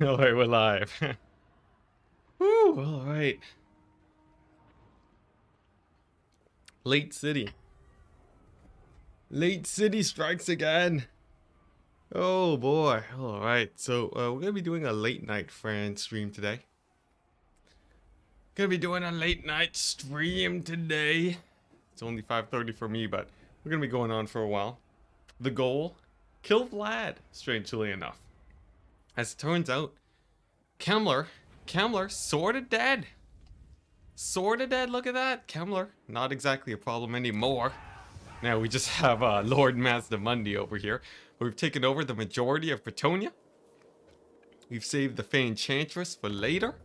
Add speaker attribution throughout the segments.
Speaker 1: Alright, we're live. Woo, alright. Late City. Late City strikes again. Oh boy. Alright, so we're gonna be doing a late night friend stream today. Gonna be doing a late night stream today. It's only 5:30 for me, but we're gonna be going on for a while. The goal? Kill Vlad, strangely enough. As it turns out, Kemmler, sorta dead. Sorta dead, look at that. Kemmler, not exactly a problem anymore. Now we just have Lord Mazda Mundi over here. We've taken over the majority of Bretonia. We've saved the Fey Enchantress for later.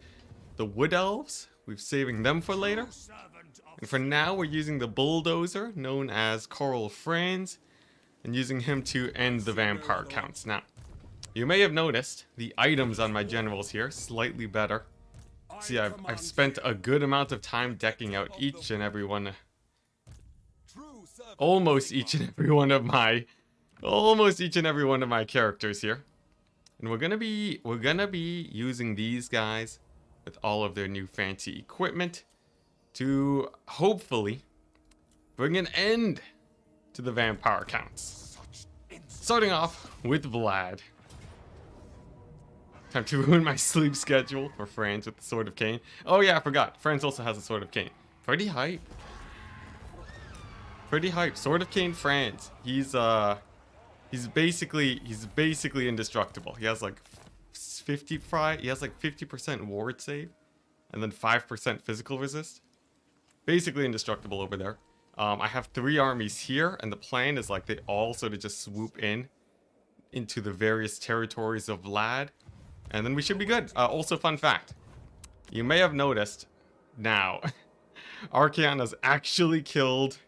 Speaker 1: The Wood Elves, we're saving them for later. And for now, we're using the Bulldozer, known as Coral Franz, and using him to end the vampire counts. Now, you may have noticed the items on my generals here slightly better. See, I've spent a good amount of time decking out each and every one, almost each and every one of my characters here. And we're gonna be using these guys with all of their new fancy equipment to hopefully bring an end to the vampire counts. Starting off with Vlad. Time to ruin my sleep schedule for Franz with the Sword of Cain. Oh yeah, I forgot. Franz also has a Sword of Cain. Pretty hype. Pretty hype. Sword of Cain Franz. He's basically indestructible. He has like 50% ward save and then 5% physical resist. Basically indestructible over there. I have 3 armies here, and the plan is like they all sort of just swoop into the various territories of Vlad. And then we should be good. Also, fun fact. You may have noticed now, Archaon has actually killed...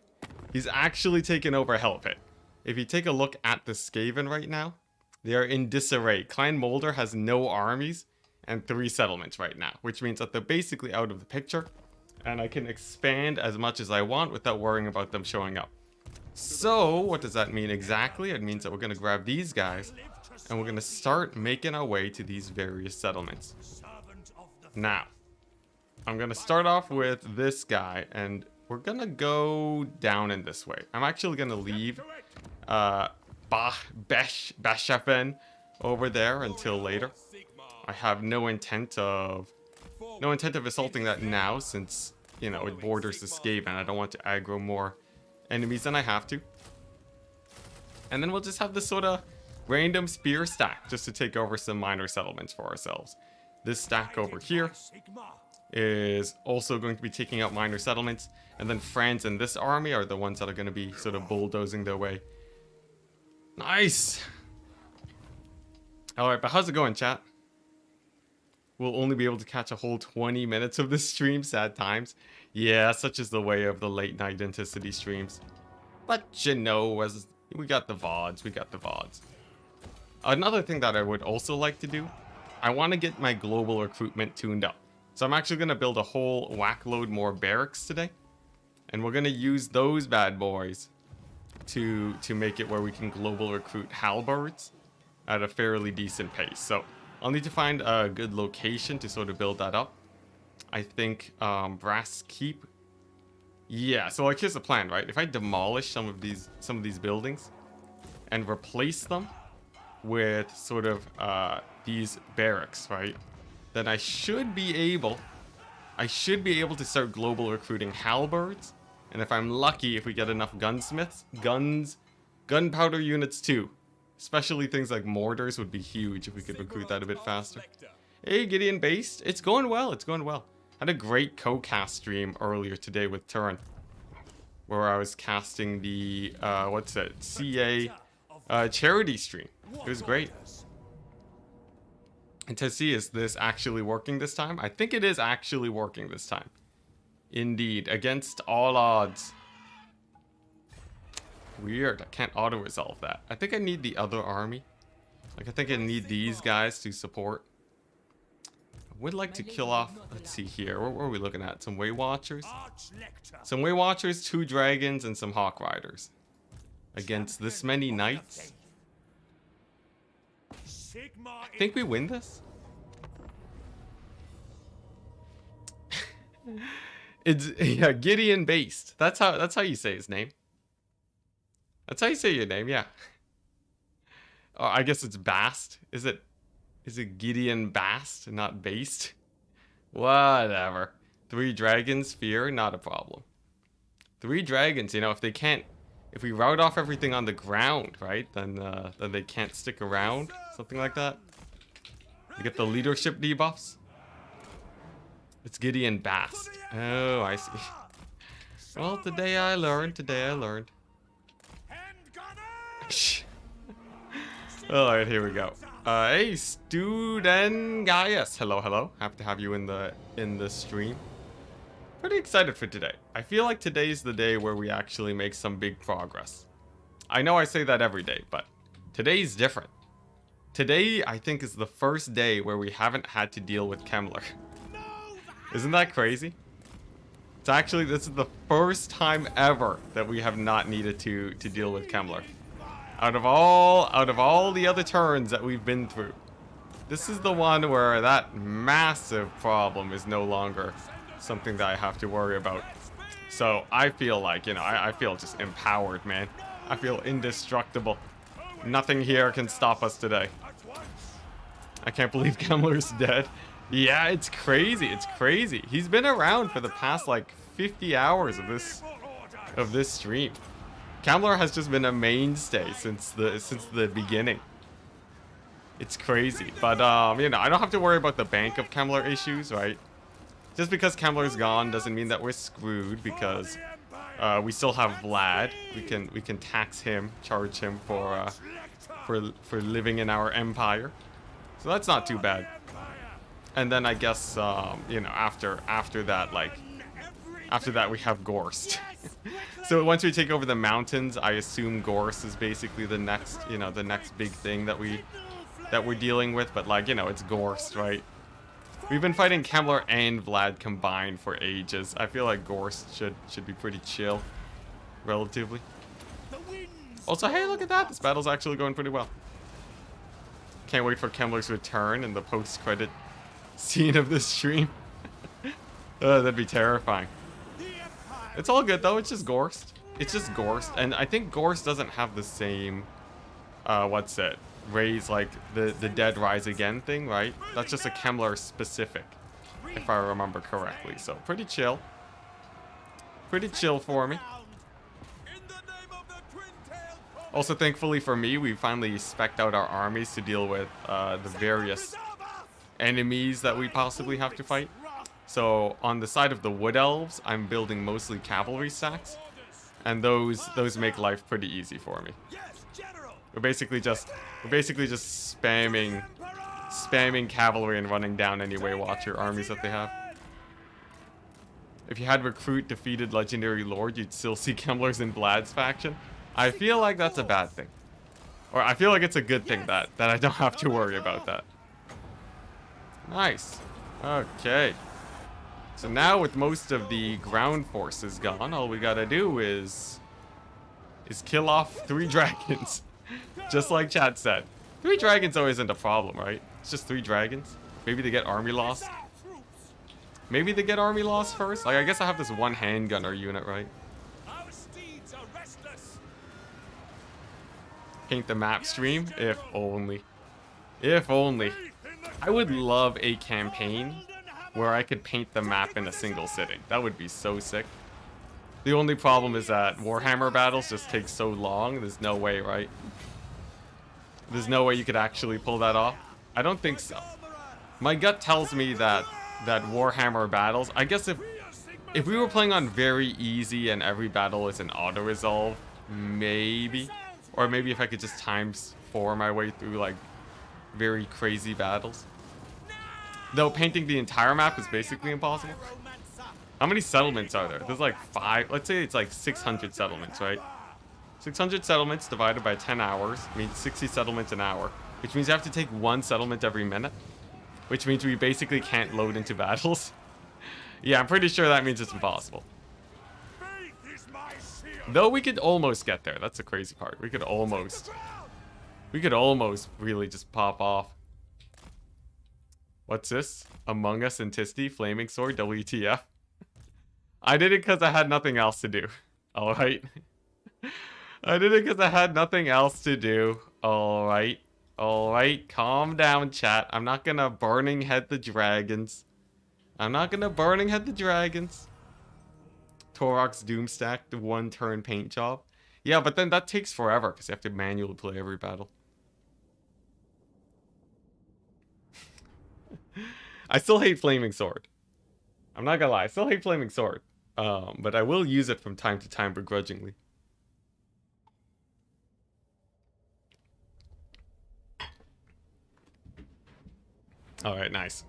Speaker 1: He's actually taken over Hell Pit. If you take a look at the Skaven right now, they are in disarray. Clan Molder has no armies and 3 settlements right now, which means that they're basically out of the picture. And I can expand as much as I want without worrying about them showing up. So, what does that mean exactly? It means that we're going to grab these guys and we're going to start making our way to these various settlements. Now, I'm going to start off with this guy, and we're going to go down in this way. I'm actually going to leave Bashafen over there until later. I have no intent of assaulting that now, since, you know, it borders the Skaven. I don't want to aggro more enemies than I have to. And then we'll just have this sort of random spear stack just to take over some minor settlements for ourselves. This stack over here is also going to be taking out minor settlements, and then Franz and this army are the ones that are going to be sort of bulldozing their way. Nice! Alright, but how's it going, chat? We'll only be able to catch a whole 20 minutes of this stream, sad times. Yeah, such is the way of the late night Enticity streams. But you know, as we got the VODs, Another thing that I would also like to do, I want to get my global recruitment tuned up. So I'm actually going to build a whole whack load more barracks today. And we're going to use those bad boys to make it where we can global recruit halberds at a fairly decent pace. So I'll need to find a good location to sort of build that up. I think Brass Keep. Yeah, so like here's the plan, right? If I demolish some of these buildings and replace them with sort of these barracks, right? Then I should be able to start global recruiting halberds. And if I'm lucky, if we get enough gunsmiths, gunpowder units too. Especially things like mortars would be huge if we could recruit that a bit faster. Hey, Gideon Based. It's going well. Had a great co-cast stream earlier today with Turin, where I was casting the, CA charity stream. It was great. And to see, is this actually working this time? I think it is actually working this time. Indeed, against all odds. Weird, I can't auto-resolve that. I think I need the other army. Like, I think I need these guys to support. I would like to kill off, let's see here, what were we looking at? Some Way Watchers? Some Way Watchers, 2 dragons, and some Hawk Riders. Against this many knights? I think we win this. It's yeah, Gideon based. That's how you say his name. That's how you say your name, yeah. Oh, I guess it's Bast. Is it Gideon Bast, not based? Whatever. 3 dragons, fear, not a problem. 3 dragons, you know, if we route off everything on the ground, right? Then they can't stick around, something like that. You get the leadership debuffs. It's Gideon Bast. Oh, I see. Well, today I learned. Alright, here we go. Hey, student Gaius. Hello. Happy to have you in the stream. Pretty excited for today. I feel like today's the day where we actually make some big progress. I know I say that every day, but today's different. Today, I think, is the first day where we haven't had to deal with Kemmler. Isn't that crazy? It's actually, this is the first time ever that we have not needed to deal with Kemmler. Out of all the other turns that we've been through, this is the one where that massive problem is no longer something that I have to worry about. So I feel like, you know, I feel just empowered, man. I feel indestructible. Nothing here can stop us today. I can't believe Kemmler's dead. Yeah, it's crazy. He's been around for the past like 50 hours of this stream. Kemmler has just been a mainstay since the beginning. It's crazy, but you know, I don't have to worry about the bank of Kemmler issues, right? Just because Kemmler's gone doesn't mean that we're screwed, because we still have Vlad. We can tax him, charge him for living in our empire. So that's not too bad. And then I guess you know, after that we have Gorst. So once we take over the mountains, I assume Gorst is basically the next, you know, the next big thing that we're dealing with. But like, you know, it's Gorst, right? We've been fighting Kemmler and Vlad combined for ages. I feel like Gorst should be pretty chill, relatively. Also, hey, look at that! This battle's actually going pretty well. Can't wait for Kemmler's return in the post-credit scene of this stream. That'd be terrifying. It's all good though. It's just Gorst. And I think Gorst doesn't have the same what's it? Raise, like the dead rise again thing, right? That's just a Kemmler specific, if I remember correctly. So pretty chill. Pretty chill for me. Also, thankfully for me, we finally spec'd out our armies to deal with the various enemies that we possibly have to fight. So on the side of the Wood Elves, I'm building mostly cavalry stacks, and those make life pretty easy for me. We're basically just spamming cavalry and running down any Weight Watcher armies that they have. If you had Recruit defeated Legendary Lord, you'd still see Kemmler's in Vlad's faction. I feel like that's a bad thing. Or I feel like it's a good thing that I don't have to worry about that. Nice. Okay. So now with most of the ground forces gone, all we gotta do is kill off 3 dragons. Just like chat said. 3 dragons always isn't a problem, right? It's just 3 dragons. Maybe they get army lost. Maybe they get army lost first. Like, I guess I have this 1 handgunner unit, right? Paint the map stream? If only. If only. I would love a campaign where I could paint the map in a single sitting. That would be so sick. The only problem is that Warhammer battles just take so long. There's no way, right? There's no way you could actually pull that off. I don't think so. My gut tells me that Warhammer battles, I guess if we were playing on very easy and every battle is an auto-resolve, maybe. Or maybe if I could just ×4 my way through like very crazy battles. Though painting the entire map is basically impossible. How many settlements are there? There's like 5. Let's say it's like 600 settlements, right? 600 settlements divided by 10 hours means 60 settlements an hour, which means you have to take 1 settlement every minute, which means we basically can't load into battles. Yeah, I'm pretty sure that means it's impossible. Though we could almost get there. That's the crazy part. We could almost really just pop off. What's this? Among Us, Enticity, Flaming Sword, WTF. I did it because I had nothing else to do. Alright. I did it because I had nothing else to do. Alright. Alright, calm down, chat. I'm not gonna burning head the dragons. I'm not gonna burning head the dragons. Torok's Doomstack, the 1-turn paint job. Yeah, but then that takes forever because you have to manually play every battle. I still hate Flaming Sword. I'm not gonna lie, I still hate Flaming Sword. But I will use it from time to time begrudgingly. Alright, nice.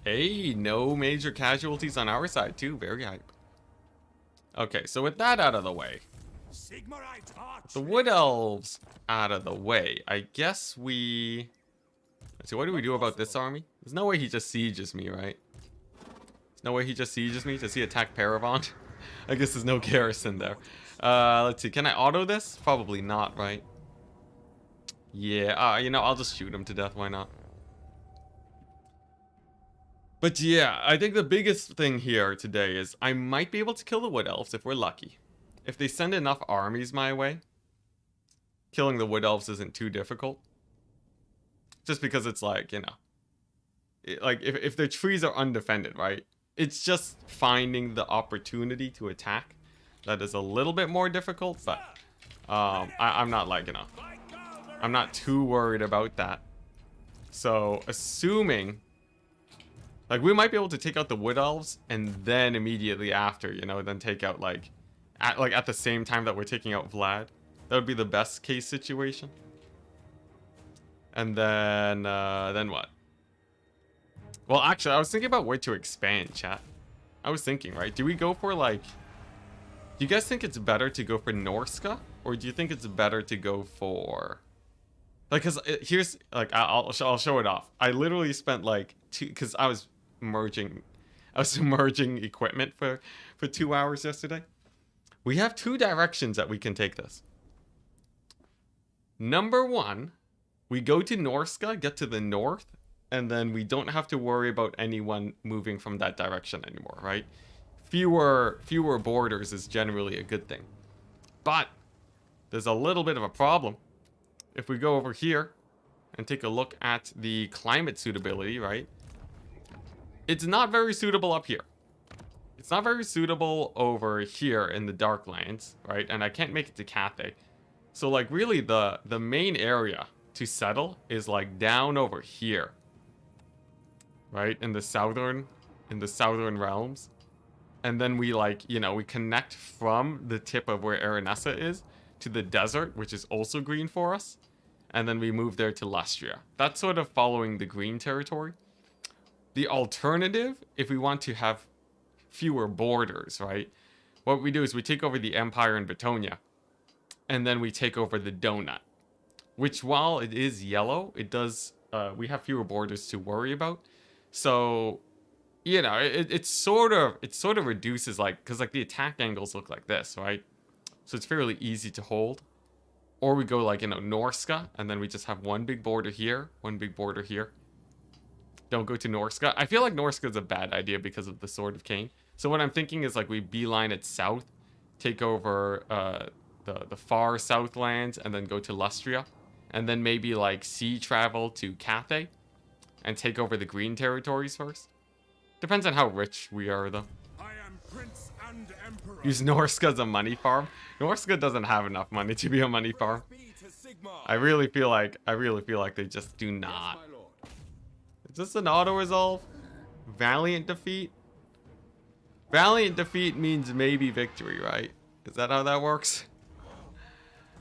Speaker 1: Hey, no major casualties on our side too, very hype. Okay, so with that out of the way, the Wood Elves out of the way, I guess we... Let's see, what do we do about this army? There's no way he just sieges me, right? There's no way he just sieges me. Does he attack Paravon? I guess there's no garrison there. Let's see, can I auto this? Probably not, right? Yeah, you know, I'll just shoot him to death, why not? But yeah, I think the biggest thing here today is I might be able to kill the Wood Elves if we're lucky. If they send enough armies my way, killing the Wood Elves isn't too difficult. Just because it's like, you know, like if their trees are undefended, right? It's just finding the opportunity to attack that is a little bit more difficult, but I'm not like, you know, I'm not too worried about that. So assuming... Like, we might be able to take out the Wood Elves, and then immediately after, you know, then take out, like at the same time that we're taking out Vlad. That would be the best case situation. And then what? Well, actually, I was thinking about where to expand, chat. I was thinking, right? Do we go for, like... Do you guys think it's better to go for Norska? Or do you think it's better to go for... Like, because here's... Like, I'll show it off. I literally spent, like, because I was merging equipment for 2 hours yesterday. We have 2 directions that we can take this. Number 1, we go to Norska, get to the north, and then we don't have to worry about anyone moving from that direction anymore, right? Fewer borders is generally a good thing. But there's a little bit of a problem. If we go over here and take a look at the climate suitability, right? It's not very suitable up here. It's not very suitable over here in the Darklands, right? And I can't make it to Cathay. So, like, really the main area to settle is, like, down over here. Right? In the southern realms. And then we, like, you know, we connect from the tip of where Aranessa is to the desert, which is also green for us. And then we move there to Lustria. That's sort of following the green territory. The alternative, if we want to have fewer borders, right? What we do is we take over the Empire in Batonia. And then we take over the Donut. Which, while it is yellow, it does... we have fewer borders to worry about. So, you know, it sort of reduces, like... Because, like, the attack angles look like this, right? So it's fairly easy to hold. Or we go, like, you know, Norska. And then we just have one big border here. One big border here. Don't go to Norska. I feel like Norska is a bad idea because of the Sword of Cain. So what I'm thinking is, like, we beeline it south, take over the far southlands, and then go to Lustria. And then maybe, like, sea travel to Cathay and take over the green territories first. Depends on how rich we are, though.
Speaker 2: I am Prince and Emperor.
Speaker 1: Use Norska as a money farm. Norska doesn't have enough money to be a money farm. I really feel like they just do not. Is this an auto resolve? Valiant defeat? Valiant defeat means maybe victory, right? Is that how that works?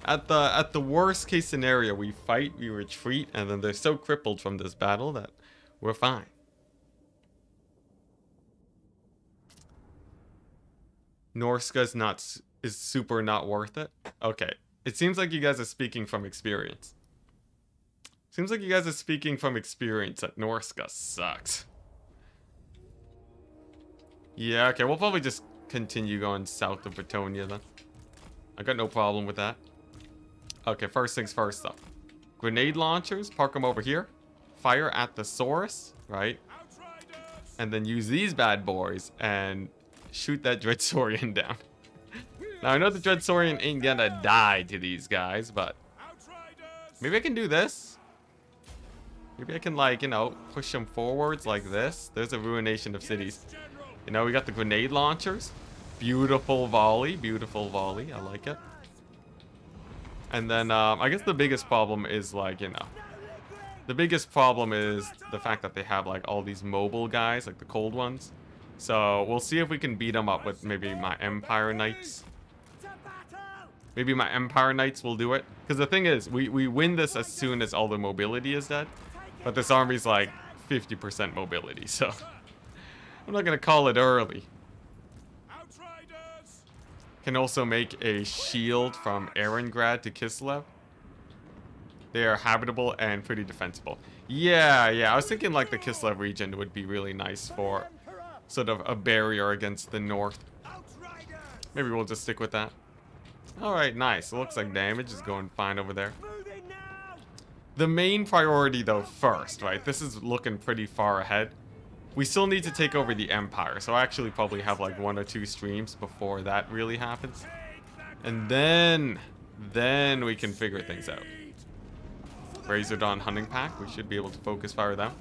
Speaker 1: At the worst case scenario, we fight, we retreat, and then they're so crippled from this battle that we're fine. Norska is super not worth it. Okay, it seems like you guys are speaking from experience. Seems like you guys are speaking from experience that Norska sucks. Yeah, okay, we'll probably just continue going south of Batonia then. I got no problem with that. Okay, first things first though. Grenade launchers, park them over here. Fire at the Saurus, right? And then use these bad boys and shoot that Dreadsaurian down. Now, I know the Dreadsaurian ain't gonna die to these guys, but maybe I can do this. Maybe I can, like, you know, push them forwards like this. There's a ruination of cities. You know, we got the grenade launchers. Beautiful volley. Beautiful volley. I like it. And then, I guess the biggest problem is, like, you know, the biggest problem is the fact that they have, like, all these mobile guys, like the cold ones. So, we'll see if we can beat them up with maybe my Empire Knights. Maybe my Empire Knights will do it. Because the thing is, we win this as soon as all the mobility is dead. But this army's, like, 50% mobility, so... I'm not going to call it early. Can also make a shield from Erengrad to Kislev. They are habitable and pretty defensible. Yeah, I was thinking like the Kislev region would be really nice for sort of a barrier against the north. Maybe we'll just stick with that. Alright, nice. It looks like damage is going fine over there. The main priority though first, right? This is looking pretty far ahead. We still need to take over the Empire, so I actually probably have like 1 or 2 streams before that really happens. And then we can figure things out. Razordawn Hunting Pack, we should be able to focus fire them.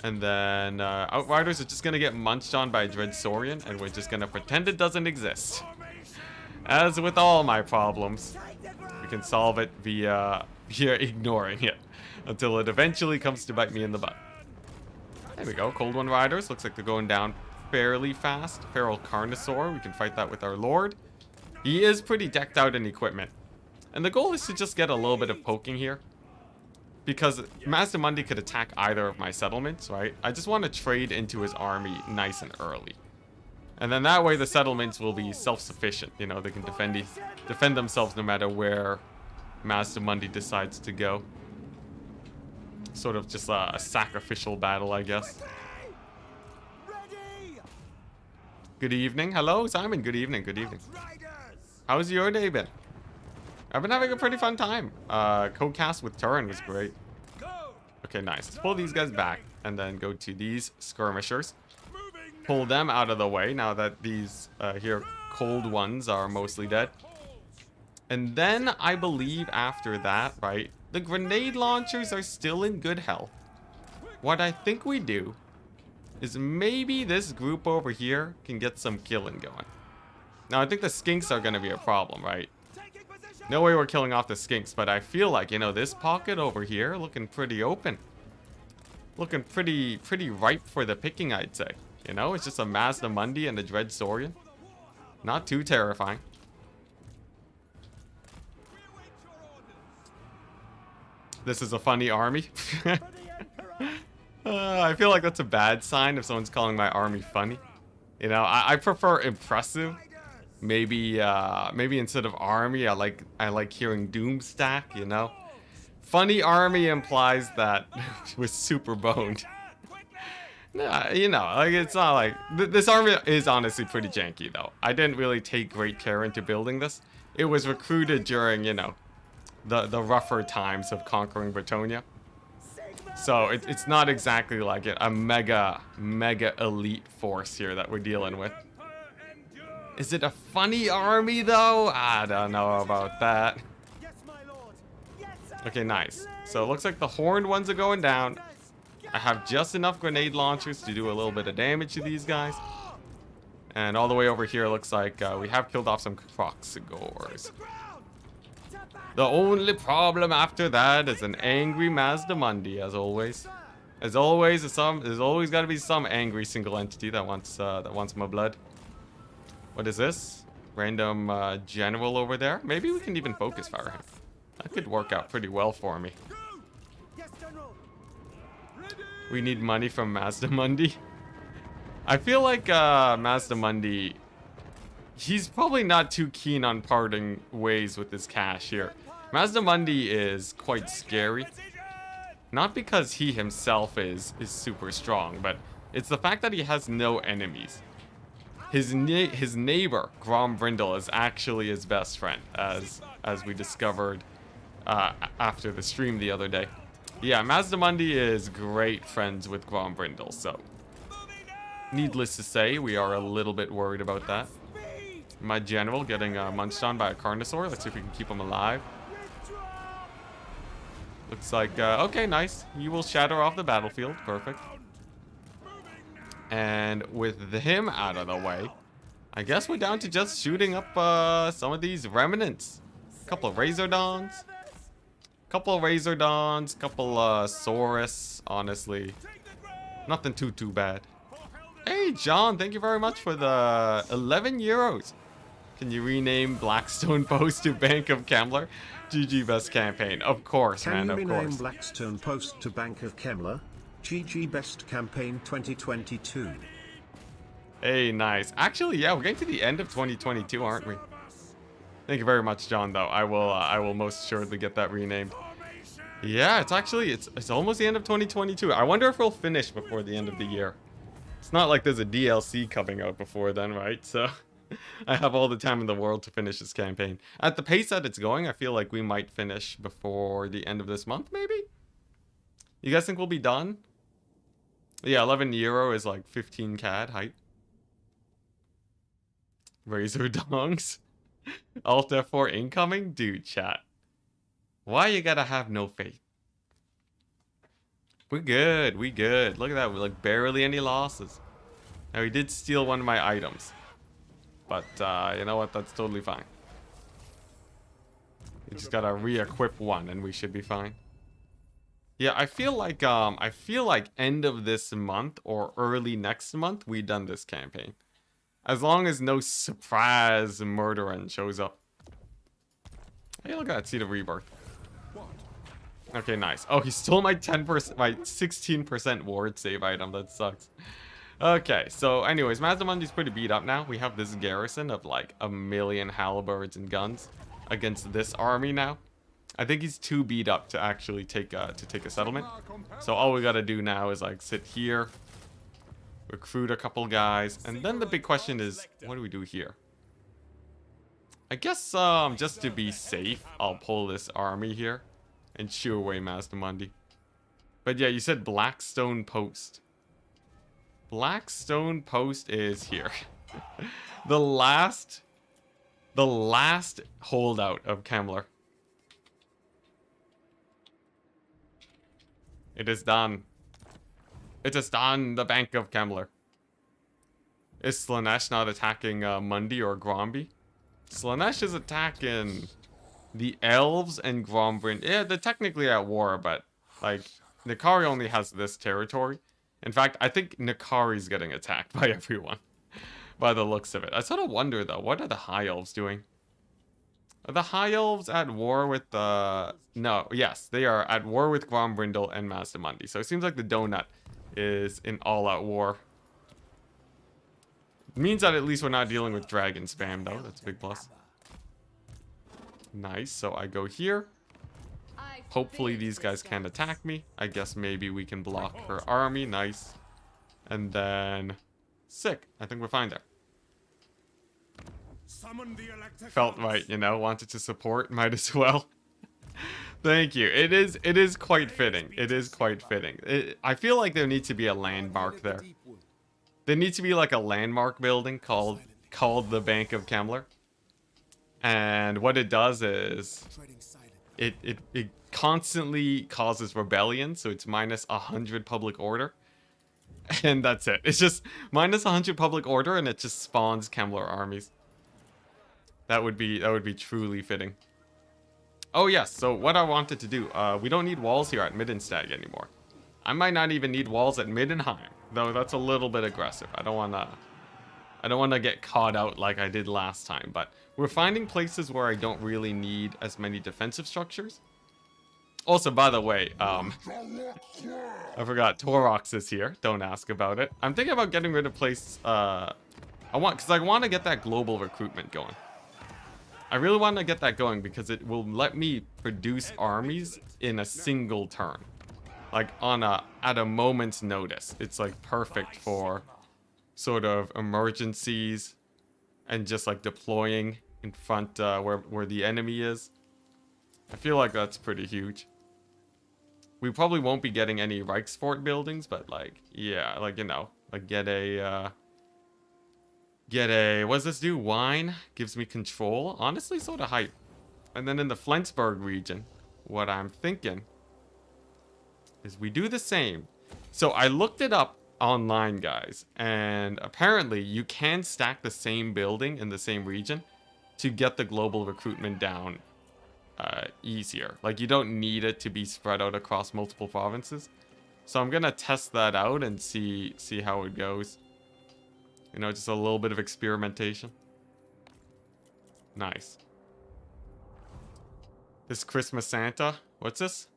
Speaker 1: And then Outriders are just going to get munched on by a Dreadsaurian, and we're just going to pretend it doesn't exist. As with all my problems, we can solve it via ignoring it until it eventually comes to bite me in the butt. There we go. Cold One Riders. Looks like they're going down fairly fast. Feral Carnosaur. We can fight that with our Lord. He is pretty decked out in equipment. And the goal is to just get a little bit of poking here. Because Mazda Mundi could attack either of my settlements, right? I just want to trade into his army nice and early. And then that way the settlements will be self-sufficient. You know, they can defend themselves no matter where Mazda Mundi decides to go. Sort of just a sacrificial battle, I guess. Good evening. Hello, Simon. Good evening. Good evening. How's your day been? I've been having a pretty fun time. Co-cast with Turin was great. Okay, nice. Let's pull these guys back and then go to these skirmishers. Pull them out of the way now that these here cold ones are mostly dead. And then I believe after that, right, the grenade launchers are still in good health. What I think we do is maybe this group over here can get some killing going. Now, I think the skinks are going to be a problem, right? No way we're killing off the skinks, but I feel like, you know, this pocket over here looking pretty open. Looking pretty ripe for the picking, I'd say. You know, it's just a Mazda Mundi and a Dreadsaurian. Not too terrifying. This is a funny army. I feel like that's a bad sign if someone's calling my army funny. You know, I prefer impressive. Maybe instead of army, I like hearing Doomstack, you know. Funny army implies that we're super boned. Nah, you know, like it's not like this army is honestly pretty janky though. I didn't really take great care into building this. It was recruited during, you know, the rougher times of conquering Bretonia. So it's not exactly like a mega elite force here that we're dealing with. Is it a funny army though? I don't know about that. Okay, nice. So it looks like the horned ones are going down. I have just enough grenade launchers to do a little bit of damage to these guys. And all the way over here looks like we have killed off some Kroxigors. The only problem after that is an angry Mazda Mundi, as always. As always, there's always got to be some angry single entity that wants my blood. What is this? Random general over there? Maybe we can even focus fire him. That could work out pretty well for me. We need money from Mazda Mundi. I feel like Mazda Mundi, he's probably not too keen on parting ways with his cash here. Mazda Mundi is quite scary. Not because he himself is super strong, but it's the fact that he has no enemies. His neighbor, Grombrindle, is actually his best friend, as we discovered after the stream the other day. Yeah, Mazda Mundi is great friends with Grombrindle, so Needless to say, we are a little bit worried about that. My general getting munched on by a carnosaur. Let's see if we can keep him alive. Looks like, okay, nice. You will shatter off the battlefield. Perfect. And with him out of the way, I guess we're down to just shooting up some of these remnants. Couple of Razordons. Couple Saurus, honestly. Nothing too bad. Hey, John, thank you very much for the 11 euros. Can you rename Blackstone Post to Bank of Kemmler? GG best campaign. Of course, man, of course.
Speaker 3: Can you rename Blackstone Post to Bank of Kemmler? GG best campaign 2022.
Speaker 1: Hey, nice. Actually, yeah, we're getting to the end of 2022, aren't we? Thank you very much, John, though. I will most assuredly get that renamed. Yeah, it's actually, it's almost the end of 2022. I wonder if we'll finish before the end of the year. It's not like there's a DLC coming out before then, right? So I have all the time in the world to finish this campaign. At the pace that it's going, I feel like we might finish before the end of this month, maybe? You guys think we'll be done? Yeah, 11 euro is like 15 CAD height. Razor dongs. Alt F4 incoming? Dude, chat. Why you gotta have no faith? We're good. We good. Look at that. We're like barely any losses. Now, he did steal one of my items. But, you know what? That's totally fine. We just gotta re-equip one and we should be fine. Yeah, I feel like end of this month or early next month, we done this campaign. As long as no surprise murderer shows up. Hey, look at that Seed of Rebirth. Okay, nice. Oh, he stole my 10%, my 16% ward save item. That sucks. Okay, so anyways, Mazda Mundi's pretty beat up now. We have this garrison of like 1,000,000 halberds and guns against this army now. I think he's too beat up to actually take a settlement. So all we gotta do now is like sit here, recruit a couple guys, and then the big question is, what do we do here? I guess just to be safe, I'll pull this army here and shoo away Mazda Mundi. But yeah, you said Blackstone Post. Blackstone Post is here. the last holdout of Kemmler. It is done. It is done. The Bank of Kemmler. Is Slaanesh not attacking Mundi or Gromby? Slaanesh is attacking the Elves and Grombrand. Yeah, they're technically at war, but like Nikari only has this territory. In fact, I think Nikari's getting attacked by everyone, by the looks of it. I sort of wonder though, what are the High Elves doing? Are the High Elves at war with the... No, yes, they are at war with Grombrindle and Mazda Mundi. So it seems like the Donut is in all-out war. It means that at least we're not dealing with dragon spam, though. That's a big plus. Nice, so I go here. Hopefully these guys can't attack me. I guess maybe we can block her army. Nice. And then... Sick. I think we're fine there. Felt right, you know, wanted to support, might as well. Thank you. It is quite fitting. It is quite fitting. I feel like there needs to be a landmark there. There needs to be like a landmark building called the Bank of Kemmler. And what it does is it constantly causes rebellion, so it's minus 100 public order. And that's it. It's just minus 100 public order and it just spawns Kemmler armies. That would be truly fitting. Oh yes, so what I wanted to do, we don't need walls here at Middenstag anymore. I might not even need walls at Middenheim, though that's a little bit aggressive. I don't wanna get caught out like I did last time, but we're finding places where I don't really need as many defensive structures. Also, by the way, I forgot Torox is here. Don't ask about it. I'm thinking about getting rid of place. I want to get that global recruitment going. I really want to get that going because it will let me produce armies in a single turn, like at a moment's notice. It's like perfect for sort of emergencies and just like deploying in front where the enemy is. I feel like that's pretty huge. We probably won't be getting any Reichsfort buildings, but like, yeah, like, you know, like get a, what does this do? Wine gives me control. Honestly, sort of hype. And then in the Flensburg region, what I'm thinking is we do the same. So I looked it up online, guys, and apparently you can stack the same building in the same region to get the global recruitment down easier. Like, you don't need it to be spread out across multiple provinces. So I'm gonna test that out and see how it goes. You know, just a little bit of experimentation. Nice. This Christmas Santa, what's this?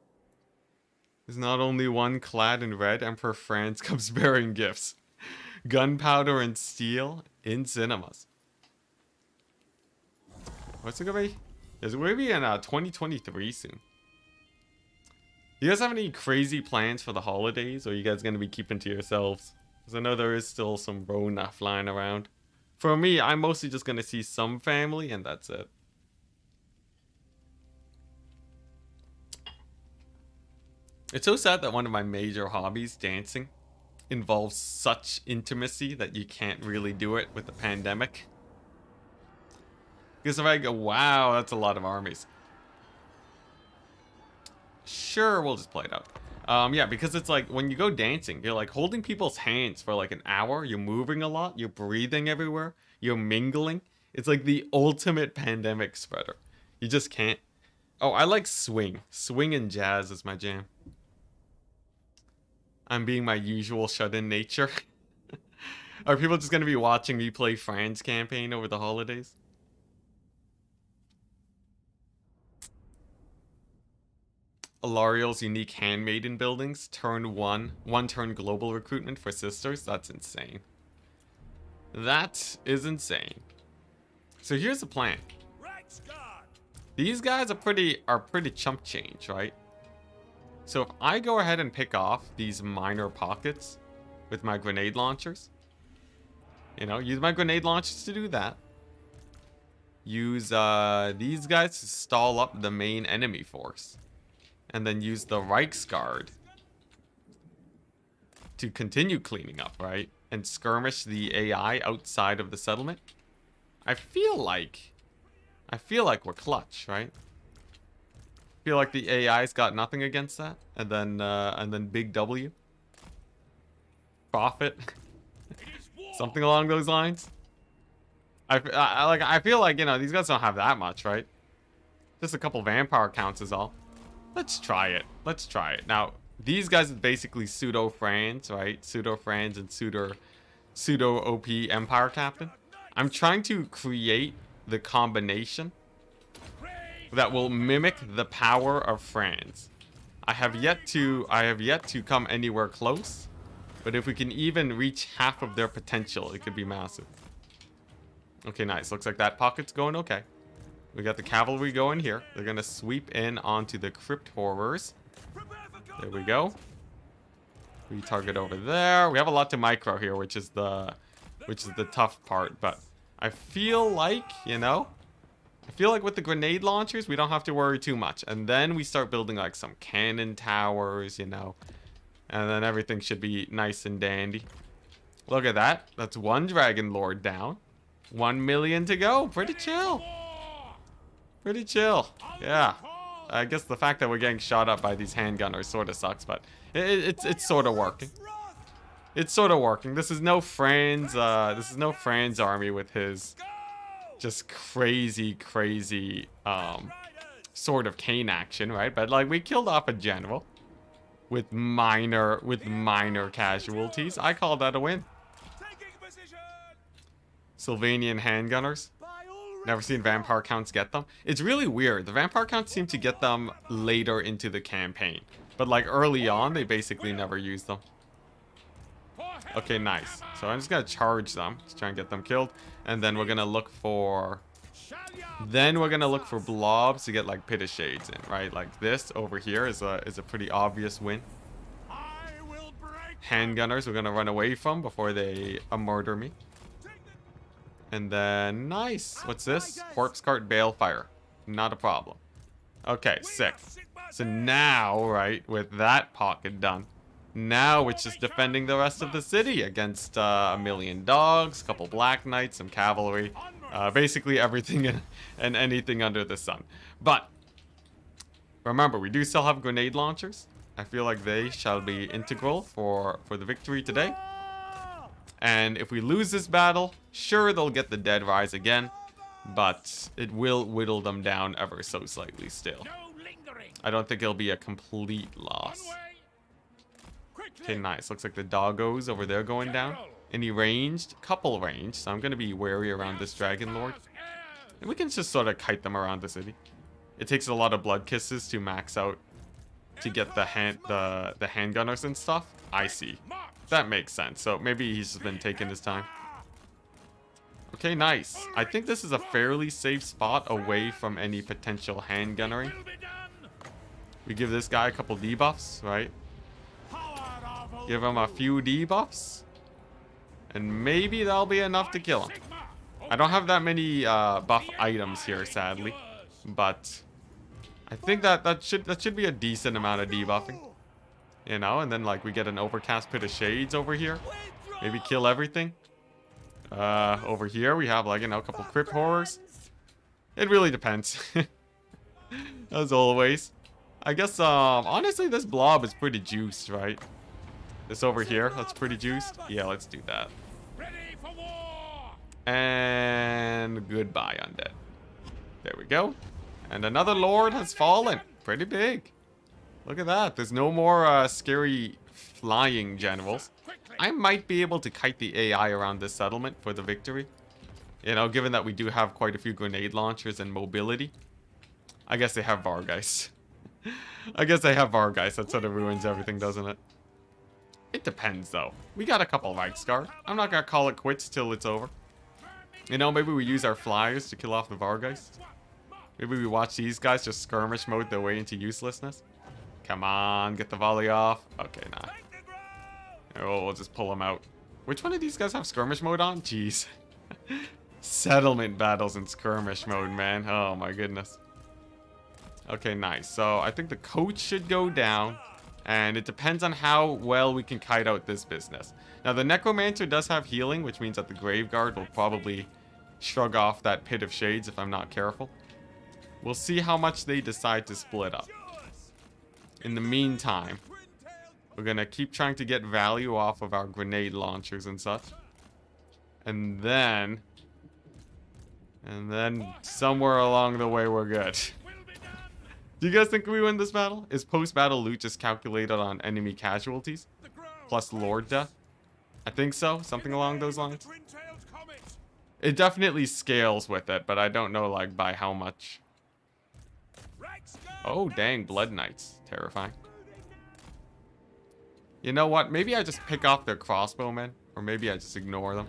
Speaker 1: There's not only one clad in red, Emperor Franz comes bearing gifts. Gunpowder and steel in cinemas. What's it gonna be? It's gonna be in 2023 soon. You guys have any crazy plans for the holidays, or are you guys gonna be keeping to yourselves? Because I know there is still some Rona flying around. For me, I'm mostly just gonna see some family, and that's it. It's so sad that one of my major hobbies, dancing, involves such intimacy that you can't really do it with the pandemic. Because if I go, wow, that's a lot of armies. Sure, we'll just play it out. Yeah, because it's like when you go dancing, you're like holding people's hands for like an hour. You're moving a lot. You're breathing everywhere. You're mingling. It's like the ultimate pandemic spreader. You just can't. Oh, I like swing. Swing and jazz is my jam. I'm being my usual shut-in nature. Are people just going to be watching me play Franz campaign over the holidays? Alariel's unique handmaiden buildings. Turn 1. 1 turn global recruitment for sisters. That's insane. That is insane. So here's the plan. These guys are pretty chump change, right? So if I go ahead and pick off these minor pockets with my grenade launchers, you know, use my grenade launchers to do that. Use these guys to stall up the main enemy force. And then use the Reichsguard to continue cleaning up, right? And skirmish the AI outside of the settlement. I feel like we're clutch, right? Feel like the AI's got nothing against that, and then big W, profit, something along those lines. I feel like, you know, these guys don't have that much, right? Just a couple vampire counts is all. Let's try it. Let's try it. Now, these guys are basically pseudo Franz, right? Pseudo Franz and pseudo OP Empire Captain. I'm trying to create the combination that will mimic the power of Franz. I have yet to come anywhere close, but if we can even reach half of their potential, it could be massive. Okay, nice. Looks like that pocket's going okay. We got the cavalry going here. They're gonna sweep in onto the crypt horrors. There we go. We target over there. We have a lot to micro here, which is the tough part, but I feel like, you know, with the grenade launchers, we don't have to worry too much. And then we start building like some cannon towers, you know. And then everything should be nice and dandy. Look at that. That's one Dragon Lord down. 1 million to go. Pretty chill. Pretty chill. Yeah. I guess the fact that we're getting shot up by these handgunners sort of sucks, but it's sort of working. It's sort of working. This is no Franz army with his just crazy sort of cane action, right? But like, we killed off a general with minor casualties. I call that a win. Sylvanian handgunners. Never seen vampire counts get them. It's really weird. The vampire counts seem to get them later into the campaign, but like early on, they basically never use them. Okay, nice. So I'm just gonna charge them to try and get them killed, and then we're gonna look for blobs to get like pit of shades in, right? Like this over here is a pretty obvious win. Handgunners we're gonna run away from before they murder me. And then nice. What's this? Corpse cart balefire. Not a problem. Okay, sick. So now, right, with that pocket done, now it's just defending the rest of the city against a million dogs, a couple black knights, some cavalry, basically everything and anything under the sun. But remember, we do still have grenade launchers. I feel like they shall be integral for the victory today. And if we lose this battle, sure, they'll get the dead rise again, but it will whittle them down ever so slightly still. I don't think it'll be a complete loss. Okay, nice. Looks like the doggos over there going down. Any ranged? Couple ranged, so I'm going to be wary around this Dragon Lord. And we can just sort of kite them around the city. It takes a lot of blood kisses to max out to get the handgunners and stuff. I see. That makes sense. So maybe he's just been taking his time. Okay, nice. I think this is a fairly safe spot away from any potential handgunnery. We give this guy a couple debuffs, right? Give him a few debuffs. And maybe that'll be enough to kill him. I don't have that many buff items here, sadly. But I think that should be a decent amount of debuffing. You know, and then like we get an overcast pit of shades over here. Maybe kill everything. Over here we have like, you know, a couple crypt horrors. It really depends. As always. I guess honestly this blob is pretty juiced, right? This over here, that's pretty juiced. Yeah, let's do that. And goodbye, undead. There we go. And another lord has fallen. Pretty big. Look at that. There's no more scary flying generals. I might be able to kite the AI around this settlement for the victory. You know, given that we do have quite a few grenade launchers and mobility. I guess they have Vargeist. I guess they have Vargeist. That sort of ruins everything, doesn't it? It depends, though. We got a couple Reichsguard. I'm not going to call it quits till it's over. You know, maybe we use our flyers to kill off the Vargeist. Maybe we watch these guys just skirmish mode their way into uselessness. Come on, get the volley off. Okay, nah. Oh, we'll just pull them out. Which one of these guys have skirmish mode on? Jeez. Settlement battles in skirmish mode, man. Oh, my goodness. Okay, nice. So I think the coach should go down. And it depends on how well we can kite out this business. Now, the Necromancer does have healing, which means that the Graveguard will probably shrug off that Pit of Shades if I'm not careful. We'll see how much they decide to split up. In the meantime, we're going to keep trying to get value off of our grenade launchers and such. And then somewhere along the way, we're good. Do you guys think we win this battle? Is post-battle loot just calculated on enemy casualties? Plus Lord death? I think so. Something along those lines. It definitely scales with it, but I don't know like by how much. Oh, dang. Blood Knights. Terrifying. You know what? Maybe I just pick off their crossbowmen. Or maybe I just ignore them.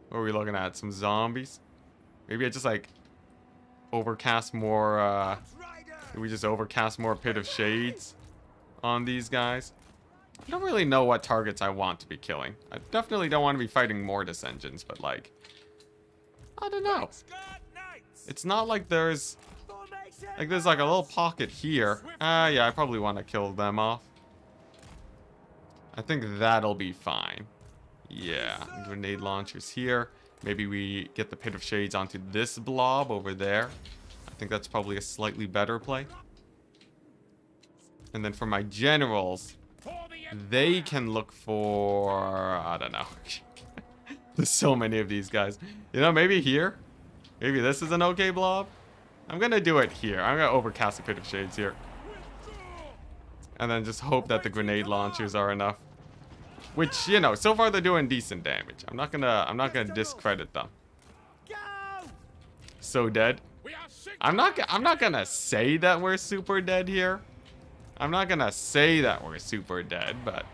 Speaker 1: What are we looking at? Some zombies? Maybe I just like overcast more we just overcast more Pit of Shades on these guys. I don't really know what targets I want to be killing. I definitely don't want to be fighting Mortis engines, but like I don't know. It's not like there's like a little pocket here. Yeah, I probably want to kill them off. I think that'll be fine. Yeah, grenade launchers here. Maybe we get the Pit of Shades onto this blob over there. I think that's probably a slightly better play. And then for my generals, they can look for... I don't know. There's so many of these guys. You know, maybe here? Maybe this is an okay blob? I'm going to do it here. I'm going to overcast the Pit of Shades here. And then just hope that the grenade launchers are enough. Which, you know, so far they're doing decent damage. I'm not gonna discredit them. So dead. I'm not gonna say that we're super dead here. I'm not gonna say that we're super dead, but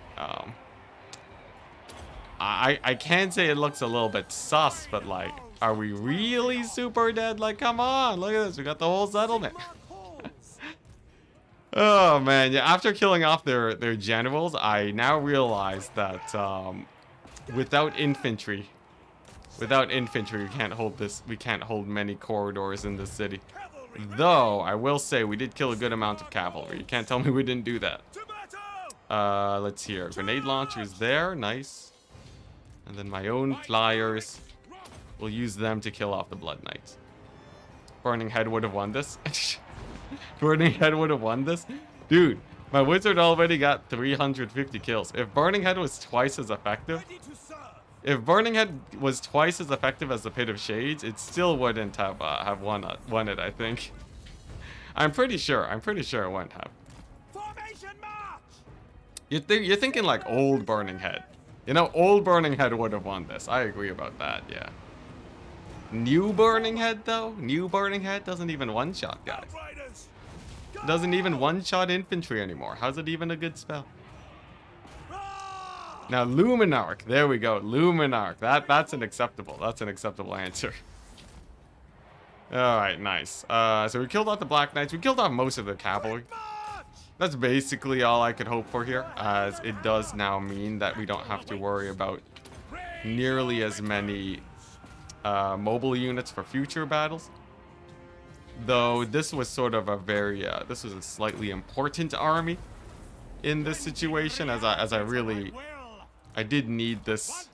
Speaker 1: I can say it looks a little bit sus, but like, are we really super dead? Like, come on, look at this. We got the whole settlement. Oh man, yeah, after killing off their generals, I now realize that without infantry we can't hold many corridors in the city. Though, I will say, we did kill a good amount of cavalry. You can't tell me we didn't do that. Let's hear. Grenade launchers there. Nice. And then my own flyers. We'll use them to kill off the Blood Knights. Burning Head would have won this. Burning Head would have won this. Dude, my wizard already got 350 kills. If Burning Head was twice as effective... If Burning Head was twice as effective as the Pit of Shades, it still wouldn't have won it, I think. I'm pretty sure it wouldn't have.
Speaker 2: Formation march!
Speaker 1: You're thinking like old Burning Head. You know, old Burning Head would have won this. I agree about that, yeah. New Burning Head, though? New Burning Head doesn't even one-shot, guys. Doesn't even one-shot infantry anymore. How's it even a good spell? Now, Luminarch. There we go. Luminarch. That's an acceptable answer. Alright, nice. So we killed off the Black Knights. We killed off most of the cavalry. That's basically all I could hope for here, as it does now mean that we don't have to worry about nearly as many mobile units for future battles. Though this was sort of a very, this was a slightly important army in this situation, as I really, I did need this,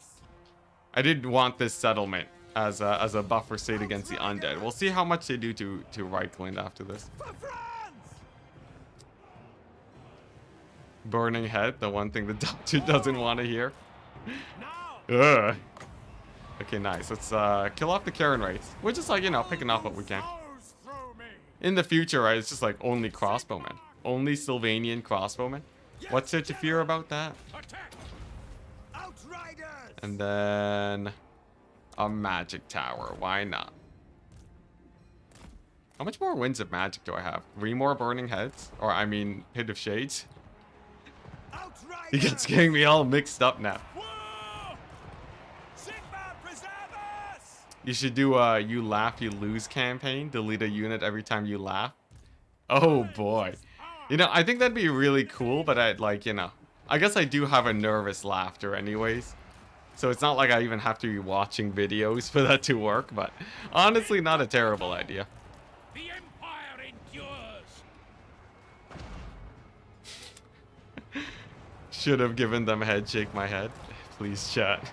Speaker 1: I did want this settlement as a buffer state against the undead. We'll see how much they do to Reichland after this. Burning Head, the one thing the doctor doesn't want to hear. Ugh. Okay, nice. Let's kill off the Karen Wraiths. We're just like, you know, picking off what we can. In the future, right, it's just like only crossbowmen. Only Sylvanian crossbowmen. What's there to fear about that? And then a magic tower. Why not? How much more winds of magic do I have? 3 more burning heads? Or, I mean, Pit of Shades? You guys getting me all mixed up now. You should do a you laugh, you lose campaign. Delete a unit every time you laugh. Oh boy. You know, I think that'd be really cool, but I'd like, you know, I guess I do have a nervous laughter anyways. So it's not like I even have to be watching videos for that to work, but honestly, not a terrible idea.
Speaker 2: The Empire endures.
Speaker 1: Should have given them a head shake my head. Please, chat.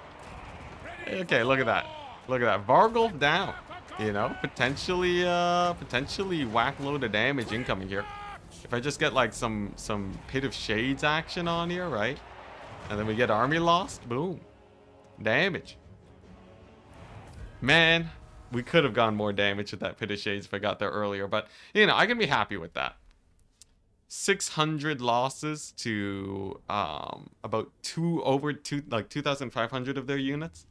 Speaker 1: Okay, look at that. Look at that. Vargulf down. You know, potentially whack load of damage incoming here. If I just get like some Pit of Shades action on here, right? And then we get army lost. Boom. Damage. Man, we could have gone more damage with that Pit of Shades if I got there earlier, but you know, I can be happy with that. 600 losses to about 2,500 of their units.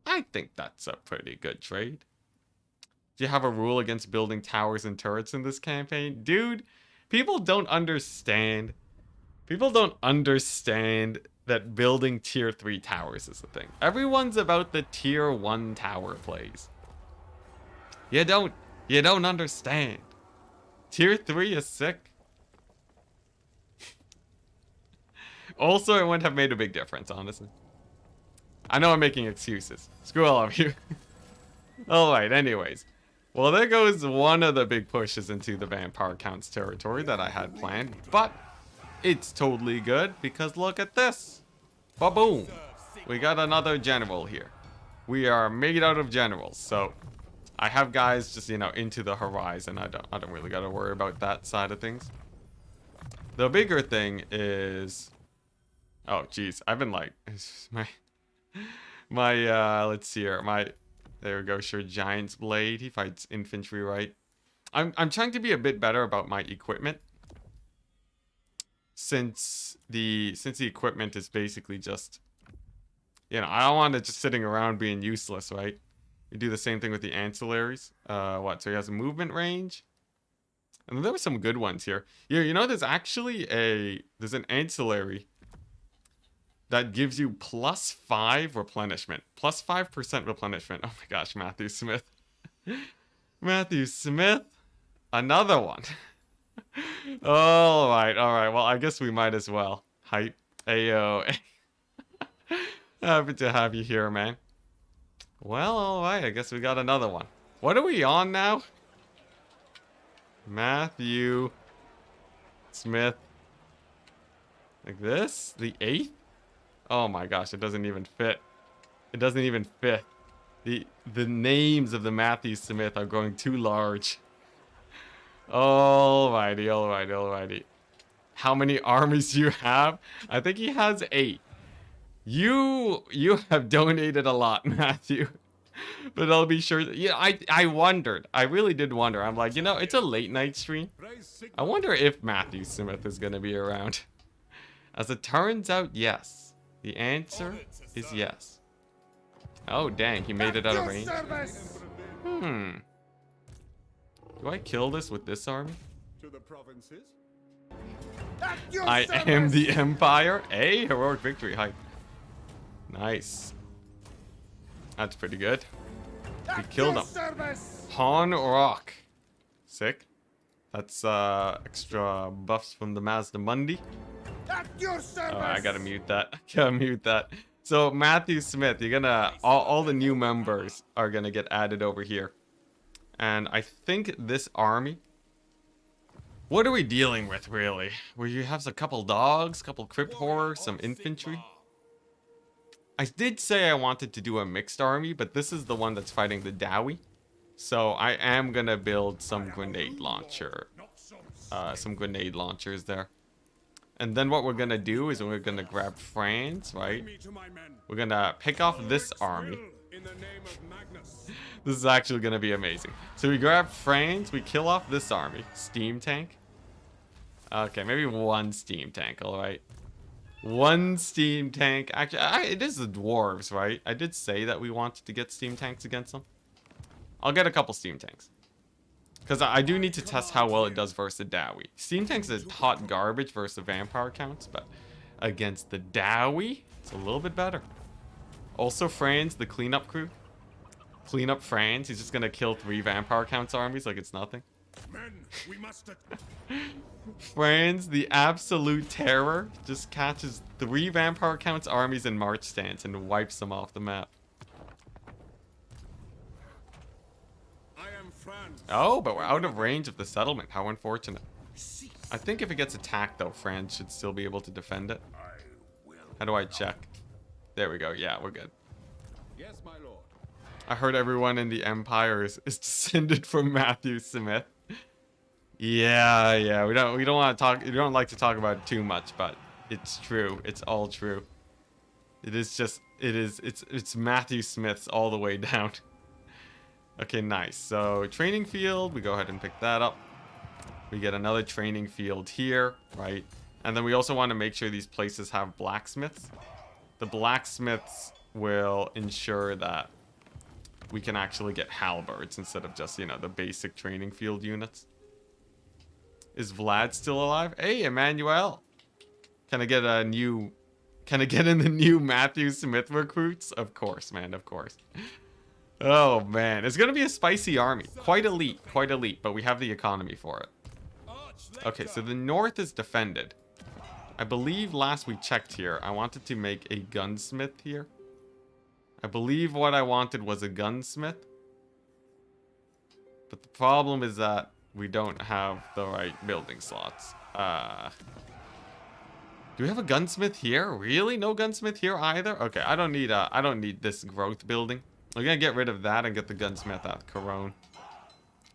Speaker 1: I think that's a pretty good trade. Do you have a rule against building towers and turrets in this campaign? Dude, people don't understand. People don't understand that building tier 3 towers is the thing. Everyone's about the tier 1 tower plays. You don't understand. Tier 3 is sick. Also, it wouldn't have made a big difference, honestly. I know I'm making excuses. Screw all of you. Alright, anyways. Well, there goes one of the big pushes into the Vampire Count's territory that I had planned. But it's totally good because look at this. Ba-boom. We got another general here. We are made out of generals. So I have guys just, you know, into the horizon. I don't really got to worry about that side of things. The bigger thing is... Oh, geez. I've been like... let's see here. There we go. Sure, Giant's Blade. He fights infantry, right? I'm trying to be a bit better about my equipment. Since the equipment is basically just... You know, I don't want it just sitting around being useless, right? We do the same thing with the ancillaries. So he has a movement range. And there were some good ones here. Yeah, you know, there's actually there's an ancillary that gives you +5 replenishment. +5% replenishment. Oh my gosh, Matthew Smith. Matthew Smith. Another one. Alright. Well, I guess we might as well. Hype. Ayo. Happy to have you here, man. Well, alright. I guess we got another one. What are we on now? Matthew Smith. Like this? The 8th? Oh my gosh, it doesn't even fit. It doesn't even fit. The names of the Matthew Smith are growing too large. Alrighty. How many armies do you have? I think he has 8. You have donated a lot, Matthew. But I'll be sure that, yeah, I wondered. I really did wonder. I'm like, it's a late night stream. I wonder if Matthew Smith is gonna be around. As it turns out, yes. The answer is yes. Oh dang, he made it out of range. Do I kill this with this army?
Speaker 3: To the provinces.
Speaker 1: I am the Empire. Hey, heroic victory hype. Nice. That's pretty good. We killed him. Han Rock. Sick. That's extra buffs from the Mazda Mundi. Oh, I gotta mute that. So Matthew Smith, you're gonna all the new members are gonna get added over here. And I think this army. What are we dealing with, really? Where you have a couple dogs, couple crypt horrors, some infantry. I did say I wanted to do a mixed army, but this is the one that's fighting the Dowie. So I am gonna build some grenade launchers there. And then what we're gonna do is we're gonna grab France, right? We're gonna pick off this army. This is actually gonna be amazing. So we grab France, we kill off this army. Steam tank. Okay, maybe one steam tank, alright. One steam tank. Actually, it is the dwarves, right? I did say that we wanted to get steam tanks against them. I'll get a couple steam tanks. Because I do need to test how well it does versus the Dowie. Steam tanks is hot garbage versus the vampire counts, but against the Dowie, it's a little bit better. Also, Franz, the cleanup crew. Clean up Franz. He's just gonna kill 3 vampire counts armies like it's nothing.
Speaker 2: Men, we must
Speaker 1: Franz, the absolute terror, just catches 3 vampire counts armies in march stance and wipes them off the map. Oh, but we're out of range of the settlement. How unfortunate. I think if it gets attacked, though, Franz should still be able to defend it. How do I check? There we go. Yeah, we're good.
Speaker 3: Yes, my lord.
Speaker 1: I heard everyone in the Empire is descended from Matthew Smith. Yeah. We don't want to talk. We don't like to talk about it too much, but it's true. It's all true. It's Matthew Smith's all the way down. Okay, nice. So training field, we go ahead and pick that up. We get another training field here, right? And then we also want to make sure these places have blacksmiths. The blacksmiths will ensure that we can actually get halberds instead of just, the basic training field units. Is Vlad still alive? Hey, Emmanuel. Can I get in the new Matthew Smith recruits? Of course, man, of course. Oh, man. It's going to be a spicy army. Quite elite, but we have the economy for it. Okay, so the north is defended. I believe last we checked here, I wanted to make a gunsmith here. I believe what I wanted was a gunsmith. But the problem is that we don't have the right building slots. Do we have a gunsmith here? Really? No gunsmith here either? Okay, I don't need this growth building. We're gonna get rid of that and get the gunsmith at Corone.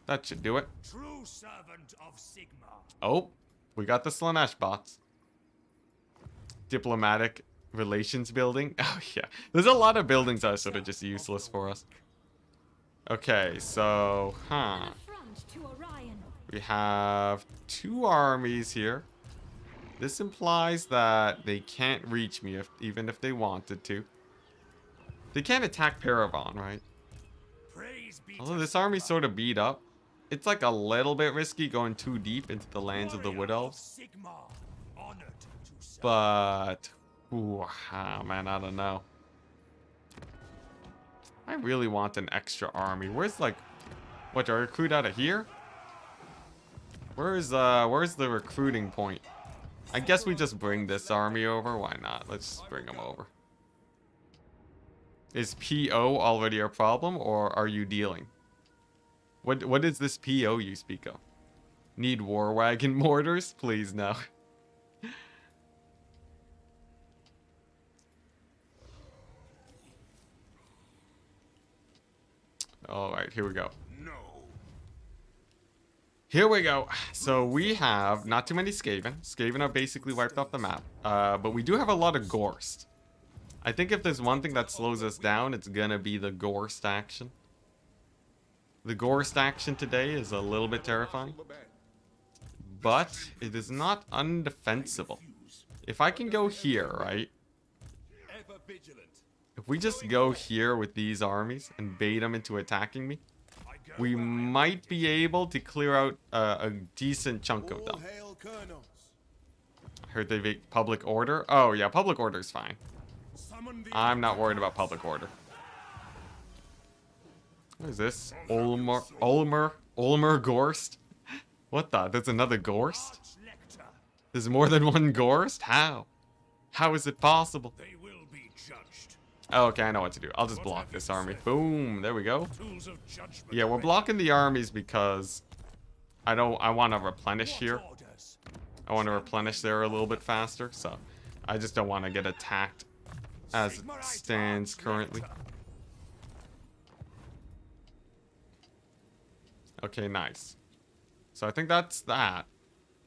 Speaker 1: That should do it.
Speaker 2: True servant of Sigma.
Speaker 1: Oh, we got the Slanesh bots. Diplomatic relations building. Oh yeah, there's a lot of buildings that are sort of just useless for us. Okay, so we have 2 armies here. This implies that they can't reach me even if they wanted to. They can't attack Paragon, right? Although this army's sort of beat up. It's like a little bit risky going too deep into the lands of the Wood Elves. But, man, I don't know. I really want an extra army. Where's what, do I recruit out of here? Where's the recruiting point? I guess we just bring this army over. Why not? Let's just bring them over. Is PO already a problem, or are you dealing? What is this PO you speak of? Need war wagon mortars? Please, no. Alright, here we go.
Speaker 2: No.
Speaker 1: Here we go. So we have not too many skaven. Skaven are basically wiped off the map. But we do have a lot of Gorst. I think if there's one thing that slows us down, it's gonna be the Gorst action. The Gorst action today is a little bit terrifying. But it is not undefensible. If I can go here, right?
Speaker 2: Ever vigilant.
Speaker 1: If we just go here with these armies and bait them into attacking me, we might be able to clear out a decent chunk of them.
Speaker 2: Hail colonels.
Speaker 1: I heard they make public order. Oh yeah, public order is fine.
Speaker 2: Summon the
Speaker 1: I'm not worried about public order. What is this? Olmer Gorst? What the? There's another Gorst?
Speaker 2: Schlatts.
Speaker 1: There's more than one Gorst? How? How is it possible?
Speaker 2: They will be judged.
Speaker 1: Oh, okay, I know what to do. I'll just block this army. Boom, there we go.
Speaker 2: Tools of judgment.
Speaker 1: Yeah, we're blocking the armies because I want to replenish here.
Speaker 2: Orders.
Speaker 1: I want to replenish there a little bit faster, so I just don't want to get attacked as it stands currently. Okay, nice. So I think that's that.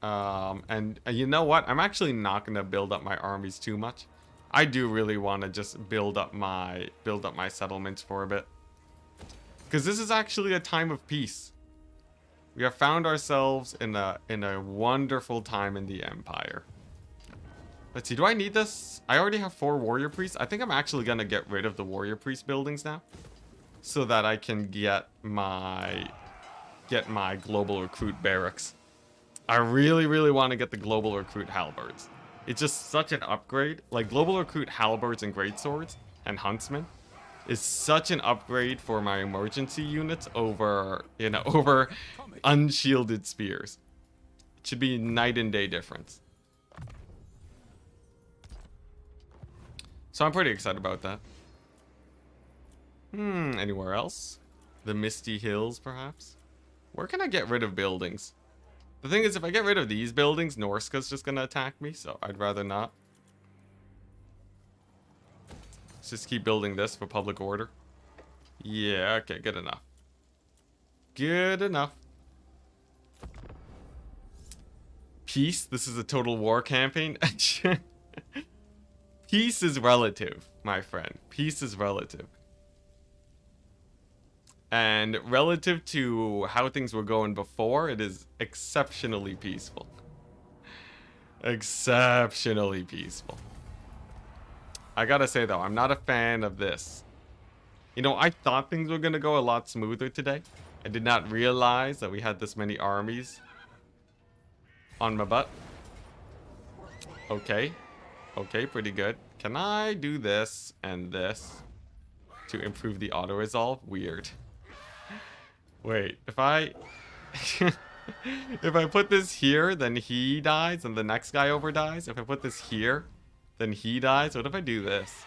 Speaker 1: And you know what? I'm actually not going to build up my armies too much. I do really want to just build up my settlements for a bit. Because this is actually a time of peace. We have found ourselves in a wonderful time in the Empire. Let's see, do I need this? I already have 4 warrior priests. I think I'm actually going to get rid of the warrior priest buildings now. So that I can get my global recruit barracks. I really want to get the global recruit halberds. It's just such an upgrade. Like, global recruit halberds and greatswords and huntsmen is such an upgrade for my emergency units over, you know, over unshielded spears. It should be night and day difference. So I'm pretty excited about that. Anywhere else? The Misty Hills, perhaps? Where can I get rid of buildings? The thing is, if I get rid of these buildings, Norska's just gonna attack me, so I'd rather not. Let's just keep building this for public order. Yeah, okay, good enough. Good enough. Peace? This is a total war campaign? Peace is relative, my friend. Peace is relative. And relative to how things were going before, it is exceptionally peaceful. Exceptionally peaceful. I gotta say though, I'm not a fan of this. You know, I thought things were gonna go a lot smoother today. I did not realize that we had this many armies on my butt. Okay. Okay, pretty good. Can I do this and this to improve the auto-resolve? Weird. Wait, if I if I put this here, then he dies and the next guy over dies. If I put this here, then he dies. What if I do this?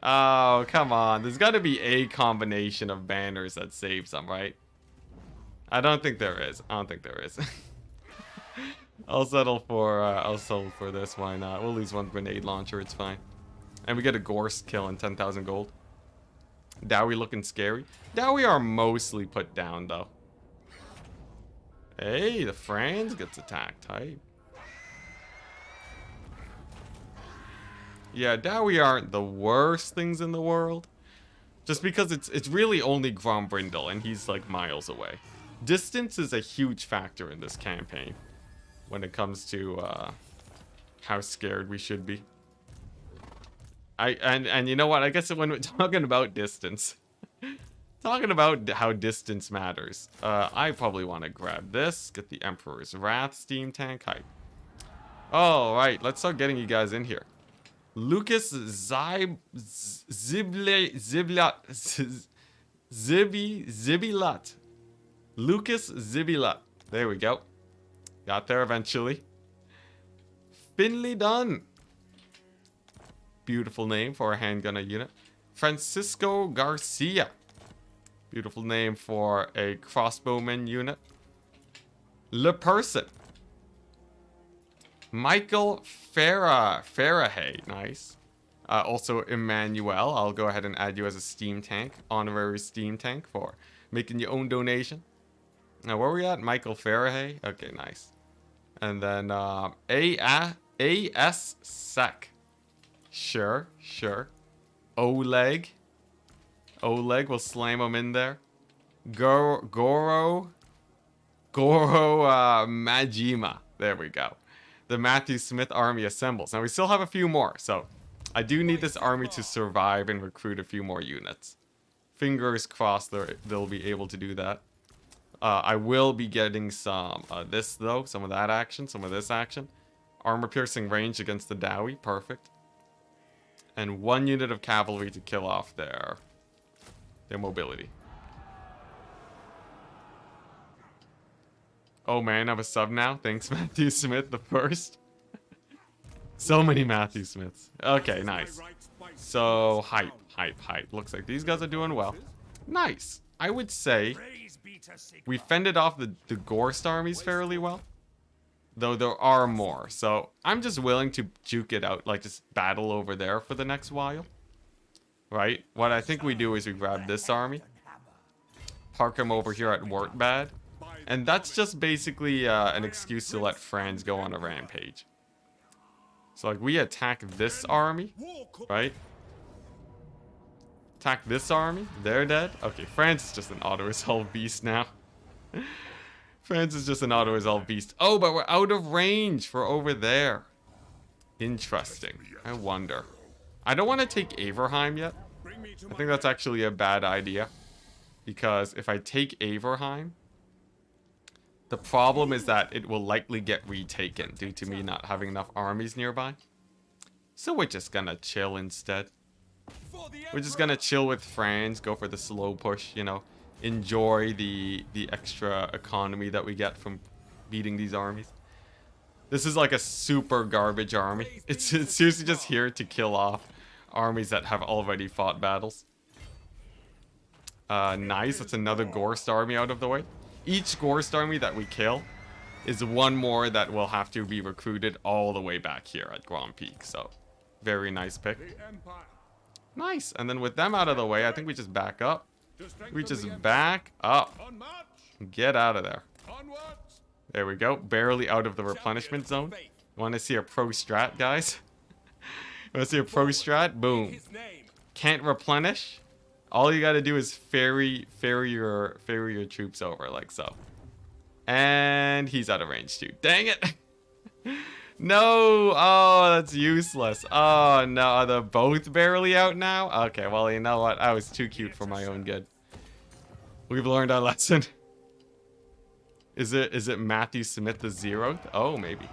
Speaker 1: Oh, come on. There's got to be a combination of banners that saves them, right? I don't think there is. I don't think there is. I'll settle for this. Why not? We'll lose 1 grenade launcher. It's fine. And we get a Gorst kill and 10,000 gold. Dowie looking scary. Dowie are mostly put down, though. Hey, the Franz gets attacked. Type. Yeah, Dowie aren't the worst things in the world. Just because it's really only Grombrindle, and he's like miles away. Distance is a huge factor in this campaign. When it comes to how scared we should be. And you know what? I guess when we're talking about distance, talking about how distance matters, I probably want to grab this, get the Emperor's Wrath steam tank hype. All right, let's start getting you guys in here. Lucas Zibilat. Lucas Zibilat. There we go. Got there eventually. Finley Dunn. Beautiful name for a handgunner unit. Francisco Garcia. Beautiful name for a crossbowman unit. Le Person. Michael Farahay. Nice. Also, Emmanuel. I'll go ahead and add you as a steam tank. Honorary steam tank for making your own donation. Now, where are we at? Michael Farahay. Okay, nice. And then A.S. Sec. Sure. Oleg. We'll slam him in there. Goro Majima. There we go. The Matthew Smith army assembles. Now we still have a few more, so I do need this army to survive and recruit a few more units. Fingers crossed they'll be able to do that. I will be getting some this though, some of that action, some of this action. Armor piercing range against the Dowie, perfect. And 1 unit of cavalry to kill off their mobility. Oh man, I'm a sub now. Thanks, Matthew Smith the first. So many Matthew Smiths. Okay, nice. So, hype. Looks like these guys are doing well. Nice. I would say we fended off the Gorst armies fairly well. Though there are more. So, I'm just willing to juke it out. Like, just battle over there for the next while. Right? What I think we do is we grab this army. Park him over here at Wartbad. And that's just basically an excuse to let Franz go on a rampage. So, like, we attack this army, right? Attack this army. They're dead. Okay, Franz is just an auto-resolve beast now. Franz is just an auto-resolve beast. Oh, but we're out of range for over there. Interesting. I wonder. I don't want to take Averheim yet. I think that's actually a bad idea. Because if I take Averheim, the problem is that it will likely get retaken due to me not having enough armies nearby. So we're just gonna chill instead. We're just gonna chill with Franz, go for the slow push, you know. Enjoy the extra economy that we get from beating these armies. This is like a super garbage army. It's seriously just here to kill off armies that have already fought battles. Nice, that's another Gorst army out of the way. Each Gorst army that we kill is one more that will have to be recruited all the way back here at Grand Peak. So, very nice pick. Nice. And then with them out of the way, I think we just back up. We just back up. Get out of there. There we go. Barely out of the replenishment zone. Want to see a pro strat, guys? Want to see a pro strat? Boom. Can't replenish. All you gotta do is ferry your troops over, like so. And he's out of range too. Dang it! No! Oh, that's useless. Oh no, they're both barely out now? Okay, well, you know what? I was too cute for my own good. We've learned our lesson. Is it Matthew Smith the 0th? Oh, maybe.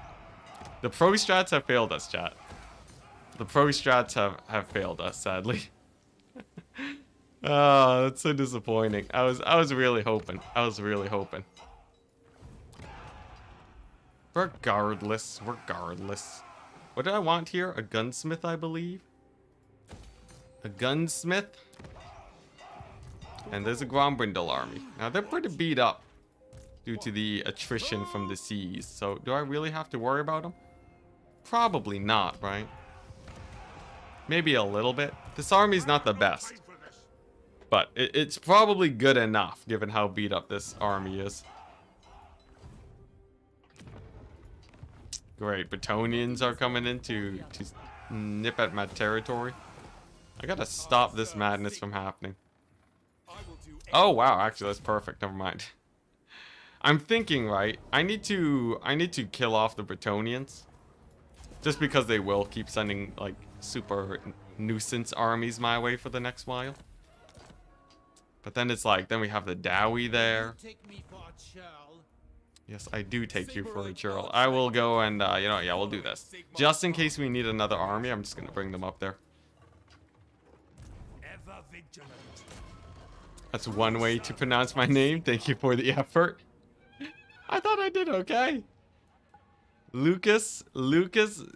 Speaker 1: The pro strats have failed us, chat. The pro strats have failed us, sadly. Oh, that's so disappointing. I was really hoping. Regardless. What do I want here? A gunsmith, I believe. A gunsmith. And there's a Grombrindle army. Now, they're pretty beat up due to the attrition from the seas. So, do I really have to worry about them? Probably not, right? Maybe a little bit. This army's not the best. But it's probably good enough, given how beat up this army is. Great, Bretonians are coming in to nip at my territory. I gotta stop this madness from happening. Oh wow, actually that's perfect. Never mind. I'm thinking, right? I need to kill off the Bretonians, just because they will keep sending like super nuisance armies my way for the next while. But then it's like, then we have the Dowie there. Yes, I do take you for a churl. I will go and, you know, yeah, we'll do this. Just in case we need another army, I'm just going to bring them up there. That's one way to pronounce my name. Thank you for the effort. I thought I did okay. Lucas Zibilat.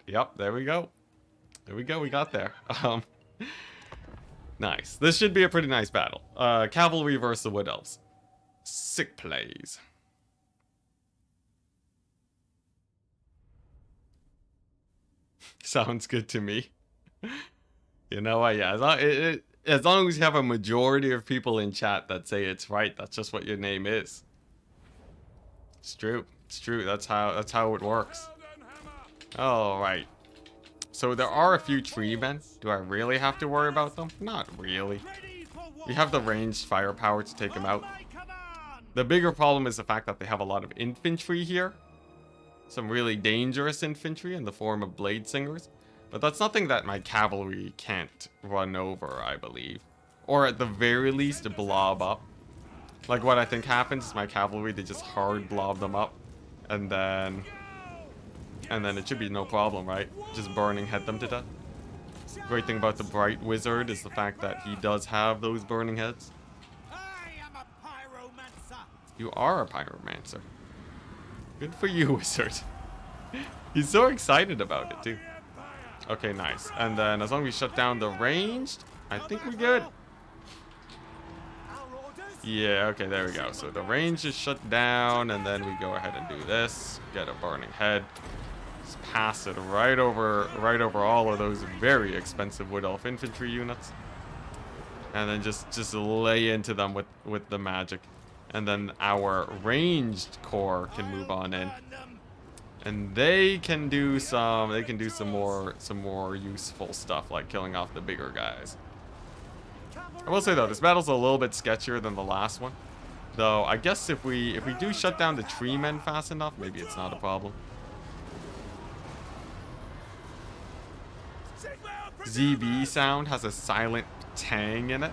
Speaker 1: Yep, there we go. We got there. Nice. This should be a pretty nice battle. Cavalry versus the Wood Elves. Sick plays. Sounds good to me. You know what? Yeah, as long as you have a majority of people in chat that say it's right, that's just what your name is. It's true. It's true. That's how it works. All right. So there are a few tree men. Do I really have to worry about them? Not really. We have the ranged firepower to take them out. The bigger problem is the fact that they have a lot of infantry here. Some really dangerous infantry in the form of blade singers. But that's nothing that my cavalry can't run over, I believe. Or at the very least, blob up. Like what I think happens is my cavalry, they just hard blob them up. And then it should be no problem, right? Just burning head them to death. Great thing about the Bright Wizard is the fact that he does have those burning heads. You are a pyromancer. Good for you, Wizard. He's so excited about it, too. Okay, nice. And then as long as we shut down the ranged, I think we're good. Yeah, okay, there we go. So the range is shut down, and then we go ahead and do this. Get a burning head. Just pass it right over all of those very expensive Wood Elf infantry units. And then just lay into them with the magic. And then our ranged corps can move on in. And they can do some more useful stuff like killing off the bigger guys. I will say though, this battle's a little bit sketchier than the last one. Though I guess if we do shut down the tree men fast enough, maybe it's not a problem. ZB sound has a silent tang in it.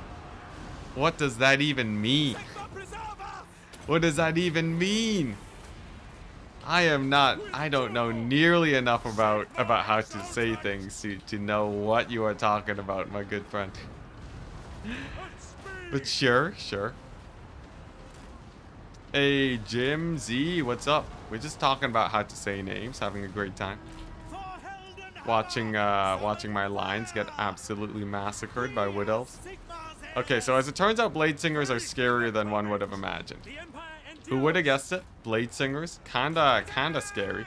Speaker 1: What does that even mean? What does that even mean? I don't know nearly enough about how to say things to know what you are talking about, my good friend. But sure. Hey, Jim Z, what's up? We're just talking about how to say names, having a great time. Watching my lines get absolutely massacred by Wood Elves. Okay, so as it turns out, Blade Singers are scarier than one would have imagined. Who would have guessed it? Blade Singers, kinda scary.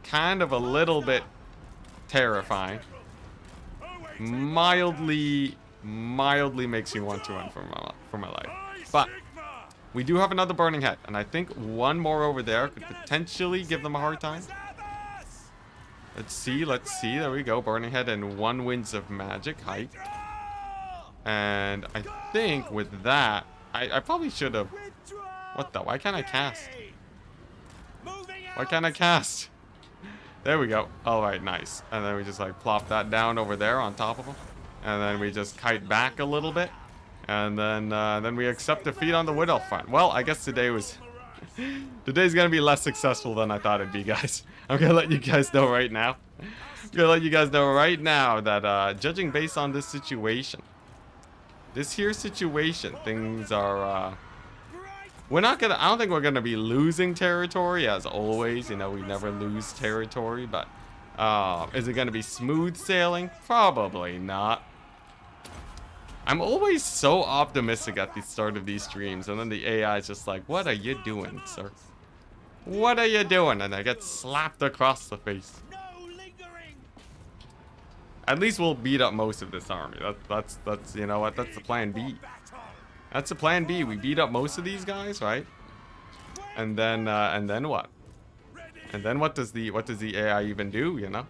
Speaker 1: Kind of a little bit terrifying. Mildly makes you want to run for my life. But we do have another burning head, and I think one more over there could potentially give them a hard time. Let's see. There we go. Burning head and 1 winds of magic height. And I think with that, I probably should have. What the? Why can't I cast? Why can't I cast? There we go. All right, nice. And then we just like plop that down over there on top of them. And then we just kite back a little bit. And then we accept defeat on the Wood Elf front. Well, I guess today's gonna be less successful than I thought it'd be, guys. I'm gonna let you guys know right now. That judging based on this situation, things are I don't think we're gonna be losing territory as always. You know, we never lose territory, but is it gonna be smooth sailing? Probably not. I'm always so optimistic at the start of these streams, and then the AI is just like, what are you doing, sir? What are you doing? And I get slapped across the face. At least we'll beat up most of this army. That's you know what? That's the plan B. That's the plan B. We beat up most of these guys, right? And then what? And then what does the AI even do? You know?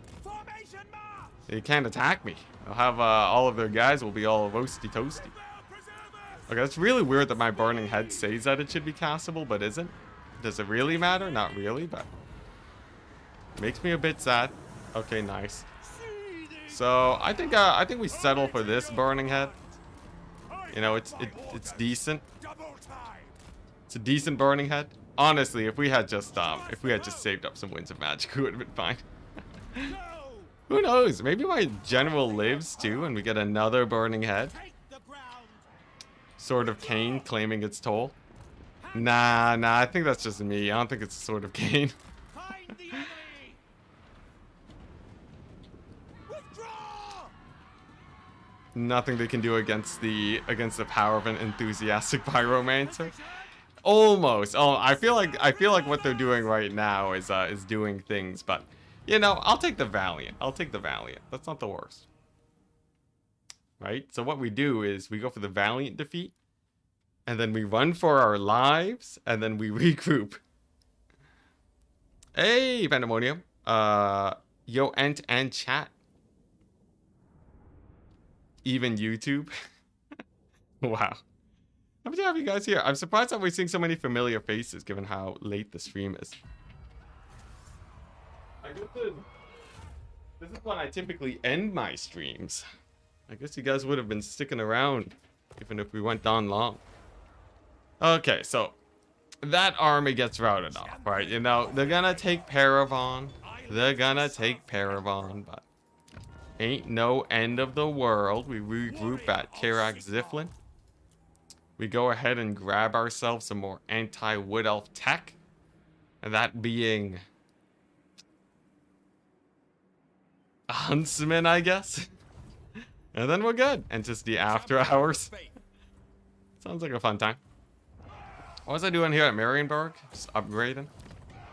Speaker 1: They can't attack me. They'll have all of their guys will be all roasty toasty. Okay, that's really weird that my burning head says that it should be castable, but isn't. Does it really matter? Not really, but makes me a bit sad. Okay, nice. So I think we settle for this burning head. You know, it's decent. It's a decent burning head. Honestly, if we had just saved up some winds of magic, it would have been fine. Who knows? Maybe my general lives too, and we get another burning head. Sword of Cain claiming its toll. Nah, I think that's just me. I don't think it's a Sword of Cain. Nothing they can do against the power of an enthusiastic pyromancer. Almost. Oh, I feel like what they're doing right now is doing things, but you know, I'll take the Valiant. I'll take the Valiant. That's not the worst. Right? So what we do is we go for the Valiant defeat, and then we run for our lives, and then we regroup. Hey, Pandemonium. Yo, Ent and chat. Even YouTube. Wow. Happy to have you guys here. I'm surprised that we're seeing so many familiar faces given how late the stream is. This is when I typically end my streams. I guess you guys would have been sticking around even if we went on long. Okay, so that army gets routed off, right? You know, they're gonna take Paravon. They're gonna take Paravon, but ain't no end of the world. We regroup at Karak Ziflin. We go ahead and grab ourselves some more anti-wood elf tech. And that being a huntsman, I guess. And then we're good. Enticity after hours. Sounds like a fun time. What was I doing here at Marienburg? Just upgrading?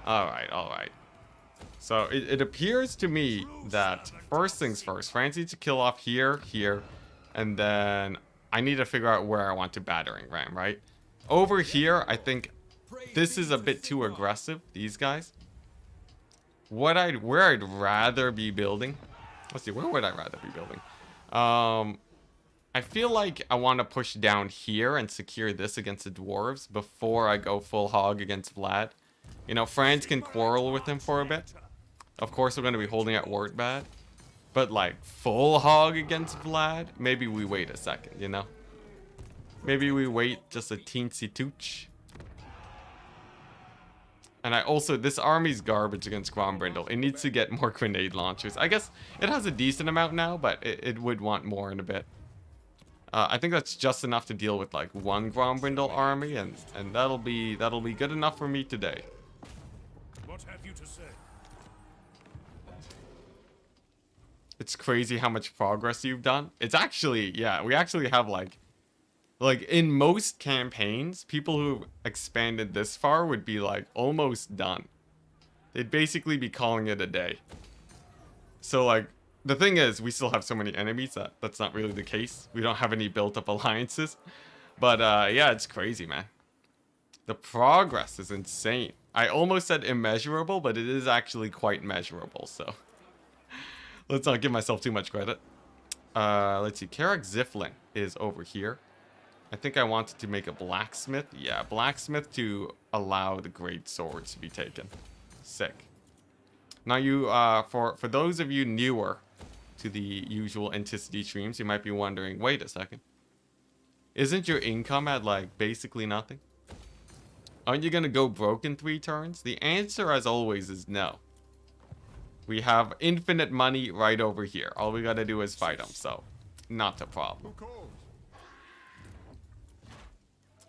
Speaker 1: Alright. So it appears to me that first things first, France needs to kill off here, and then I need to figure out where I want to battering ram, right? Over here, I think this is a bit too aggressive, these guys. Where I'd rather be building. Let's see, where would I rather be building? I feel like I want to push down here and secure this against the dwarves before I go full hog against Vlad. You know, Franz can quarrel with him for a bit. Of course, we're going to be holding at Wartbad. But like, full hog against Vlad? Maybe we wait a second, you know? Maybe we wait just a teensy tooch. And I also, this army's garbage against Grombrindle. It needs to get more grenade launchers. I guess it has a decent amount now, but it would want more in a bit. I think that's just enough to deal with like one Grombrindle army, and that'll be good enough for me today.
Speaker 2: What have you to say?
Speaker 1: It's crazy how much progress you've done. It's actually, yeah, we actually have like in most campaigns, people who expanded this far would be like almost done. They'd basically be calling it a day. So like, the thing is, we still have so many enemies that that's not really the case. We don't have any built up alliances. But yeah, it's crazy, man. The progress is insane. I almost said immeasurable, but it is actually quite measurable, so. Let's not give myself too much credit. Let's see, Karak Ziflin is over here. I think I wanted to make a blacksmith. Yeah, blacksmith to allow the great swords to be taken. Sick. Now you, for those of you newer to the usual Enticity streams, you might be wondering, wait a second. Isn't your income at like basically nothing? Aren't you gonna go broke in 3 turns? The answer, as always, is no. We have infinite money right over here. All we gotta do is fight them, so not a problem.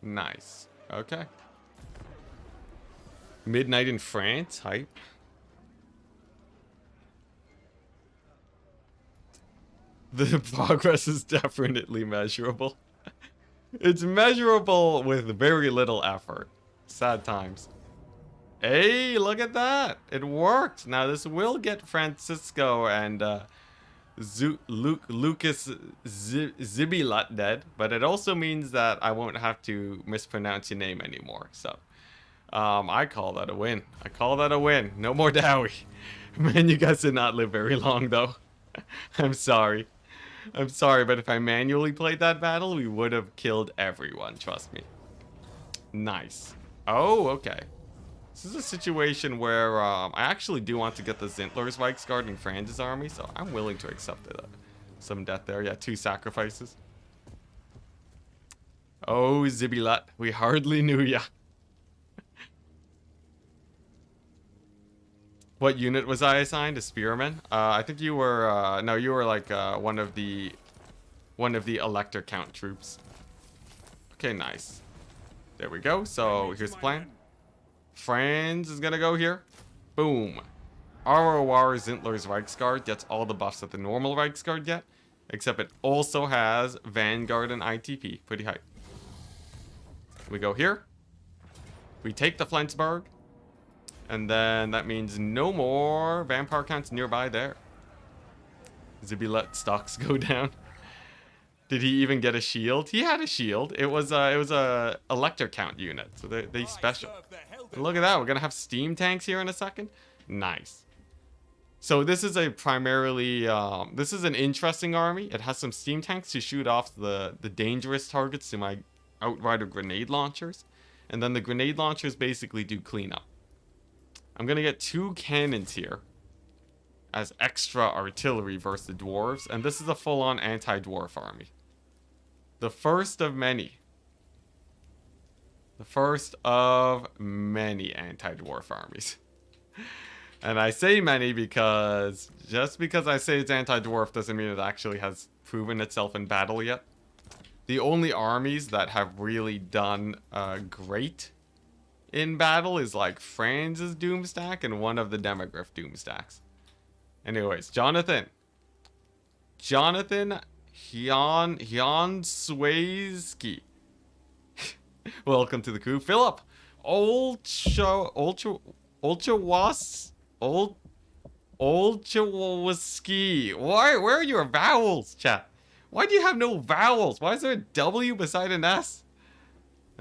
Speaker 1: Nice. Okay. Midnight in France. Hype. The progress is definitely measurable. It's measurable with very little effort. Sad times. Hey, look at that. It worked. Now this will get Francisco and Lucas Zibilat dead, but it also means that I won't have to mispronounce your name anymore. So, I call that a win. I call that a win. No more Dowie. Man, you guys did not live very long, though. I'm sorry. I'm sorry, but if I manually played that battle, we would have killed everyone. Trust me. Nice. Oh, okay. This is a situation where I actually do want to get the Zintler's Reichsguard in Franz's army, so I'm willing to accept it. Some death there. Yeah, 2 sacrifices. Oh, Zibilat, we hardly knew ya. What unit was I assigned? A spearman? I think you were, no, you were like one of the Elector Count troops. Okay, nice. There we go. So here's the plan. Franz is gonna go here. Boom. ROR Zintler's Reichsguard gets all the buffs that the normal Reichsguard get, except it also has Vanguard and ITP. Pretty hype. We go here. We take the Flensburg. And then that means no more vampire counts nearby there. Zibby let stocks go down. Did he even get a shield? He had a shield. It was a elector count unit, so they special. And look at that, we're gonna have steam tanks here in a second. Nice. So this is a primarily this is an interesting army. It has some steam tanks to shoot off the dangerous targets to my Outrider grenade launchers, and then the grenade launchers basically do cleanup. I'm gonna get 2 cannons here as extra artillery versus the dwarves, and this is a full-on anti-dwarf army. The first of many. The first of many anti-dwarf armies. And I say many because just because I say it's anti-dwarf doesn't mean it actually has proven itself in battle yet. The only armies that have really done great in battle is like Franz's Doomstack and one of the Demogryph Doomstacks. Anyways, Jonathan Swayski. Welcome to the crew. Philip Ulchawaski. Where are your vowels, chat? Why do you have no vowels? Why is there a W beside an S?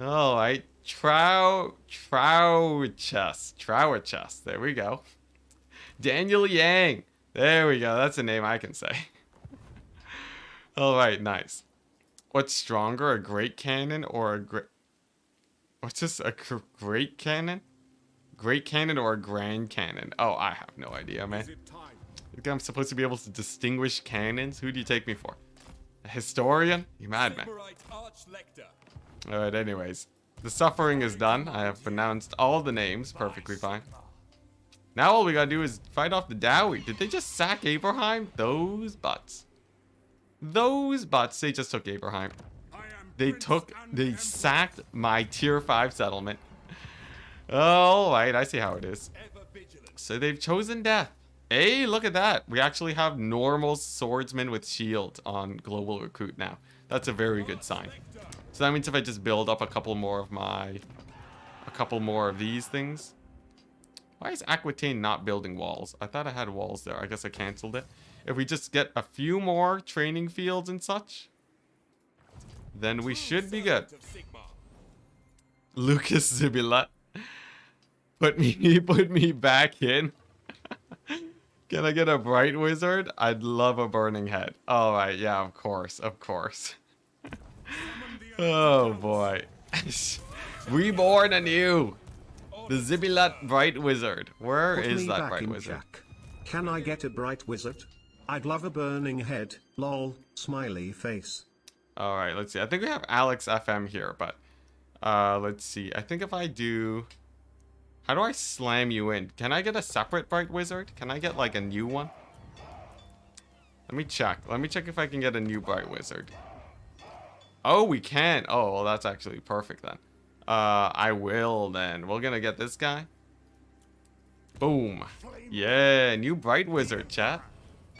Speaker 1: All right. Trowerchest. There we go. Daniel Yang. There we go. That's a name I can say. All right, nice. What's stronger, a great cannon or a great... What's this? A great cannon? Great cannon or a grand cannon? Oh, I have no idea, man. You think I'm supposed to be able to distinguish cannons? Who do you take me for? A historian? You madman. Alright, anyways. The suffering is done. I have pronounced all the names perfectly fine. Now all we gotta do is fight off the Dowie. Did they just sack Abraham? Those butts. Those butts. They just took Abraham. They sacked my tier 5 settlement. Alright, I see how it is. So they've chosen death. Hey, look at that. We actually have normal swordsmen with shield on global recruit now. That's a very good sign. So that means if I just build up a couple more of these things. Why is Aquitaine not building walls? I thought I had walls there. I guess I canceled it. If we just get a few more training fields and such, then we should be good. Lucas Zibilat. Put me back in. Can I get a bright wizard? I'd love a burning head. All right, yeah, of course. Oh boy. Reborn anew. The Zibilat bright wizard. Where is that bright wizard?
Speaker 3: Jack. Can I get a bright wizard? I'd love a burning head. Lol. Smiley face.
Speaker 1: All right, let's see. I think we have Alex FM here, but let's see. I think if I do... How do I slam you in? Can I get a separate bright wizard? Can I get like a new one? Let me check. Let me check if I can get a new bright wizard. Oh, we can. Oh, well, that's actually perfect then. I will then. We're gonna get this guy. Boom. Yeah, new bright wizard, chat.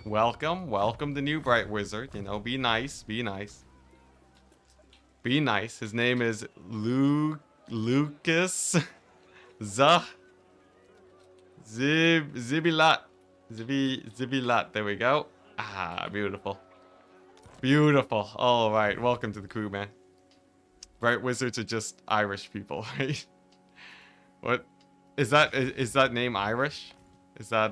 Speaker 1: Welcome the new bright wizard. You know, be nice. Be nice. His name is Lucas Zibilat. Zibilat. There we go. Ah, beautiful. All right, welcome to the crew, man. Bright wizards are just Irish people, right? What is that? Is that name Irish? Is that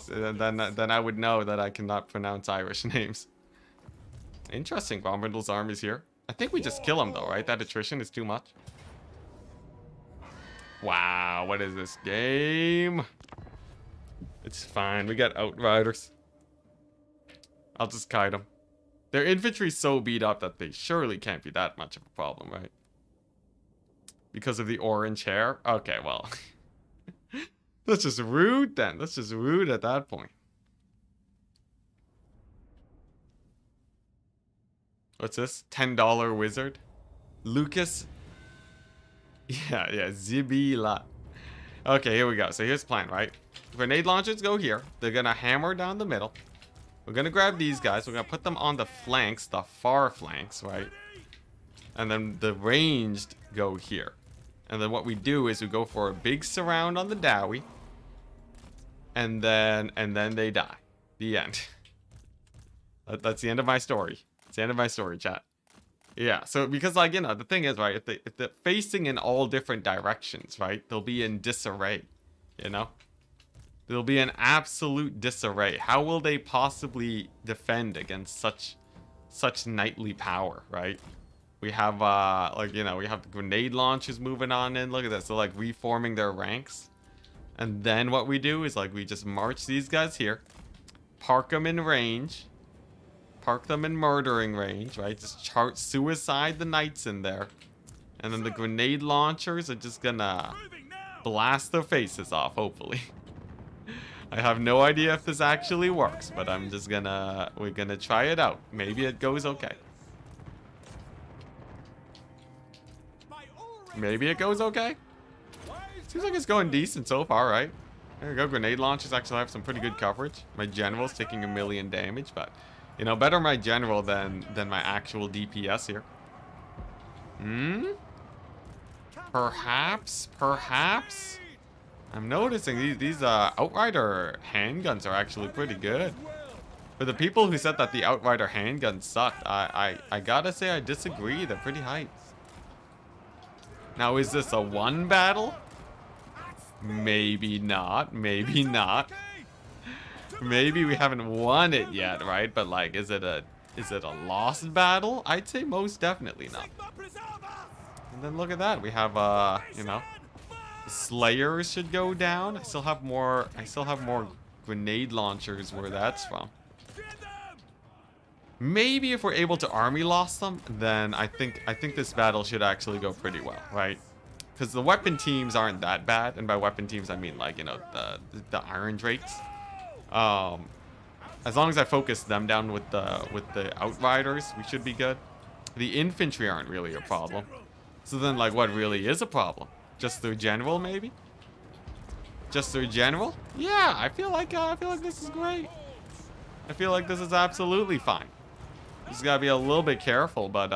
Speaker 1: then I would know that I cannot pronounce Irish names. Interesting. Bombardal's army's here. I think we just kill him though, right? That attrition is too much. Wow, what is this game? It's fine. We got Outriders. I'll just kite them. Their infantry's so beat up that they surely can't be that much of a problem, right? Because of the orange hair? Okay, well. That's just rude then. That's just rude at that point. What's this? $10 wizard? Lucas? Yeah, Zibila. Okay, here we go. So here's the plan, right? Grenade launchers go here. They're gonna hammer down the middle. We're gonna grab these guys. We're gonna put them on the flanks, the far flanks, right? And then the ranged go here. And then what we do is we go for a big surround on the Dowie. And then they die. The end. That's the end of my story. It's the end of my story, chat. Yeah, so because, like, you know, the thing is, right, if they're facing in all different directions, right, they'll be in disarray, you know? They'll be in absolute disarray. How will they possibly defend against such knightly power, right? We have, like, you know, we have the grenade launchers moving on in. Look at that. So, like, reforming their ranks. And then what we do is, like, we just march these guys here. Park them in range. Park them in murdering range, right? Just suicide the knights in there. And then the grenade launchers are just gonna blast their faces off, hopefully. I have no idea if this actually works, but I'm just gonna... We're gonna try it out. Maybe it goes okay. Maybe it goes okay. Seems like it's going decent so far, right? There we go. Grenade launchers actually have some pretty good coverage. My general's taking 1 million damage, but... You know, better my general than my actual DPS here. Perhaps? I'm noticing these Outrider handguns are actually pretty good. For the people who said that the Outrider handguns sucked, I gotta say I disagree. They're pretty hype. Now, is this a one battle? Maybe not. Maybe not. Maybe we haven't won it yet, right? But, like, is it a lost battle? I'd say most definitely not. And then look at that. We have you know, Slayers should go down. I still have more grenade launchers where that's from. Maybe if we're able to army lost them, then I think this battle should actually go pretty well, right? Because the weapon teams aren't that bad, and by weapon teams I mean, like, you know, the Iron Drakes. As long as I focus them down with the Outriders, we should be good. The infantry aren't really a problem. So then, like, what really is a problem? Just their general, maybe? Just their general? Yeah, I feel like this is great. I feel like this is absolutely fine. Just gotta be a little bit careful, but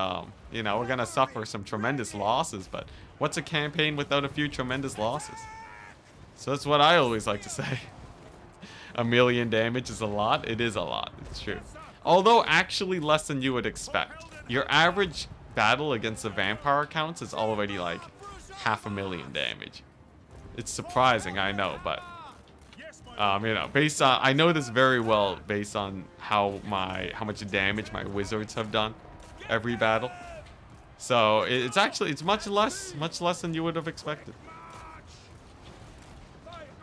Speaker 1: you know, we're gonna suffer some tremendous losses. But what's a campaign without a few tremendous losses? So that's what I always like to say. 1 million damage is a lot. It is a lot. It's true. Although actually less than you would expect. Your average battle against the vampire accounts is already like 500,000 damage. It's surprising, I know, but you know, based on, I know this very well based on how much damage my wizards have done every battle. So it's much less than you would have expected.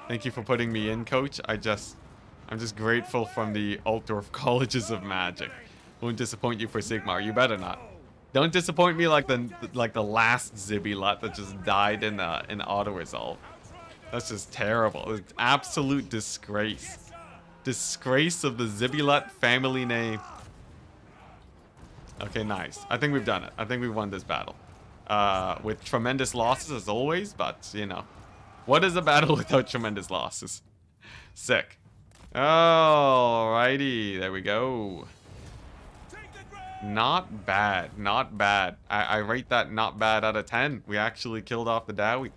Speaker 1: Thank you for putting me in, coach. I'm just grateful from the Altdorf colleges of magic. Won't disappoint you for Sigmar. You better not. Don't disappoint me like the last Zibilat that just died in auto resolve. That's just terrible. It's absolute disgrace. Disgrace of the Zibilat family name. Okay, nice. I think we've done it. I think we've won this battle. With tremendous losses as always, but you know. What is a battle without tremendous losses? Sick. Alrighty, there we go. Not bad, not bad. I rate that not bad out of 10. We actually killed off the Dowie.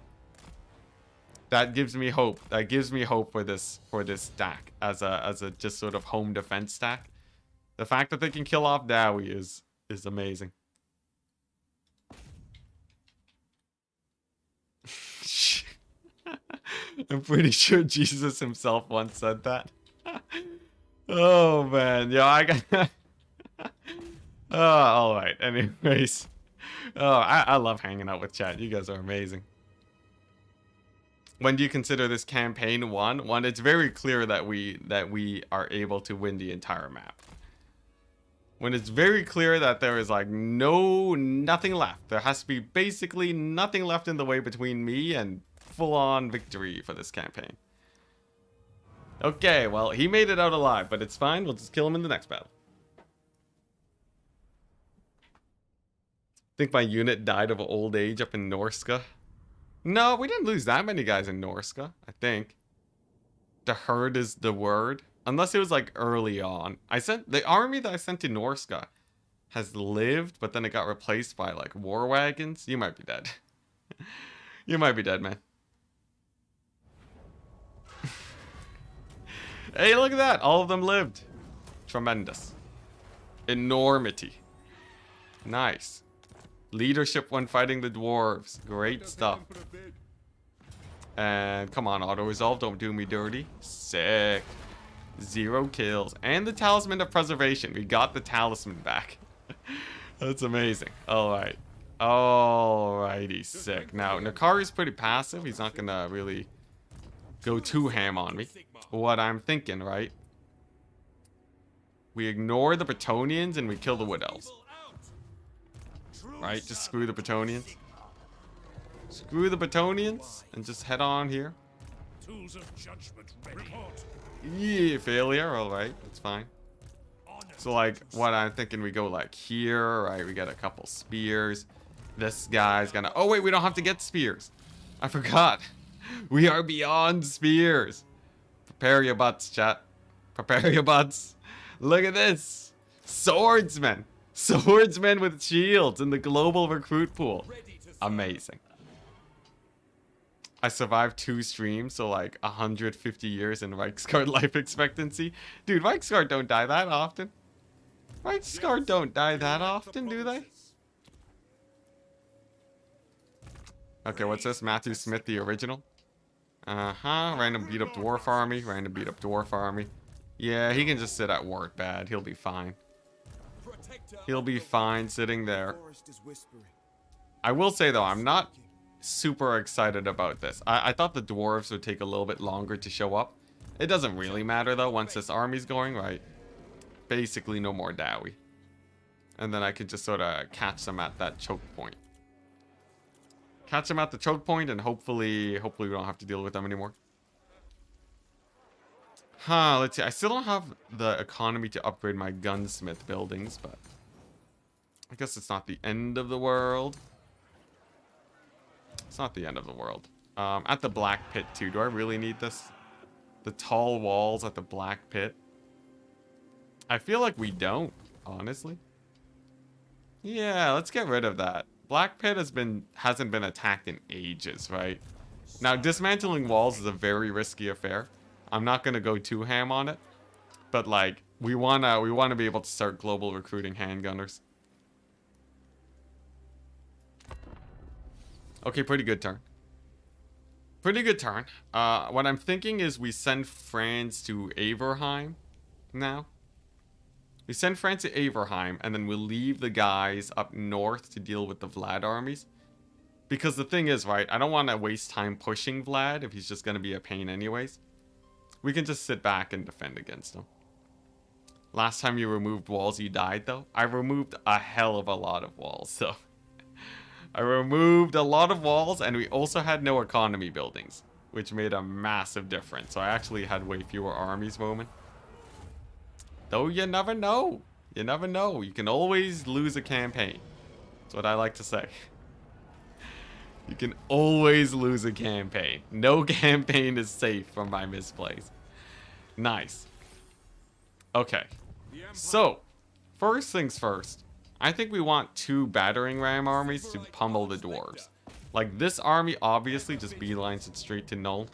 Speaker 1: That gives me hope. That gives me hope for this stack as a just sort of home defense stack. The fact that they can kill off Dowie is amazing. I'm pretty sure Jesus himself once said that. Oh man, yeah, I got. Oh, all right. Anyways, oh, I love hanging out with chat. You guys are amazing. When do you consider this campaign won? When it's very clear that we are able to win the entire map. When it's very clear that there is like nothing left. There has to be basically nothing left in the way between me and full-on victory for this campaign. Okay, well, he made it out alive, but it's fine. We'll just kill him in the next battle. I think my unit died of old age up in Norska. No, we didn't lose that many guys in Norska, I think. The herd is the word. Unless it was like early on. The army that I sent to Norska has lived, but then it got replaced by like war wagons. You might be dead. You might be dead, man. Hey, look at that. All of them lived. Tremendous. Enormity. Nice. Leadership when fighting the dwarves. Great stuff. And come on, auto-resolve. Don't do me dirty. Sick. 0 kills. And the Talisman of Preservation. We got the Talisman back. That's amazing. Alright. Alrighty, sick. Now, Nakari's pretty passive. He's not gonna really go too ham on me. What I'm thinking, right? We ignore the Bretonnians and we kill the Wood Elves. Right? Just screw the Bretonnians. Screw the Bretonnians and just head on here.
Speaker 2: Tools of judgment ready.
Speaker 1: Yeah, failure. Alright, that's fine. So, like, what I'm thinking, we go, like, here, right? We get a couple spears. This guy's gonna... Oh, wait, we don't have to get spears. I forgot. We are beyond spears. Prepare your butts, chat. Prepare your butts. Look at this. Swordsmen. Swordsmen with shields in the global recruit pool. Amazing. I survived 2 streams, so like 150 years in Reiksguard life expectancy. Dude, Reiksguard don't die that often. Reiksguard don't die that often, do they? Okay, what's this? Matthew Smith, the original? Random beat up dwarf army. Random beat up dwarf army. Yeah, he can just sit at wart bad. He'll be fine. He'll be fine sitting there. I will say though, I'm not super excited about this. I thought the dwarves would take a little bit longer to show up. It doesn't really matter though once this army's going, right? Basically no more Dowie. And then I could just sort of catch them at that choke point. Catch them at the choke point and hopefully we don't have to deal with them anymore. Let's see. I still don't have the economy to upgrade my gunsmith buildings, but I guess it's not the end of the world. It's not the end of the world. At the Black Pit too. Do I really need this? The tall walls at the Black Pit. I feel like we don't, honestly. Yeah, let's get rid of that. Black Pit hasn't been attacked in ages, right? Now, dismantling walls is a very risky affair. I'm not gonna go too ham on it, but like we wanna be able to start global recruiting handgunners. Okay, pretty good turn. Pretty good turn. What I'm thinking is we send France to Averheim now. We send France to Averheim, and then we'll leave the guys up north to deal with the Vlad armies. Because the thing is, right, I don't want to waste time pushing Vlad if he's just going to be a pain anyways. We can just sit back and defend against him. Last time you removed walls, you died, though. I removed a hell of a lot of walls, so... I removed a lot of walls, and we also had no economy buildings, which made a massive difference. So I actually had way fewer armies moment. Though you never know. You never know. You can always lose a campaign. That's what I like to say. You can always lose a campaign. No campaign is safe from my misplays. Nice. Okay. So, first things first. I think we want 2 battering ram armies to pummel the dwarves. Like, this army obviously just beelines it straight to Nuln.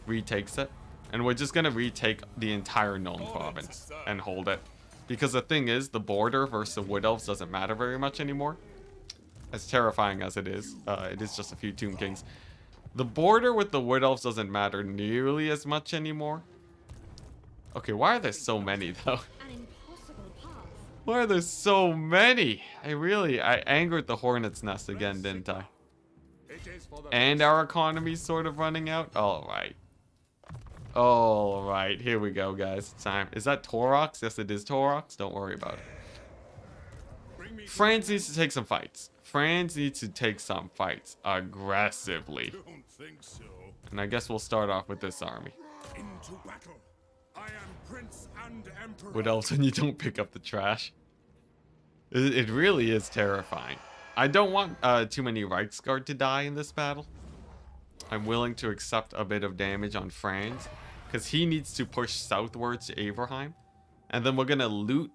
Speaker 1: Retakes it. And we're just going to retake the entire Nuln province and hold it. Because the thing is, the border versus the Wood Elves doesn't matter very much anymore. As terrifying as it is just a few Tomb Kings. The border with the Wood Elves doesn't matter nearly as much anymore. Okay, why are there so many though? Why are there so many? I angered the Hornet's Nest again, didn't I? And our economy's sort of running out? Alright. Alright, here we go, guys. It's time. Is that Taurox? Yes, it is Taurox. Don't worry about it. France needs to take some fights. France needs to take some fights aggressively.
Speaker 2: Don't think so.
Speaker 1: And I guess we'll start off with this army.
Speaker 2: Into battle. I am Prince and Emperor.
Speaker 1: What else when you don't pick up the trash? It really is terrifying. I don't want too many Reiksguard to die in this battle. I'm willing to accept a bit of damage on Franz, because he needs to push southwards to Averheim. And then we're going to loot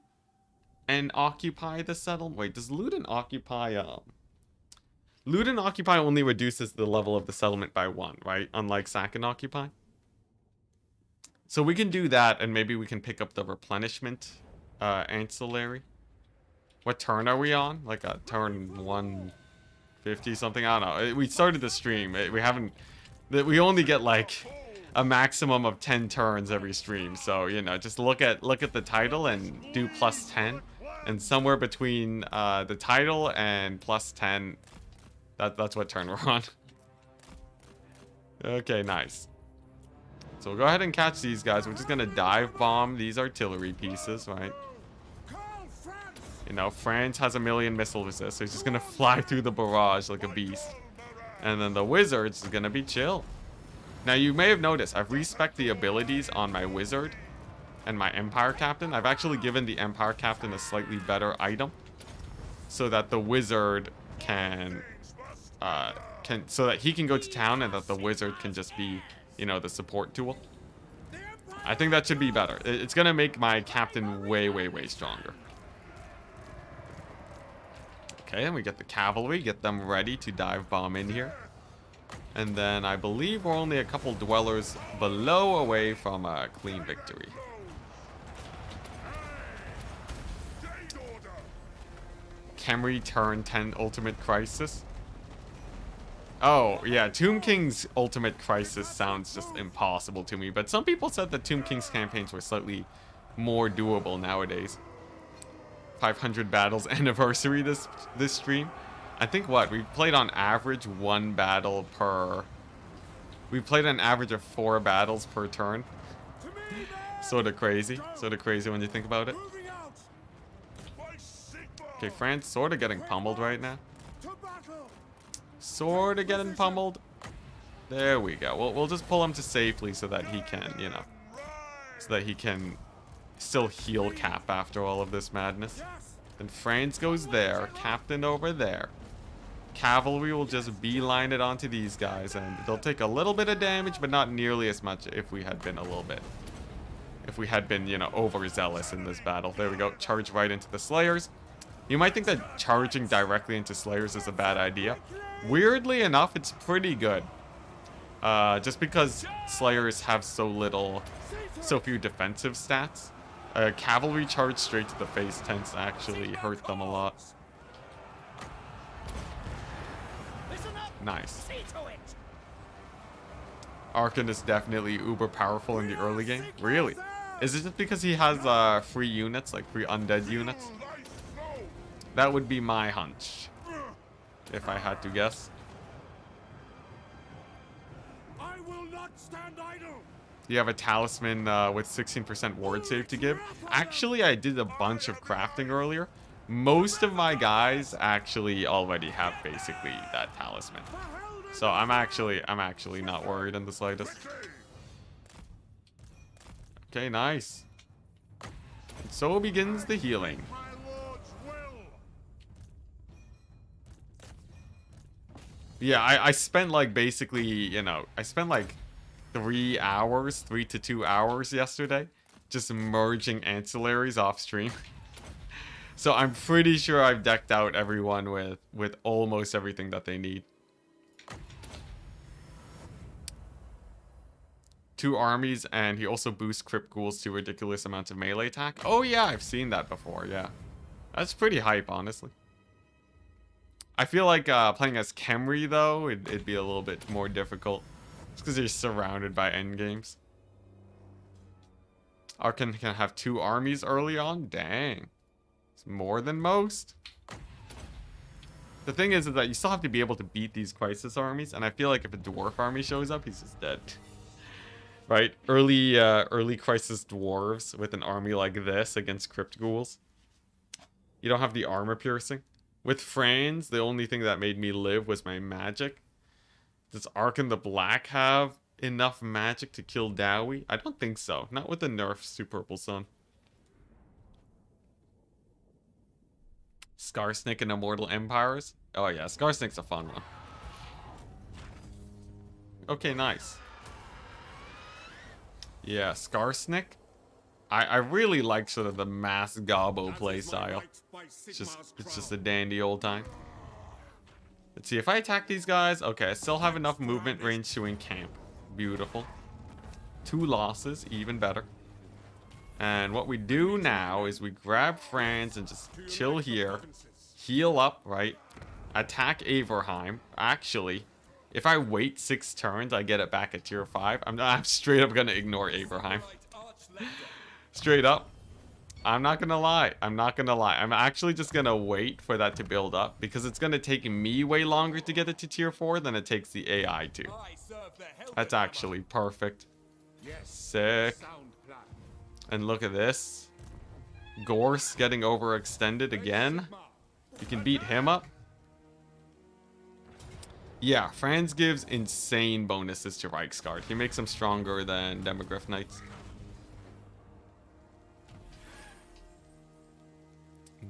Speaker 1: and occupy the settlement. Wait, does loot and occupy... Loot and Occupy only reduces the level of the settlement by 1, right? Unlike Sack and Occupy. So we can do that, and maybe we can pick up the replenishment ancillary. What turn are we on? Like a turn 150 something? I don't know. We started the stream. We haven't... We only get like a maximum of 10 turns every stream. So, you know, just look at the title and do plus 10. And somewhere between the title and plus 10, that's what turn we're on. Okay, nice. So we'll go ahead and catch these guys. We're just going to dive bomb these artillery pieces, right? You know, France has a million missile resist, so he's just going to fly through the barrage like a beast. And then the wizards is going to be chill. Now, you may have noticed, I've respec'd the abilities on my wizard and my Empire Captain. I've actually given the Empire Captain a slightly better item so that the wizard can so that he can go to town and that the wizard can just be, you know, the support tool. I think that should be better. It's going to make my captain way, way, way stronger. Okay, and we get the cavalry, get them ready to dive bomb in here. And then I believe we're only a couple dwellers below away from a clean victory. Khemri turn 10 ultimate crisis. Oh, yeah, Tomb King's ultimate crisis sounds just impossible to me. But some people said that Tomb King's campaigns were slightly more doable nowadays. 500 battles anniversary this stream. I think what we've played on average 1 battle per. We played an average of 4 battles per turn. Sort of crazy when you think about it. Okay, France sort of getting pummeled right now. Sort of getting pummeled. There we go. We'll just pull him to safely so that he can, you know, so that he can still heal Cap after all of this madness. And France goes there, Captain over there. Cavalry will just beeline it onto these guys, and they'll take a little bit of damage, but not nearly as much if we had been a little bit. If we had been, you know, overzealous in this battle. There we go. Charge right into the Slayers. You might think that charging directly into Slayers is a bad idea. Weirdly enough, it's pretty good. Just because Slayers have so few defensive stats. Cavalry charge straight to the face tends to actually hurt them a lot. Nice. Arkan is definitely uber powerful in the early game. Really? Is it just because he has free units, like free undead units? That would be my hunch, if I had to guess.
Speaker 2: I will not stand idle.
Speaker 1: You have a talisman with 16% ward save to give. Actually, I did a bunch of crafting earlier. Most of my guys actually already have basically that talisman. So I'm actually not worried in the slightest. Okay, nice. And so begins the healing. Yeah, I spent like basically, you know, I spent like 3 to 2 hours yesterday just merging ancillaries off stream. So I'm pretty sure I've decked out everyone with almost everything that they need. 2 armies, and he also boosts crypt ghouls to ridiculous amounts of melee attack. Oh yeah, I've seen that before, yeah. That's pretty hype, honestly. I feel like playing as Khemri, though, it'd be a little bit more difficult. Just because you're surrounded by endgames. Arkan can have 2 armies early on? Dang. It's more than most. The thing is that you still have to be able to beat these crisis armies, and I feel like if a dwarf army shows up, he's just dead. Right? Early crisis dwarves with an army like this against crypt ghouls. You don't have the armor piercing. With Franz, the only thing that made me live was my magic. Does Arkan the Black have enough magic to kill Dowie? I don't think so. Not with the nerfs to Purple Sun. Scarsnake and Immortal Empires? Oh yeah, Scarsnake's a fun one. Okay, nice. Yeah, Scarsnake. I really like sort of the mass gobbo playstyle. It's just a dandy old time. Let's see if I attack these guys. Okay, I still have enough movement range to encamp. Beautiful. 2 losses, even better. And what we do now is we grab France and just chill here. Heal up, right? Attack Averheim. Actually, if I wait 6 turns, I get it back at tier 5. I'm straight up gonna ignore Averheim. Straight up. I'm not gonna lie. I'm not gonna lie. I'm actually just gonna wait for that to build up because it's gonna take me way longer to get it to tier 4 than it takes the AI to. That's actually perfect. Sick. And look at this. Gorst getting overextended again. You can beat him up. Yeah, Franz gives insane bonuses to Reichsguard. He makes them stronger than Demogryph Knights.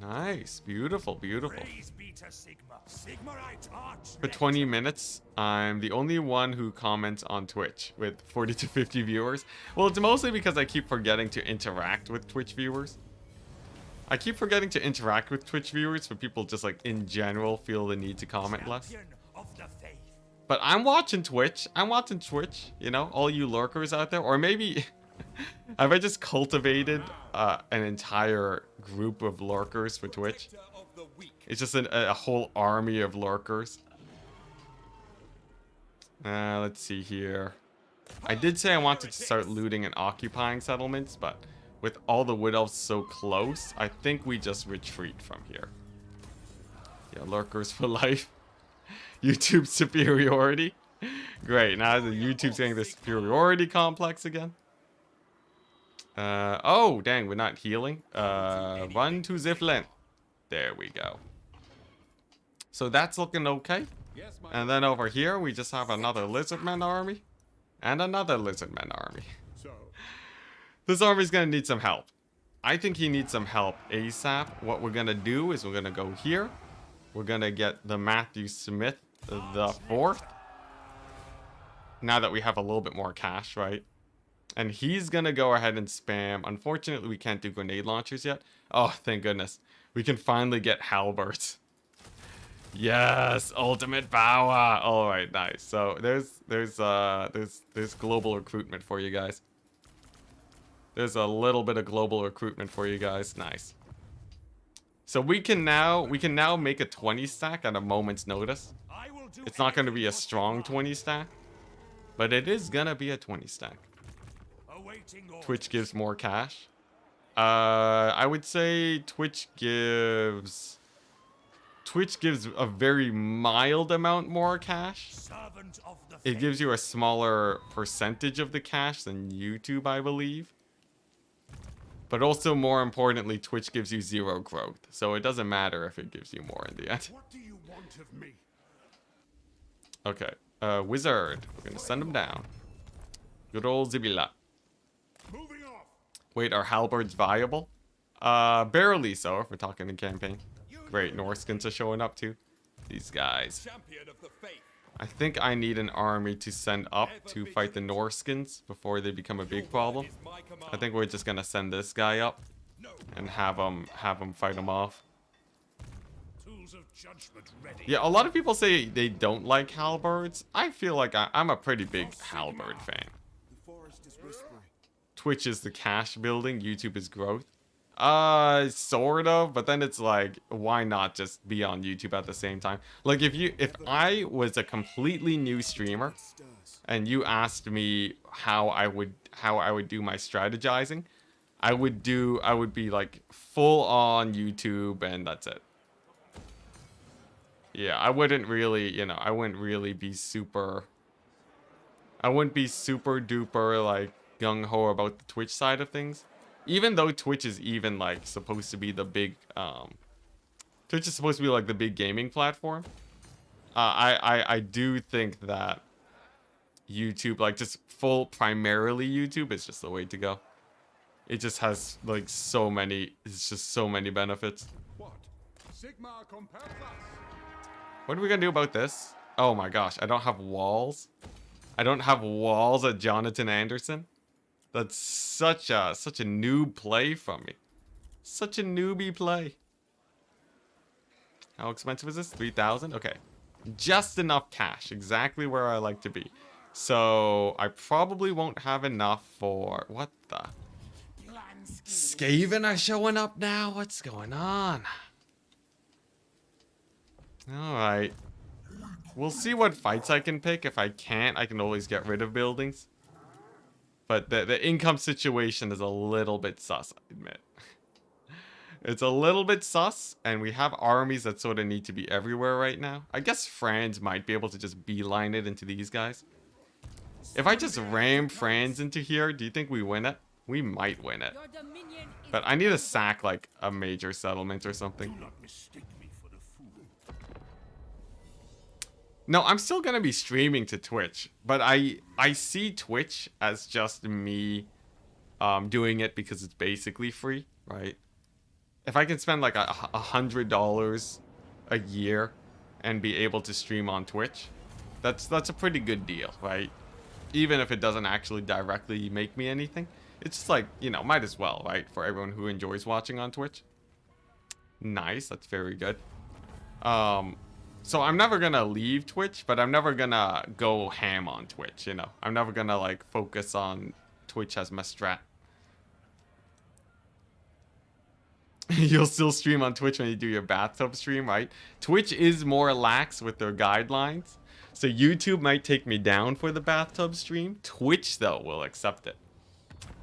Speaker 1: Nice. Beautiful, beautiful. For 20 minutes, I'm the only one who comments on Twitch with 40 to 50 viewers. Well, it's mostly because I keep forgetting to interact with Twitch viewers. I keep forgetting to interact with Twitch viewers, but people just like in general feel the need to comment less. But I'm watching Twitch. I'm watching Twitch, you know, all you lurkers out there. Or maybe have I just cultivated an entire group of lurkers for Twitch? It's just a whole army of lurkers. Let's see here. I did say I wanted to start looting and occupying settlements, but with all the Wood Elves so close, I think we just retreat from here. Yeah, lurkers for life. YouTube superiority. Great, now the YouTube's getting the superiority complex again. Oh, dang, we're not healing. Run to Ziflin. There we go. So that's looking okay. And then over here, we just have another Lizardmen army. And another Lizardmen army. This army's gonna need some help. I think he needs some help ASAP. What we're gonna do is we're gonna go here. We're gonna get the Matthew Smith the 4th. Now that we have a little bit more cash, right? And he's gonna go ahead and spam. Unfortunately, we can't do grenade launchers yet. Oh, thank goodness. We can finally get halberds. Yes, ultimate power. All right, nice. So there's global recruitment for you guys. There's a little bit of global recruitment for you guys. Nice. So we can now make a 20 stack at a moment's notice. It's not going to be a strong 20 stack, but it is going to be a 20 stack. Twitch gives more cash. I would say Twitch gives a very mild amount more cash. It gives you a smaller percentage of the cash than YouTube, I believe. But also, more importantly, Twitch gives you 0 growth. So it doesn't matter if it gives you more in the end.
Speaker 2: What do you want of me?
Speaker 1: Okay. Wizard. We're going to send him down. Good old Zibila.
Speaker 2: Moving off.
Speaker 1: Wait, are halberds viable? Barely so, if we're talking in campaign. Great, Norskins are showing up too. These guys.
Speaker 2: Champion of the faith.
Speaker 1: I think I need an army to send up to fight the Norskins before they become a big problem. I think we're just gonna send this guy up and have him fight them off.
Speaker 2: Tools of judgment ready.
Speaker 1: Yeah, a lot of people say they don't like halberds. I feel like I'm a pretty big halberd fan.
Speaker 2: The forest is whispering.
Speaker 1: Twitch is the cash building, YouTube is growth. Sort of, but then it's like, why not just be on YouTube at the same time? Like if I was a completely new streamer and you asked me how I would do my strategizing, I would be like full on YouTube and that's it. Yeah, I wouldn't really, I wouldn't be super duper like gung ho about the Twitch side of things. Even though Twitch is even like supposed to be the big Twitch is supposed to be like the big gaming platform. I do think that YouTube, like just full primarily YouTube, is just the way to go. It just has like so many benefits.
Speaker 2: What? Sigmar compels us.
Speaker 1: What are we gonna do about this? Oh my gosh, I don't have walls. I don't have walls at Jonathan Anderson. That's such a noob play from me. Such a newbie play. How expensive is this? 3,000? Okay. Just enough cash. Exactly where I like to be. So, I probably won't have enough for... What the... Skaven are showing up now? What's going on? Alright. We'll see what fights I can pick. If I can't, I can always get rid of buildings. But the income situation is a little bit sus, I admit. It's a little bit sus, and we have armies that sort of need to be everywhere right now. I guess Franz might be able to just beeline it into these guys. If I just ram Franz into here, do you think we win it? We might win it. But I need to sack, like, a major settlement or something. No, I'm still going to be streaming to Twitch. But I see Twitch as just me doing it because it's basically free, right? If I can spend, like, $100 a year and be able to stream on Twitch, that's a pretty good deal, right? Even if it doesn't actually directly make me anything. It's just like, you know, might as well, right? For everyone who enjoys watching on Twitch. Nice, that's very good. So I'm never gonna leave Twitch, but I'm never gonna go ham on Twitch, you know? I'm never gonna, like, focus on Twitch as my strat. You'll still stream on Twitch when you do your bathtub stream, right? Twitch is more lax with their guidelines. So YouTube might take me down for the bathtub stream. Twitch, though, will accept it.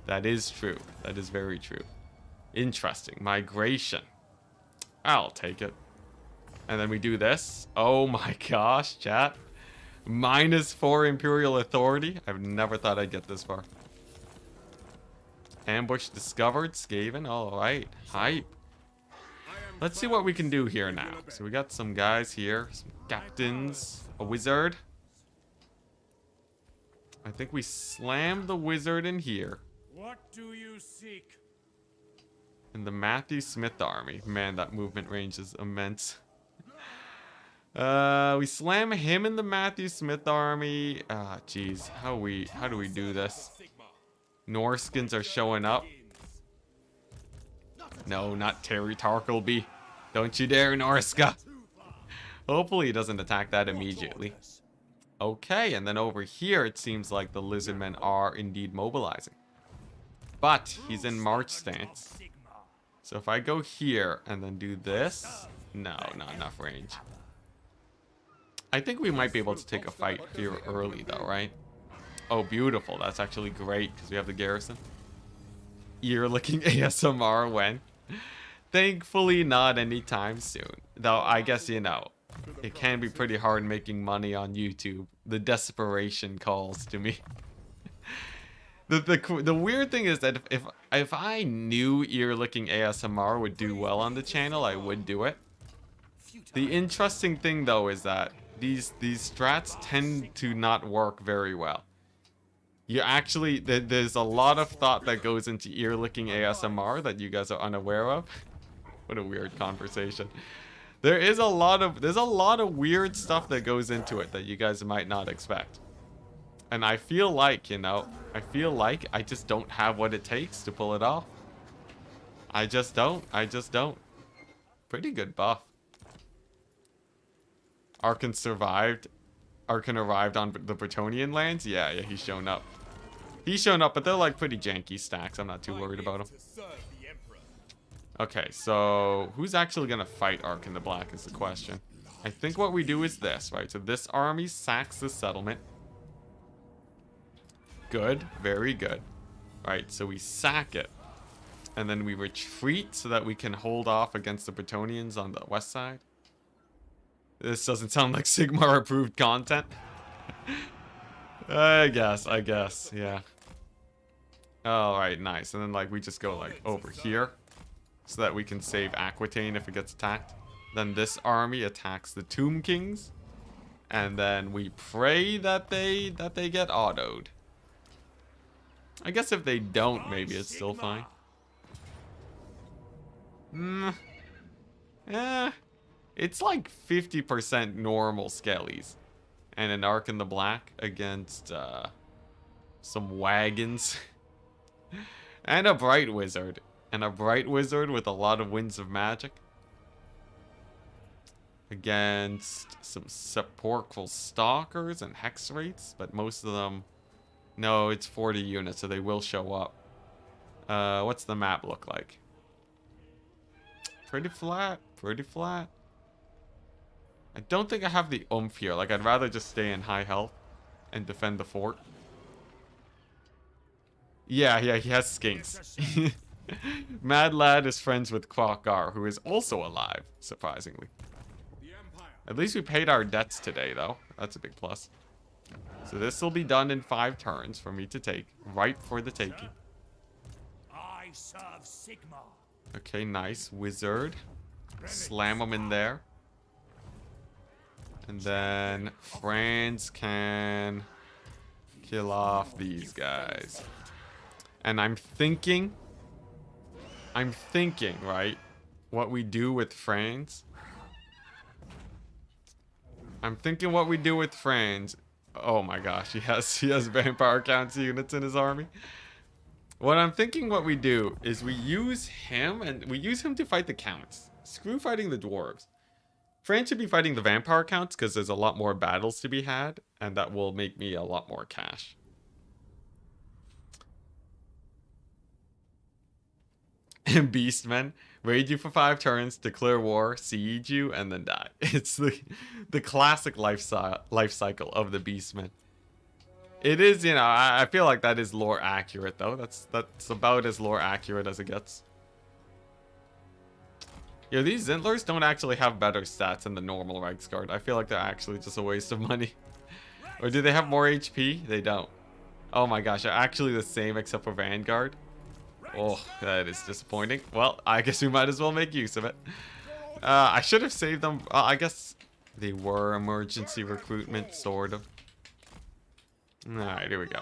Speaker 1: That is true. That is very true. Interesting. Migration. I'll take it. And then we do this. Oh my gosh, chat. -4 Imperial Authority. I've never thought I'd get this far. Ambush discovered. Skaven. Alright. Hype. Let's see what we can do here now. So we got some guys here. Some captains. A wizard. I think we slammed the wizard in here.
Speaker 2: What do you seek?
Speaker 1: In the Matthew Smith army. Man, that movement range is immense. We slam him in the Matthew Smith army. Ah, jeez. How do we do this? Norskins are showing up. No, not Terry Tarkleby. Don't you dare, Norska. Hopefully he doesn't attack that immediately. Okay, and then over here it seems like the lizardmen are indeed mobilizing. But he's in march stance. So if I go here and then do this... No, not enough range. I think we might be able to take a fight here early though, right? Oh, beautiful. That's actually great because we have the garrison. Ear-licking ASMR when? Thankfully not anytime soon. Though I guess, you know, it can be pretty hard making money on YouTube. The desperation calls to me. The weird thing is that if I knew ear-licking ASMR would do well on the channel, I would do it. The interesting thing though is that these strats tend to not work very well. You actually, there's a lot of thought that goes into ear-licking ASMR that you guys are unaware of. What a weird conversation. There's a lot of weird stuff that goes into it that you guys might not expect. And I feel like, you know, I just don't have what it takes to pull it off. I just don't. Pretty good buff. Arkan survived. Arkan arrived on the Bretonnian lands? Yeah, he's shown up. He's shown up, but they're like pretty janky stacks. I'm not too worried about them. Okay, so who's actually gonna fight Arkan the Black is the question. I think what we do is this, right? So this army sacks the settlement. Good, very good. Right, so we sack it. And then we retreat so that we can hold off against the Bretonnians on the west side. This doesn't sound like Sigmar approved content. I guess, yeah. Alright, nice. And then like we just go like over here so that we can save Aquitaine if it gets attacked. Then this army attacks the Tomb Kings. And then we pray that they get autoed. I guess if they don't, maybe it's still fine. It's like 50% normal skellies. And an Arkan the Black against some wagons. And a Bright Wizard. And a Bright Wizard with a lot of Winds of Magic. against some sepulchral stalkers and hex rates, but most of them, no, it's 40 units, so they will show up. What's the map look like? Pretty flat, pretty flat. I don't think I have the oomph here. Like, I'd rather just stay in high health and defend the fort. Yeah, he has skinks. Mad Lad is friends with Kwakar, who is also alive, surprisingly. At least we paid our debts today, though. That's a big plus. So this will be done in 5 turns for me to take. Right for the taking.
Speaker 2: I serve Sigma.
Speaker 1: Okay, nice. Wizard. Slam them in there. And then Franz can kill off these guys. And I'm thinking, right, what we do with Franz. Oh my gosh, he has vampire counts units in his army. What I'm thinking what we do is we use him to fight the counts. Screw fighting the dwarves. Franz should be fighting the vampire counts because there's a lot more battles to be had, and that will make me a lot more cash. Beastmen, raid you for 5 turns, declare war, siege you, and then die. It's the classic life cycle of the Beastmen. It is, you know, I feel like that is lore accurate though. That's about as lore accurate as it gets. Yeah, these Zintlers don't actually have better stats than the normal Reiksguard. I feel like they're actually just a waste of money. Or do they have more HP? They don't. Oh my gosh, they're actually the same except for Vanguard. Oh, that is disappointing. Well, I guess we might as well make use of it. I should have saved them. I guess they were emergency recruitment, sort of. Alright, here we go.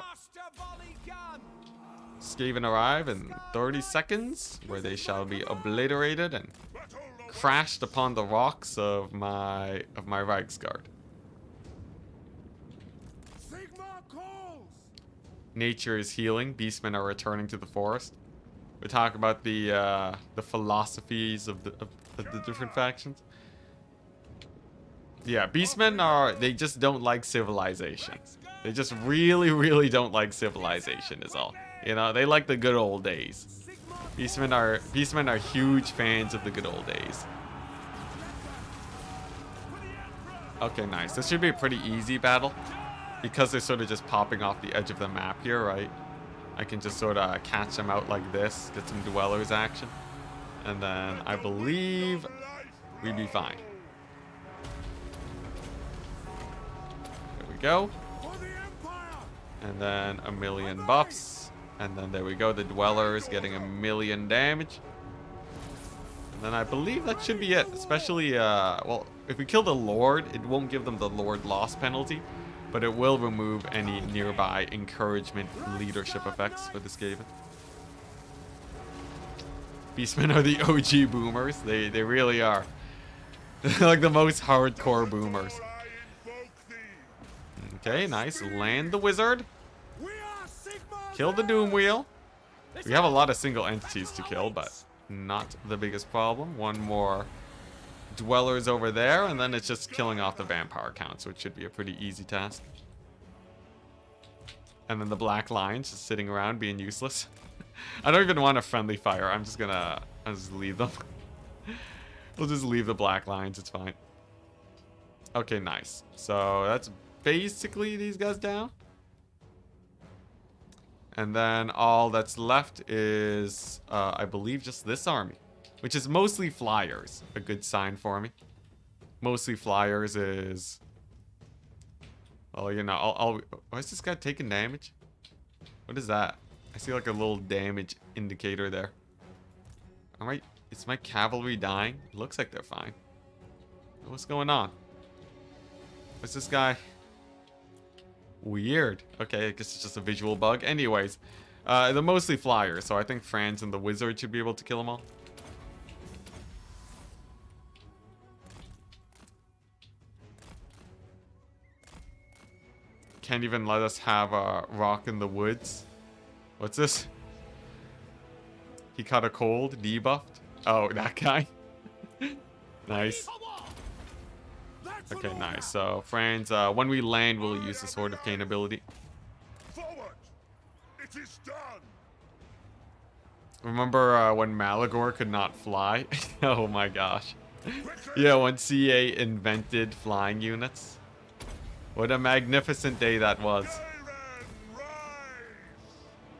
Speaker 1: Skaven arrive in 30 seconds, where they shall be obliterated and crashed upon the rocks of my Reiksguard. Nature is healing. Beastmen are returning to the forest. We talk about the philosophies of the different factions. Yeah, Beastmen they just don't like civilization. They just really don't like civilization is all. You know, they like the good old days. Beastmen are huge fans of the good old days. Okay, nice. This should be a pretty easy battle. Because they're sort of just popping off the edge of the map here, right? I can just sort of catch them out like this, get some dwellers action. And then I believe we'd be fine. There we go. And then a million buffs. And then there we go, the dwellers getting 1,000,000 damage. And then I believe that should be it. Especially, well, if we kill the Lord, it won't give them the Lord loss penalty. But it will remove any nearby encouragement leadership effects for the skaven. Beastmen are the OG boomers. They really are. They're like the most hardcore boomers. Okay, nice. Land the wizard. Kill the doom wheel. We have a lot of single entities to kill, but not the biggest problem. One more dwellers over there, and then it's just killing off the vampire count, so it should be a pretty easy task. And then the black lions just sitting around being useless. I don't even want a friendly fire. I'll just leave them. We'll just leave the black lions, it's fine. Okay, nice. So that's basically these guys down. And then all that's left is, I believe, just this army. Which is mostly flyers. A good sign for me. Mostly flyers is... Well, you know, why is this guy taking damage? What is that? I see like a little damage indicator there. Alright, is my cavalry dying? It looks like they're fine. What's going on? What's this guy? Weird. Okay, I guess it's just a visual bug. Anyways, they're mostly flyers, so I think Franz and the wizard should be able to kill them all. Can't even let us have a rock in the woods. What's this? He caught a cold, debuffed. Oh, that guy. Nice. Okay, nice. So, friends, when we land, we'll use the Sword of Cain ability.
Speaker 2: Forward! It is done!
Speaker 1: Remember when Malagor could not fly? Oh my gosh. Yeah, when CA invented flying units. What a magnificent day that was.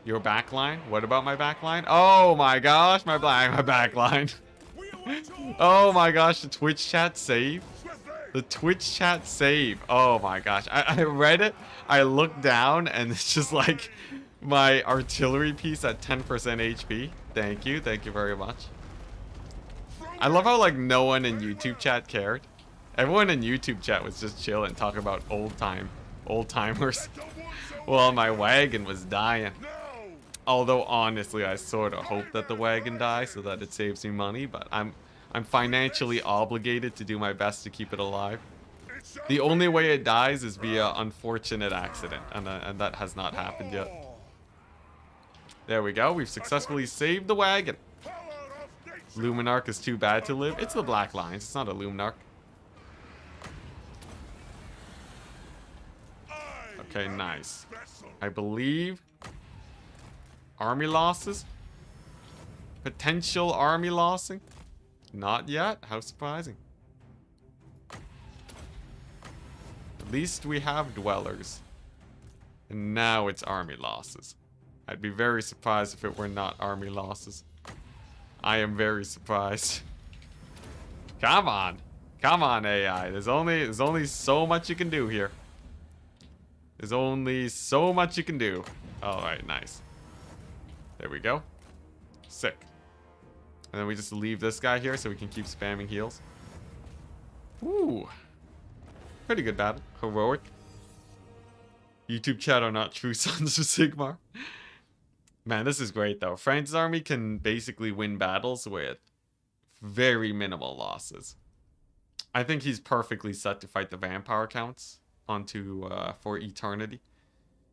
Speaker 1: Your backline? What about my backline? Oh my gosh, my backline. Oh my gosh, the Twitch chat save. The Twitch chat save. Oh my gosh. I read it. I looked down and it's just like my artillery piece at 10% HP. Thank you. Thank you very much. I love how like no one in YouTube chat cared. Everyone in YouTube chat was just chilling, talking about old timers. Well, my wagon was dying. Although honestly, I sort of hope that the wagon dies so that it saves me money, but I'm financially obligated to do my best to keep it alive. The only way it dies is via unfortunate accident, and that has not happened yet. There we go. We've successfully saved the wagon. Luminarch is too bad to live. It's the Black Lines. It's not a Luminarch. Okay, nice. I believe army losses. Potential army lossing. Not yet. How surprising. At least we have dwellers. And now it's army losses. I'd be very surprised if it were not army losses. I am very surprised. Come on. Come on, AI. There's only so much you can do here. There's only so much you can do. Alright, nice. There we go. Sick. And then we just leave this guy here so we can keep spamming heals. Ooh. Pretty good battle. Heroic. YouTube chat are not true sons of Sigmar. Man, this is great though. France's army can basically win battles with very minimal losses. I think he's perfectly set to fight the vampire counts onto for eternity.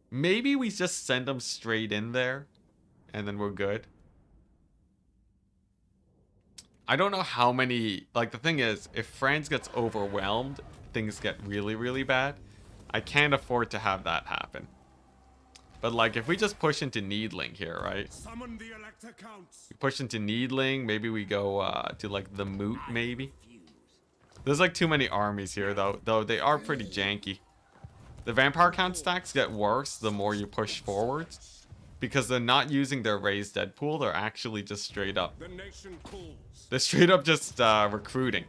Speaker 1: Maybe we just send him straight in there and then we're good. I don't know how many, like the thing is, if France gets overwhelmed, things get really, really bad. I can't afford to have that happen. But like if we just push into Needling here, right?
Speaker 2: Summon the Elector Counts.
Speaker 1: We push into Needling, maybe we go to like the Moot maybe. There's like too many armies here though they are pretty janky. The Vampire Count stacks get worse the more you push forwards. Because they're not using their raised dead pool, they're actually just straight up.
Speaker 2: The nation calls.
Speaker 1: They're straight up just recruiting.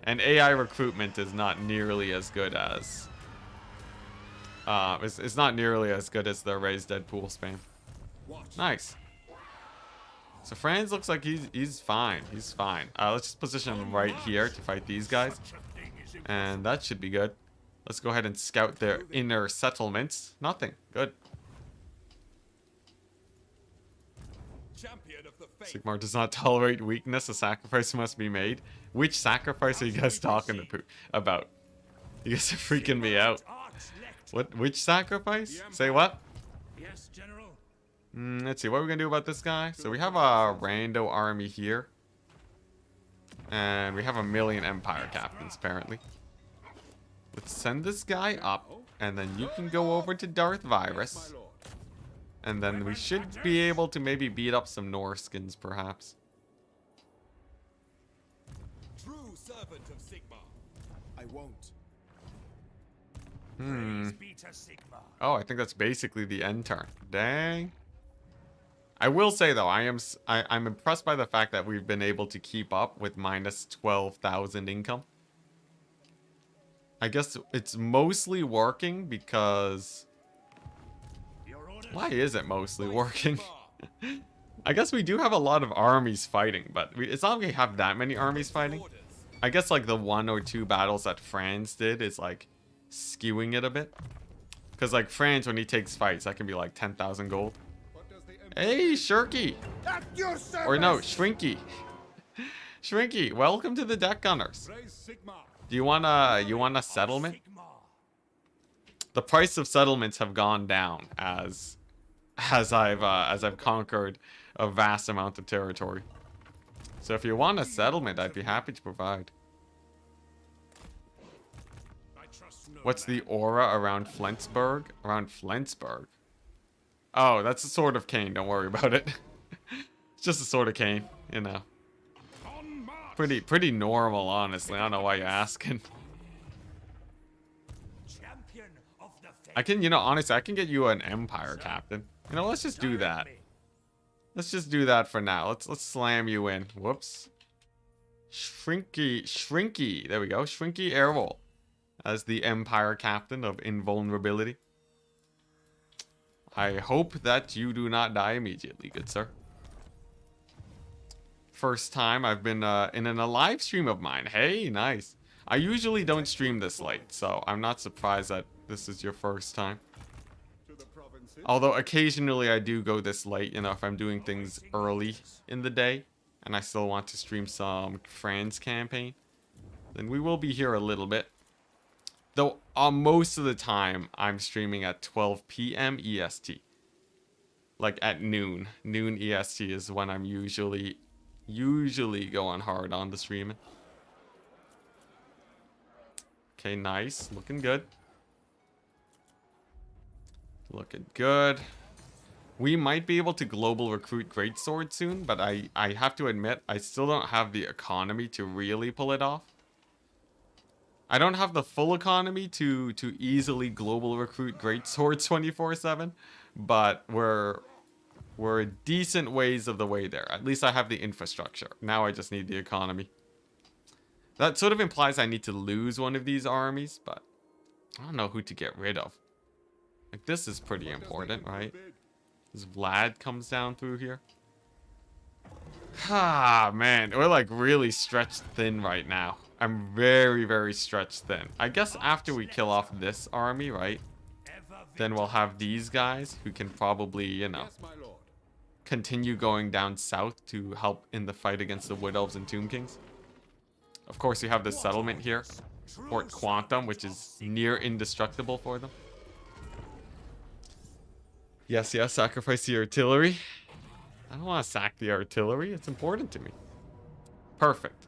Speaker 1: And AI recruitment is not nearly as good as it's not nearly as good as the raised dead pool spam. Nice. So Franz looks like he's fine. He's fine. Let's just position him right here to fight these guys. And that should be good. Let's go ahead and scout their inner settlements. Nothing. Good. Sigmar does not tolerate weakness. A sacrifice must be made. Which sacrifice are you guys talking about? You guys are freaking me out. What? Which sacrifice? Say what?
Speaker 2: Yes, General.
Speaker 1: Let's see. What are we gonna do about this guy? So we have a rando army here, and we have a million Empire captains apparently. Let's send this guy up, and then you can go over to Darth Virus. And then we should be able to maybe beat up some Norskins, perhaps.
Speaker 2: True servant of Sigmar. I won't.
Speaker 1: Oh, I think that's basically the end turn. Dang. I will say though, I'm impressed by the fact that we've been able to keep up with minus 12,000 income. I guess it's mostly working because... Why is it mostly working? I guess we do have a lot of armies fighting, but it's not like we have that many armies fighting. I guess like the 1 or 2 battles that France did is like skewing it a bit. Because like France, when he takes fights, that can be like 10,000 gold. Hey, Shirky! Or no, Shrinky. Shrinky, welcome to the Deck Gunners. Do you want a settlement? The price of settlements have gone down as I've conquered a vast amount of territory. So if you want a settlement, I'd be happy to provide. What's the aura around Flensburg? Around Flensburg? Oh, that's a sword of cane. Don't worry about it. It's just a sword of cane, you know. Pretty normal, honestly. I don't know why you're asking. I can, you know, honestly, I can get you an Empire captain. You know, let's just do that. Let's just do that for now. Let's slam you in. Whoops. Shrinky. There we go. Shrinky Airwolf as the Empire captain of invulnerability. I hope that you do not die immediately, good sir. First time I've been in a live stream of mine. Hey, nice. I usually don't stream this late, so I'm not surprised that this is your first time. Although occasionally I do go this late, you know, if I'm doing things early in the day and I still want to stream some France campaign, then we will be here a little bit. Though most of the time I'm streaming at 12 p.m. EST. Like at noon. Noon EST is when I'm usually going hard on the streaming. Okay, nice. Looking good. Looking good. We might be able to global recruit Greatsword soon, but I have to admit, I still don't have the economy to really pull it off. I don't have the full economy to easily global recruit Greatswords 24/7, but we're a decent ways of the way there. At least I have the infrastructure. Now I just need the economy. That sort of implies I need to lose one of these armies, but I don't know who to get rid of. Like, this is pretty important, right? This Vlad comes down through here. Ah, man. We're, like, really stretched thin right now. I'm very, very stretched thin. I guess after we kill off this army, right? Then we'll have these guys who can probably, you know, continue going down south to help in the fight against the Wood Elves and Tomb Kings. Of course, you have this settlement here. Fort Quantum, which is near indestructible for them. Yes, sacrifice the artillery. I don't want to sack the artillery. It's important to me. Perfect.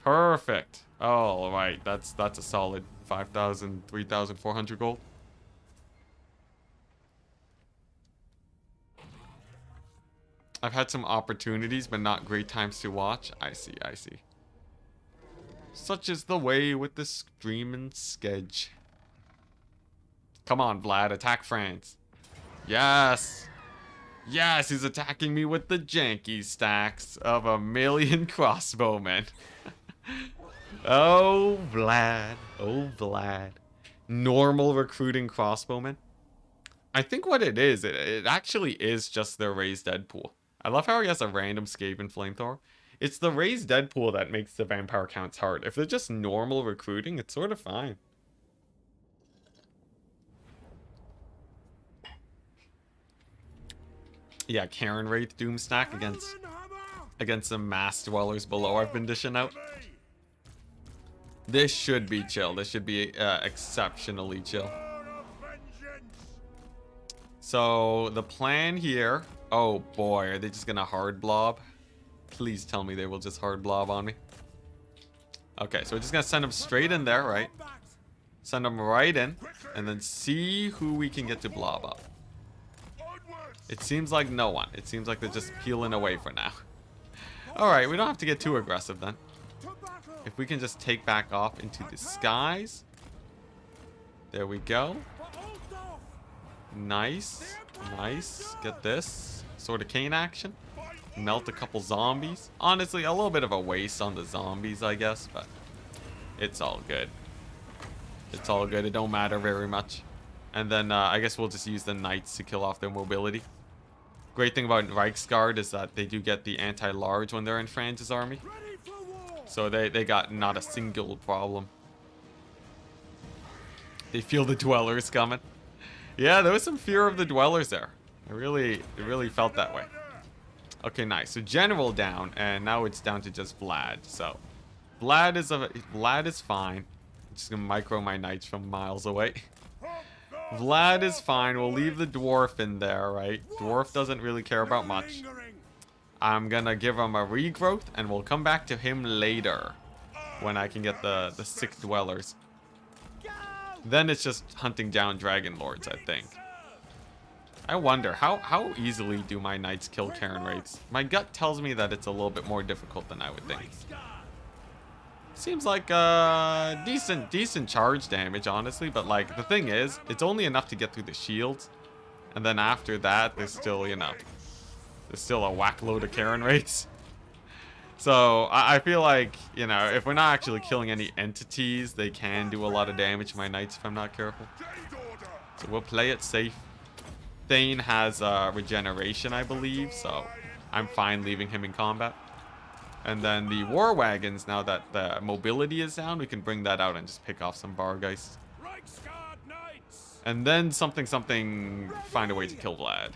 Speaker 1: Perfect. Oh, right. That's a solid 5,000, 3,400 gold. I've had some opportunities, but not great times to watch. I see. Such is the way with the streaming sketch. Come on, Vlad. Attack France. Yes. Yes, he's attacking me with the janky stacks of 1,000,000 crossbowmen. Oh, Vlad. Oh, Vlad. Normal recruiting crossbowmen. I think what it is, it actually is just their raised Deadpool. I love how he has a random skaven flamethrower. It's the raised Deadpool that makes the vampire counts hard. If they're just normal recruiting, it's sort of fine. Yeah, Karen Wraith Doom stack against some mass dwellers below I've been dishing out. This should be chill. This should be exceptionally chill. So the plan here. Oh boy, are they just gonna hard blob? Please tell me they will just hard blob on me. Okay, so we're just gonna send them straight in there, right? Send them right in, and then see who we can get to blob up. It seems like no one. It seems like they're just peeling away for now. Alright, we don't have to get too aggressive then. If we can just take back off into the skies. There we go. Nice. Nice. Get this. Sword of Cane action. Melt a couple zombies. Honestly, a little bit of a waste on the zombies, I guess, but it's all good. It's all good. It don't matter very much. And then I guess we'll just use the knights to kill off their mobility. Great thing about Reichsguard is that they do get the anti-large when they're in Franz's army. So they got not a single problem. They feel the dwellers coming. Yeah, there was some fear of the dwellers there. It really felt that way. Okay, nice. So general down, and now it's down to just Vlad. So Vlad is fine. I'm just gonna micro my knights from miles away. Vlad is fine. We'll leave the dwarf in there, right? Dwarf doesn't really care about much. I'm gonna give him a regrowth, and we'll come back to him later when I can get the sick dwellers. Then it's just hunting down Dragon Lords, I think. I wonder, how easily do my knights kill Karen Wraiths? My gut tells me that it's a little bit more difficult than I would think. Seems like decent charge damage, honestly, but like the thing is, it's only enough to get through the shields, and then after that, there's still, you know, there's still a whack load of Karen Wraiths. So I feel like, you know, if we're not actually killing any entities, they can do a lot of damage to my knights if I'm not careful. So we'll play it safe. Thane has regeneration, I believe, so I'm fine leaving him in combat. And then the war wagons, now that the mobility is down, we can bring that out and just pick off some Vargeists. And then something, find a way to kill Vlad.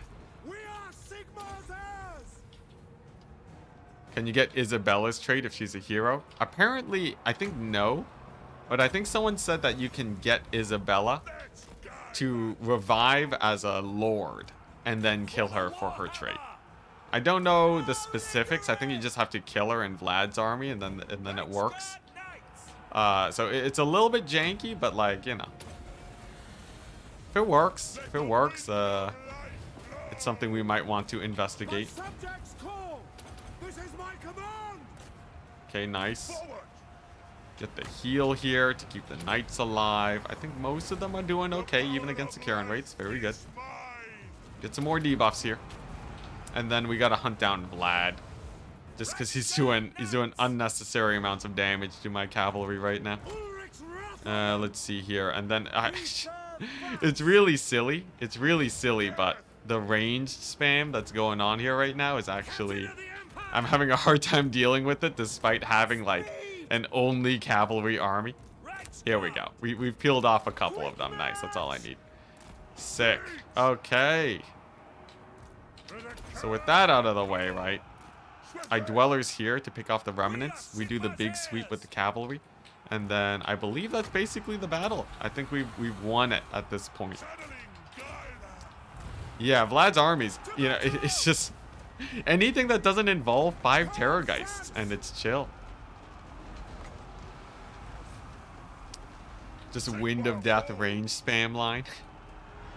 Speaker 1: Can you get Isabella's trait if she's a hero? Apparently, I think no. But I think someone said that you can get Isabella to revive as a lord and then kill her for her trait. I don't know the specifics. I think you just have to kill her in Vlad's army and then it works. So it's a little bit janky, but like, you know. If it works, it's something we might want to investigate. Okay, nice. Get the heal here to keep the knights alive. I think most of them are doing okay, even against the Karen Wraiths. Very good. Get some more debuffs here. And then we gotta hunt down Vlad. Just because he's doing unnecessary amounts of damage to my cavalry right now. Let's see here. And then it's really silly. It's really silly, but the ranged spam that's going on here right now is actually... I'm having a hard time dealing with it despite having like an only cavalry army. Here we go. We've peeled off a couple of them. Nice. That's all I need. Sick. Okay. So with that out of the way, right? I dwellers here to pick off the remnants. We do the big sweep with the cavalry. And then I believe that's basically the battle. I think we've won it at this point. Yeah, Vlad's armies, you know, it's just anything that doesn't involve 5 Terrorgeists, and it's chill. Just Wind of Death range spam line.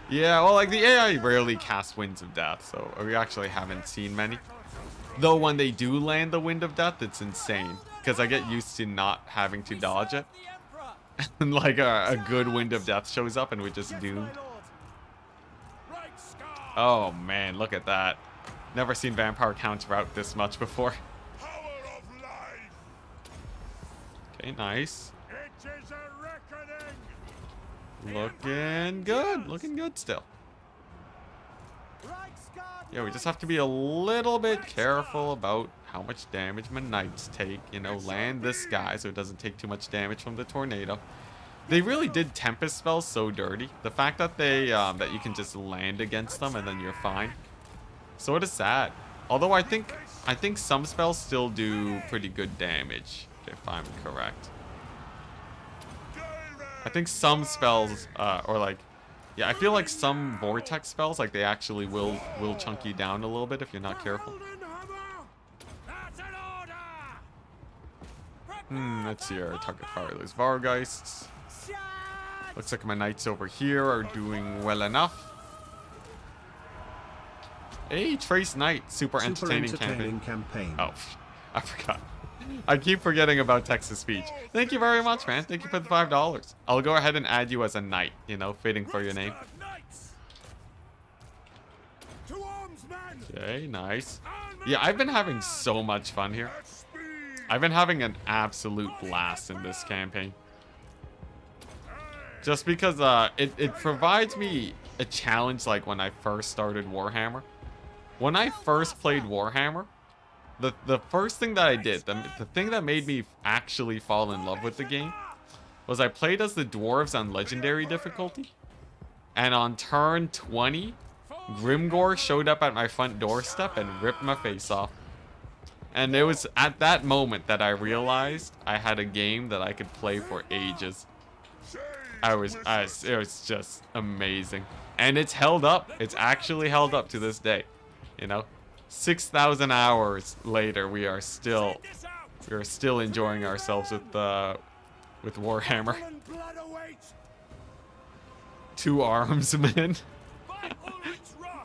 Speaker 1: Yeah, well, like the AI rarely casts Winds of Death, so we actually haven't seen many. Though when they do land the Wind of Death, it's insane. Because I get used to not having to dodge it. And like a good Wind of Death shows up and we're just doomed. Oh man, look at that. Never seen Vampire counter out this much before. Okay, nice. Looking good. Looking good still. Yeah, we just have to be a little bit careful about how much damage my knights take. You know, land this guy so it doesn't take too much damage from the tornado. They really did Tempest spells so dirty. The fact that they that you can just land against them and then you're fine. Sort of sad. Although I think some spells still do pretty good damage, if I'm correct. I think some spells, or like, yeah, I feel like some vortex spells, like they actually will chunk you down a little bit if you're not careful. Let's see here. Target fireless Vargeists. Looks like my knights over here are doing well enough. Hey, Trace Knight, super entertaining campaign. Oh, I forgot. I keep forgetting about text-to speech. Thank you very much, man. Thank you for the $5. I'll go ahead and add you as a knight, you know, fitting for your name. Okay, nice. Yeah, I've been having so much fun here. I've been having an absolute blast in this campaign. Just because it provides me a challenge like when I first started Warhammer. When I first played Warhammer, the first thing that I did, the thing that made me actually fall in love with the game, was I played as the dwarves on legendary difficulty. And on turn 20, Grimgor showed up at my front doorstep and ripped my face off. And it was at that moment that I realized I had a game that I could play for ages. It was just amazing. And it's held up. It's actually held up to this day. You know, 6,000 hours later, we are still enjoying ourselves with Warhammer. 2 armsmen.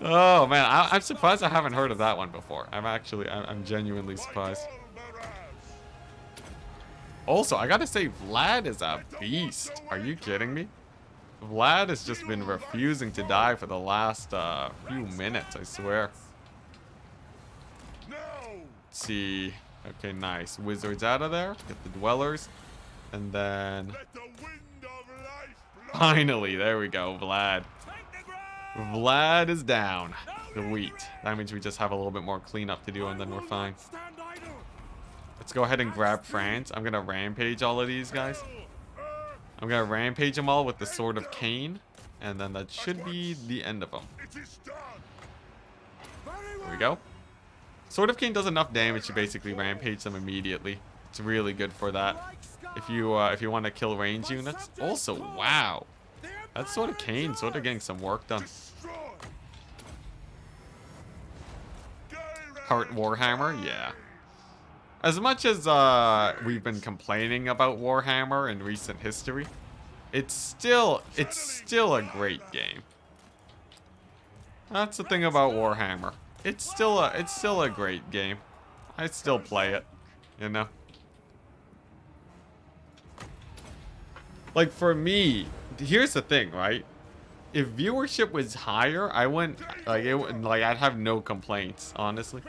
Speaker 1: Oh man, I'm surprised I haven't heard of that one before. I'm genuinely surprised. Also, I gotta say, Vlad is a beast. Are you kidding me? Vlad has just been refusing to die for the last few minutes, I swear. Let's see. Okay, nice. Wizards out of there. Get the dwellers. And then... Finally, there we go, Vlad. Vlad is down. Sweet. That means we just have a little bit more cleanup to do and then we're fine. Let's go ahead and grab France. I'm going to rampage all of these guys. I'm going to rampage them all with the Sword of Cain. And then that should be the end of them. There we go. Sword of Cain does enough damage to basically rampage them immediately. It's really good for that. If you want to kill range units. Also, wow. That Sword of Cain sort of getting some work done. Heart Warhammer, yeah. As much as we've been complaining about Warhammer in recent history, it's still a great game. That's the thing about Warhammer. It's still a great game. I still play it, you know. Like for me, here's the thing, right? If viewership was higher, I wouldn't I'd have no complaints, honestly.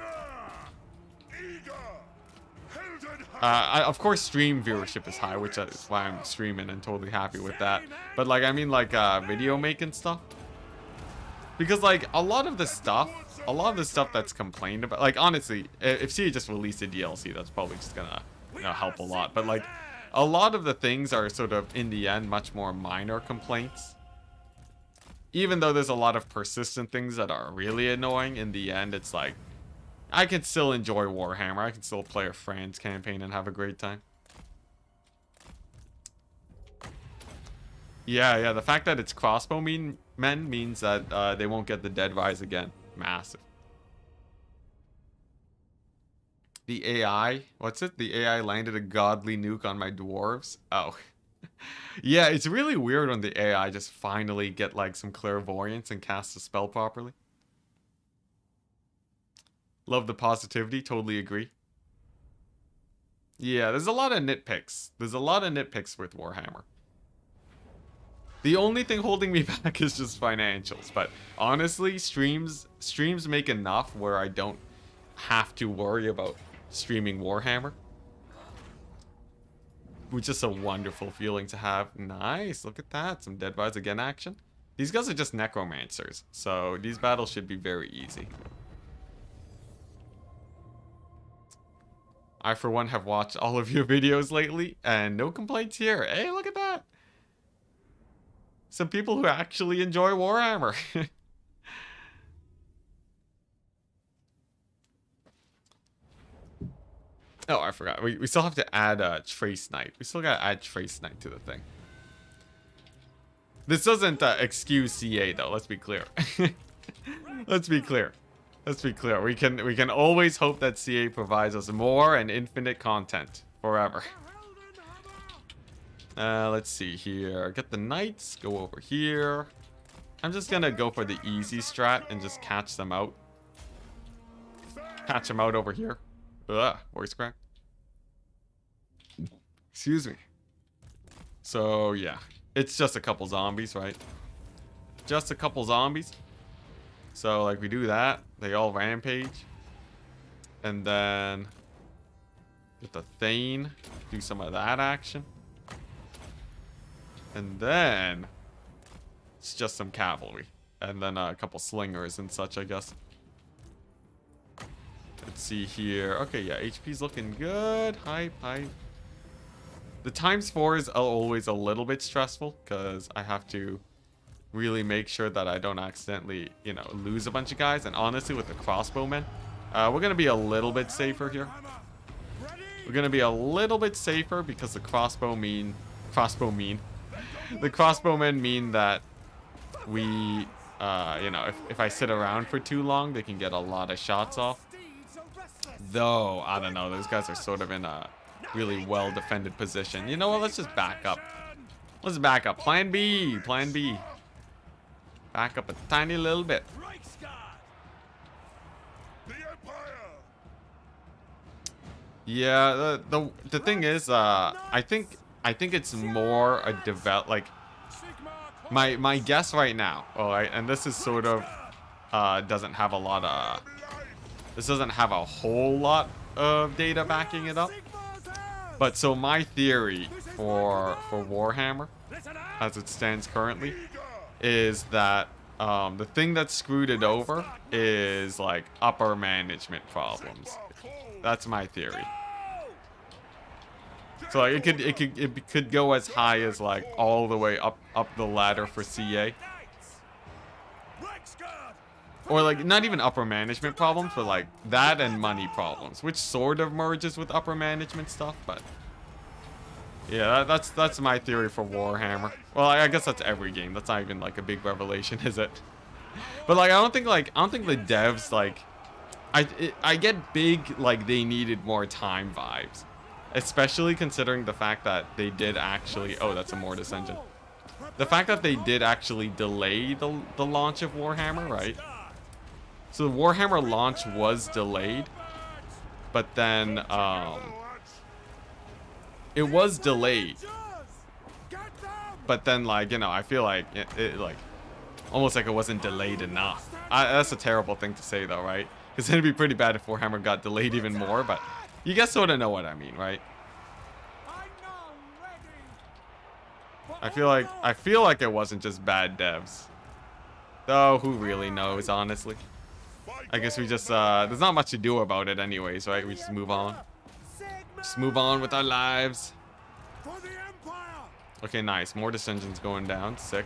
Speaker 1: Of course, stream viewership is high, which is why I'm streaming and totally happy with that. But like, I mean, like video making stuff, because like a lot of the stuff that's complained about, like honestly, if CA just released a DLC, that's probably just gonna help a lot. But like, a lot of the things are sort of in the end much more minor complaints. Even though there's a lot of persistent things that are really annoying, in the end, it's like, I can still enjoy Warhammer. I can still play a France campaign and have a great time. Yeah, the fact that it's crossbow men means that they won't get the Dead Rise again. Massive. The AI, what's it? The AI landed a godly nuke on my dwarves. Oh. Yeah, it's really weird when the AI just finally get like some clairvoyance and cast a spell properly. Love the positivity, totally agree. Yeah, there's a lot of nitpicks. There's a lot of nitpicks with Warhammer. The only thing holding me back is just financials, but honestly, streams make enough where I don't have to worry about streaming Warhammer. Which is a wonderful feeling to have. Nice, look at that. Some Dead Rise Again action. These guys are just necromancers, so these battles should be very easy. I, for one, have watched all of your videos lately, and no complaints here. Hey, look at that. Some people who actually enjoy Warhammer. Oh, I forgot. We still have to add Trace Knight. We still gotta add Trace Knight to the thing. This doesn't excuse CA, though. Let's be clear. Let's be clear. Let's be clear. We can always hope that CA provides us more and infinite content forever. Let's see here. Get the knights. Go over here. I'm just gonna go for the easy strat and just catch them out. Catch them out over here. Ugh, voice crack. Excuse me. So yeah, it's just a couple zombies, right? Just a couple zombies. So like we do that, they all rampage, and then get the Thane, do some of that action, and then it's just some cavalry, and then a couple slingers and such, I guess. Let's see here. Okay, yeah, HP's looking good. Hype. The ×4 is always a little bit stressful because I have to really make sure that I don't accidentally, lose a bunch of guys. And honestly, with the crossbowmen, we're gonna be a little bit safer here. We're gonna be a little bit safer because the crossbowmen mean that we, if I sit around for too long, they can get a lot of shots off. Though, I don't know, those guys are sort of in a really well-defended position. You know what, let's just back up. Let's back up. Plan B. Back up a tiny little bit.
Speaker 2: The Empire.
Speaker 1: Yeah, the thing is, I think it's more a like my guess right now. All right, and this is sort of doesn't have a lot of this doesn't have a whole lot of data backing it up. But so my theory for Warhammer, as it stands currently, is that the thing that screwed it over is like upper management problems. That's my theory. So like, it could go as high as like all the way up the ladder for CA. Or like not even upper management problems, but like that and money problems, which sort of merges with upper management stuff, but yeah, that's my theory for Warhammer. Well, I guess that's every game. That's not even like a big revelation, is it? But like I don't think the devs like I get big like they needed more time vibes. Especially considering the fact that they did actually that's a Mortis engine. The fact that they did actually delay the launch of Warhammer, right? So the Warhammer launch was delayed, but then it was delayed. But then like, you know, I feel like it like almost like it wasn't delayed enough. That's a terrible thing to say though, right? Because it'd be pretty bad if Warhammer got delayed even more, but you guys sort of know what I mean, right? I feel like it wasn't just bad devs. Though who really knows, honestly? I guess we just there's not much to do about it anyways, right? We just move on. Just move on with our lives. Okay, nice. Mortis engine's going down. Sick.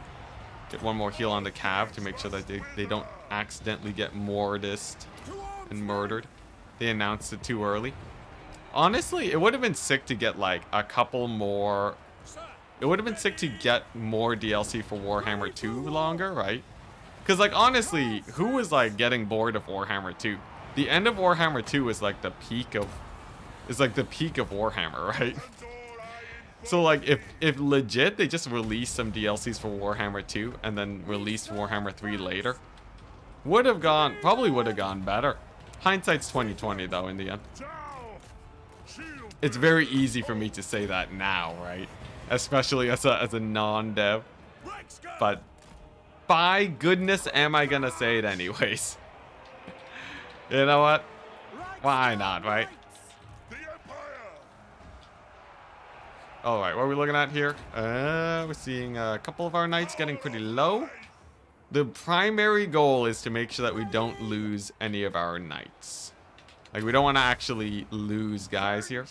Speaker 1: Get one more heal on the Cav to make sure that they don't accidentally get mortised and murdered. They announced it too early. Honestly, it would have been sick to get like a couple more. It would have been sick to get more DLC for Warhammer 2 longer, right? Because like honestly, who was like getting bored of Warhammer 2? The end of Warhammer 2 is like the peak of Warhammer, right? So like if legit they just released some DLCs for Warhammer 2 and then released Warhammer 3 later, probably would have gone better. Hindsight's 2020 though in the end. It's very easy for me to say that now, right? Especially as a non-dev. But by goodness am I gonna say it anyways. You know what? Why not, right? Alright, what are we looking at here? We're seeing a couple of our knights getting pretty low. The primary goal is to make sure that we don't lose any of our knights. Like, we don't want to actually lose guys here.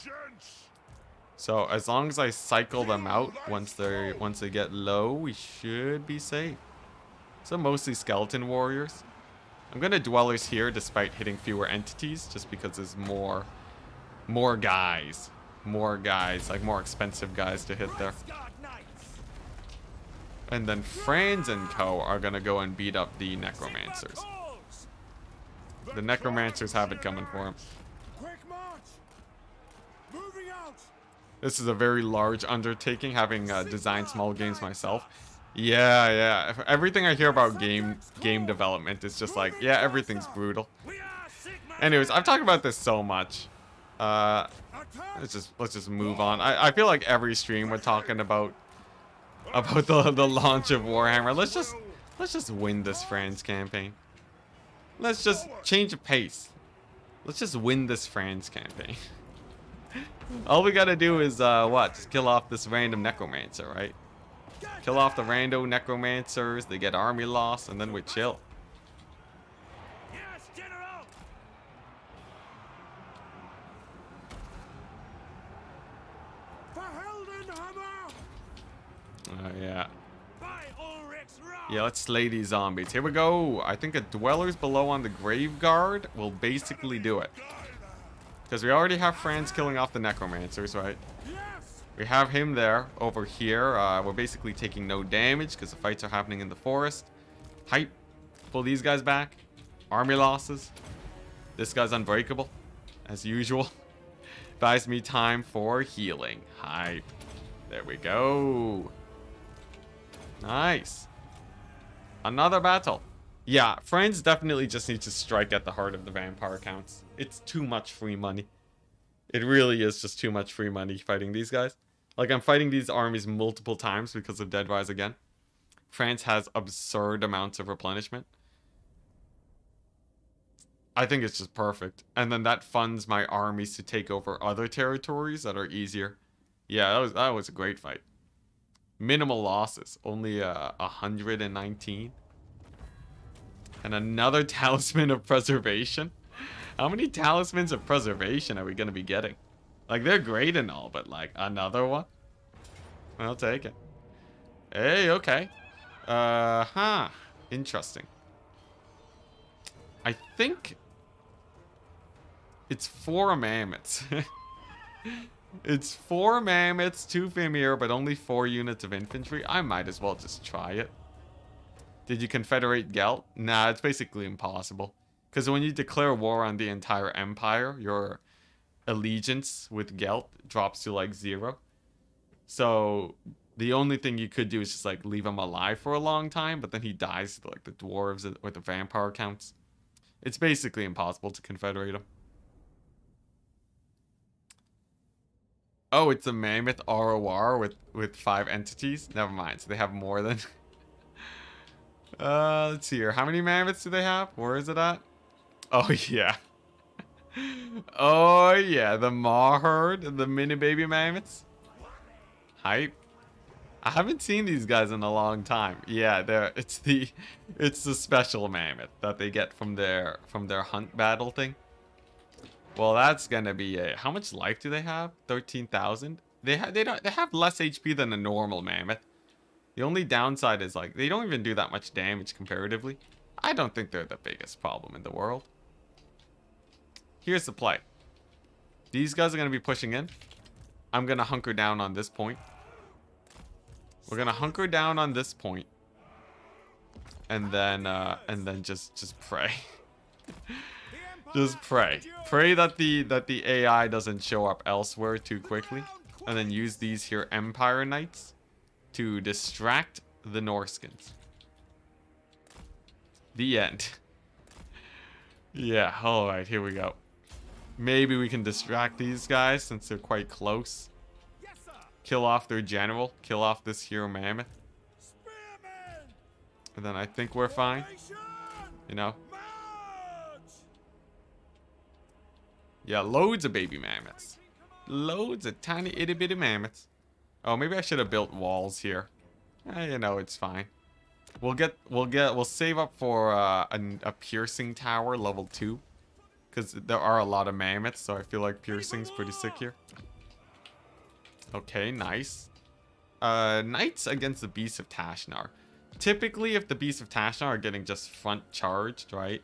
Speaker 1: So, as long as I cycle them out once they get low, we should be safe. So, mostly skeleton warriors. I'm going to dwellers here despite hitting fewer entities, just because there's more guys. More guys, like more expensive guys to hit there. And then Franz and co are gonna go and beat up the necromancers. The necromancers have it coming for them. This is a very large undertaking, having designed small games myself. Yeah. Everything I hear about game development is just like, yeah, everything's brutal. Anyways, I've talked about this so much. Let's just move on. I feel like every stream we're talking about the launch of Warhammer. Let's just win this France campaign. Let's just change the pace. Let's just win this France campaign. All we gotta do is what? Just kill off this random necromancer, right? Kill off the rando necromancers. They get army loss, and then we chill. Yeah. Yeah, let's slay these zombies. Here we go. I think a dwellers below on the grave guard will basically do it. Because we already have Franz killing off the necromancers, right? We have him there. Over here, we're basically taking no damage because the fights are happening in the forest. Hype. Pull these guys back. Army losses. This guy's unbreakable, as usual. Buys me time for healing. Hype. There we go. Nice. Another battle. Yeah, France definitely just need to strike at the heart of the vampire counts. It's too much free money. It really is just too much free money fighting these guys. Like, I'm fighting these armies multiple times because of Dead Rise again. France has absurd amounts of replenishment. I think it's just perfect. And then that funds my armies to take over other territories that are easier. Yeah, that was a great fight. Minimal losses. Only 119. And another talisman of preservation. How many talismans of preservation are we going to be getting? Like, they're great and all, but like, another one? I'll take it. Hey, okay. Interesting. I think it's 4 mammoths. It's 4 mammoths, 2 Fimir, but only 4 units of infantry. I might as well just try it. Did you confederate Gelt? Nah, it's basically impossible. Because when you declare war on the entire empire, your allegiance with Gelt drops to like 0. So the only thing you could do is just like leave him alive for a long time, but then he dies to like the dwarves or the vampire counts. It's basically impossible to confederate him. Oh, it's a mammoth ROR with 5 entities? Never mind. So they have more than... let's see here. How many mammoths do they have? Where is it at? Oh, yeah. Oh, yeah. The Maw Herd and the mini baby mammoths. Hype. I haven't seen these guys in a long time. Yeah, it's the special mammoth that they get from their hunt battle thing. Well, that's gonna be a... How much life do they have? 13,000. They have less HP than a normal mammoth. The only downside is like they don't even do that much damage comparatively. I don't think they're the biggest problem in the world. Here's the play. These guys are gonna be pushing in. I'm gonna hunker down on this point. We're gonna hunker down on this point, and then just pray. Just pray. Pray that the AI doesn't show up elsewhere too quickly, and then use these here Empire Knights to distract the Norskins. The end. Yeah. All right. Here we go. Maybe we can distract these guys since they're quite close. Kill off their general. Kill off this hero mammoth. And then I think we're fine. You know? Yeah, loads of baby mammoths. Loads of tiny itty bitty mammoths. Oh, maybe I should have built walls here. You know, it's fine. We'll save up for a piercing tower level 2. Because there are a lot of mammoths, so I feel like piercing's pretty sick here. Okay, nice. Knights against the Beasts of Tashnar. Typically, if the Beasts of Tashnar are getting just front charged, right?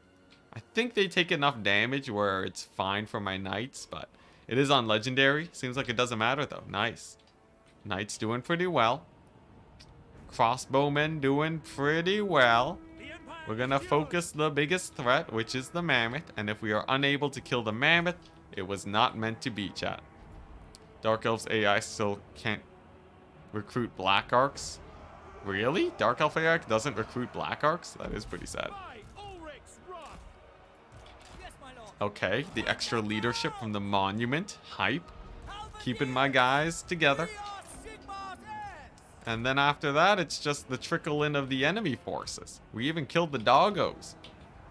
Speaker 1: I think they take enough damage where it's fine for my knights, but it is on legendary. Seems like it doesn't matter though. Nice. Knights doing pretty well. Crossbowmen doing pretty well. We're gonna focus the biggest threat, which is the mammoth, and if we are unable to kill the mammoth, it was not meant to be, chat. Dark Elf's AI still can't recruit Black Arcs. Really? Dark Elf AI doesn't recruit Black Arcs? That is pretty sad. Okay, the extra leadership from the monument. Hype. Keeping my guys together. And then after that, it's just the trickle in of the enemy forces. We even killed the doggos,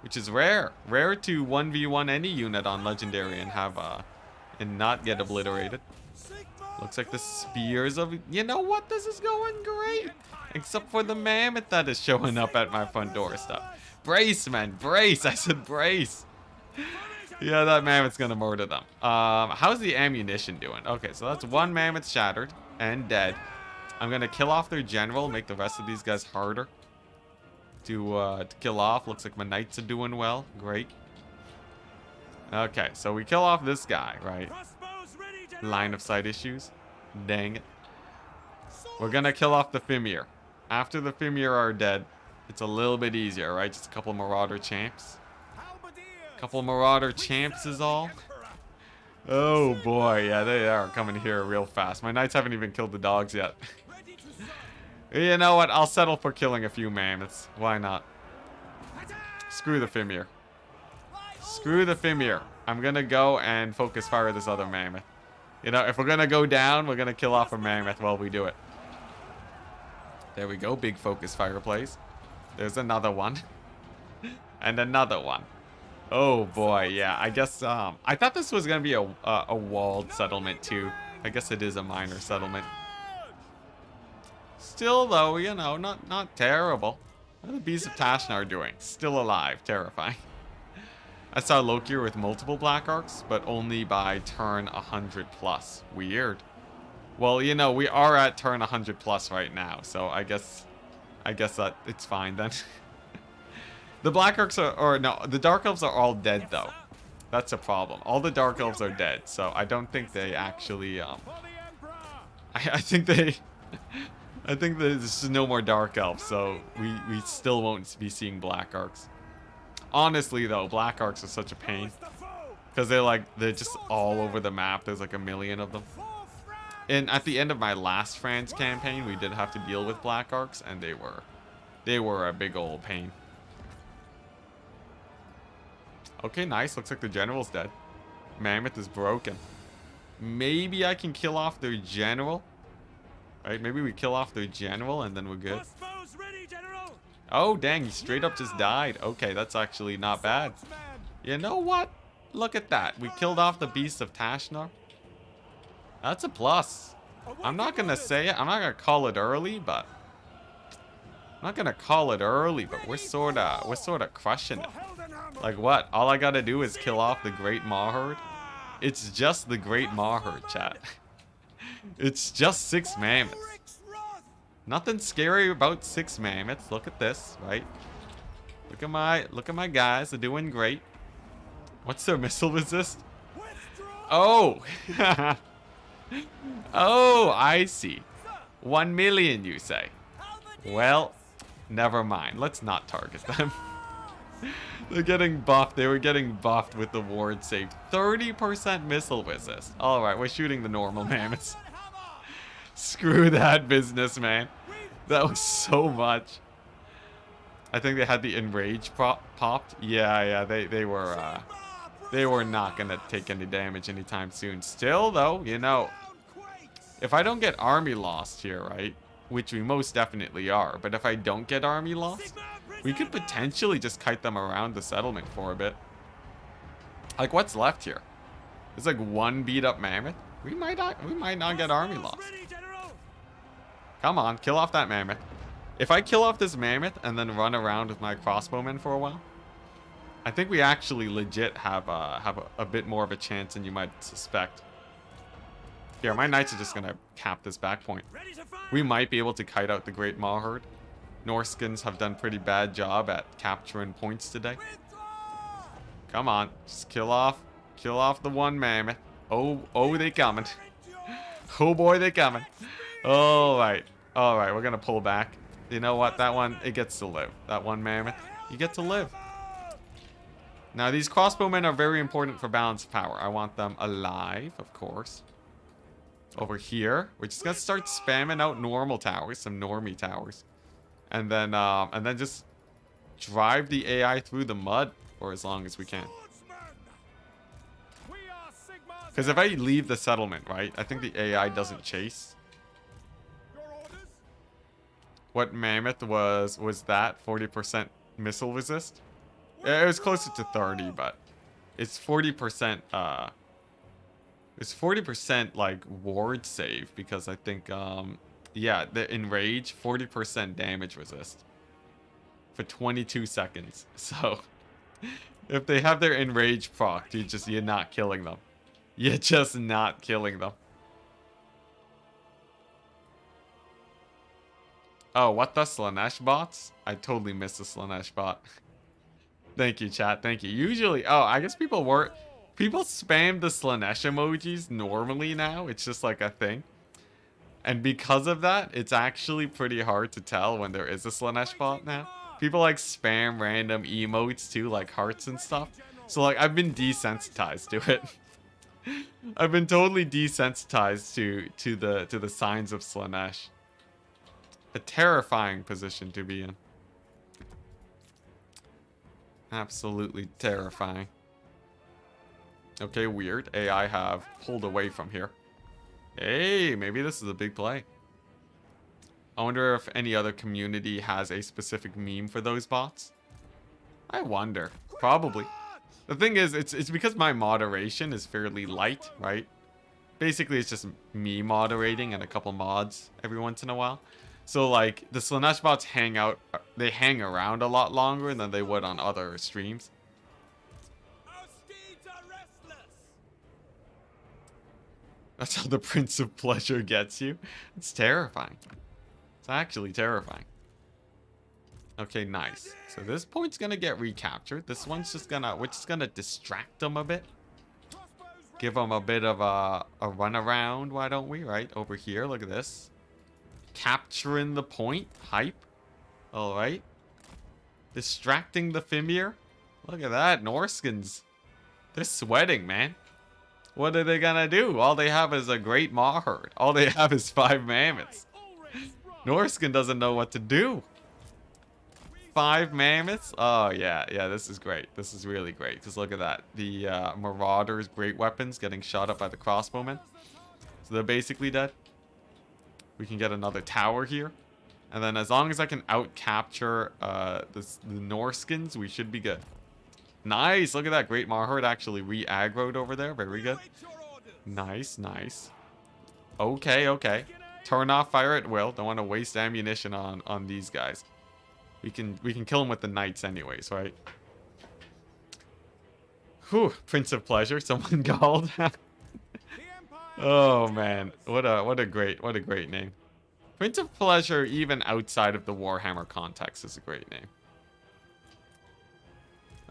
Speaker 1: which is rare. Rare to 1v1 any unit on legendary and have and not get obliterated. Looks like the spears of... You know what? This is going great. Except for the mammoth that is showing up at my front doorstep. Brace, man. Brace. I said brace. Yeah, that mammoth's gonna murder them. How's the ammunition doing? Okay, so that's 1 mammoth shattered and dead. I'm gonna kill off their general, make the rest of these guys harder to kill off. Looks like my knights are doing well. Great. Okay, so we kill off this guy, right? Line of sight issues. Dang it. We're gonna kill off the Fimir. After the Fimir are dead, it's a little bit easier, right? Just a couple Marauder champs. Couple Marauder champs is all. Oh boy, yeah, they are coming here real fast. My knights haven't even killed the dogs yet. You know what? I'll settle for killing a few mammoths. Why not? Screw the Fimir. Screw the Fimir. I'm gonna go and focus fire this other mammoth. You know, if we're gonna go down, we're gonna kill off a mammoth while we do it. There we go. Big focus fire plays. There's another one. And another one. Oh boy, yeah. I guess I thought this was gonna be a walled settlement too. I guess it is a minor settlement. Still though, you know, not terrible. What are the Beasts of Tashnar doing? Still alive. Terrifying. I saw Loki with multiple Black Arcs, but only by turn 100 plus. Weird. Well, you know, we are at turn 100 plus right now, so I guess that it's fine then. The Black Arcs or no, the Dark Elves are all dead though. That's a problem. All the Dark Elves are dead, so I don't think they actually I think they I think there's no more Dark Elves, so we still won't be seeing Black Arcs. Honestly though, Black Arcs are such a pain. Because they're just all over the map. There's like a million of them. And at the end of my last France campaign, we did have to deal with Black Arcs, and they were a big old pain. Okay, nice. Looks like the general's dead. Mammoth is broken. Maybe I can kill off their general. Right, maybe we kill off their general and then we're good. Oh, dang, he straight up just died. Okay, that's actually not bad. You know what? Look at that. We killed off the Beasts of Tashnar. That's a plus. I'm not going to say it. I'm not going to call it early, but... we're sort of crushing it. Like what? All I got to do is kill off the Great Maw-Herd. It's just the Great Maw-Herd, chat. It's just 6 mammoths. Nothing scary about 6 mammoths. Look at this, right? Look at my guys. They're doing great. What's their missile resist? Oh. Oh, I see. 1 million, you say? Well, never mind. Let's not target them. They're getting buffed. They were getting buffed with the ward save. 30% missile resist. Alright, we're shooting the normal mammoths. Screw that business, man. That was so much. I think they had the enrage popped. Yeah, they were not gonna take any damage anytime soon. Still, though, you know, if I don't get army lost here, right? Which we most definitely are. But if I don't get army lost, we could potentially just kite them around the settlement for a bit. Like, what's left here? There's like 1 beat up mammoth. We might not get army lost. Come on, kill off that mammoth. If I kill off this mammoth and then run around with my crossbowmen for a while, I think we actually legit have a bit more of a chance than you might suspect. Here, my knights are just gonna cap this back point. We might be able to kite out the Great Maw-Herd. Norskins have done pretty bad job at capturing points today. Come on, just kill off the 1 mammoth. Oh, they coming. Oh boy, they coming. All right, we're gonna pull back. You know what? That one, it gets to live. That 1 mammoth, you get to live. Now, these crossbowmen are very important for balance of power. I want them alive, of course. Over here, we're just gonna start spamming out normal towers, some normie towers, and then just drive the AI through the mud for as long as we can. Because if I leave the settlement, right, I think the AI doesn't chase. What mammoth was that? 40% missile resist? It was closer to 30, but it's 40%. It's 40% like ward save because I think yeah, the enrage 40% damage resist for 22 seconds. So if they have their enrage proc, you're not killing them. You're just not killing them. Oh, what the Slanesh bots? I totally missed the Slanesh bot. Thank you, chat. Thank you. Usually, oh, I guess people spam the Slanesh emojis normally now. It's just like a thing. And because of that, it's actually pretty hard to tell when there is a Slanesh bot now. People like spam random emotes too, like hearts and stuff. So like I've been desensitized to it. I've been totally desensitized to the signs of Slanesh. A terrifying position to be in. Absolutely terrifying. Okay, weird. AI have pulled away from here. Hey, maybe this is a big play. I wonder if any other community has a specific meme for those bots. I wonder. Probably. The thing is, it's because my moderation is fairly light, right? Basically, it's just me moderating and a couple mods every once in a while. So, like, the Slaanesh bots they hang around a lot longer than they would on other streams.
Speaker 2: Our steeds are restless.
Speaker 1: That's how the Prince of Pleasure gets you. It's terrifying. It's actually terrifying. Okay, nice. So this point's gonna get recaptured. This one's just gonna, we're just gonna distract them a bit. Give them a bit of a run around, why don't we? Right, over here, look at this. Capturing the point, hype. Alright. Distracting the Fimir. Look at that, Norskins. They're sweating, man. What are they gonna do? All they have is a great maw herd. All they have is 5 mammoths. Norskin doesn't know what to do. 5 mammoths? Oh, yeah. Yeah, this is great. This is really great. Just look at that. The Marauders' great weapons getting shot up by the crossbowmen. So they're basically dead. We can get another tower here. And then as long as I can out-capture the Norskins, we should be good. Nice. Look at that. Great Marherd actually re-aggroed over there. Very good. Nice, nice. Okay, okay. Turn off fire at will. Don't want to waste ammunition on these guys. We can kill them with the knights anyways, right? Whew, Prince of Pleasure, someone called. Oh man, what a great name. Prince of Pleasure, even outside of the Warhammer context, is a great name.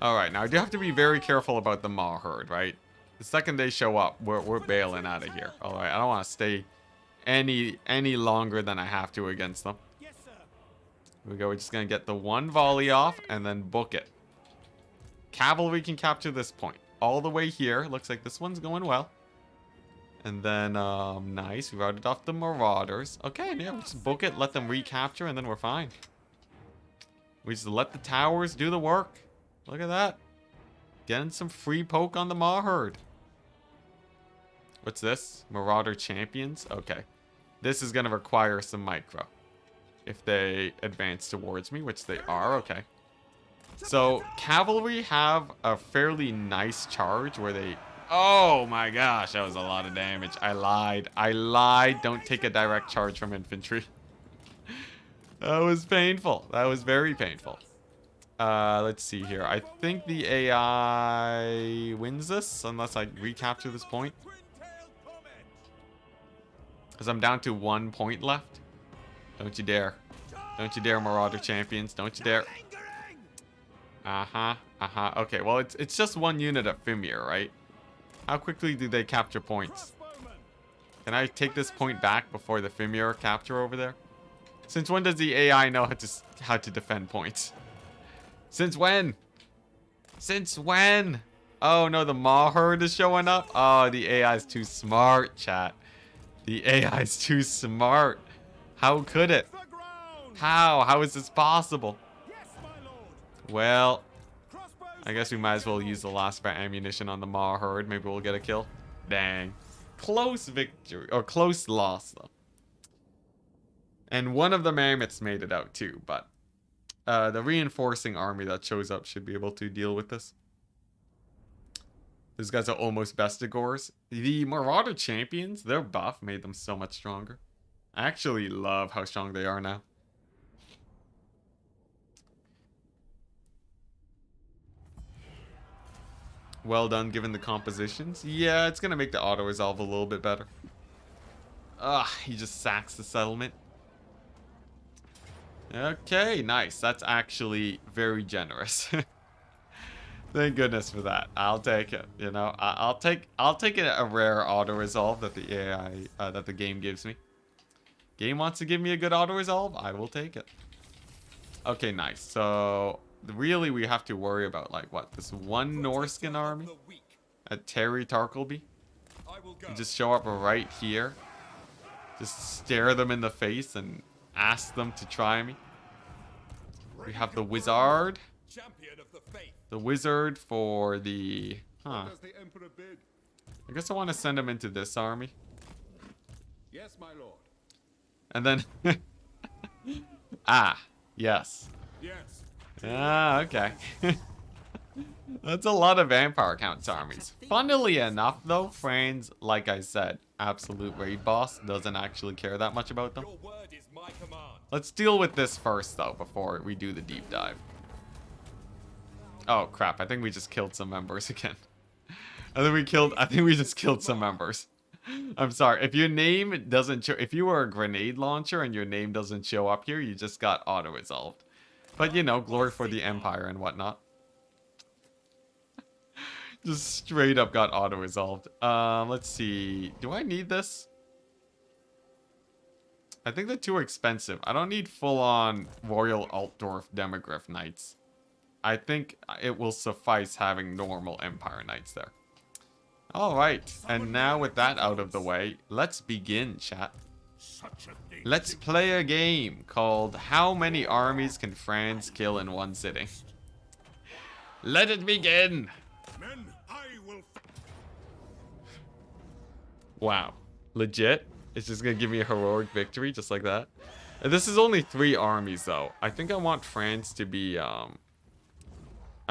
Speaker 1: Alright, now I do have to be very careful about the Maw Herd, right? The second they show up, we're bailing out of here. Alright, I don't want to stay any longer than I have to against them.
Speaker 2: Yes, sir.
Speaker 1: Here we go, we're just gonna get the one volley off and then book it. Cavalry can capture this point. All the way here. Looks like this one's going well. And then, nice. We routed off the Marauders. Okay, yeah, we just book it, let them recapture, and then we're fine. We just let the towers do the work. Look at that. Getting some free poke on the Maw Herd. What's this? Marauder Champions? Okay. This is going to require some micro. If they advance towards me, which they are. Okay. So, Cavalry have a fairly nice charge where they... Oh my gosh, that was a lot of damage. I lied. I lied. Don't take a direct charge from infantry. That was painful. That was very painful. Let's see here. I think the AI wins this unless I recapture this point. Because I'm down to 1 point left. Don't you dare. Don't you dare, Marauder Champions. Don't you dare. Uh-huh. Uh-huh. Okay, well, it's just 1 unit of Fimir, right? How quickly do they capture points? Can I take this point back before the Fimir capture over there? Since when does the AI know how to defend points? Since when? Since when? Oh no, the Maw Herd is showing up? Oh, the AI is too smart, chat. The AI is too smart. How could it? How? How is this possible? Well, I guess we might as well use the last bit of ammunition on the Maw Herd. Maybe we'll get a kill. Dang. Close victory. Or close loss, though. And one of the mammoths made it out, too. But the reinforcing army that shows up should be able to deal with this. These guys are almost bestigors. The Marauder Champions, their buff made them so much stronger. I actually love how strong they are now. Well done, given the compositions. Yeah, it's going to make the auto-resolve a little bit better. He just sacks the settlement. Okay, nice. That's actually very generous. Thank goodness for that. I'll take it. You know, I'll take a rare auto-resolve that the AI, that the game gives me. Game wants to give me a good auto-resolve, I will take it. Okay, nice. So... really, we have to worry about, like, what? This one Norskin army at Terry Tarkleby? You just show up right here. Just stare them in the face and ask them to try me. We have the wizard.
Speaker 2: Champion of the faith.
Speaker 1: The wizard for the... Huh.
Speaker 2: Does the Emperor bid?
Speaker 1: I guess I want to send him into this army.
Speaker 2: Yes, my lord.
Speaker 1: And then... ah, yes.
Speaker 2: Yes.
Speaker 1: Ah, okay. That's a lot of vampire counts armies. Funnily enough, though, Franz, like I said, absolute raid boss, doesn't actually care that much about them.
Speaker 2: Your word is my command.
Speaker 1: Let's deal with this first, though, before we do the deep dive. Oh, crap. I think we just killed some members again. I think we just killed some members. I'm sorry. If your name doesn't show... If you were a grenade launcher and your name doesn't show up here, you just got auto-resolved. But, you know, glory for the Empire and whatnot. Just straight up got auto-resolved. Let's see. Do I need this? I think they're too expensive. I don't need full-on Royal Altdorf Demogryph Knights. I think it will suffice having normal Empire Knights there. Alright, and now with that out of the way, let's begin, chat. Let's play a game called How Many Armies Can Franz Kill in One Sitting? Let it begin!
Speaker 2: Men, I will.
Speaker 1: Wow. Legit? It's just gonna give me a heroic victory just like that? And this is only 3 armies though. I think I want Franz to be, I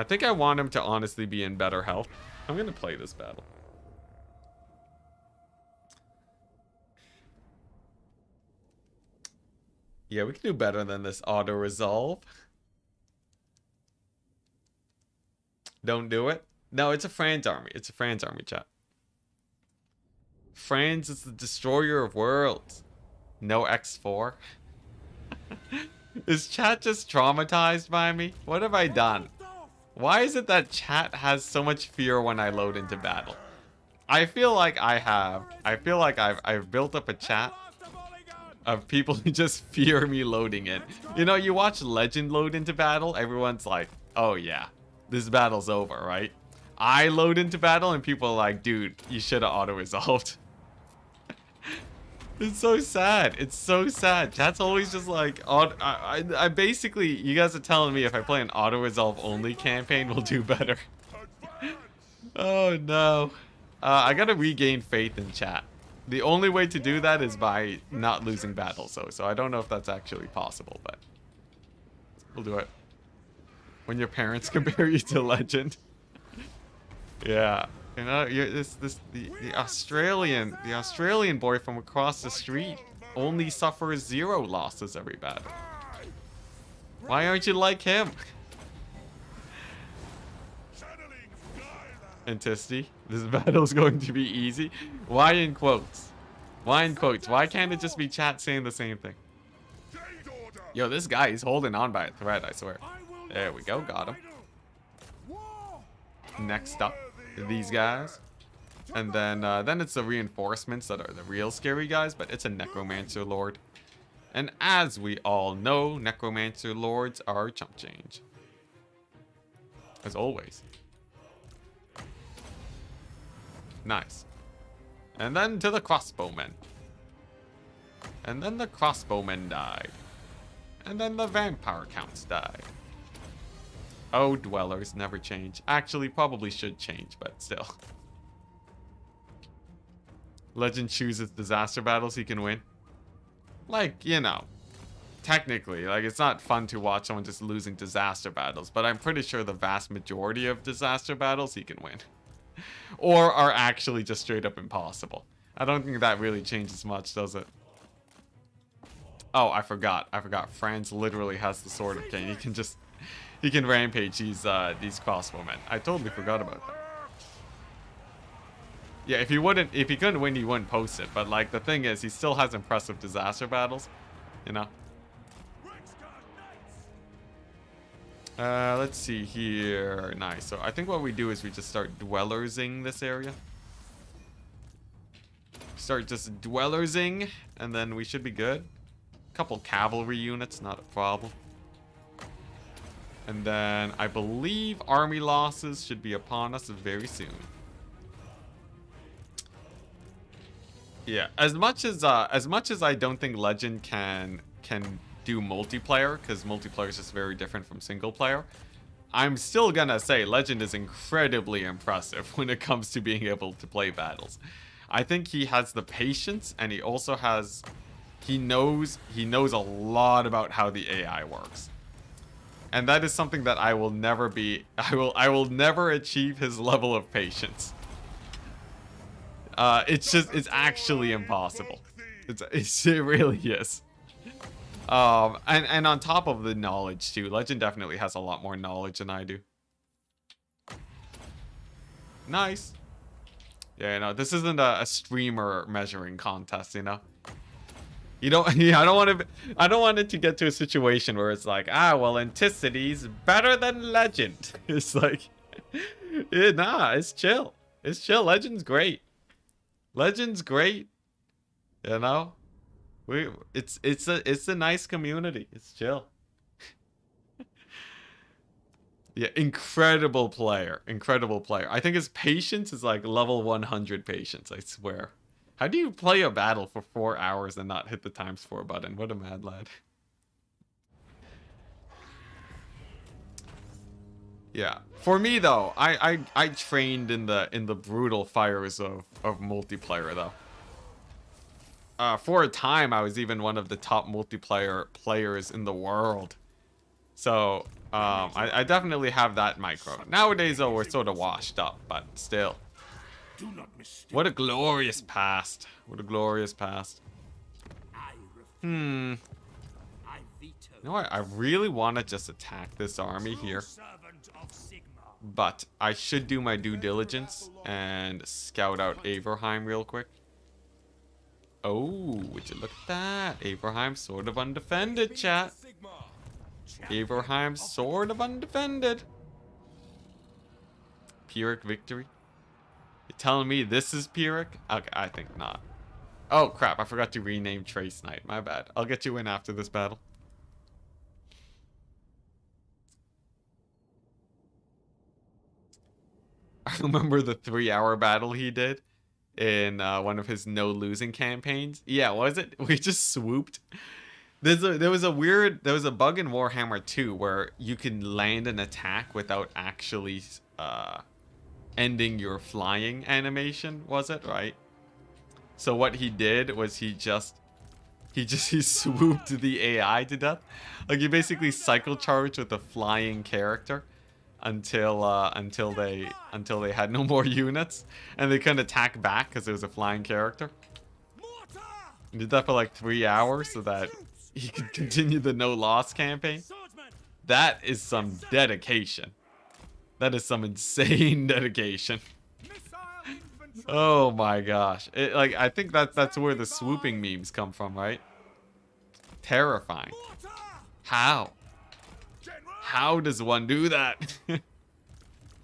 Speaker 1: think I want him to honestly be in better health. I'm gonna play this battle. Yeah, we can do better than this auto-resolve. Don't do it. No, it's a Franz army. It's a Franz army, chat. Franz is the destroyer of worlds. No X4. Is chat just traumatized by me? What have I done? Why is it that chat has so much fear when I load into battle? I feel like I've built up a chat of people who just fear me loading in. You know, you watch Legend load into battle, everyone's like, oh yeah, this battle's over, right? I load into battle and people are like, dude, you should have auto-resolved. It's so sad. It's so sad. Chat's always just like, I basically, you guys are telling me if I play an auto-resolve only campaign, we'll do better. Oh no. I gotta regain faith in chat. The only way to do that is by not losing battles, so I don't know if that's actually possible, but we'll do it. When your parents compare you to Legend. Yeah. You know, the Australian boy from across the street only suffers 0 losses every battle. Why aren't you like him? Enticity, this battle's going to be easy. Why in quotes? Why in quotes? Why can't it just be chat saying the same thing? Yo, this guy is holding on by a thread, I swear. There we go, got him. Next up, these guys. And then it's the reinforcements that are the real scary guys, but it's a Necromancer Lord. And as we all know, Necromancer Lords are chump change. As always. Nice. And then to the crossbowmen. And then the crossbowmen died. And then the vampire counts died. Oh, dwellers never change. Actually, probably should change, but still. Legend chooses disaster battles he can win. Like, you know. Technically, like, it's not fun to watch someone just losing disaster battles, but I'm pretty sure the vast majority of disaster battles he can win. Or are actually just straight up impossible. I don't think that really changes much, does it? Oh, I forgot. Franz literally has the Sword of Cain. He can rampage these crossbowmen. I totally forgot about that. Yeah, if he couldn't win, he wouldn't post it. But like the thing is, he still has impressive disaster battles, you know. Let's see here. Nice. So I think what we do is we just start dwellersing this area. Start just dwellersing, and then we should be good. Couple cavalry units, not a problem. And then I believe army losses should be upon us very soon. Yeah, as much as I don't think Legend can do multiplayer, because multiplayer is just very different from single player, I'm still gonna say Legend is incredibly impressive when it comes to being able to play battles. I think he has the patience, and he also has, he knows a lot about how the AI works. And that is something that I will never be, I will never achieve his level of patience. It's actually impossible. It really is. And on top of the knowledge too, Legend definitely has a lot more knowledge than I do. Nice. Yeah, no, this isn't a streamer measuring contest, you know. You don't. Yeah, I don't want it to get to a situation where it's like, ah, well, Enticity's better than Legend. It's like, nah, it's chill. It's chill. Legend's great. Legend's great. You know, it's a nice community. It's chill. Yeah, incredible player. Incredible player. I think his patience is like level 100 patience, I swear. How do you play a battle for 4 hours and not hit the ×4 button? What a mad lad. Yeah. For me though, I trained in the brutal fires of multiplayer though. For a time I was even one of the top multiplayer players in the world. So I definitely have that micro. Nowadays though we're sort of washed up, but still. What a glorious past. What a glorious past. You know what? I really want to just attack this army here. But I should do my due diligence and scout out Averheim real quick. Oh, would you look at that? Averheim sort of undefended, chat. Averheim sort of undefended. Pyrrhic victory. You're telling me this is Pyrrhic? Okay, I think not. Oh crap, I forgot to rename Trace Knight. My bad. I'll get you in after this battle. I remember the 3-hour battle he did in one of his no losing campaigns. Yeah, was it? We just swooped. There was a bug in Warhammer 2 where you can land an attack without actually ending your flying animation, was it, right? So what he did was he swooped the AI to death. Like he basically cycle charged with a flying character until they had no more units, and they couldn't attack back because it was a flying character. He did that for like 3 hours so that he could continue the no loss campaign. That is some dedication. That is some insane dedication. Oh my gosh. I think that's where the swooping memes come from, right? Terrifying. How? How does one do that?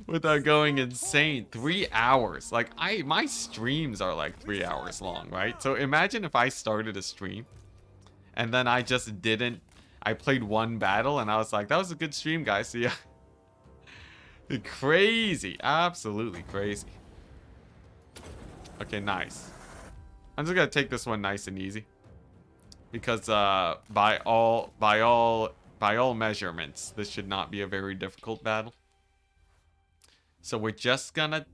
Speaker 1: Without going insane? 3 hours. Like my streams are like 3 hours long, right? So imagine if I started a stream and then I just didn't, I played one battle and I was like, that was a good stream, guys. See ya. Crazy. Absolutely crazy. Okay, nice. I'm just gonna take this one nice and easy. Because by all measurements, this should not be a very difficult battle. So we're just gonna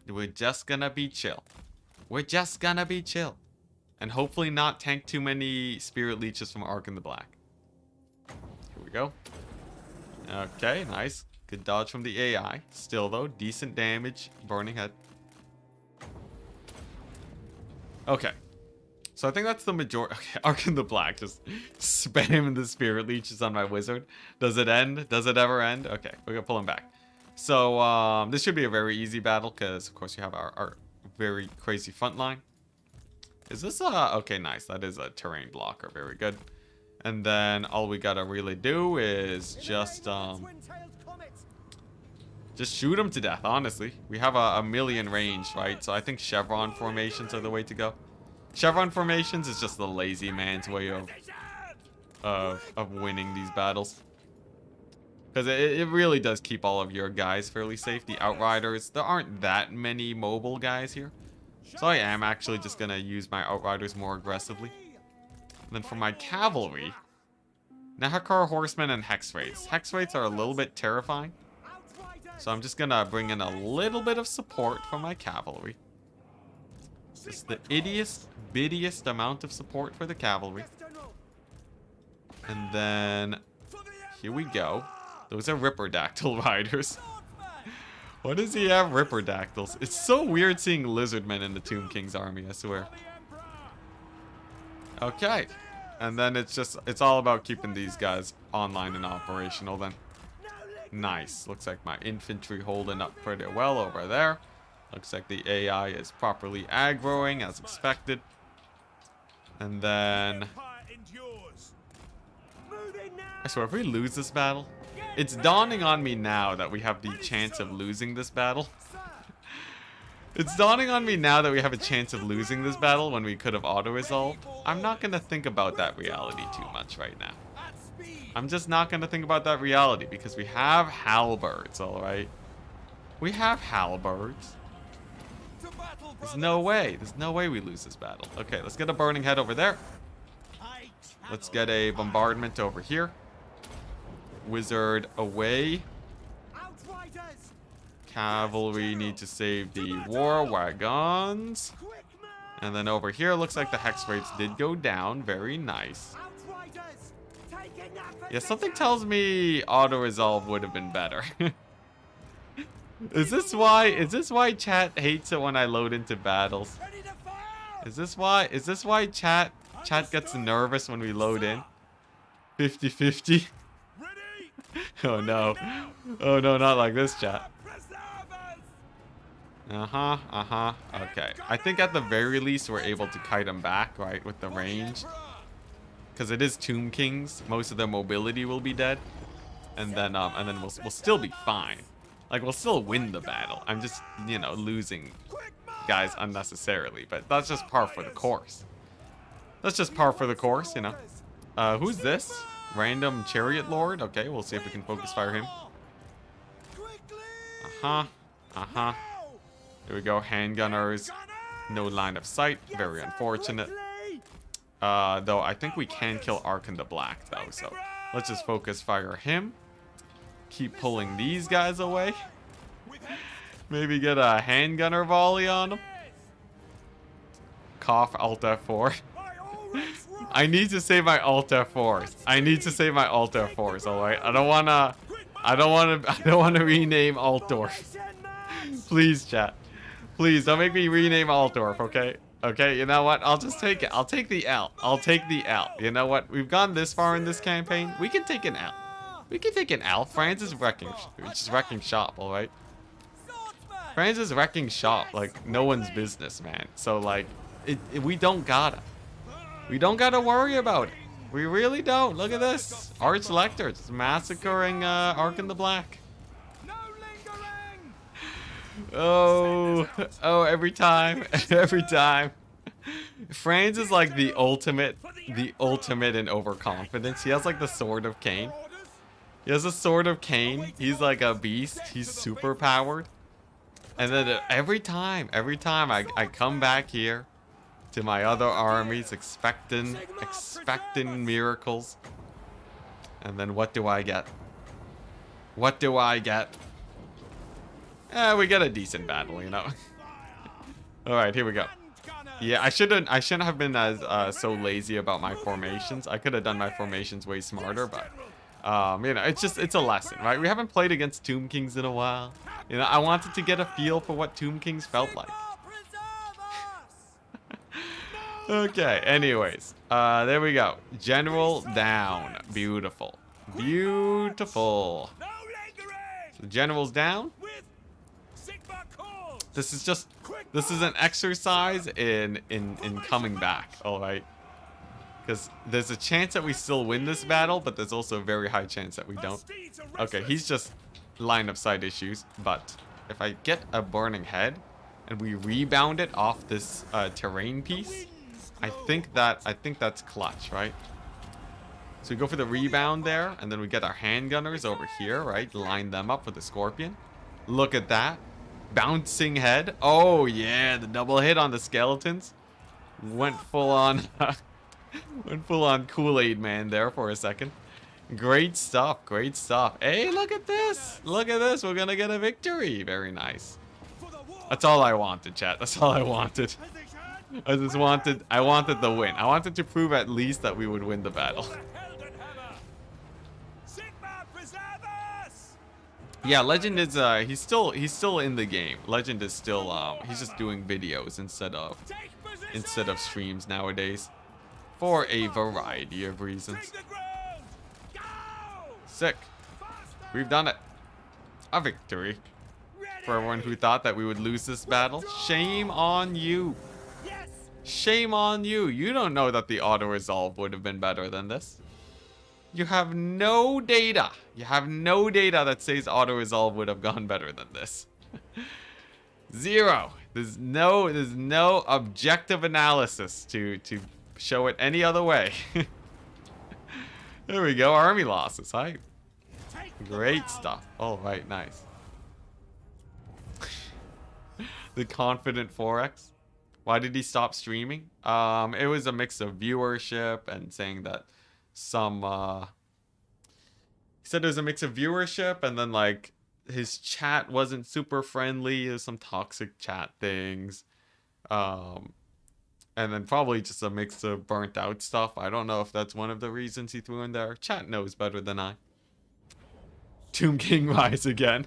Speaker 1: be chill. We're just gonna be chill. And hopefully not tank too many spirit leeches from Ark in the Black. Here we go. Okay, nice. Good dodge from the AI. Still though, decent damage. Burning head. Okay. So I think that's the majority. Okay, Ark in the Black. Just spamming the spirit leeches on my wizard. Does it end? Does it ever end? Okay, we're gonna pull him back. So this should be a very easy battle because of course you have our very crazy front line. Is this okay, nice. That is a terrain blocker. Very good. And then all we gotta really do is just shoot him to death, honestly. We have a million range, right? So I think chevron formations are the way to go. Chevron formations is just the lazy man's way of winning these battles. Because it really does keep all of your guys fairly safe. The Outriders, there aren't that many mobile guys here. So I am actually just gonna use my Outriders more aggressively. And then for my cavalry, Nahakar Horsemen and Hex Wraiths. Hex Wraiths are a little bit terrifying. So I'm just gonna bring in a little bit of support for my cavalry. Just the bittiest amount of support for the cavalry. And then here we go. Those are Ripperdactyl riders. Why does he have Ripperdactyls? It's so weird seeing Lizardmen in the Tomb King's army, I swear. Okay. And then it's all about keeping these guys online and operational then. Nice. Looks like my infantry holding up pretty well over there. Looks like the AI is properly aggroing as expected. And then... I swear, if we lose this battle... It's dawning on me now that we have the chance of losing this battle. It's dawning on me now that we have a chance of losing this battle when we could have auto-resolved. I'm not going to think about that reality too much right now. I'm just not going to think about that reality because we have halberds, alright? We have halberds. There's no way. There's no way we lose this battle. Okay, let's get a burning head over there. Let's get a bombardment over here. Wizard away. Cavalry need to save the war wagons. And then over here, looks like the Hex Wraiths did go down. Very nice. Yeah, something tells me auto-resolve would have been better. Is this why chat hates it when I load into battles? Is this why chat gets nervous when we load in? 50-50. Oh no. Oh no, not like this, chat. Okay. I think at the very least we're able to kite them back, right, with the range. Because it is Tomb Kings. Most of their mobility will be dead. And then we'll still be fine. Like, we'll still win the battle. I'm just, you know, losing guys unnecessarily. But that's just par for the course. That's just par for the course, you know. Who's this? Random Chariot Lord? Okay, we'll see if we can focus fire him. Here we go, handgunners. No line of sight. Very unfortunate. Though I think we can kill Arkan the Black, though. So let's just focus fire him. Keep pulling these guys away. Maybe get a handgunner volley on them. Cough Alt F4. I need to save my Alt F4s. I need to save my Alt F4s, alright? I don't wanna rename Altdorf. Please, chat. Please, don't make me rename Altdorf, okay? Okay, you know what? I'll just take it. I'll take the L. I'll take the L. You know what? We've gone this far in this campaign. We can take an L. We can take an L. France is wrecking shop, alright? France is wrecking shop like no one's business, man. So, like, we don't gotta. We don't gotta worry about it. We really don't. Look at this. Arch Lector. It's massacring Arkan the Black. Oh, every time. Every time. Franz is like the ultimate in overconfidence. He has like the Sword of Cain. He has a Sword of Cain. He's like a beast. He's super powered. And then every time I come back here to my other armies expecting miracles. And then what do I get? What do I get? We get a decent battle, you know. All right, here we go. Yeah, I shouldn't have been as so lazy about my formations. I could have done my formations way smarter, but you know, it's a lesson, right? We haven't played against Tomb Kings in a while. You know, I wanted to get a feel for what Tomb Kings felt like. Okay, anyways, there we go. General down. Beautiful. Beautiful. So general's down. This is an exercise in coming back, all right? Because there's a chance that we still win this battle, but there's also a very high chance that we don't. Okay, he's just line of sight issues, but if I get a burning head and we rebound it off this terrain piece, I think that's clutch, right? So we go for the rebound there, and then we get our handgunners over here, right? Line them up for the Scorpion. Look at that. Bouncing head. Oh, yeah. The double hit on the skeletons. Went full on... went full on Kool-Aid man there for a second. Great stuff. Great stuff. Hey, look at this. Look at this. We're going to get a victory. Very nice. That's all I wanted, chat. That's all I wanted. I wanted the win. I wanted to prove at least that we would win the battle. Yeah, Legend is he's still in the game. Legend is still he's just doing videos instead of streams nowadays for a variety of reasons. Sick. We've done it. A victory. For everyone who thought that we would lose this battle, shame on you. Shame on you. You don't know that the auto-resolve would have been better than this. You have no data. You have no data that says auto-resolve would have gone better than this. Zero. There's no objective analysis to show it any other way. There we go. Army losses. Hi. Great stuff. All right, nice. The confident Forex. Why did he stop streaming? It was a mix of viewership and saying that some he said it was a mix of viewership and then like his chat wasn't super friendly. There's some toxic chat things. And then probably just a mix of burnt out stuff. I don't know if that's one of the reasons he threw in there. Chat knows better than I. Tomb King rise again.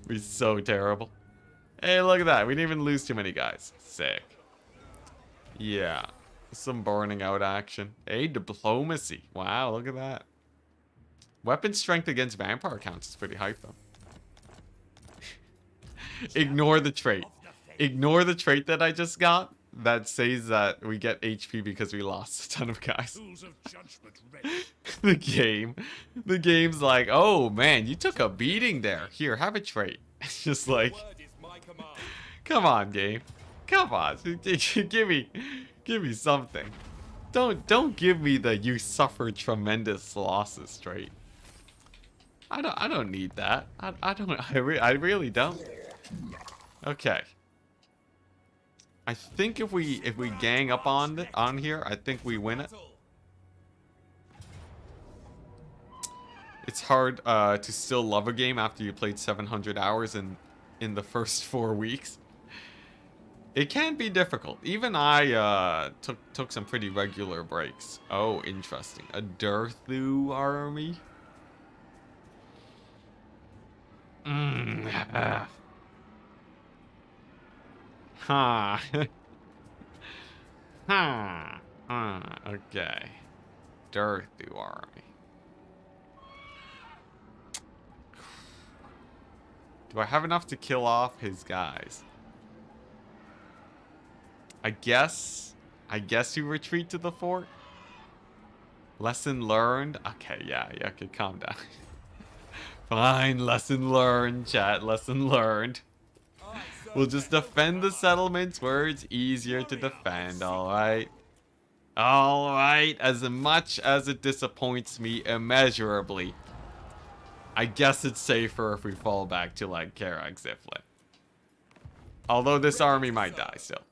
Speaker 1: He's so terrible. Hey, look at that. We didn't even lose too many guys. Sick. Yeah. Some burning out action. Hey, diplomacy. Wow, look at that. Weapon strength against vampire counts is pretty hype, though. Ignore the trait. Ignore the trait that I just got that says that we get HP because we lost a ton of guys. The game's like, oh man, you took a beating there. Here, have a trait. It's just like, come on, game. Come on, give me something. Don't give me the you suffered tremendous losses trait. I don't need that. I really don't. Okay. I think if we gang up on here, I think we win it. It's hard to still love a game after you played 700 hours in the first 4 weeks. It can be difficult. Even I took some pretty regular breaks. Oh, interesting. A Durthu army? Huh. Okay. Durthu army. Do I have enough to kill off his guys? I guess you retreat to the fort. Lesson learned. Okay, yeah, okay, calm down. Fine, lesson learned, chat. Lesson learned. We'll just defend the settlements where it's easier to defend, alright? Alright, as much as it disappoints me immeasurably, I guess it's safer if we fall back to, like, Karak Ziflin. Although this army might die still.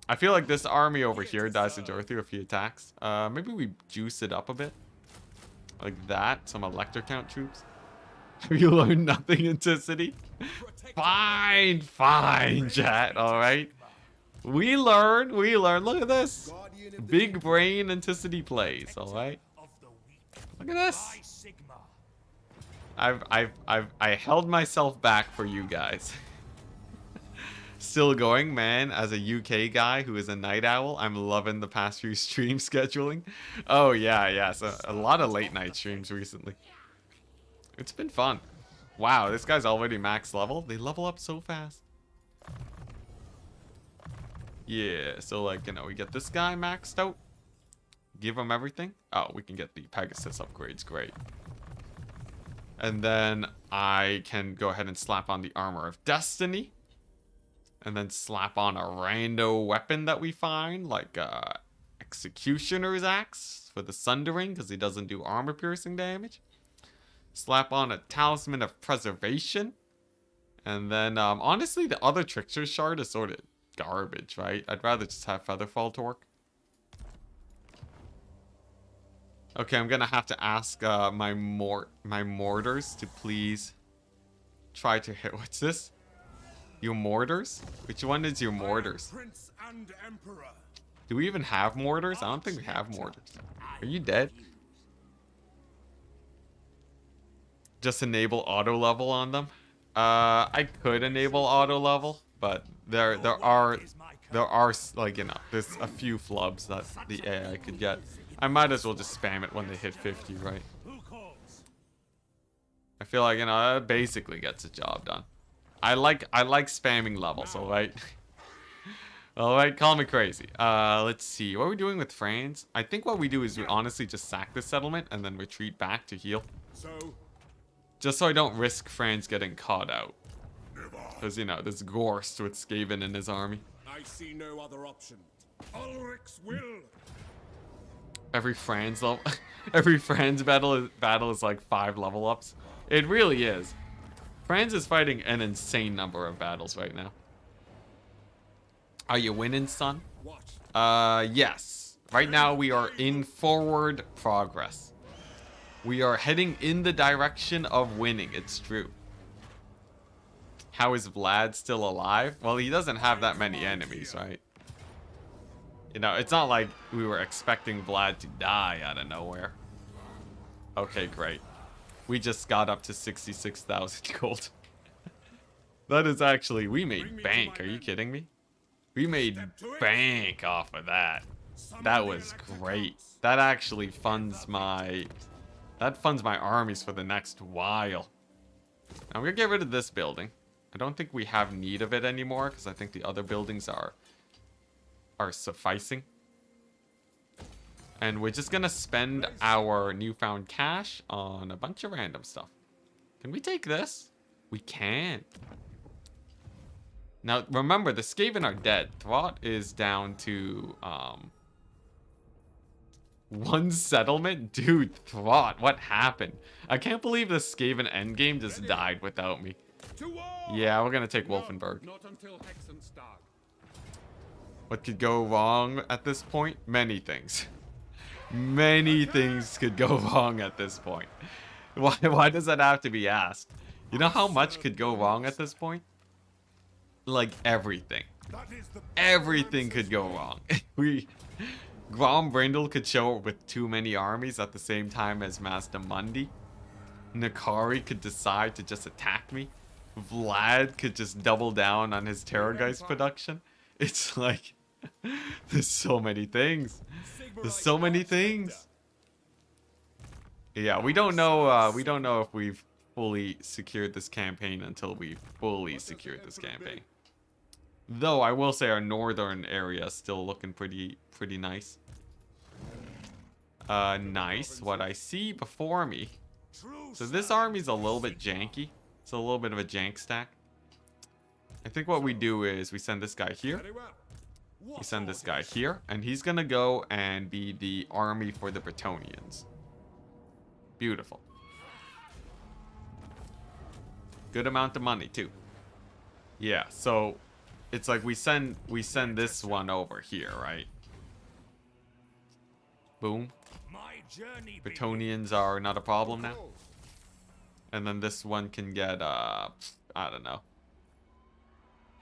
Speaker 1: I feel like this army over here dies to Durthu if he attacks. Maybe we juice it up a bit. Like that. Some Elector Count troops. Have you learned nothing, Enticity? Fine, chat, alright? We learn. Look at this. Big brain Enticity plays, alright? Look at this. I held myself back for you guys. Still going, man. As a UK guy who is a night owl, I'm loving the past few stream scheduling. Oh, yeah. So a lot of late night streams recently. It's been fun. Wow, this guy's already max level. They level up so fast. Yeah, so like, you know, we get this guy maxed out. Give him everything. Oh, we can get the Pegasus upgrades. Great. And then I can go ahead and slap on the Armor of Destiny. And then slap on a rando weapon that we find, like Executioner's Axe for the Sundering, because he doesn't do armor piercing damage. Slap on a Talisman of Preservation. And then, honestly, the other Trickster's Shard is sort of garbage, right? I'd rather just have Featherfall Torque. Okay, I'm gonna have to ask my mortars to please try to hit. What's this? Your mortars? Which one is your mortars?
Speaker 2: Prince and Emperor.
Speaker 1: Do we even have mortars? I don't think we have mortars. Are you dead? Just enable auto level on them. I could enable auto level, but there are like, you know, there's a few flubs that the AI could get. I might as well just spam it when they hit 50, right? I feel like, you know, that basically gets the job done. I like spamming levels, alright? Alright, call me crazy. Let's see. What are we doing with France? I think what we do is we honestly just sack the settlement and then retreat back to heal. Just so I don't risk France getting caught out. Because, you know, there's Gorst with Skaven in his army.
Speaker 2: I see no other option. Ulrich's will.
Speaker 1: Every France level, every France battle is like 5 level ups. It really is. France is fighting an insane number of battles right now. Are you winning, son? Yes. Right now we are in forward progress. We are heading in the direction of winning. It's true. How is Vlad still alive? Well, he doesn't have that many enemies, right? You know, it's not like we were expecting Vlad to die out of nowhere. Okay, great. We just got up to 66,000 gold. That is actually, we made bank. Are you kidding me? We made bank off of that. That was great. That actually funds my... That funds my armies for the next while. Now, I'm gonna get rid of this building. I don't think we have need of it anymore, because I think the other buildings are sufficing. And we're just gonna spend our newfound cash on a bunch of random stuff. Can we take this? We can. Now, remember, the Skaven are dead. Vlad is down to, 1 settlement? Dude, Vlad, what happened? I can't believe the Skaven endgame just died without me. Yeah, we're gonna take Wolfenburg.
Speaker 2: Not until Hexenstad.
Speaker 1: What could go wrong at this point? Many things. Many things could go wrong at this point. Why does that have to be asked? You know how much could go wrong at this point? Like everything. Everything could go wrong. Grombrindle could show up with too many armies at the same time as Mazda Mundi. Nakari could decide to just attack me. Vlad could just double down on his Terrorgeist production. It's like, there's so many things. There's so many things. Yeah, we don't know if we've fully secured this campaign until we've fully secured this campaign. Though I will say our northern area is still looking pretty nice. Nice. What I see before me. So this army's a little bit janky. It's a little bit of a jank stack. I think what we do is we send this guy here. We send this guy here. And he's going to go and be the army for the Bretonnians. Beautiful. Good amount of money, too. Yeah, so it's like we send this one over here, right? Boom. Bretonnians are not a problem now. And then this one can get, I don't know.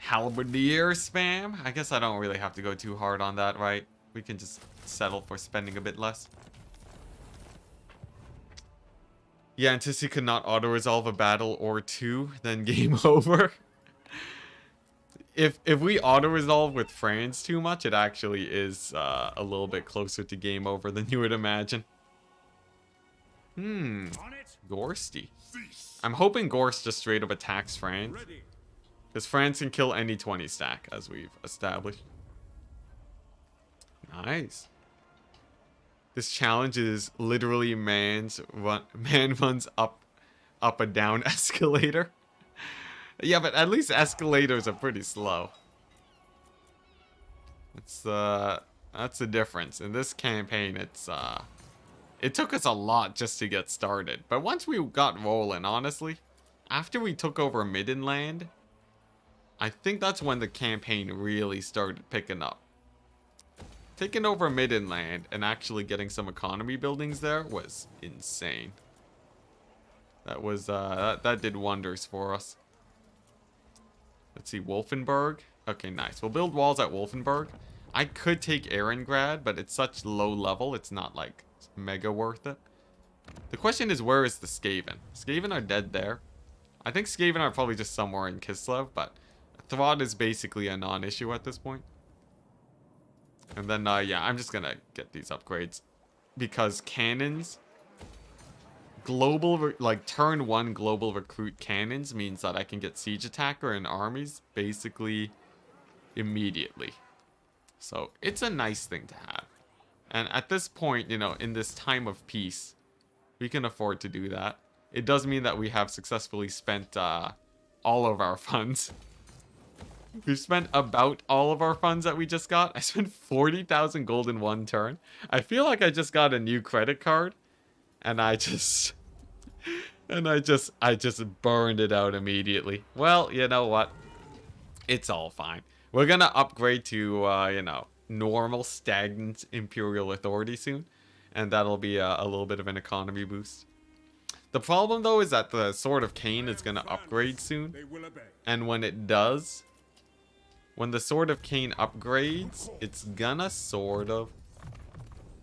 Speaker 1: Halberdier spam? I guess I don't really have to go too hard on that, right? We can just settle for spending a bit less. Yeah, Enticity could not auto-resolve a battle or two, then game over. If we auto-resolve with France too much, it actually is a little bit closer to game over than you would imagine. Gorsty. I'm hoping Gorst just straight up attacks France. Because France can kill any 20 stack, as we've established. Nice. This challenge is literally man runs up a down escalator. Yeah, but at least escalators are pretty slow. That's the difference. In this campaign, it took us a lot just to get started. But once we got rolling, honestly, after we took over Middenland, I think that's when the campaign really started picking up. Taking over Middenland and actually getting some economy buildings there was insane. That was, that did wonders for us. Let's see, Wolfenburg. Okay, nice. We'll build walls at Wolfenburg. I could take Ehrengrad, but it's such low level, it's not, like, mega worth it. The question is, where is the Skaven? Skaven are dead there. I think Skaven are probably just somewhere in Kislev, but Throd is basically a non-issue at this point. And then, yeah, I'm just gonna get these upgrades. Because cannons... Global, like, turn 1 global recruit cannons means that I can get siege attacker and armies basically immediately. So, it's a nice thing to have. And at this point, you know, in this time of peace, we can afford to do that. It does mean that we have successfully spent all of our funds. We've spent about all of our funds that we just got. I spent 40,000 gold in 1 turn. I feel like I just got a new credit card. And I just burned it out immediately. Well, you know what? It's all fine. We're gonna upgrade to, you know, normal stagnant Imperial Authority soon. And that'll be a little bit of an economy boost. The problem, though, is that the Sword of Cain is gonna upgrade soon. And when it does... When the Sword of Cain upgrades, it's gonna sort of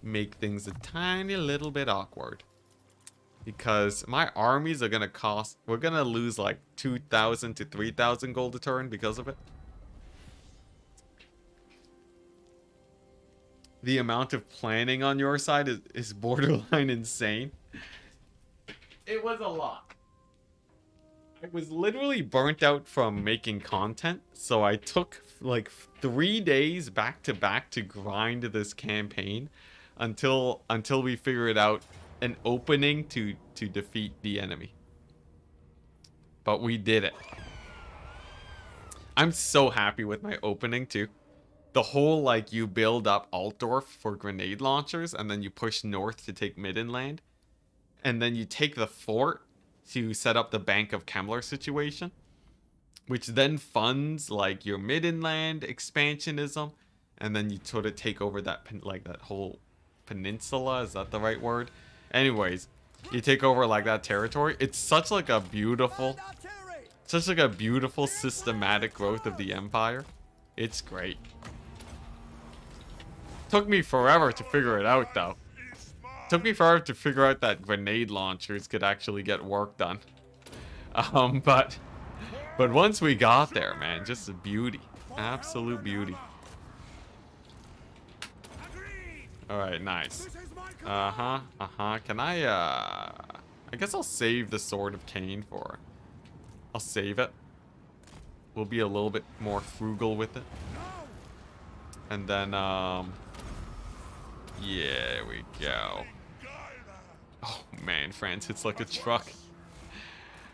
Speaker 1: make things a tiny little bit awkward. Because my armies are gonna cost... We're gonna lose like 2,000 to 3,000 gold a turn because of it. The amount of planning on your side is borderline insane. It was a lot. I was literally burnt out from making content, so I took like 3 days back to back to grind this campaign until we figured out an opening to defeat the enemy. But we did it. I'm so happy with my opening too. The whole, like, you build up Altdorf for grenade launchers and then you push north to take Middenland. And then you take the fort to set up the Bank of Kemmler situation, which then funds like your Middenland expansionism, and then you sort of take over that that whole peninsula. Is that the right word? Anyways, you take over like that territory. It's such like a beautiful, systematic growth of the empire. It's great. Took me forever to figure it out though. Took me forever to figure out that grenade launchers could actually get work done. But once we got there, man, just a beauty. Absolute beauty. Alright, nice. Can I guess I'll save the Sword of Cain for... I'll save it. We'll be a little bit more frugal with it. And then, yeah, there we go. Oh man, France hits like a truck.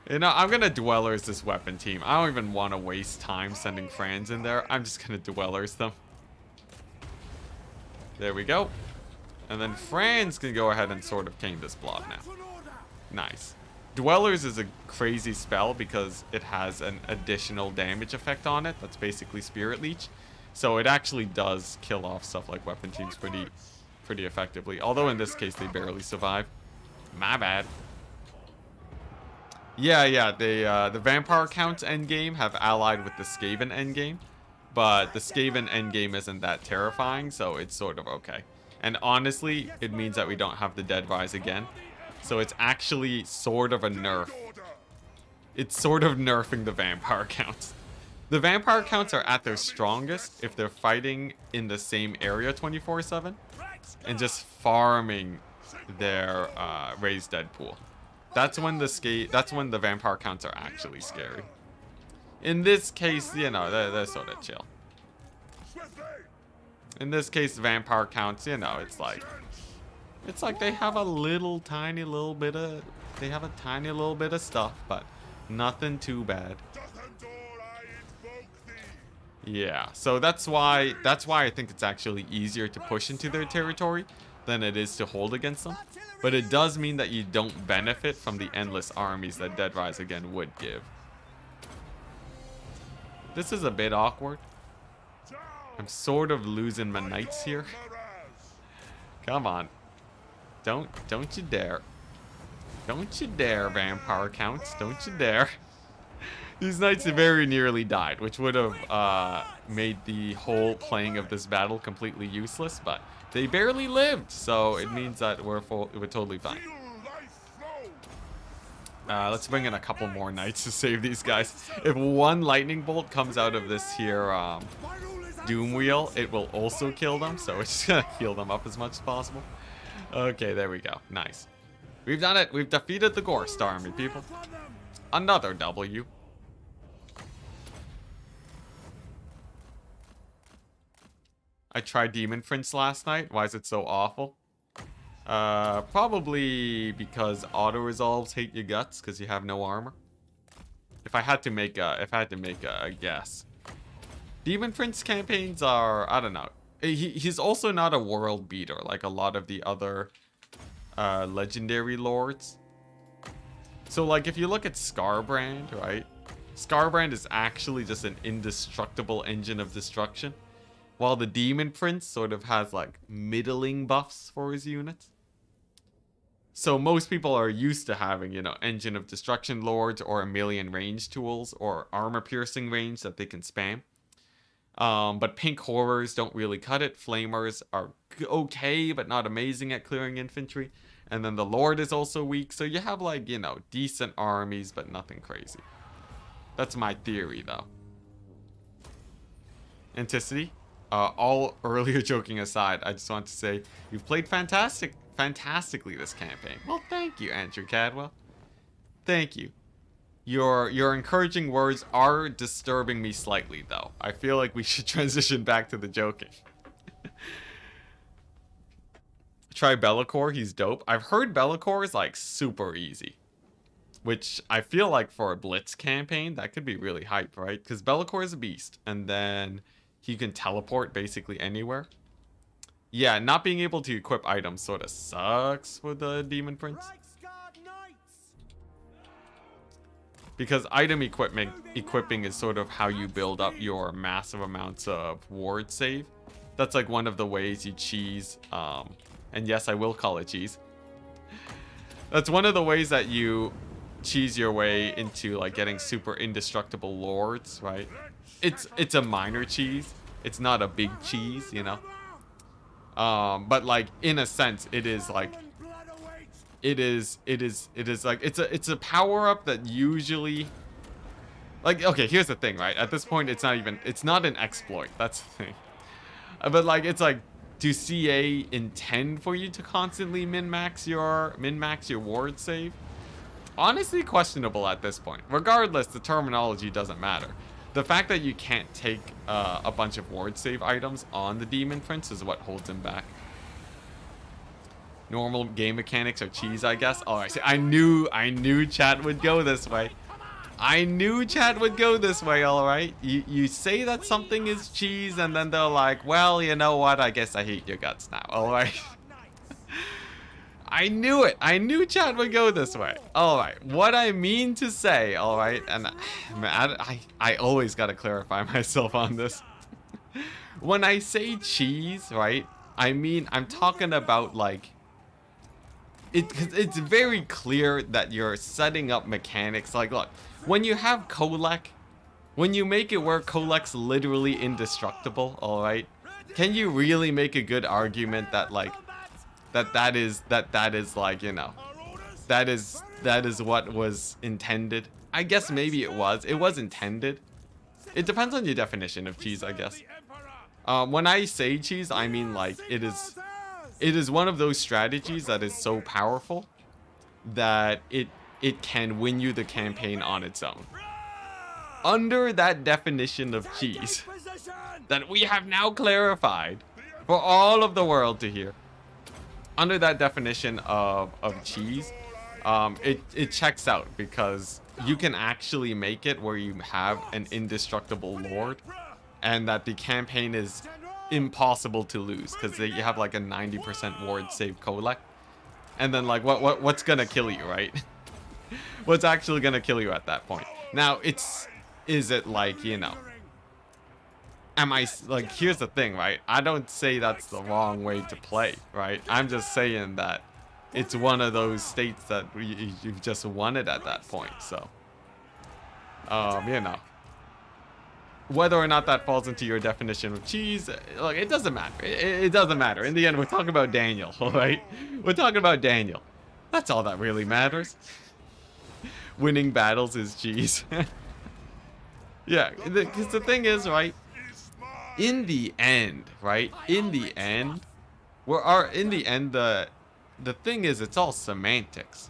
Speaker 1: You know, I'm gonna Dwellers this weapon team. I don't even want to waste time sending Franz in there. I'm just gonna Dwellers them. There we go. And then Franz can go ahead and Sword of Cain this blob now. Nice. Dwellers is a crazy spell because it has an additional damage effect on it. That's basically Spirit Leech. So it actually does kill off stuff like weapon teams pretty effectively. Although in this case they barely survive. My bad. Yeah, the Vampire Counts endgame have allied with the Skaven endgame. But the Skaven endgame isn't that terrifying, so it's sort of okay. And honestly, it means that we don't have the Dead Rise again. So it's actually sort of a nerf. It's sort of nerfing the Vampire Counts. The Vampire Counts are at their strongest if they're fighting in the same area 24/7 and just farming their raised dead pool. That's when the Vampire Counts are actually scary. In this case, you know, they're sort of chill. In this case, Vampire Counts, you know, it's like they have a tiny little bit of stuff, but nothing too bad. Yeah, so that's why I think it's actually easier to push into their territory than it is to hold against them. but it does mean that you don't benefit from the endless armies that Dead Rise again would give. This is a bit awkward. I'm sort of losing my knights here. Come on. Don't you dare. Don't you dare, vampire counts. Don't you dare. These knights very nearly died, which would have made the whole playing of this battle completely useless, but they barely lived, so it means that we're totally fine. Let's bring in a couple more knights to save these guys. If one lightning bolt comes out of this here doom wheel, it will also kill them, so it's just gonna heal them up as much as possible. Okay, there we go. Nice. We've done it. We've defeated the Gorst army, people. Another W. I tried Demon Prince last night. Why is it so awful? Probably because auto resolves hate your guts because you have no armor. If I had to make a guess, Demon Prince campaigns are, I don't know. He's also not a world beater like a lot of the other legendary lords. So like if you look at Scarbrand, right? Scarbrand is actually just an indestructible engine of destruction, while the Demon Prince sort of has like middling buffs for his units. So most people are used to having, you know, Engine of Destruction Lords or a million range tools or armor piercing range that they can spam. But pink horrors don't really cut it. Flamers are okay, but not amazing at clearing infantry. And then the Lord is also weak. So you have like, you know, decent armies, but nothing crazy. That's my theory though. Enticity. All earlier joking aside, I just want to say you've played fantastically this campaign. Well, thank you, Andrew Cadwell. Thank you. Your encouraging words are disturbing me slightly, though. I feel like we should transition back to the joking. Try Be'lakor, he's dope. I've heard Be'lakor is like super easy, which I feel like for a Blitz campaign, that could be really hype, right? Because Be'lakor is a beast, and then he can teleport basically anywhere. Yeah, not being able to equip items sort of sucks for the Demon Prince. Because item equipping is sort of how you build up your massive amounts of ward save. That's like one of the ways you cheese, and yes, I will call it cheese. That's one of the ways that you cheese your way into like getting super indestructible lords, right? It's a minor cheese. It's not a big cheese, you know. But like in a sense, it is like it's a power up that usually, like, okay, here's the thing, right? At this point, it's not an exploit. That's the thing. But like, it's like, do CA intend for you to constantly min-max your ward save? Honestly, questionable at this point. Regardless, the terminology doesn't matter. The fact that you can't take a bunch of ward save items on the Demon Prince is what holds him back. Normal game mechanics are cheese, I guess. Oh, I see. I knew chat would go this way. I knew chat would go this way, alright? You say that something is cheese, and then they're like, well, you know what? I guess I hate your guts now, alright? I knew it. I knew chat would go this way. Alright, what I mean to say, alright? And man, I always gotta clarify myself on this. When I say cheese, right? I mean, I'm talking about like, it's very clear that you're setting up mechanics. Like, look, when you have Kolek, when you make it where Kolek's literally indestructible, alright? Can you really make a good argument that like, that is like, you know, that is what was intended? I guess maybe it was intended. It depends on your definition of cheese, I guess. When I say cheese, I mean like it is one of those strategies that is so powerful that it can win you the campaign on its own. Under that definition of cheese that we have now clarified for all of the world to hear, under that definition of cheese, it checks out because you can actually make it where you have an indestructible lord and that the campaign is impossible to lose because you have like a 90% ward save Kolek. And then like what's gonna kill you, right? What's actually gonna kill you at that point? Now is it like, you know, like, here's the thing, right? I don't say that's the wrong way to play, right? I'm just saying that it's one of those states that you've just won it at that point. So you know, whether or not that falls into your definition of cheese, like, it doesn't matter. It doesn't matter. In the end, we're talking about Daniel, all right? We're talking about Daniel. That's all that really matters. Winning battles is cheese. Yeah, because the thing is, right? In the end, right? In the end, the thing is, it's all semantics.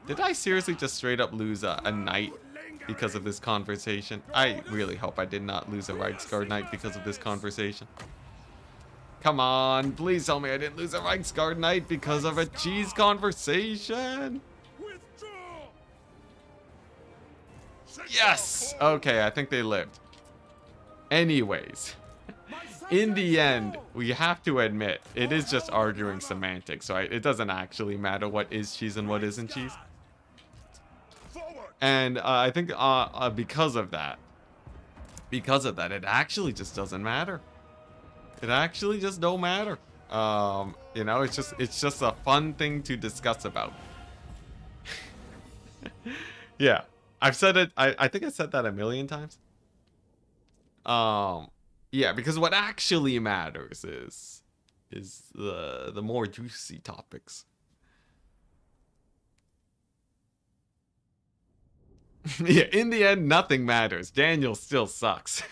Speaker 1: Did I seriously just straight up lose a knight because of this conversation? I really hope I did not lose a Reichsguard knight because of this conversation. Come on, please tell me I didn't lose a Reichsguard knight because of a cheese conversation. Yes! Okay, I think they lived. Anyways, in the end, we have to admit, it is just arguing semantics, right? It doesn't actually matter what is cheese and what isn't cheese. And I think because of that, it actually just doesn't matter. It actually just don't matter. You know, it's just a fun thing to discuss about. Yeah, I've said it. I think I said that a million times. Yeah, because what actually matters is the more juicy topics. Yeah, in the end, nothing matters. Daniel still sucks.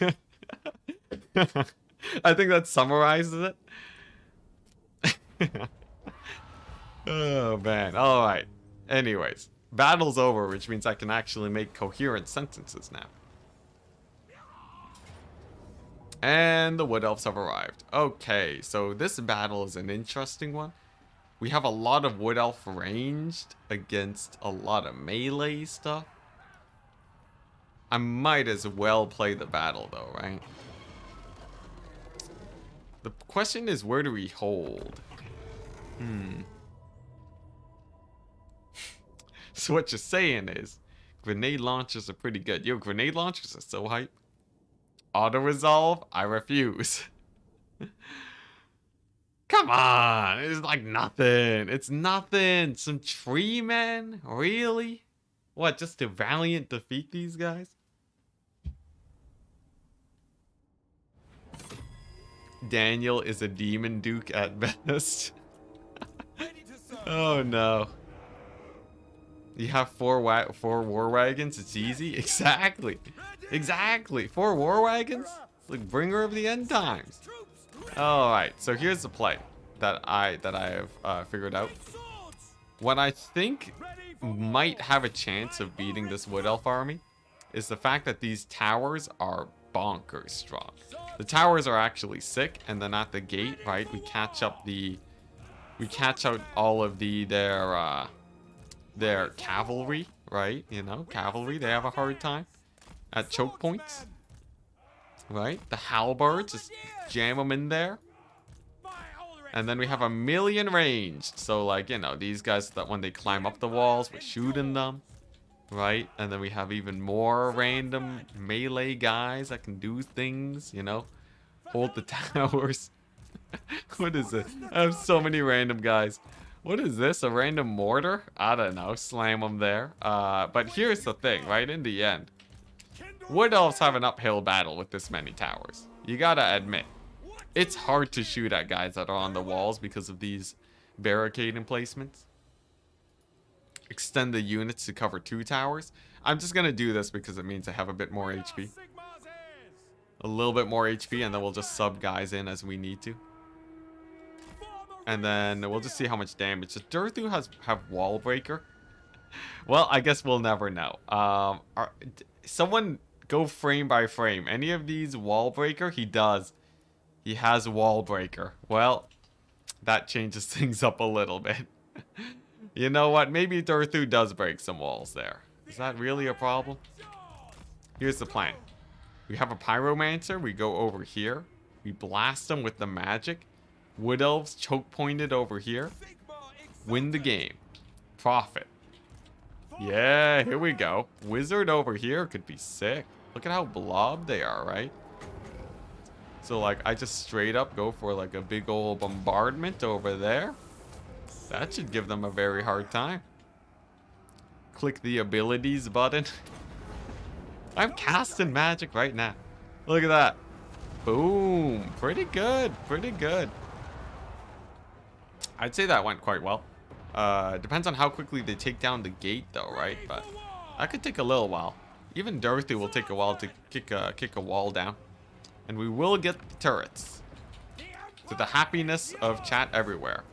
Speaker 1: I think that summarizes it. Oh, man. All right. Anyways, battle's over, which means I can actually make coherent sentences now. And the Wood Elves have arrived. Okay, so this battle is an interesting one. We have a lot of Wood Elf ranged against a lot of melee stuff. I might as well play the battle though, right? The question is, where do we hold? So what you're saying is, grenade launchers are pretty good. Yo, grenade launchers are so hype. Auto-resolve? I refuse. Come on! It's like nothing. It's nothing. Some tree men? Really? What, just to valiant defeat these guys? Daniel is a demon duke at best. Oh no. You have four war wagons, it's easy? Exactly. Exactly. 4 war wagons? It's like bringer of the end times. Alright, so here's the play that I have figured out. What I think might have a chance of beating this Wood Elf army is the fact that these towers are bonkers strong. The towers are actually sick, and then at the gate, right, we catch out all of their cavalry, right? You know, cavalry, they have a hard time at choke points, right? The halberds, just jam them in there. And then we have a million ranged, so like, you know, these guys, that when they climb up the walls, we're shooting them, right? And then we have even more random melee guys that can do things, you know, hold the towers. What is it? I have so many random guys. What is this? A random mortar? I don't know. Slam them there. But here's the thing, right? In the end, Wood Elves have an uphill battle with this many towers. You gotta admit, it's hard to shoot at guys that are on the walls because of these barricade emplacements. Extend the units to cover 2 towers. I'm just gonna do this because it means I have a bit more HP. A little bit more HP, and then we'll just sub guys in as we need to. And then we'll just see how much damage. Does Durthu have wall breaker? Well, I guess we'll never know. Someone go frame by frame. Any of these wall breaker? He does. He has wall breaker. Well, that changes things up a little bit. You know what? Maybe Durthu does break some walls there. Is that really a problem? Here's the plan. We have a pyromancer. We go over here. We blast them with the magic. Wood Elves choke pointed over here. Win the game. Profit. Yeah, here we go. Wizard over here could be sick. Look at how blob they are, right? So, like, I just straight up go for, like, a big old bombardment over there. That should give them a very hard time. Click the abilities button. I'm casting magic right now. Look at that. Boom. Pretty good. Pretty good. I'd say that went quite well. Depends on how quickly they take down the gate, though, right? But that could take a little while. Even Dorothy will take a while to kick a wall down. And we will get the turrets. To the happiness of chat everywhere.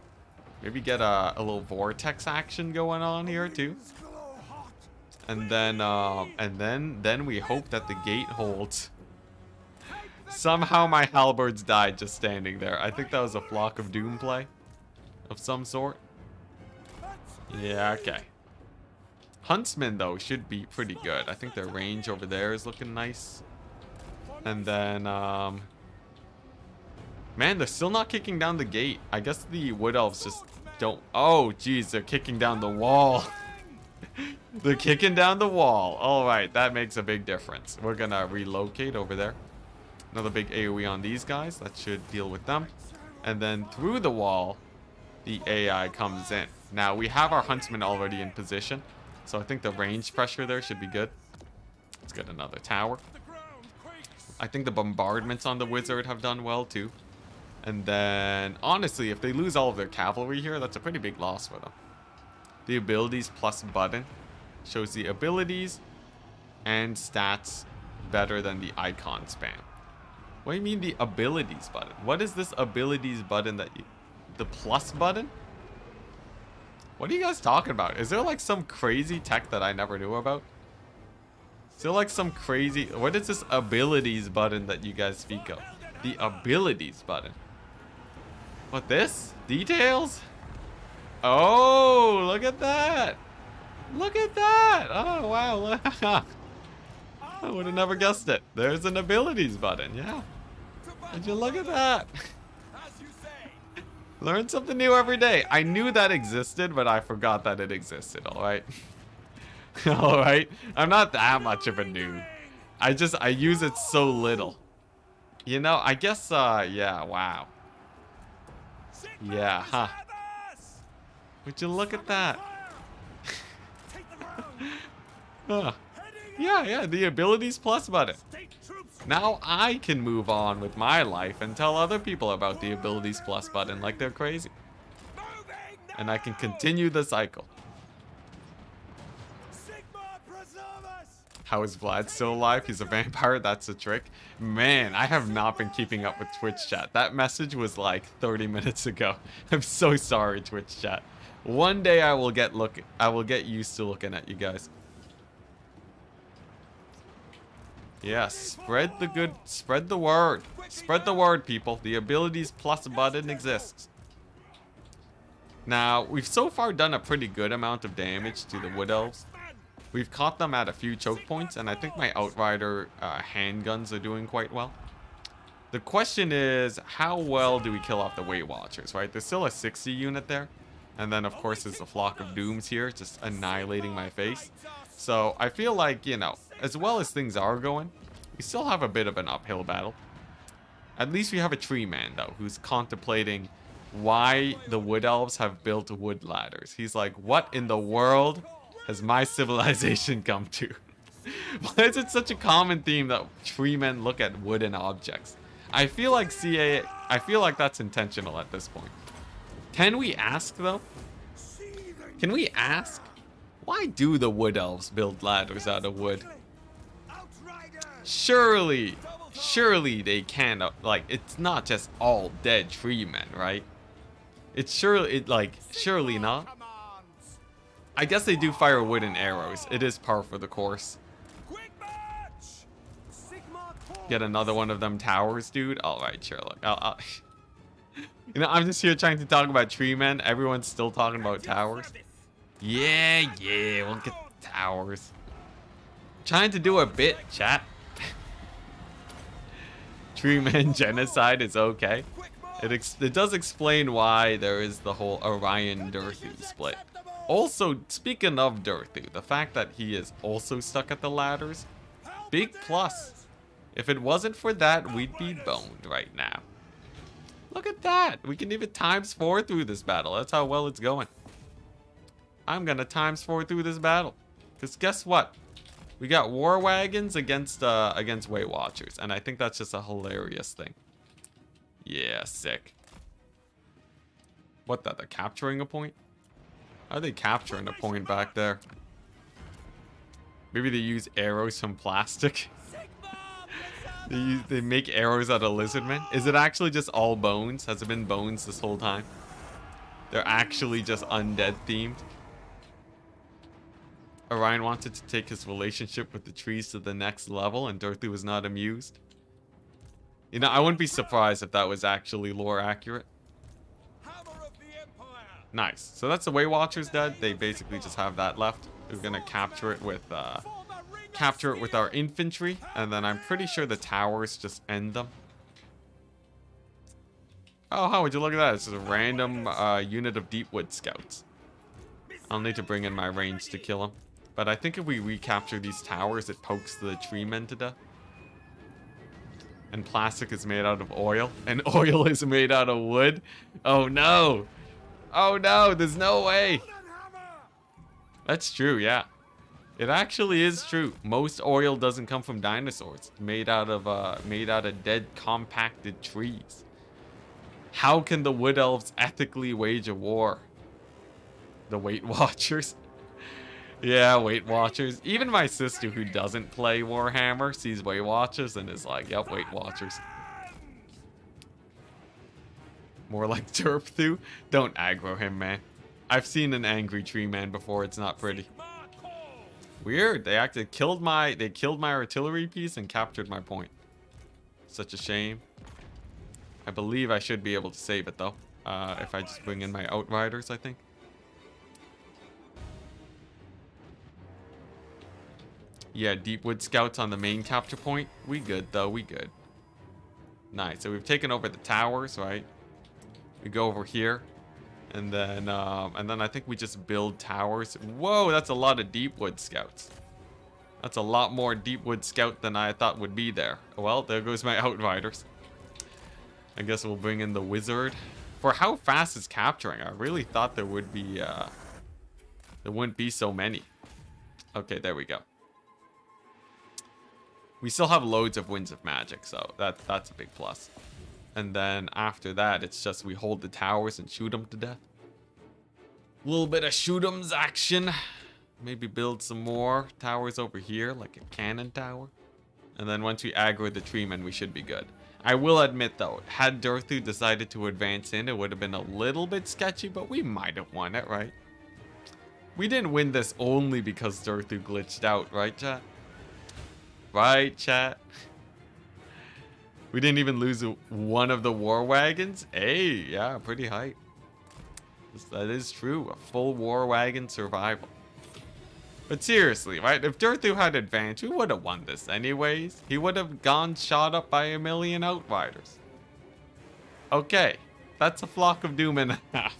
Speaker 1: Maybe get a little vortex action going on here too. And then we hope that the gate holds. Somehow my halberds died just standing there. I think that was a Flock of Doom play of some sort. Yeah, okay. Huntsmen though should be pretty good. I think their range over there is looking nice. And then man, they're still not kicking down the gate. I guess the wood elves just don't. Oh geez, they're kicking down the wall. They're kicking down the wall. All right, that makes a big difference. We're gonna relocate over there. Another big AoE on these guys. That should deal with them. And then through the wall, the AI comes in. Now we have our huntsman already in position, so I think the range pressure there should be good. Let's get another tower. I think the bombardments on the wizard have done well too. And then, honestly, if they lose all of their cavalry here, that's a pretty big loss for them. The abilities plus button shows the abilities and stats better than the icon spam. What do you mean the abilities button? What is this abilities button that you... The plus button? What are you guys talking about? Is there like some crazy tech that I never knew about? Is there like some crazy... What is this abilities button that you guys speak of? The abilities button. What, this? Details? Oh, look at that. Look at that. Oh, wow. I would have never guessed it. There's an abilities button. Yeah. Did you look at that? Learn something new every day. I knew that existed, but I forgot that it existed. All right. All right. I'm not that much of a noob. I use it so little. You know, I guess, yeah, wow. Yeah, huh. Would you look at that? Huh. Yeah, the abilities plus button. Now I can move on with my life and tell other people about the abilities plus button like they're crazy. And I can continue the cycle. How is Vlad still alive? He's a vampire? That's a trick. Man, I have not been keeping up with Twitch chat. That message was like 30 minutes ago. I'm so sorry, Twitch chat. One day I will get used to looking at you guys. Yeah, spread the word. Spread the word, people. The abilities plus button exists. Now, we've so far done a pretty good amount of damage to the wood elves. We've caught them at a few choke points, and I think my Outrider handguns are doing quite well. The question is, how well do we kill off the Weight Watchers, right? There's still a 60 unit there. And then, of course, there's a Flock of Dooms here, just annihilating my face. So, I feel like, you know, as well as things are going, we still have a bit of an uphill battle. At least we have a tree man, though, who's contemplating why the wood elves have built wood ladders. He's like, what in the world has my civilization come to? Why is it such a common theme that tree men look at wooden objects? I feel like that's intentional at this point. Can we ask, though? Can we ask? Why do the wood elves build ladders out of wood? Surely they can, like, it's not just all dead tree men, right? It's surely not. I guess they do fire wooden arrows. It is par for the course. Get another one of them towers, dude. All right, sure. Look, you know, I'm just here trying to talk about tree men. Everyone's still talking about towers. Yeah, we'll get towers. Trying to do a bit, chat. Tree men genocide is okay. It does explain why there is the whole Orion Durthu split. Also, speaking of Durthu, the fact that he is also stuck at the ladders, big plus. If it wasn't for that, we'd be boned right now. Look at that. We can even ×4 through this battle. That's how well it's going. I'm gonna ×4 through this battle. Because guess what? We got war wagons against Weight Watchers. And I think that's just a hilarious thing. Yeah, sick. What, they're capturing a point? How are they capturing a point back there? Maybe they use arrows from plastic. They make arrows out of lizardmen. Is it actually just all bones? Has it been bones this whole time? They're actually just undead themed. Orion wanted to take his relationship with the trees to the next level, and Durthu was not amused. You know, I wouldn't be surprised if that was actually lore accurate. Nice. So that's the Way Watchers dead. They basically just have that left. We're gonna capture it with our infantry, and then I'm pretty sure the towers just end them. Oh, how would you look at that? It's just a random unit of Deepwood scouts. I'll need to bring in my range to kill him. But I think if we recapture these towers, it pokes the tree men to death. And plastic is made out of oil. And oil is made out of wood. Oh no! Oh no, there's no way! That's true, yeah. It actually is true. Most oil doesn't come from dinosaurs. It's made out of dead, compacted trees. How can the Wood Elves ethically wage a war? The Weight Watchers? Yeah, Weight Watchers. Even my sister, who doesn't play Warhammer, sees Weight Watchers and is like, yep, Weight Watchers. More like Durthu. Don't aggro him, man. I've seen an angry tree man before. It's not pretty. Weird. They actually killed my artillery piece and captured my point. Such a shame. I believe I should be able to save it though. If I just bring in my Outriders, I think. Yeah, Deepwood Scouts on the main capture point. We good though, we good. Nice. So we've taken over the towers, right? We go over here. And then I think we just build towers. Whoa, that's a lot of Deepwood Scouts. That's a lot more Deepwood Scout than I thought would be there. Well, there goes my Outriders. I guess we'll bring in the Wizard. For how fast it's capturing, I really thought there would be, there wouldn't be so many. Okay, there we go. We still have loads of Winds of Magic, so that's a big plus. And then after that, it's just we hold the towers and shoot them to death. A little bit of shoot 'ems action. Maybe build some more towers over here, like a cannon tower. And then once we aggro the treemen, we should be good. I will admit though, had Durthu decided to advance in, it would have been a little bit sketchy, but we might have won it, right? We didn't win this only because Durthu glitched out, right, chat? Right, chat? We didn't even lose one of the war wagons. Hey, yeah, pretty hype. That is true. A full war wagon survival. But seriously, right? If Durthu had advanced, we would have won this anyways. He would have gone shot up by 1,000,000 Outriders. Okay, that's a flock of doom and a half.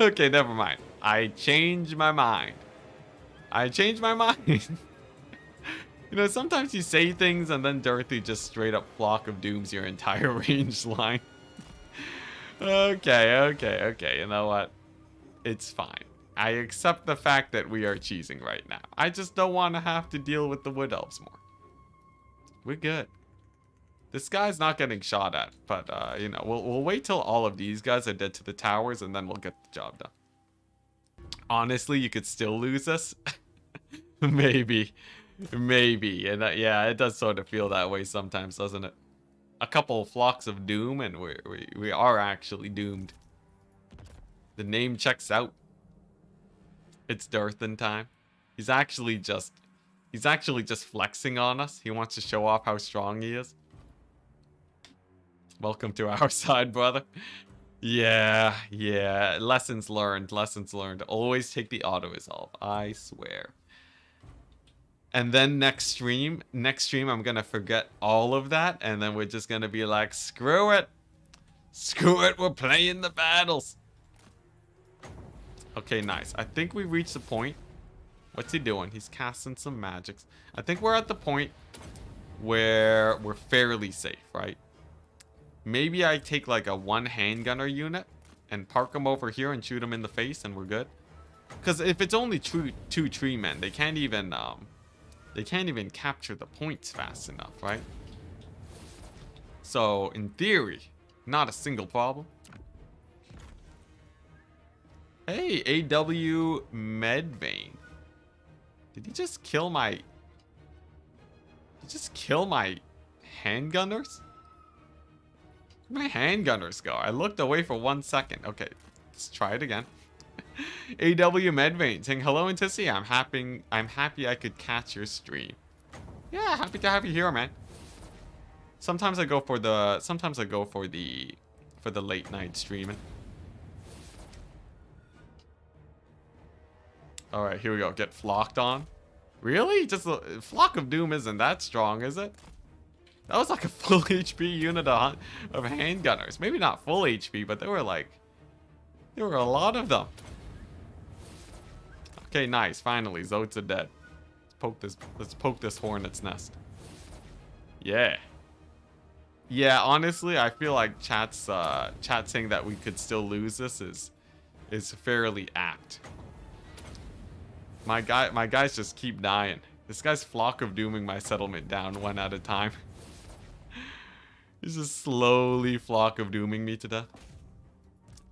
Speaker 1: Okay, never mind. I changed my mind. I changed my mind. You know, sometimes you say things and then Durthu just straight up flock of dooms your entire range line. Okay. You know what? It's fine. I accept the fact that we are cheesing right now. I just don't want to have to deal with the Wood Elves more. We're good. This guy's not getting shot at, but you know, we'll wait till all of these guys are dead to the towers and then we'll get the job done. Honestly, you could still lose us. Maybe. And yeah, it does sort of feel that way sometimes, doesn't it? A couple of flocks of doom and we are actually doomed. The name checks out. It's Durthan time. He's actually just flexing on us. He wants to show off how strong he is. Welcome to our side, brother. Yeah. Lessons learned. Always take the auto resolve. I swear. And then next stream, I'm gonna forget all of that, and then we're just gonna be like, screw it. Screw it, we're playing the battles. Okay, nice. I think we reached the point. What's he doing? He's casting some magics. I think we're at the point where we're fairly safe, right? Maybe I take like a one handgunner unit and park them over here and shoot them in the face and we're good. Because if it's only two tree men, they can't even capture the points fast enough, right? So in theory, not a single problem. Hey, AW Medvane. Did he just kill my... Did he just kill my handgunners? Where'd my handgunners go? I looked away for 1 second. Okay, let's try it again. AW Medvane saying, hello Enticity, I'm happy I could catch your stream. Yeah, happy to have you here, man. Sometimes I go for the late night streaming. All right, here we go. Get flocked on. Really? Just a Flock of Doom isn't that strong, is it? That was like a full HP unit of handgunners. Maybe not full HP, but there were a lot of them. Okay, nice. Finally, Zotes are dead. Let's poke this hornet's nest. Yeah. Yeah, honestly, I feel like chat saying that we could still lose this is fairly apt. My guys just keep dying. This guy's Flock of Dooming my settlement down one at a time. He's just slowly Flock of Dooming me to death.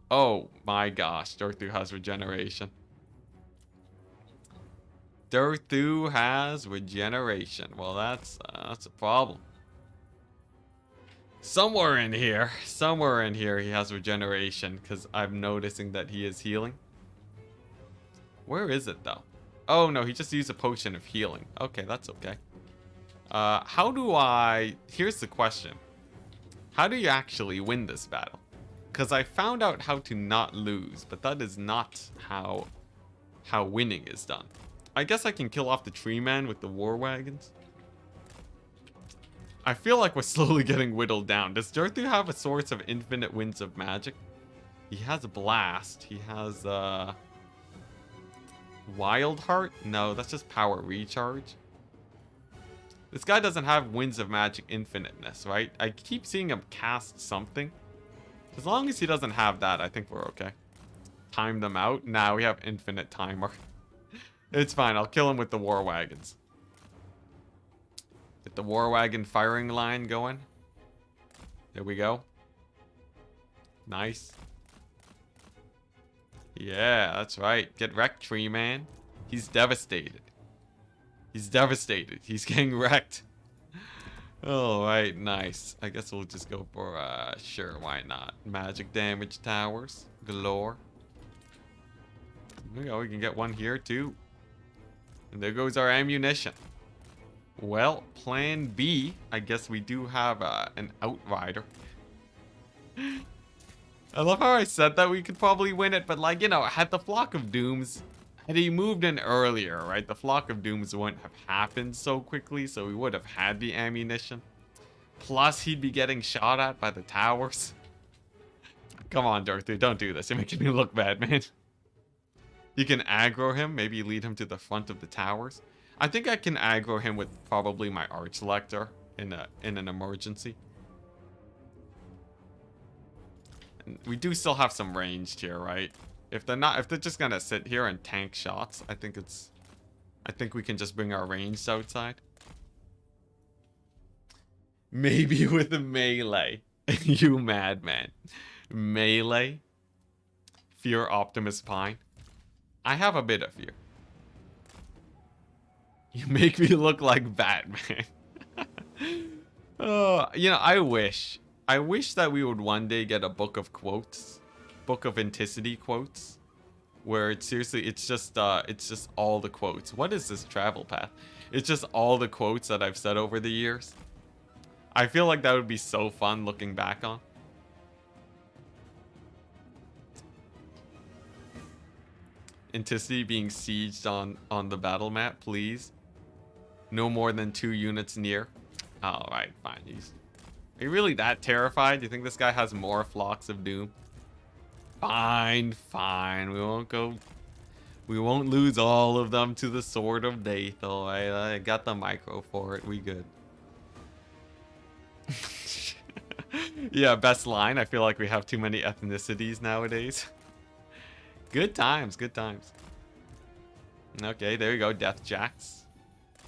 Speaker 1: Oh my gosh, Dorthu has regeneration. Dorthu has regeneration. Well, that's a problem. Somewhere in here he has regeneration because I'm noticing that he is healing. Where is it though? Oh no, he just used a potion of healing. Okay, that's okay. Here's the question. How do you actually win this battle? Because I found out how to not lose, but that is not how winning is done. I guess I can kill off the tree man with the war wagons. I feel like we're slowly getting whittled down. Does Dorthu have a source of infinite winds of magic? He has a blast. He has Wild Heart? No, that's just power recharge. This guy doesn't have winds of magic infiniteness, right? I keep seeing him cast something. As long as he doesn't have that, I think we're okay. Time them out. Now we have infinite timer. It's fine. I'll kill him with the war wagons. Get the war wagon firing line going. There we go. Nice. Yeah, that's right. Get wrecked, tree man. He's devastated. He's devastated. He's getting wrecked. Alright, nice. I guess we'll just go for, sure, why not? Magic damage towers. Galore. There we go. We can get one here, too. And there goes our ammunition. Well, plan B. I guess we do have an outrider. I love how I said that we could probably win it, but like, you know, had the Flock of Dooms, had he moved in earlier, right, the Flock of Dooms wouldn't have happened so quickly, so we would have had the ammunition. Plus, he'd be getting shot at by the towers. Come on, Dorthu, don't do this. You're making me look bad, man. You can aggro him, maybe lead him to the front of the towers. I think I can aggro him with probably my Arch Lector in an emergency. We do still have some ranged here, right? If they're just gonna sit here and tank shots, I think we can just bring our ranged outside. Maybe with a melee. You madman. Melee. Fear Optimus Pine. I have a bit of fear. You make me look like Batman. Oh, you know, I wish that we would one day get a book of quotes, book of Enticity quotes, where it's seriously, it's just all the quotes. What is this travel path? It's just all the quotes that I've said over the years. I feel like that would be so fun looking back on. Enticity being sieged on the battle map, please. No more than 2 units near. All right, fine. Are you really that terrified? Do you think this guy has more Flocks of Doom? Fine, fine. We won't go... We won't lose all of them to the Sword of Death, alright? I got the micro for it. We good. Yeah, best line. I feel like we have too many ethnicities nowadays. Good times, good times. Okay, there you go. Death Jacks.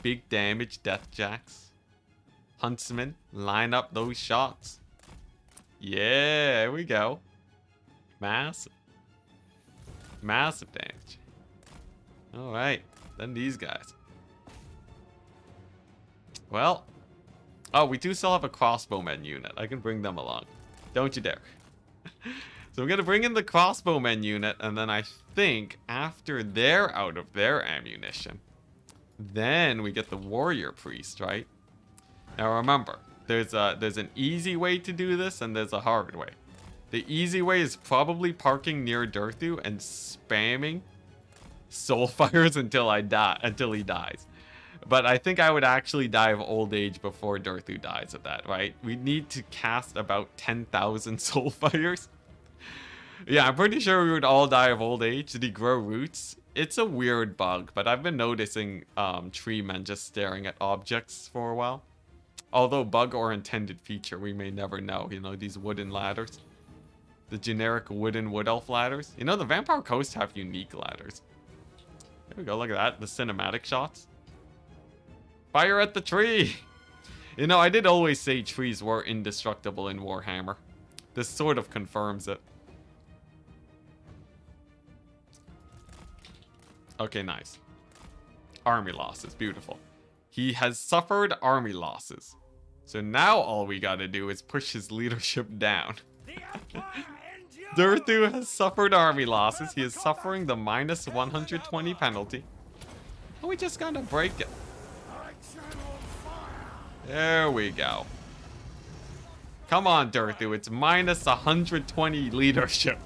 Speaker 1: Big damage Death Jacks. Huntsman, line up those shots. Yeah, there we go. Massive. Massive damage. Alright, then these guys. Well. Oh, we do still have a crossbowmen unit. I can bring them along. Don't you dare. So we're going to bring in the crossbowmen unit, and then I think after they're out of their ammunition, then we get the warrior priest, right? Now remember, there's an easy way to do this, and there's a hard way. The easy way is probably parking near Durthu and spamming soulfires until he dies. But I think I would actually die of old age before Durthu dies of that, right? We need to cast about 10,000 soulfires. Yeah, I'm pretty sure we would all die of old age. Did he grow roots? It's a weird bug, but I've been noticing tree men just staring at objects for a while. Although bug or intended feature, we may never know. You know, these wooden ladders. The generic wooden wood elf ladders. You know, the Vampire Coast have unique ladders. There we go, look at that. The cinematic shots. Fire at the tree! You know, I did always say trees were indestructible in Warhammer. This sort of confirms it. Okay, nice. Army losses, beautiful. He has suffered army losses. So now all we gotta do is push his leadership down. Durthu has suffered army losses. He is suffering the minus 120 penalty. And we just gotta break it. There we go. Come on, Durthu. It's minus 120 leadership.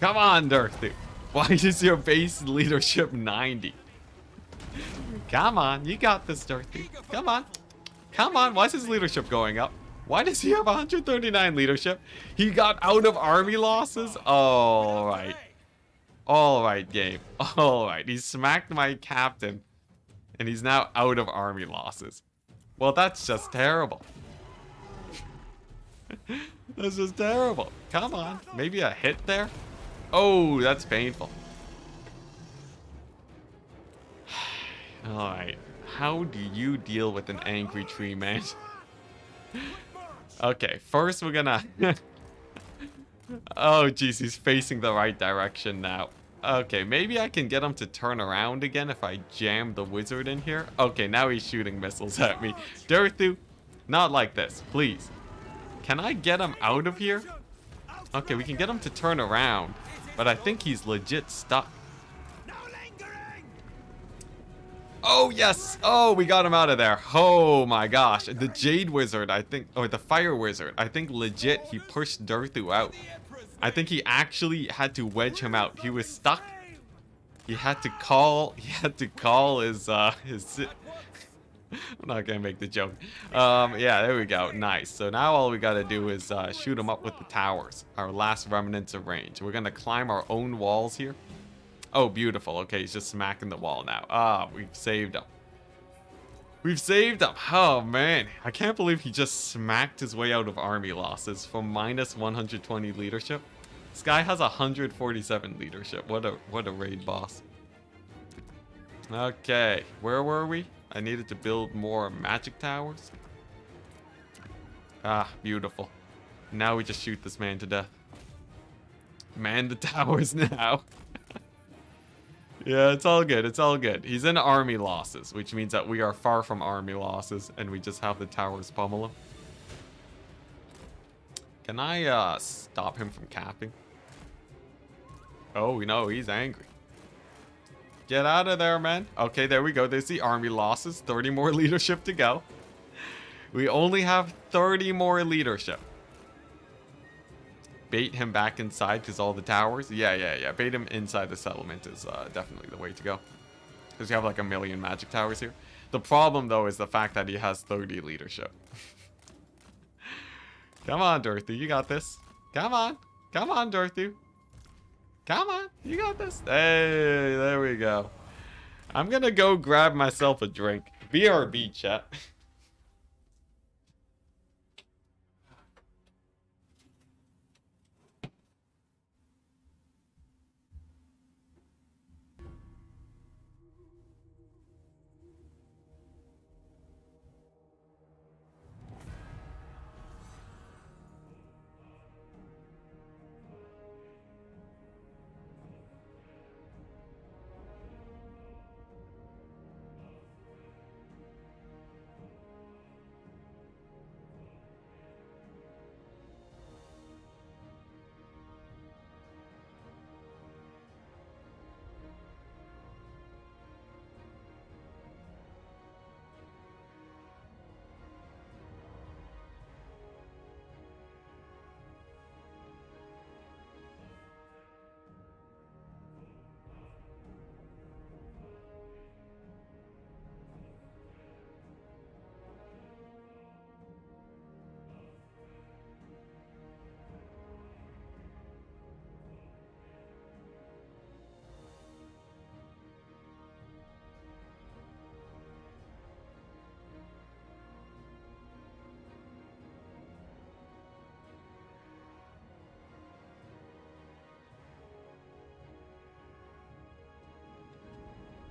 Speaker 1: Come on, Durthu. Why is your base leadership 90? Come on. You got this, Durthu. Come on. Come on. Why is his leadership going up? Why does he have 139 leadership? He got out of army losses? All right. All right, game. All right. He smacked my captain. And he's now out of army losses. Well, that's just terrible. That's just terrible. Come on. Maybe a hit there? Oh, that's painful. Alright. How do you deal with an angry tree man? Okay, first we're gonna... Oh, jeez, he's facing the right direction now. Okay, maybe I can get him to turn around again if I jam the wizard in here. Okay, now he's shooting missiles at me. Durthu, not like this, please. Can I get him out of here? Okay, we can get him to turn around, but I think he's legit stuck. Oh, yes. Oh, we got him out of there. Oh, my gosh. The Jade Wizard, I think, or the Fire Wizard, I think legit he pushed Durthu out. I think he actually had to wedge him out. He was stuck. He had to call his I'm not gonna make the joke. Yeah, there we go. Nice. So now all we gotta do is shoot him up with the towers. Our last remnants of range. We're gonna climb our own walls here. Oh, beautiful. Okay, he's just smacking the wall now. Ah, we've saved him. We've saved him. Oh, man. I can't believe he just smacked his way out of army losses from minus 120 leadership. This guy has 147 leadership. What a raid boss. Okay, where were we? I needed to build more magic towers. Ah, beautiful. Now we just shoot this man to death. Man the towers now. Yeah, it's all good. It's all good. He's in army losses, which means that we are far from army losses, and we just have the towers pummel him. Can I stop him from capping? Oh, no, he's angry. Get out of there, man. Okay, there we go. There's the army losses. 30 more leadership to go. We only have 30 more leadership. Bait him back inside because all the towers. Yeah. Bait him inside the settlement is definitely the way to go. Because you have like 1 million magic towers here. The problem, though, is the fact that he has 30 leadership. Come on, Dorothy. You got this. Come on. Come on, Dorothy. Come on. You got this. Hey, there we go. I'm gonna go grab myself a drink. BRB, chat.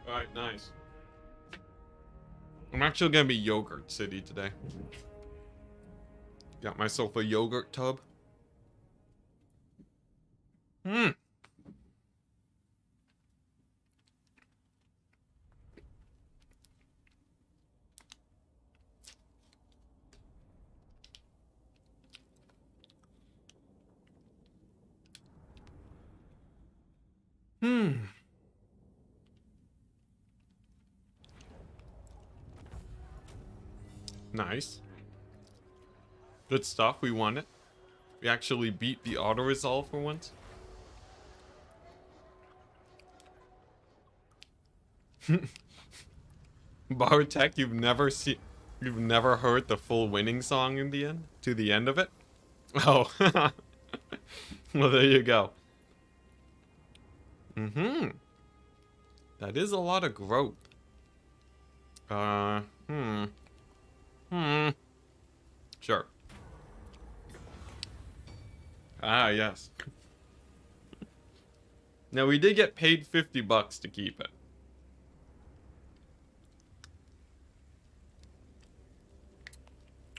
Speaker 1: Alright, nice. I'm actually gonna be Yogurt City today. Got myself a yogurt tub. Hmm. Hmm. Nice. Good stuff. We won it. We actually beat the auto resolve for once. Bartek, you've never heard the full winning song in the end? To the end of it? Oh. Well, there you go. Mm-hmm. That is a lot of growth. Sure. Ah, yes. Now, we did get paid $50 to keep it.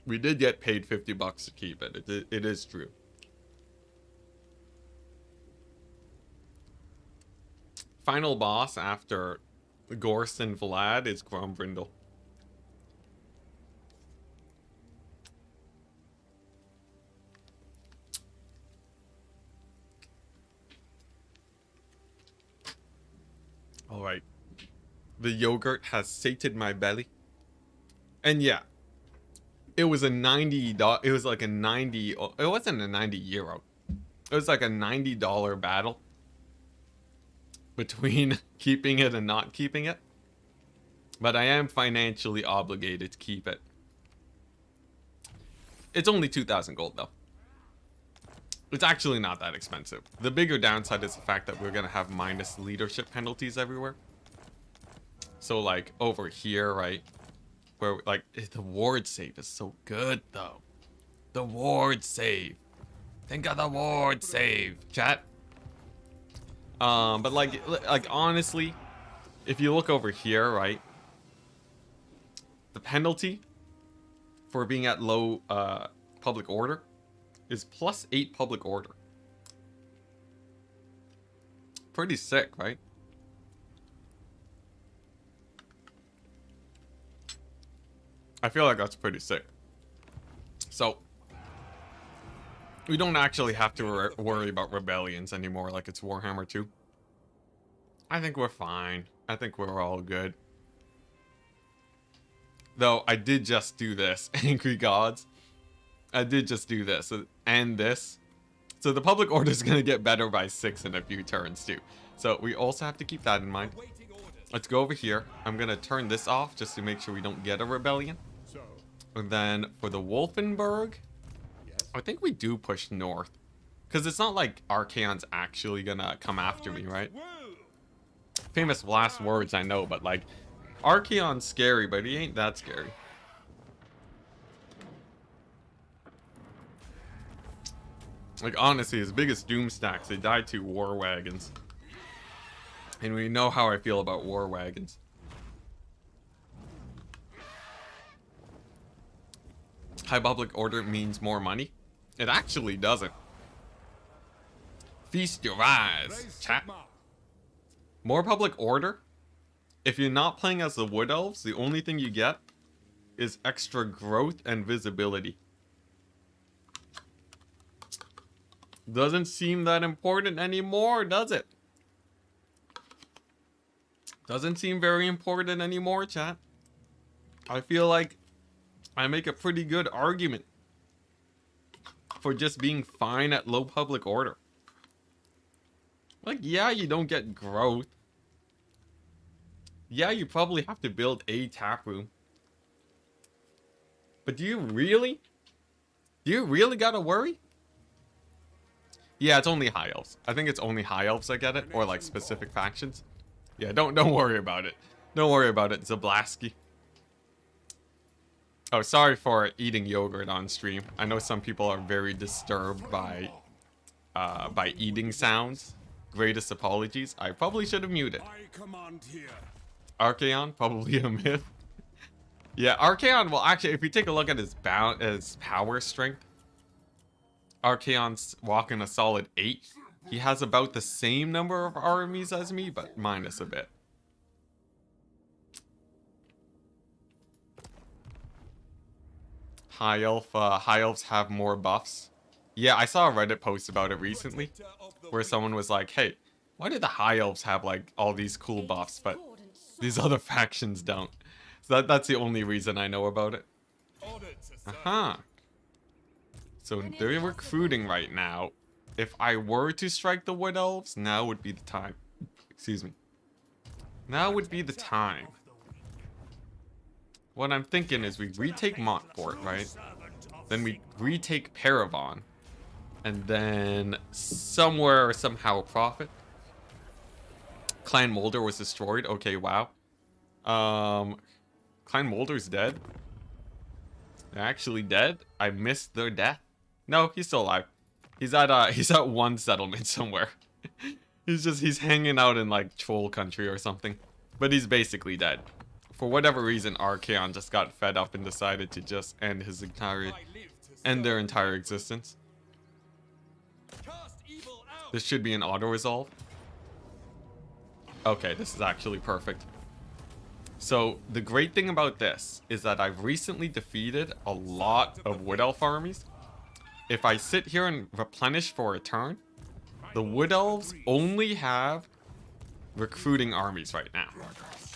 Speaker 1: We did get paid $50 to keep it. It is true. Final boss after Gorst and Vlad is Grombrindle. Alright. The yogurt has sated my belly. And yeah. It was a $90, it was like a 90, it wasn't a 90 euro. It was like a $90 battle between keeping it and not keeping it. But I am financially obligated to keep it. It's only 2,000 gold though. It's actually not that expensive. The bigger downside is the fact that we're gonna have minus leadership penalties everywhere. So like over here, right? Where like the ward save is so good though. The ward save. Think of the ward save, chat. But like honestly, if you look over here, right? The penalty for being at low public order is +8 public order. Pretty sick, right? I feel like that's pretty sick. So, we don't actually have to worry about rebellions anymore like it's Warhammer 2. I think we're fine. I think we're all good. Though, I did just do this. Angry Gods. I did just do this. And this. So, the public order is going to get better by 6 in a few turns, too. So, we also have to keep that in mind. Let's go over here. I'm going to turn this off just to make sure we don't get a rebellion. And then for the Wolfenburg, I think we do push north. Because it's not like Archaon's actually gonna come after me, right? Famous last words, I know, but like, Archaon's scary, but he ain't that scary. Like, honestly, his biggest doom stacks, they died to war wagons. And we know how I feel about war wagons. High public order means more money? It actually doesn't. Feast your eyes, chat. More public order? If you're not playing as the Wood Elves, the only thing you get is extra growth and visibility. Doesn't seem that important anymore, does it? Doesn't seem very important anymore, chat. I feel like I make a pretty good argument for just being fine at low public order. Like, yeah, you don't get growth. Yeah, you probably have to build a tap room. But do you really? Do you really gotta worry? Yeah, it's only High Elves. I think it's only High Elves that get it, or like specific factions. Yeah, don't worry about it. Don't worry about it, Zablasky. Oh, sorry for eating yogurt on stream. I know some people are very disturbed by eating sounds. Greatest apologies. I probably should have muted. Archaon, probably a myth. Yeah, Archaon, well actually, if you take a look at his power strength, Archaon's walking a solid 8. He has about the same number of armies as me, but minus a bit. High Elves have more buffs. Yeah, I saw a Reddit post about it recently, where someone was like, hey, why do the High Elves have like all these cool buffs, but these other factions don't? So that's the only reason I know about it. Uh-huh. So they're recruiting right now. If I were to strike the Wood Elves, now would be the time. Excuse me. Now would be the time. What I'm thinking is we retake Montfort, right? Then we retake Paravon. And then somewhere or somehow profit. Clan Molder was destroyed. Okay, wow. Clan Molder's dead. They're actually dead. I missed their death. No, he's still alive. He's at one settlement somewhere. he's hanging out in like troll country or something. But he's basically dead. For whatever reason, Archaon just got fed up and decided to just end their entire existence. This should be an auto resolve. Okay, this is actually perfect. So the great thing about this is that I've recently defeated a lot of Wood Elf armies. If I sit here and replenish for a turn, the Wood Elves only have recruiting armies right now.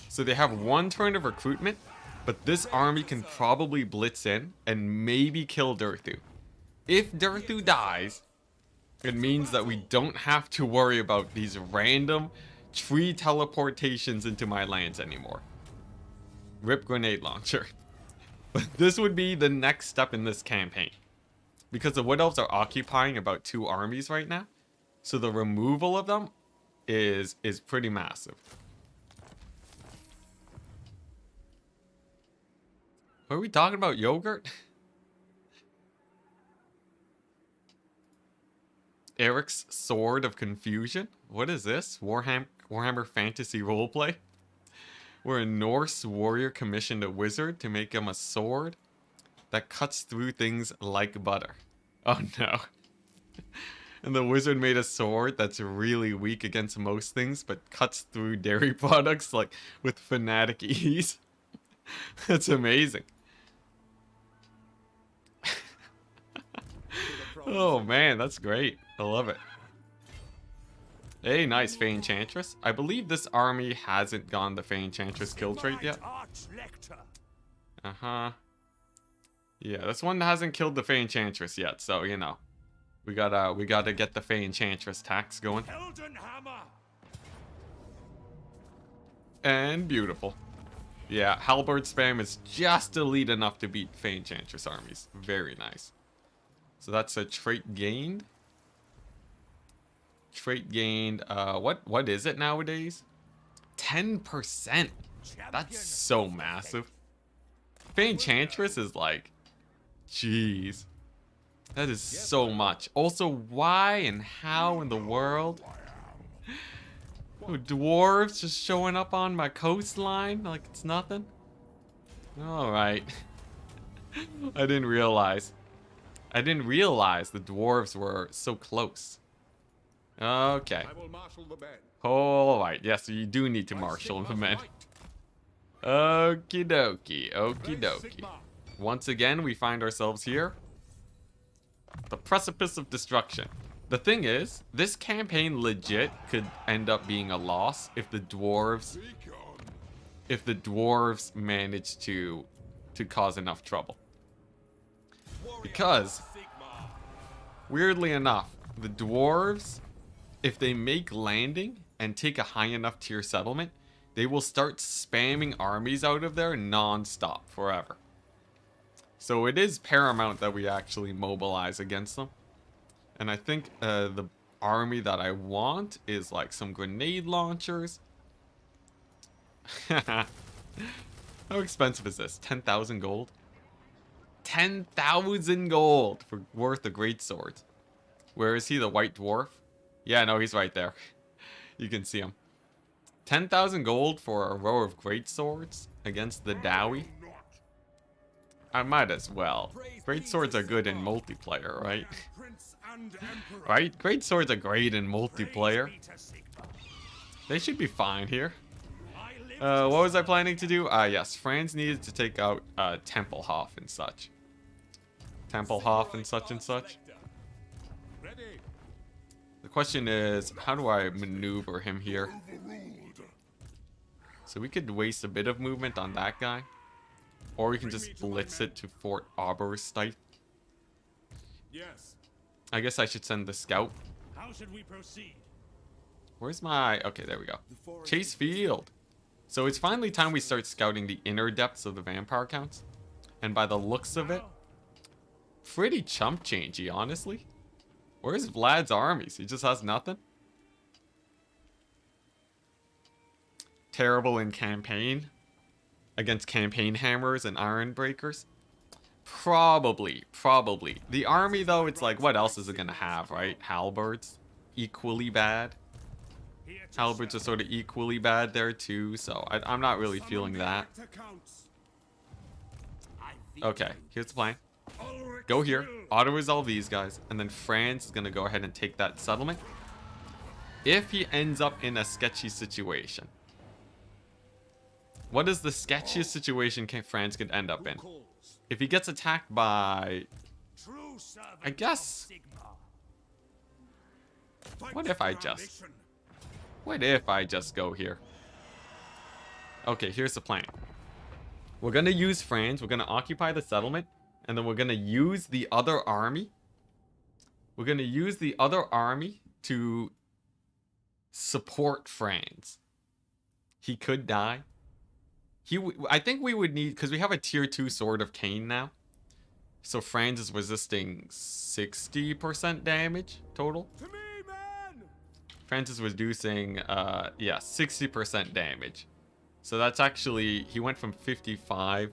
Speaker 1: So they have one turn of recruitment, but this army can probably blitz in and maybe kill Durthu. If Durthu dies, it means that we don't have to worry about these random tree teleportations into my lands anymore. Rip grenade launcher. But this would be the next step in this campaign. Because the Wood Elves are occupying about 2 armies right now. So the removal of them is pretty massive. Are we talking about yogurt? Eric's Sword of Confusion? What is this? Warhammer Fantasy Roleplay? Where a Norse warrior commissioned a wizard to make him a sword that cuts through things like butter. Oh no. And the wizard made a sword that's really weak against most things, but cuts through dairy products like with fanatic ease. That's amazing. Oh man, that's great. I love it. Hey, nice, Fey Enchantress. I believe this army hasn't gone the Fey Enchantress kill trait yet. Uh-huh. Yeah, this one hasn't killed the Fey Enchantress yet, so you know. We gotta get the Fey Enchantress tax going. And beautiful. Yeah, Halberd spam is just elite enough to beat Fey Enchantress armies. Very nice. So that's a trait gained. Trait gained. What is it nowadays? 10%. That's so massive. Enchantress is like, jeez. That is so much. Also, why and how in the world? Dwarves just showing up on my coastline like it's nothing? Alright. I didn't realize. I didn't realize the dwarves were so close. Okay. Alright, yes, you do need to marshal the men. Okie dokie, okie dokie. Once again, we find ourselves here. The precipice of destruction. The thing is, this campaign legit could end up being a loss if the dwarves manage to cause enough trouble. Because weirdly enough, the dwarves, if they make landing and take a high enough tier settlement, they will start spamming armies out of there non-stop forever. So it is paramount that we actually mobilize against them. And I think the army that I want is like some grenade launchers. How expensive is this? 10,000 gold? 10,000 gold for worth of great swords. Where is he, the white dwarf? Yeah, no, he's right there. You can see him. 10,000 gold for a row of great swords against the Dowie. I might as well. Great swords are good in multiplayer, right? Right? Great swords are great in multiplayer. They should be fine here. What was I planning to do? Yes, Franz needed to take out Tempelhof and such. Tempelhof and such and such. The question is, how do I maneuver him here? So we could waste a bit of movement on that guy. Or we can just blitz it to Fort Oberstein.
Speaker 2: Yes.
Speaker 1: I guess I should send the scout.
Speaker 2: How should we proceed?
Speaker 1: Where's my... Okay, there we go. Chase Field. So it's finally time we start scouting the inner depths of the vampire counts. And by the looks of it, pretty chump changey, honestly. Where's Vlad's armies? He just has nothing. Terrible in campaign. Against campaign hammers and iron breakers. Probably. The army, though, it's like, what else is it gonna have, right? Halberds. Equally bad. Halberds are sort of equally bad there, too. So, I'm not really feeling that. Okay, here's the plan. Go here. Auto-resolve these guys. And then France is gonna go ahead and take that settlement. If he ends up in a sketchy situation. What is the sketchiest situation France could end up in? If he gets attacked by... I guess... What if I just go here? Okay, here's the plan. We're gonna use France, we're gonna occupy the settlement, and then we're gonna use the other army. We're gonna use the other army to support France. He could die. I think we would need, because we have a tier 2 Sword of Cain now. So Franz is resisting 60% damage total.
Speaker 2: To me, man!
Speaker 1: Franz is reducing, yeah, 60% damage. So that's actually, he went from 55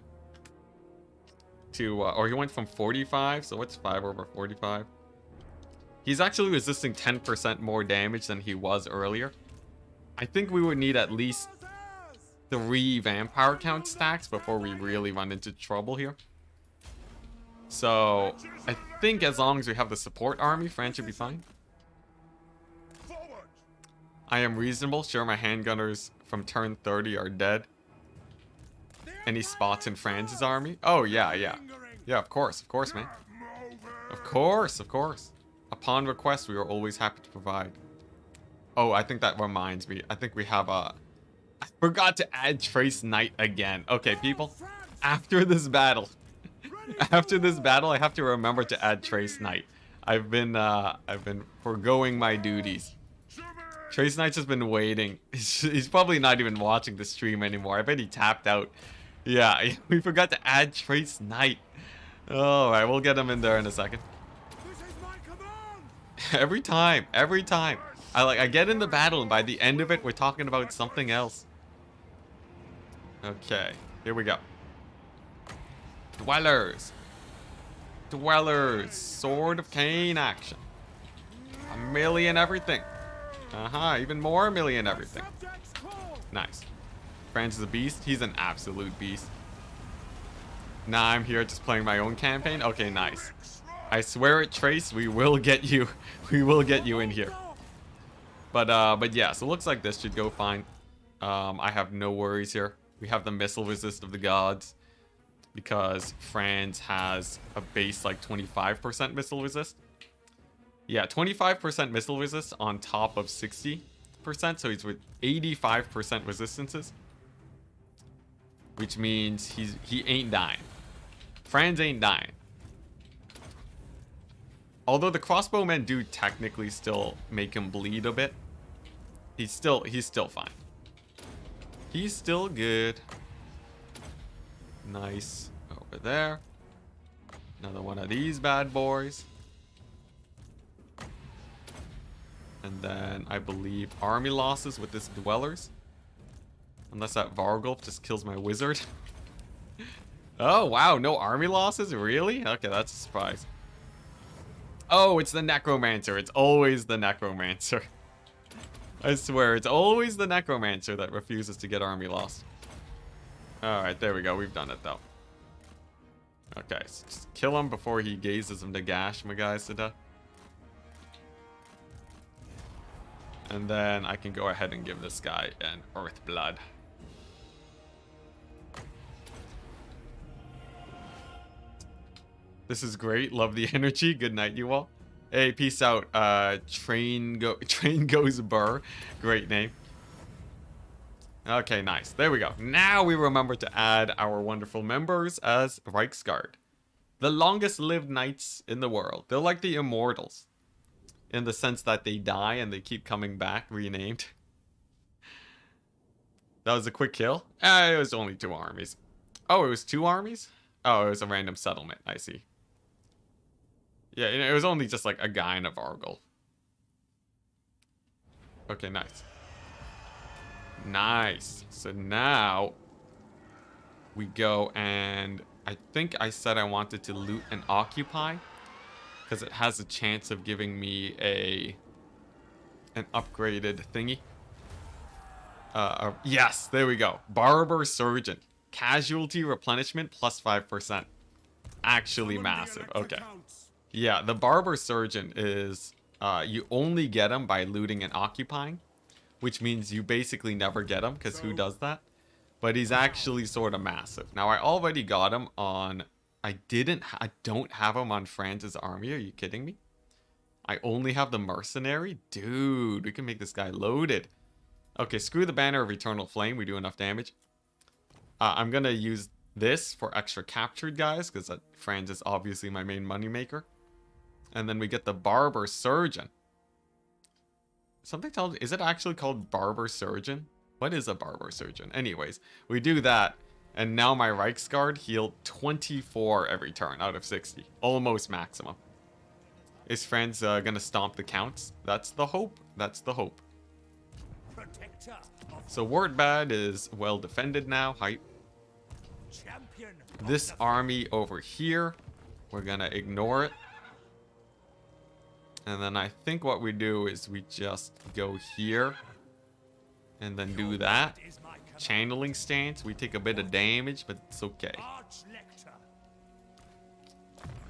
Speaker 1: to, or he went from 45. So what's 5 over 45? He's actually resisting 10% more damage than he was earlier. I think we would need at least 3 vampire count stacks before we really run into trouble here. So I think as long as we have the support army, France should be fine. I am reasonable. Sure, my handgunners from turn 30 are dead. Any spots in France's army? Oh, yeah. Yeah, of course, man. Of course. Upon request, we are always happy to provide. Oh, I think that reminds me. I think we have a... I forgot to add Trace Knight again. Okay, people. After this battle, I have to remember to add Trace Knight. I've been foregoing my duties. Trace Knight's just been waiting. He's probably not even watching the stream anymore. I bet he tapped out. Yeah, we forgot to add Trace Knight. Alright, we'll get him in there in a second. Every time. Every time. I get in the battle and by the end of it, we're talking about something else. Okay. Here we go. Dwellers. Dwellers. Sword of Cain action. A million everything. Even more million everything. Nice. Franz is a beast. He's an absolute beast. Now I'm here just playing my own campaign. Okay, nice. I swear it, Trace, we will get you. We will get you in here. But yeah, so it looks like this should go fine. I have no worries here. We have the missile resist of the gods because Franz has a base like 25% missile resist. Yeah, 25% missile resist on top of 60%, so he's with 85% resistances. Which means he ain't dying. Franz ain't dying. Although the crossbowmen do technically still make him bleed a bit. He's still fine. He's still good. Nice. Over there. Another one of these bad boys. And then I believe army losses with this dwellers. Unless that Vargulf just kills my wizard. Oh, wow. No army losses? Really? Okay, that's a surprise. Oh, it's the necromancer. It's always the necromancer. I swear, it's always the necromancer that refuses to get army loss. Alright, there we go. We've done it, though. Okay, so just kill him before he gazes him to gash my guys to death. And then I can go ahead and give this guy an Earth Blood. This is great. Love the energy. Good night, you all. Hey, peace out. Train goes Burr. Great name. Okay, nice. There we go. Now we remember to add our wonderful members as Reiksguard. The longest lived knights in the world. They're like the immortals. In the sense that they die and they keep coming back, renamed. That was a quick kill? It was only 2 armies. Oh, it was 2 armies? Oh, it was a random settlement. I see. Yeah, it was only just like a guy in a Vargul. Okay, nice. Nice. So now we go and I think I said I wanted to loot and occupy because it has a chance of giving me an upgraded thingy. Yes, there we go. Barber Surgeon. Casualty replenishment plus 5%. Actually massive. Okay. Yeah, the Barber Surgeon is, you only get him by looting and occupying, which means you basically never get him, because who does that? But he's actually sort of massive. Now, I already got him on, I don't have him on Franz's army, are you kidding me? I only have the Mercenary? Dude, we can make this guy loaded. Okay, screw the Banner of Eternal Flame, we do enough damage. I'm going to use this for extra captured guys, because Franz is obviously my main moneymaker. And then we get the Barber Surgeon. Something tells me, is it actually called Barber Surgeon? What is a Barber Surgeon? Anyways, we do that. And now my Reiksguard healed 24 every turn out of 60. Almost maximum. Is Franz going to stomp the counts? That's the hope. That's the hope. So Wartbad is well defended now. Hype. This army over here, we're going to ignore it. And then I think what we do is we just go here. And then do that. Channeling stance. We take a bit of damage, but it's okay.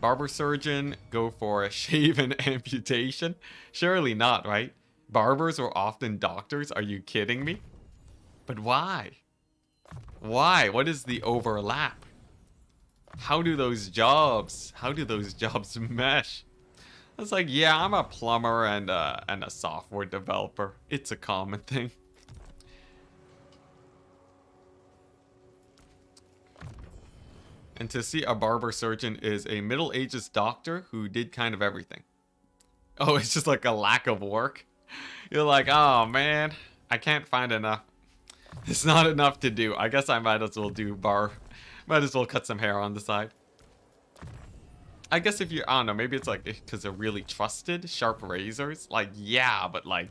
Speaker 1: Barber Surgeon, go for a shave and amputation. Surely not, right? Barbers are often doctors. Are you kidding me? But why? Why? What is the overlap? How do those jobs mesh? It's like, yeah, I'm a plumber and a software developer. It's a common thing. And to see a Barber Surgeon is a Middle Ages doctor who did kind of everything. Oh, it's just like a lack of work. You're like, oh man, I can't find enough. It's not enough to do. I guess I might as well do might as well cut some hair on the side. I guess if you, I don't know, maybe it's like because they're really trusted, sharp razors. Like, yeah, but like,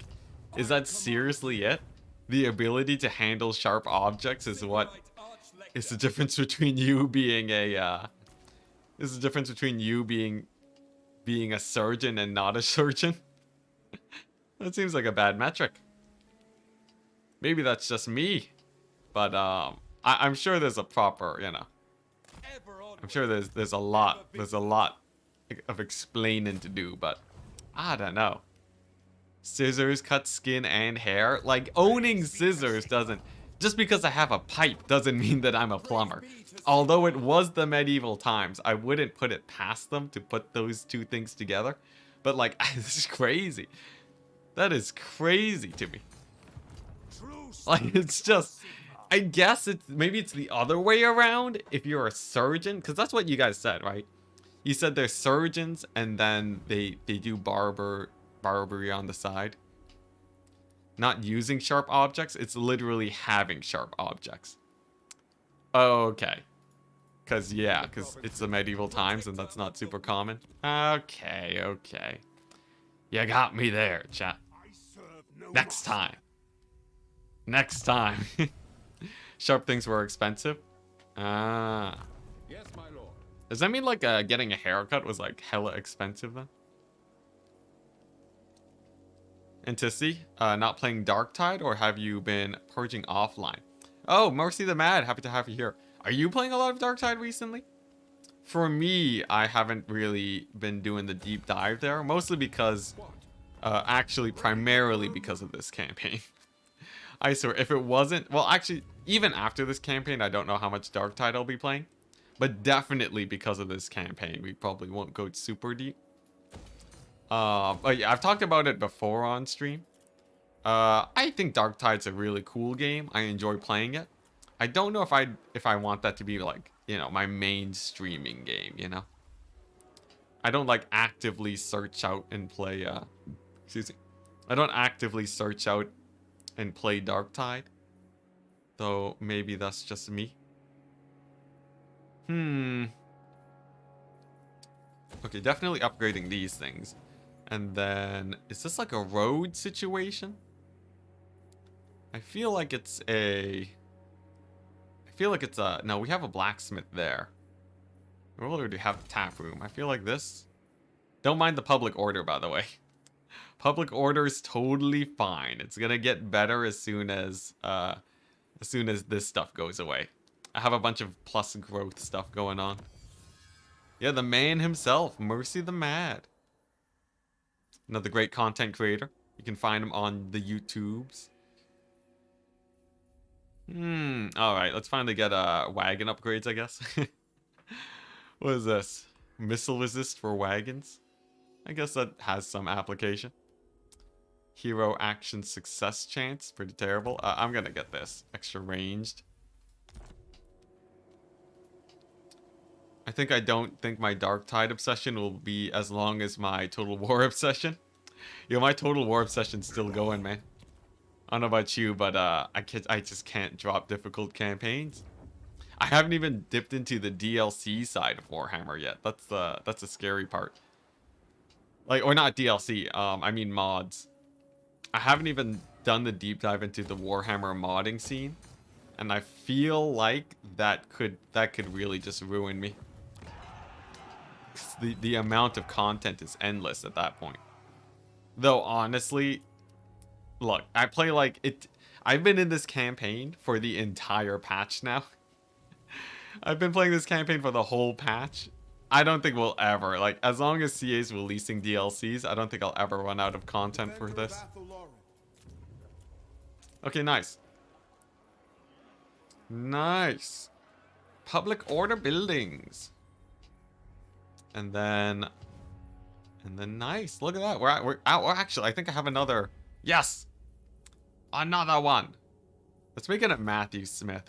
Speaker 1: is that seriously it? The ability to handle sharp objects is what is the difference between you being a, is the difference between you being a surgeon and not a surgeon? That seems like a bad metric. Maybe that's just me, but I'm sure there's a proper, you know. I'm sure there's a lot of explaining to do, but I don't know. Scissors cut skin and hair. Like, owning scissors doesn't, just because I have a pipe doesn't mean that I'm a plumber. Although it was the medieval times, I wouldn't put it past them to put those two things together. But like, this is crazy. That is crazy to me. Like, it's just, I guess maybe it's the other way around if you're a surgeon, because that's what you guys said, right? You said they're surgeons and then they do barbery on the side. Not using sharp objects, it's literally having sharp objects. Okay. Because it's the medieval times and that's not super common. Okay. You got me there, chat. Next time. Sharp things were expensive. Ah.
Speaker 2: Yes, my lord.
Speaker 1: Does that mean like getting a haircut was like hella expensive then? Enticity, not playing Darktide, or have you been purging offline? Oh, Mercy the Mad, happy to have you here. Are you playing a lot of Darktide recently? For me, I haven't really been doing the deep dive there, mostly because, actually primarily because of this campaign. I swear, if it wasn't, well actually, even after this campaign, I don't know how much Darktide I'll be playing. But definitely because of this campaign, we probably won't go super deep. But yeah, I've talked about it before on stream. I think Darktide's a really cool game. I enjoy playing it. I don't know if I want that to be like, you know, my main streaming game, you know? I don't like actively search out and play, excuse me. I don't actively search out and play Darktide. Though maybe that's just me. Okay, definitely upgrading these things. And then, is this like a road situation? I feel like it's a... no, we have a blacksmith there. We already have the tap room. I feel like this... Don't mind the public order, by the way. Public order is totally fine. It's gonna get better as soon as this stuff goes away. I have a bunch of plus growth stuff going on. Yeah, the man himself, Mercy the Mad. Another great content creator. You can find him on the YouTubes. Alright, let's finally get wagon upgrades, I guess. What is this? Missile resist for wagons? I guess that has some application. Hero action success chance, pretty terrible. I'm gonna get this. Extra ranged. I don't think my Darktide obsession will be as long as my Total War obsession. Yo, my Total War obsession's still going, man. I don't know about you, but I just can't drop difficult campaigns. I haven't even dipped into the DLC side of Warhammer yet. That's the scary part. Like, or not DLC, I mean mods. I haven't even done the deep dive into the Warhammer modding scene. And I feel like that could really just ruin me. The amount of content is endless at that point. Though honestly, look, I play like it. I've been in this campaign for the entire patch now. I've been playing this campaign for the whole patch. I don't think we'll ever, like, as long as CA is releasing DLCs, I don't think I'll ever run out of content for this. Okay, nice. Nice. Public order buildings. And then nice. Look at that. We're actually, I think I have another. Yes. Another one. Let's make it a Matthew Smith.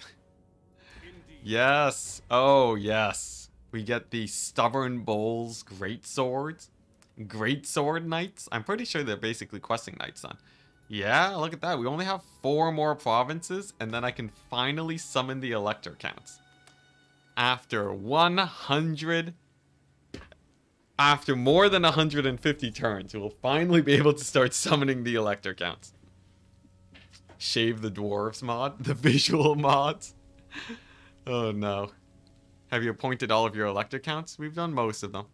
Speaker 1: Yes. Oh, yes. We get the Stubborn Bulls Great Swords. Great Sword Knights. I'm pretty sure they're basically questing knights then. Yeah, look at that. We only have 4 more provinces, and then I can finally summon the Elector Counts. After 100 After more than 150 turns, we'll finally be able to start summoning the elector counts. Shave the dwarves mod, the visual mods. Oh no. Have you appointed all of your elector counts? We've done most of them.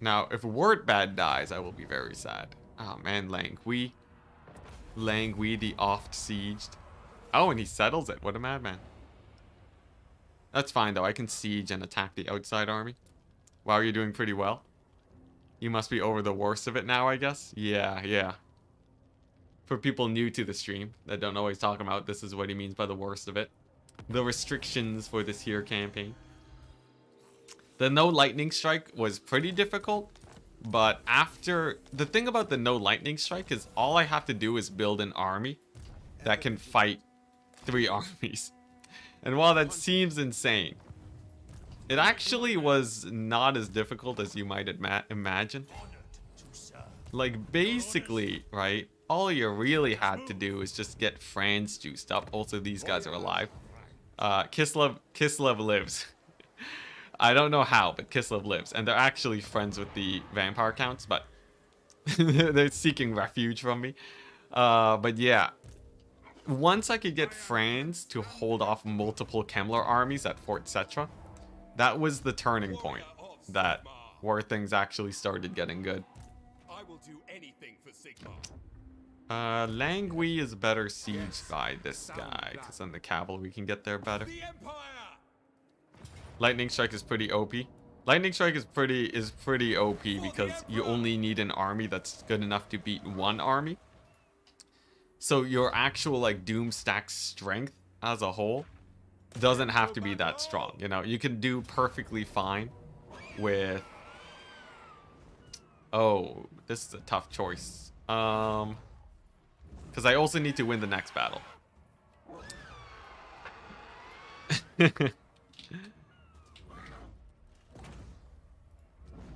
Speaker 1: Now, if Wordbad dies, I will be very sad. Oh man, Langui. Langui the oft-sieged. Oh, and he settles it. What a madman. That's fine though, I can siege and attack the outside army. Wow, you're doing pretty well. You must be over the worst of it now, I guess? Yeah. For people new to the stream that don't know what he's talking about, this is what he means by the worst of it. The restrictions for this here campaign. The no lightning strike was pretty difficult, but after... The thing about the no lightning strike is all I have to do is build an army that can fight 3 armies. And while that seems insane, it actually was not as difficult as you might imagine. Like, basically, right, all you really had to do is just get Franz juiced up. Also, these guys are alive. Kislev lives. I don't know how, but Kislev lives. And they're actually friends with the vampire counts, but they're seeking refuge from me. But yeah. Once I could get Franz to hold off multiple Kemmler armies at Fort Cetra, that was the turning point where things actually started getting good.
Speaker 2: I will do anything for Sigma.
Speaker 1: Langui is better sieged by this guy, because then the cavalry can get there better.
Speaker 2: The Empire!
Speaker 1: Lightning Strike is pretty OP. Lightning Strike is pretty OP because you only need an army that's good enough to beat one army. So your actual like Doom stack strength as a whole doesn't have to be that strong. You know, you can do perfectly fine with... Oh, this is a tough choice. Because I also need to win the next battle.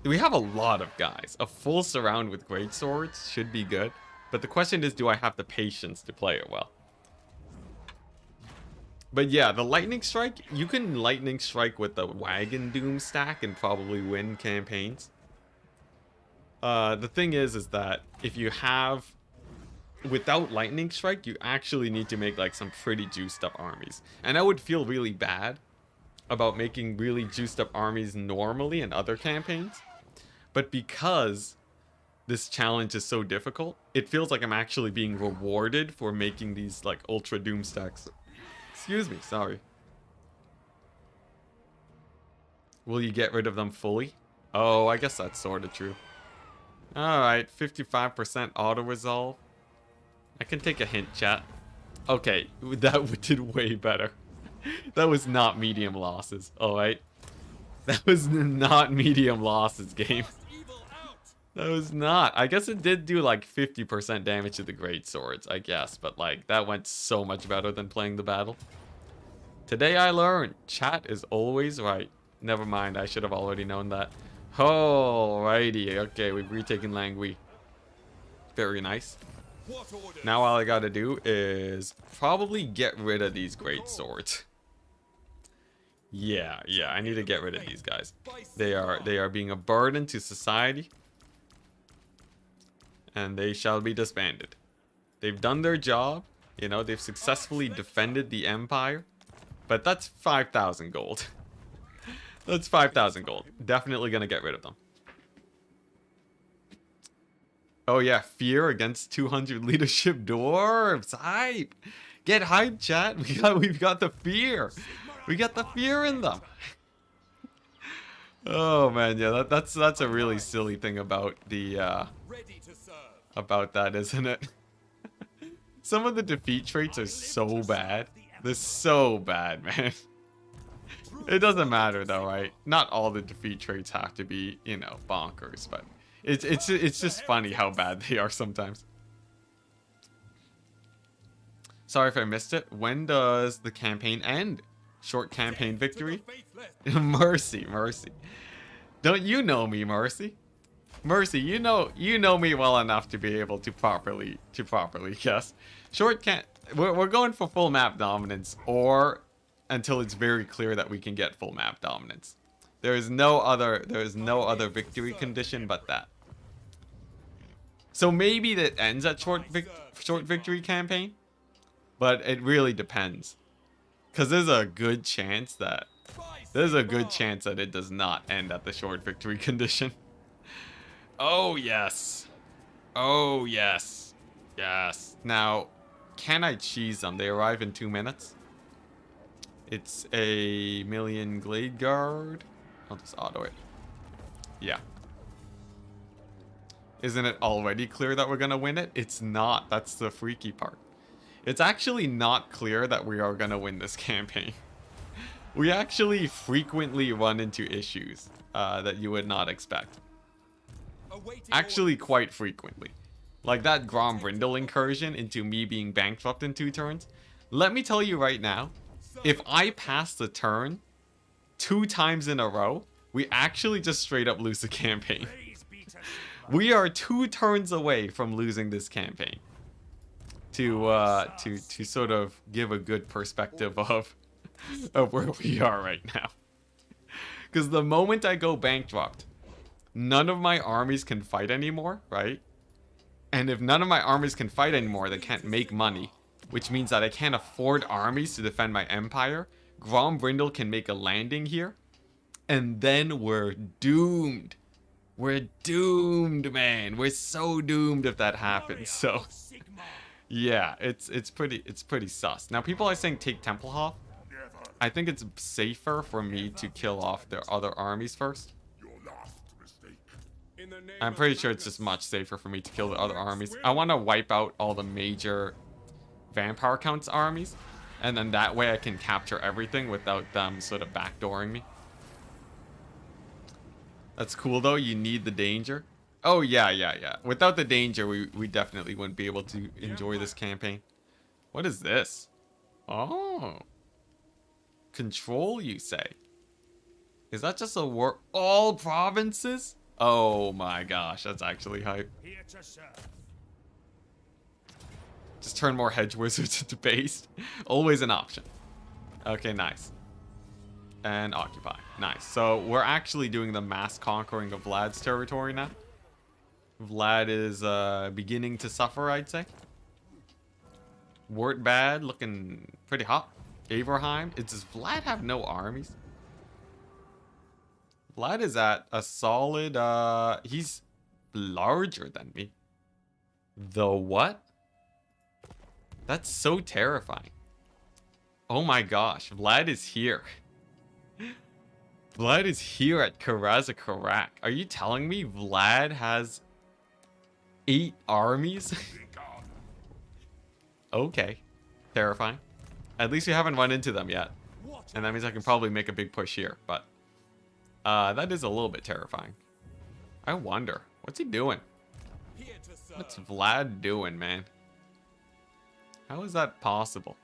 Speaker 1: We have a lot of guys. A full surround with great swords should be good. But the question is, do I have the patience to play it well? But yeah, the Lightning Strike, you can Lightning Strike with the Wagon Doom stack and probably win campaigns. The thing is that if you have... Without Lightning Strike, you actually need to make like some pretty juiced up armies. And I would feel really bad about making really juiced up armies normally in other campaigns. But because this challenge is so difficult, it feels like I'm actually being rewarded for making these like ultra doom stacks. Excuse me, sorry. Will you get rid of them fully? Oh, I guess that's sort of true. Alright, 55% auto resolve. I can take a hint, chat. Okay, that did way better. That was not medium losses, alright? That was not medium losses, game. That was not. I guess it did do like 50% damage to the great swords, I guess. But like, that went so much better than playing the battle. Today I learned, chat is always right. Never mind, I should have already known that. Alrighty, okay, we've retaken Langui. Very nice. Now all I gotta do is probably get rid of these great swords. Yeah, I need to get rid of these guys. They are being a burden to society. And they shall be disbanded. They've done their job. You know, they've successfully defended the Empire. But that's 5,000 gold. That's 5,000 gold. Definitely gonna get rid of them. Oh yeah, fear against 200 leadership dwarves. Hype. Get hype, chat. We've got the fear. We got the fear in them. Oh man, yeah, that's a really silly thing about the about that, isn't it? Some of the defeat traits are so bad. They're so bad, man. It doesn't matter though, right? Not all the defeat traits have to be, you know, bonkers, but it's just funny how bad they are sometimes. Sorry if I missed it. When does the campaign end? Short campaign victory? Mercy. Don't you know me, Mercy? Mercy, you know me well enough to be able to properly guess. We're going for full map dominance, or until it's very clear that we can get full map dominance. There is no other victory condition but that. So maybe that ends at short victory campaign, but it really depends. Cause there's a good chance that it does not end at the short victory condition. Oh yes. Oh yes. Yes. Now, can I cheese them? They arrive in 2 minutes. It's a million Glade Guard. I'll just auto it. Yeah. Isn't it already clear that we're gonna win it? It's not. That's the freaky part. It's actually not clear that we are gonna win this campaign. We actually frequently run into issues that you would not expect. Actually, quite frequently. Like that Grom Brindle incursion into me being bankrupt in 2 turns. Let me tell you right now, if I pass the turn 2 times in a row, we actually just straight up lose the campaign. We are 2 turns away from losing this campaign. To sort of give a good perspective of where we are right now. Because the moment I go bankrupt, none of my armies can fight anymore, right? And if none of my armies can fight anymore, they can't make money, which means that I can't afford armies to defend my empire. Grom Brindle can make a landing here, and then we're doomed. We're doomed, man. We're so doomed if that happens. So, yeah, it's pretty sus. Now, people are saying take Templehof. I think it's safer for me to kill off their other armies first. I'm pretty sure it's just much safer for me to kill the other armies. I want to wipe out all the major Vampire Count's armies, and then that way I can capture everything without them sort of backdooring me. That's cool though, you need the danger. Oh yeah. Without the danger, we definitely wouldn't be able to enjoy this campaign. What is this? Oh. Control, you say? Is that just a war? All provinces? Oh my gosh, that's actually hype. Just turn more hedge wizards into base. Always an option. Okay, nice. And occupy. Nice. So we're actually doing the mass conquering of Vlad's territory now. Vlad is beginning to suffer, I'd say. Wartbad looking pretty hot. Averheim. Does Vlad have no armies? Vlad is at a solid, he's larger than me. The what? That's so terrifying. Oh my gosh, Vlad is here. Vlad is here at Karazakarak. Are you telling me Vlad has 8 armies? Okay. Terrifying. At least we haven't run into them yet. And that means I can probably make a big push here, but that is a little bit terrifying. I wonder, what's he doing? What's Vlad doing, man? How is that possible?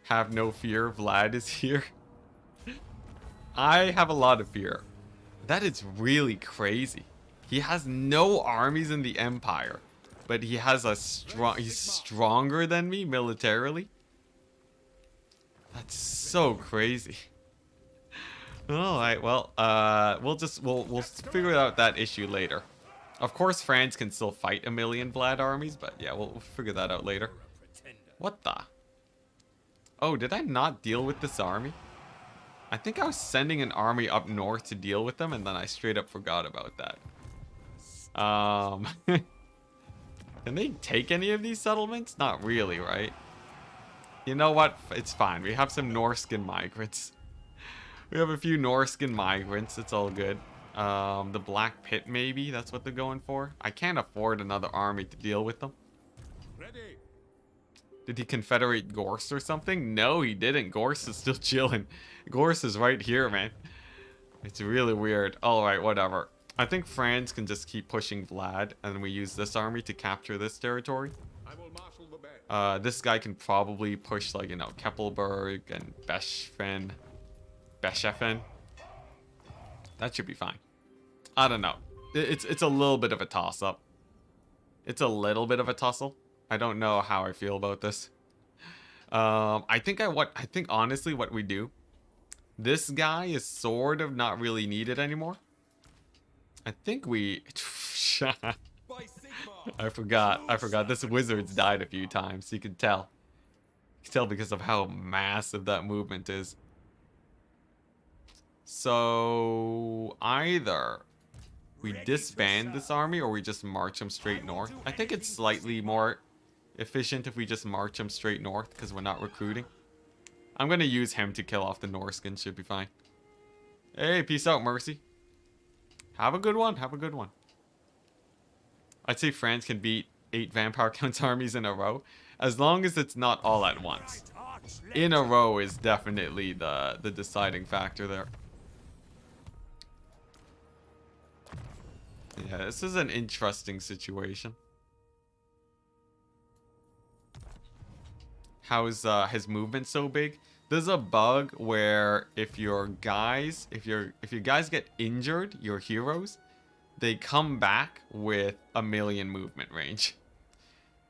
Speaker 1: Have no fear, Vlad is here. I have a lot of fear. That is really crazy. He has no armies in the Empire, but he has he's stronger than me militarily. That's so crazy. All right, well, we'll figure out that issue later. Of course, France can still fight a million Vlad armies, but yeah, we'll figure that out later. What the? Oh, did I not deal with this army? I think I was sending an army up north to deal with them, and then I straight up forgot about that. Can they take any of these settlements? Not really, right? You know what? It's fine. We have some Norskin migrants. We have a few Norskin migrants. It's all good. The Black Pit, maybe? That's what they're going for. I can't afford another army to deal with them.
Speaker 2: Ready.
Speaker 1: Did he confederate Gorst or something? No, he didn't. Gorst is still chilling. Gorst is right here, man. It's really weird. Alright, whatever. I think France can just keep pushing Vlad, and we use this army to capture this territory.
Speaker 2: I will marshal the band.
Speaker 1: This guy can probably push, like, you know, Keppelberg and Beshefen. That should be fine. I don't know. It's a little bit of a toss-up. It's a little bit of a tussle. I don't know how I feel about this. I think honestly what we do This guy is sort of not really needed anymore. I think we... I forgot. This wizard's died a few times. You can tell. You can tell because of how massive that movement is. So either we disband this army or we just march them straight north. I think it's slightly more efficient if we just march them straight north because we're not recruiting. I'm going to use him to kill off the Norskin. Should be fine. Hey, peace out, Mercy. Have a good one. Have a good one. I'd say France can beat 8 Vampire Counts armies in a row. As long as it's not all at once. In a row is definitely the deciding factor there. Yeah, this is an interesting situation. How is his movement so big? There's a bug where if your guys get injured, your heroes, they come back with 1,000,000 movement range.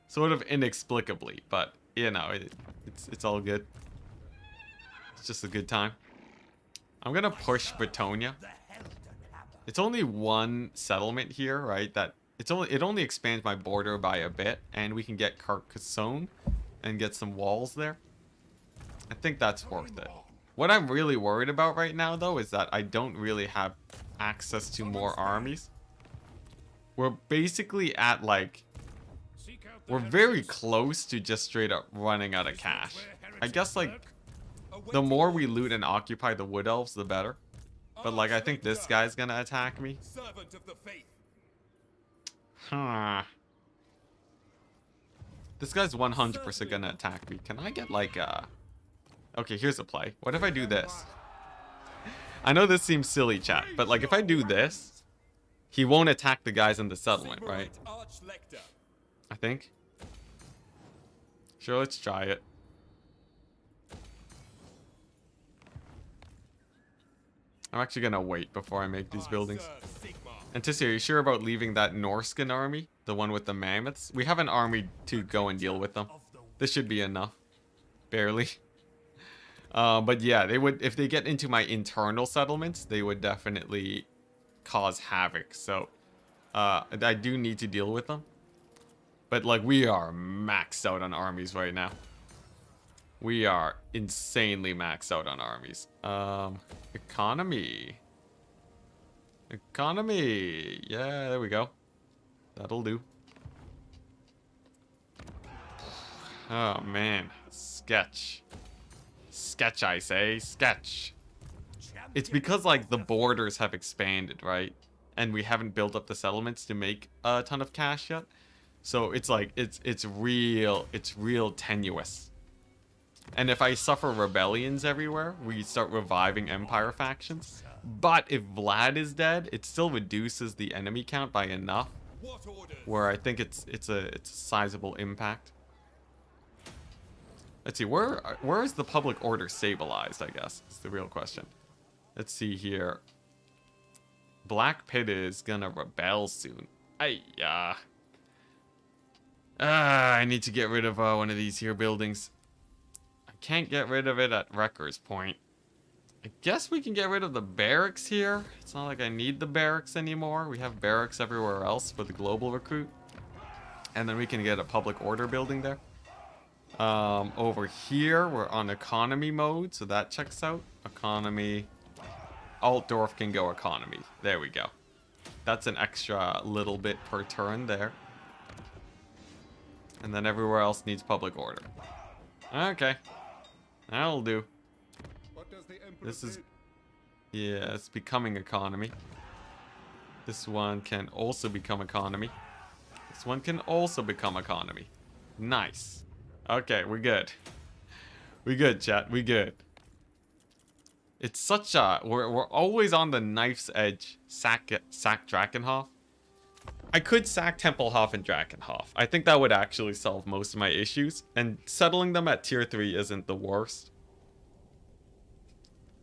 Speaker 1: Sort of inexplicably, but you know, it's all good. It's just a good time. I'm gonna push Bretonia. It's only one settlement here, right? That it only expands my border by a bit, and we can get Carcassonne and get some walls there. I think that's worth it. What I'm really worried about right now, though, is that I don't really have access to more armies. We're basically at, like... We're very close to just straight up running out of cash. I guess, like, the more we loot and occupy the Wood Elves, the better. But, like, I think this guy's gonna attack me. Huh. This guy's 100% gonna attack me. Can I get, like, Okay, here's a play. What if I do this? I know this seems silly, chat, but, like, if I do this, he won't attack the guys in the settlement, right? I think. Sure, let's try it. I'm actually gonna wait before I make these buildings. Enticity, are you sure about leaving that Norskin army? The one with the mammoths? We have an army to go and deal with them. This should be enough. Barely. But yeah, they would, if they get into my internal settlements, they would definitely cause havoc. So, I do need to deal with them. But, like, we are maxed out on armies right now. We are insanely maxed out on armies. Economy. Economy. Yeah, there we go. That'll do. Oh, man. Sketch. Sketch, I say. Sketch. It's because, like, the borders have expanded, right? And we haven't built up the settlements to make a ton of cash yet. So it's like, it's real tenuous. And if I suffer rebellions everywhere, we start reviving empire factions. But if Vlad is dead, it still reduces the enemy count by enough, where I think it's a sizable impact. Let's see, where is the public order stabilized, I guess, is the real question. Let's see here. Black Pit is gonna rebel soon. Ayya. I need to get rid of one of these here buildings. I can't get rid of it at Wrecker's Point. I guess we can get rid of the barracks here. It's not like I need the barracks anymore. We have barracks everywhere else for the global recruit. And then we can get a public order building there. Over here, we're on economy mode, so that checks out. Economy. Altdorf can go economy. There we go. That's an extra little bit per turn there. And then everywhere else needs public order. Okay. That'll do. This is... Yeah, it's becoming economy. This one can also become economy. This one can also become economy. Nice. Okay, we're good. We good, chat. We good. It's such a... We're always on the knife's edge. Sack Drakenhof. I could sack Tempelhof and Drakenhof. I think that would actually solve most of my issues. And settling them at tier 3 isn't the worst.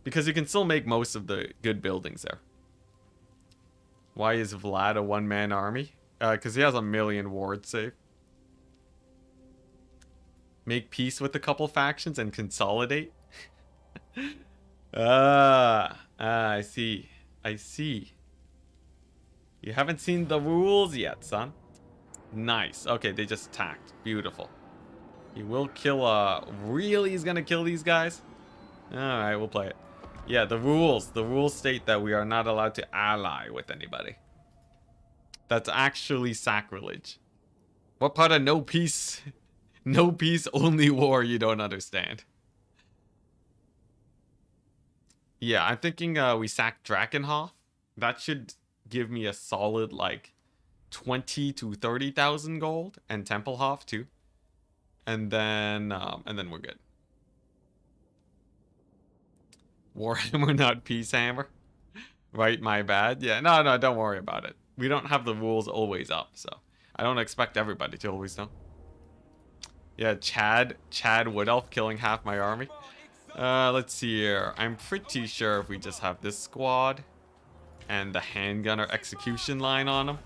Speaker 1: Because you can still make most of the good buildings there. Why is Vlad a one-man army? Because he has 1,000,000 ward save. Make peace with a couple factions and consolidate. I see. I see. You haven't seen the rules yet, son. Nice. Okay, they just attacked. Beautiful. He will kill, really he's gonna kill these guys? Alright, we'll play it. Yeah, the rules state that we are not allowed to ally with anybody. That's actually sacrilege. What part of no peace, no peace, only war you don't understand? Yeah, I'm thinking we sack Drakenhof. That should give me a solid, like, 20 to 30,000 gold, and Templehof too. And then we're good. Warhammer, not Peace Hammer. Right, my bad. Yeah, no, don't worry about it. We don't have the rules always up, so I don't expect everybody to always know. Yeah, Chad Wood Elf killing half my army. Let's see here. I'm pretty sure if we just have this squad and the handgunner execution line on him.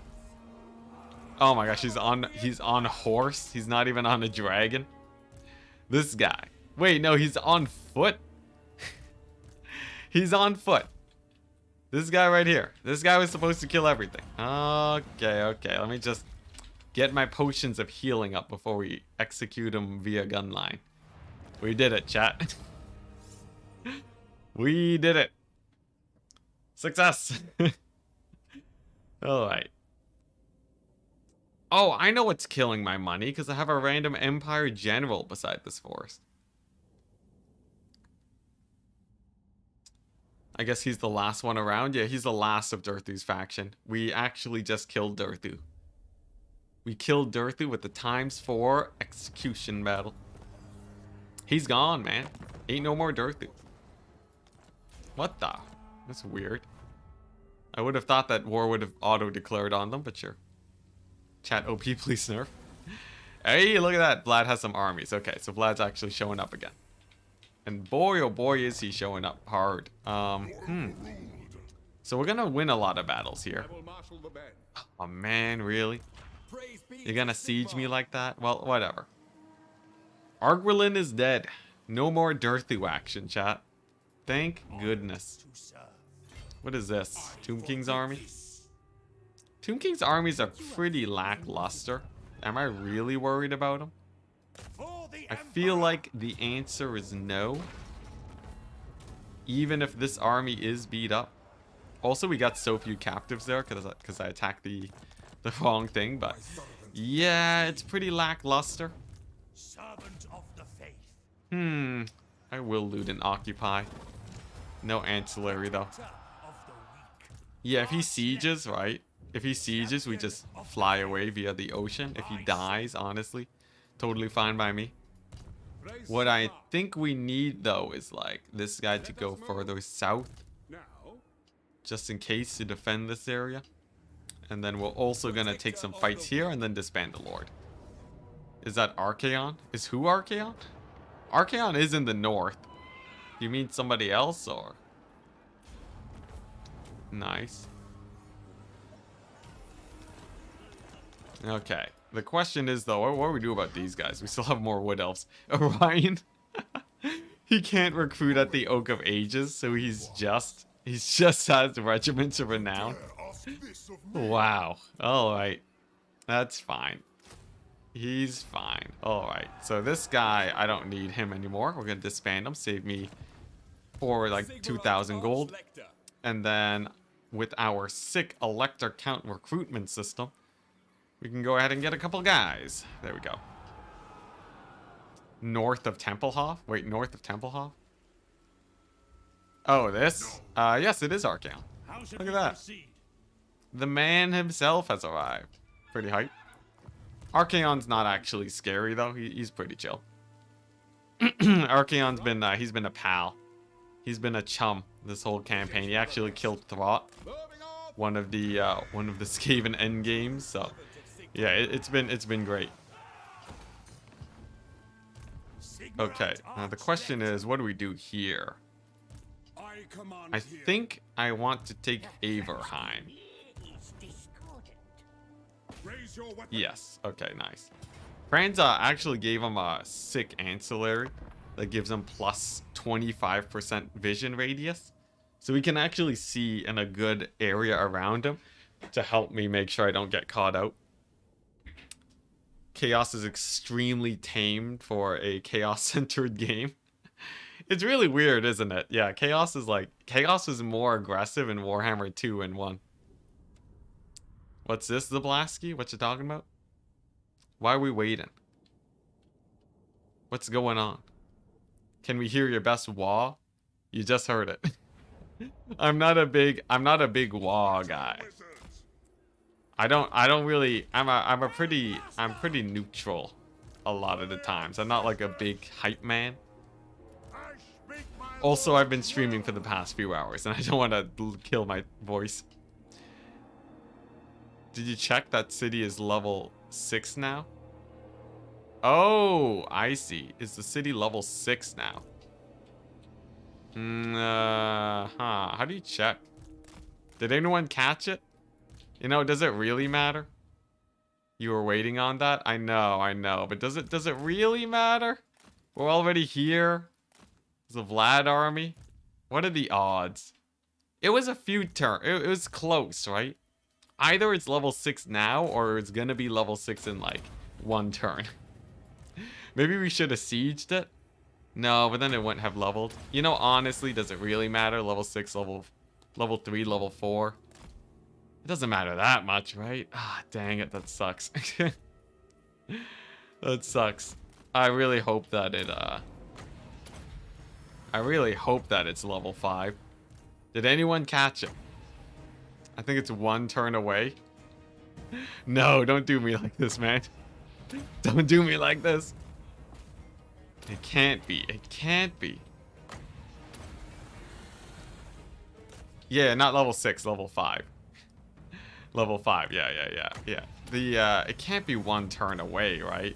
Speaker 1: Oh my gosh, he's on a horse. He's not even on a dragon. This guy. Wait, no, he's on foot. He's on foot. This guy right here. This guy was supposed to kill everything. Okay. Let me just get my potions of healing up before we execute him via gun line. We did it, chat. We did it. Success. Alright. Oh, I know what's killing my money, because I have a random Empire General beside this forest. I guess he's the last one around. Yeah, he's the last of Durthu's faction. We actually just killed Durthu. We killed Durthu with the ×4 execution battle. He's gone, man. Ain't no more Durthu. What the? That's weird. I would have thought that war would have auto-declared on them, but sure. Chat OP, please nerf. Hey, look at that. Vlad has some armies. Okay, so Vlad's actually showing up again. And boy, oh boy, is he showing up hard. So we're gonna win a lot of battles here. Oh man, really? You're gonna siege me like that? Well, whatever. Arguelin is dead. No more Durthu action, chat. Thank goodness. What is this? Tomb King's army? Tomb King's armies are pretty lackluster. Am I really worried about them? I feel like the answer is no. Even if this army is beat up. Also, we got so few captives there because I attacked the wrong thing. But yeah, it's pretty lackluster. I will loot and occupy. No ancillary though. Yeah, if he sieges, right? If he sieges, we just fly away via the ocean. If he dies, honestly, totally fine by me. What I think we need though is like this guy to go further south, just in case to defend this area. And then we're also gonna take some fights here and then disband the Lord. Is that Archaon? Is who Archaon? Archaon is in the north. You mean somebody else or? Nice. Okay. The question is though, what do we do about these guys? We still have more wood elves. Orion. He can't recruit at the Oak of Ages, so he's just has regiments of renown. Wow. Alright. That's fine. He's fine. Alright. So this guy, I don't need him anymore. We're gonna disband him. Save me for like 2,000 gold. And then with our sick Elector Count recruitment system, we can go ahead and get a couple guys. There we go. North of Templehof? Wait, north of Templehof? Oh, this? Yes, it is Archaon. Look at that. The man himself has arrived. Pretty hype. Archaon's not actually scary, though. He's pretty chill. Archaon's been, he's been a pal. He's been a chum this whole campaign. He actually killed Throt, one of the Skaven endgames, so... Yeah, it's been great. Okay, now the question is, what do we do here? I think I want to take Averheim. Yes, okay, nice. Franza actually gave him a sick ancillary. that gives him plus 25% vision radius. So we can actually see in a good area around him to help me make sure I don't get caught out. Chaos is extremely tamed for a chaos-centered game. It's really weird, isn't it? Yeah, Chaos is more aggressive in Warhammer 2 and 1. What's this, Zablasky? What you talking about? Why are we waiting? What's going on? Can we hear your best wah? You just heard it. I'm not a big wah guy. I'm pretty neutral a lot of the times. I'm not like a big hype man. Also, I've been streaming for the past few hours and I don't want to kill my voice. Did you check that city is level 6 now? Oh, I see. Is the city level 6 now? How do you check? Did anyone catch it? You know, does it really matter? You were waiting on that? I know. But does it really matter? We're already here. It's a Vlad army. What are the odds? It was a few turns. It was close, right? Either it's level 6 now or it's gonna be level 6 in like 1 turn. Maybe we should have sieged it. No, but then it wouldn't have leveled. You know, honestly, does it really matter? Level 6, level 3, level 4. It doesn't matter that much, right? Ah, dang it, that sucks. That sucks. I really hope that it's level 5. Did anyone catch it? I think it's 1 turn away. No, don't do me like this, man. Don't do me like this. It can't be. It can't be. Yeah, not level 6, level 5. Level 5, yeah. It can't be 1 turn away, right?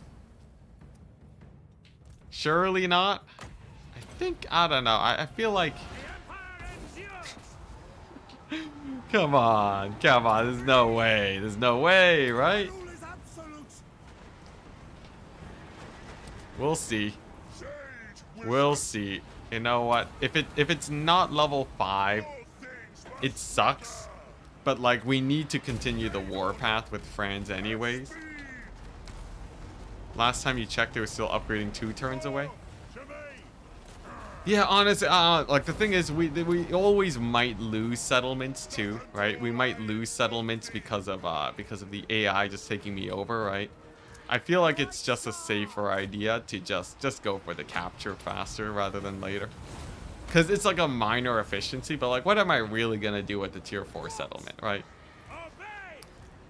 Speaker 1: Surely not? I don't know. I feel like... Come on. There's no way, right? We'll see. We'll see. You know what? If it's not level 5, it sucks. But like, we need to continue the warpath with France anyways. Last time you checked, they were still upgrading 2 turns away. Yeah, honestly, like the thing is, we always might lose settlements too, right? We might lose settlements because of the AI just taking me over, right? I feel like it's just a safer idea to just go for the capture faster rather than later. Because it's like a minor efficiency, but like, what am I really gonna do with the tier 4 settlement, right?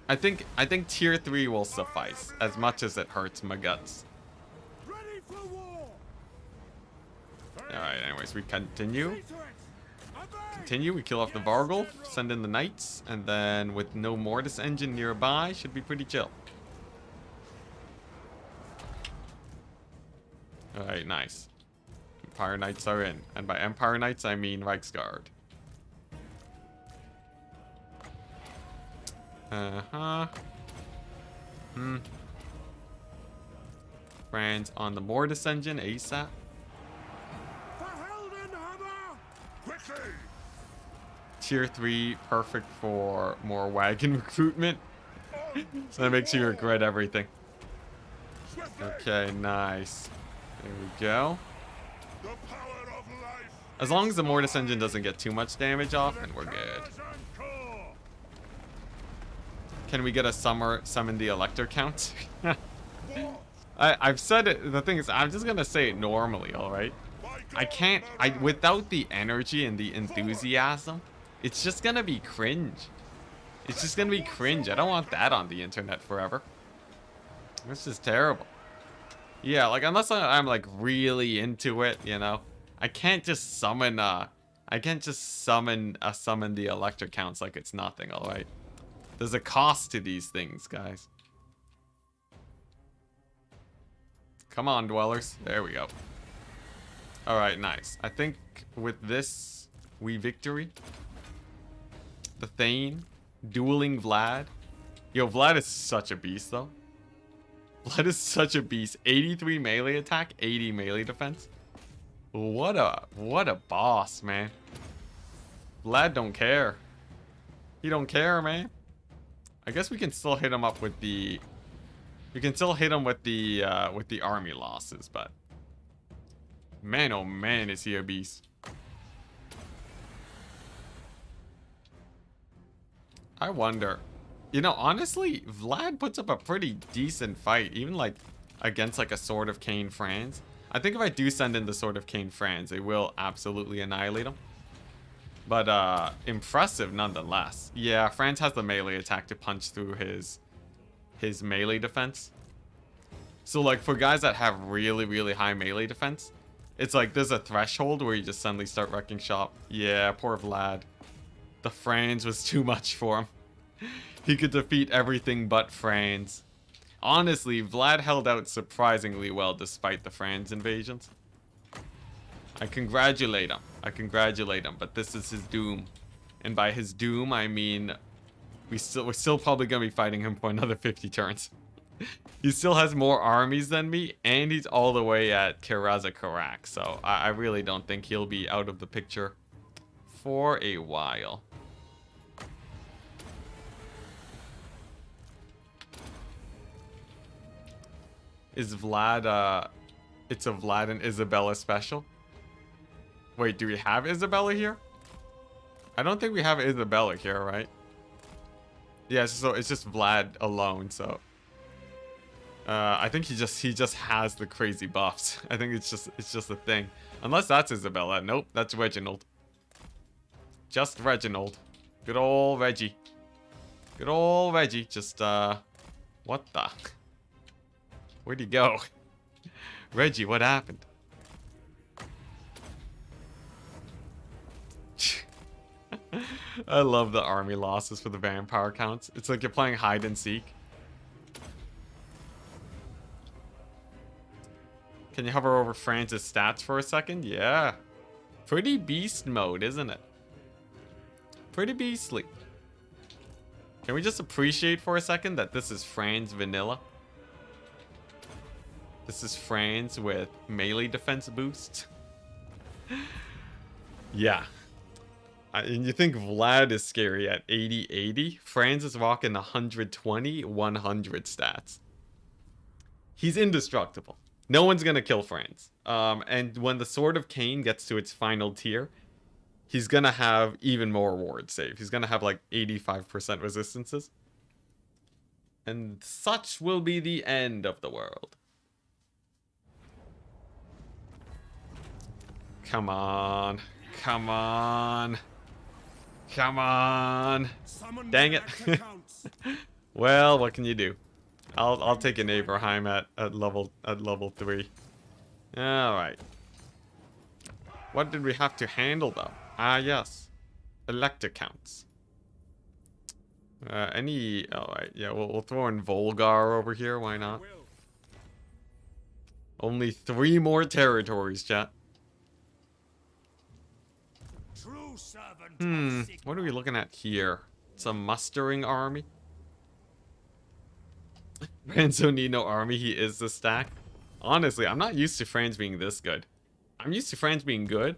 Speaker 1: I think tier 3 will suffice, as much as it hurts my guts. Alright, anyways, we continue. We kill off the Vargul, send in the Knights, and then with no Mortis engine nearby, should be pretty chill. Alright, nice. Empire Knights are in. And by Empire Knights, I mean Reichsguard. Friends on the Mortis engine, ASAP. Tier 3, perfect for more wagon recruitment. So that makes you regret everything. Okay, nice. There we go. As long as the Mortis engine doesn't get too much damage off, then we're good. Can we get a summon the Elector count? I've said it. The thing is, I'm just gonna say it normally, alright? Without the energy and the enthusiasm, it's just gonna be cringe. It's just gonna be cringe. I don't want that on the internet forever. This is terrible. Yeah, like, unless I'm like really into it, you know, I can't just summon the Elector counts like it's nothing, alright? There's a cost to these things, guys. Come on, dwellers. There we go. Alright, nice. I think with this, we victory. The Thane, dueling Vlad. Yo, Vlad is such a beast, though. Vlad is such a beast. 83 melee attack, 80 melee defense. What a boss, man. Vlad don't care. He don't care, man. I guess we can still hit him up with the... We can still hit him with the army losses, but... Man, oh man, is he a beast. I wonder... You know, honestly, Vlad puts up a pretty decent fight, even like against like a Sword of Cain Franz. I think if I do send in the Sword of Cain Franz, it will absolutely annihilate him. But impressive nonetheless. Yeah, Franz has the melee attack to punch through his melee defense. So like for guys that have really, really high melee defense, it's like there's a threshold where you just suddenly start wrecking shop. Yeah, poor Vlad. The Franz was too much for him. He could defeat everything but Franz. Honestly, Vlad held out surprisingly well despite the Franz invasions. I congratulate him. But this is his doom. And by his doom, I mean we're still probably gonna be fighting him for another 50 turns. He still has more armies than me, and he's all the way at Karak, so I really don't think he'll be out of the picture for a while. Is Vlad, it's a Vlad and Isabella special? Wait, do we have Isabella here? I don't think we have Isabella here, right? Yeah, so it's just Vlad alone, so... I think he just has the crazy buffs. I think it's just a thing. Unless that's Isabella. Nope, that's Reginald. Just Reginald. Good old Reggie. Good old Reggie. Just, what the... Where'd he go? Reggie, what happened? I love the army losses for the vampire counts. It's like you're playing hide and seek. Can you hover over Franz's stats for a second? Yeah. Pretty beast mode, isn't it? Pretty beastly. Can we just appreciate for a second that this is Franz vanilla? This is Franz with melee defense boost. Yeah. And you think Vlad is scary at 80-80? Franz is rocking 120-100 stats. He's indestructible. No one's gonna kill Franz. And when the Sword of Cain gets to its final tier, he's gonna have even more ward save. He's gonna have like 85% resistances. And such will be the end of the world. Come on. Come on. Come on. Dang it. Well, what can you do? I'll take an Abraham at level 3. Alright. What did we have to handle though? Ah yes. Elector counts. Alright, yeah, we'll throw in Volgar over here, why not? Only 3 more territories, chat. What are we looking at here? It's a mustering army. Franz don't need no army, he is the stack. Honestly, I'm not used to Franz being this good. I'm used to Franz being good.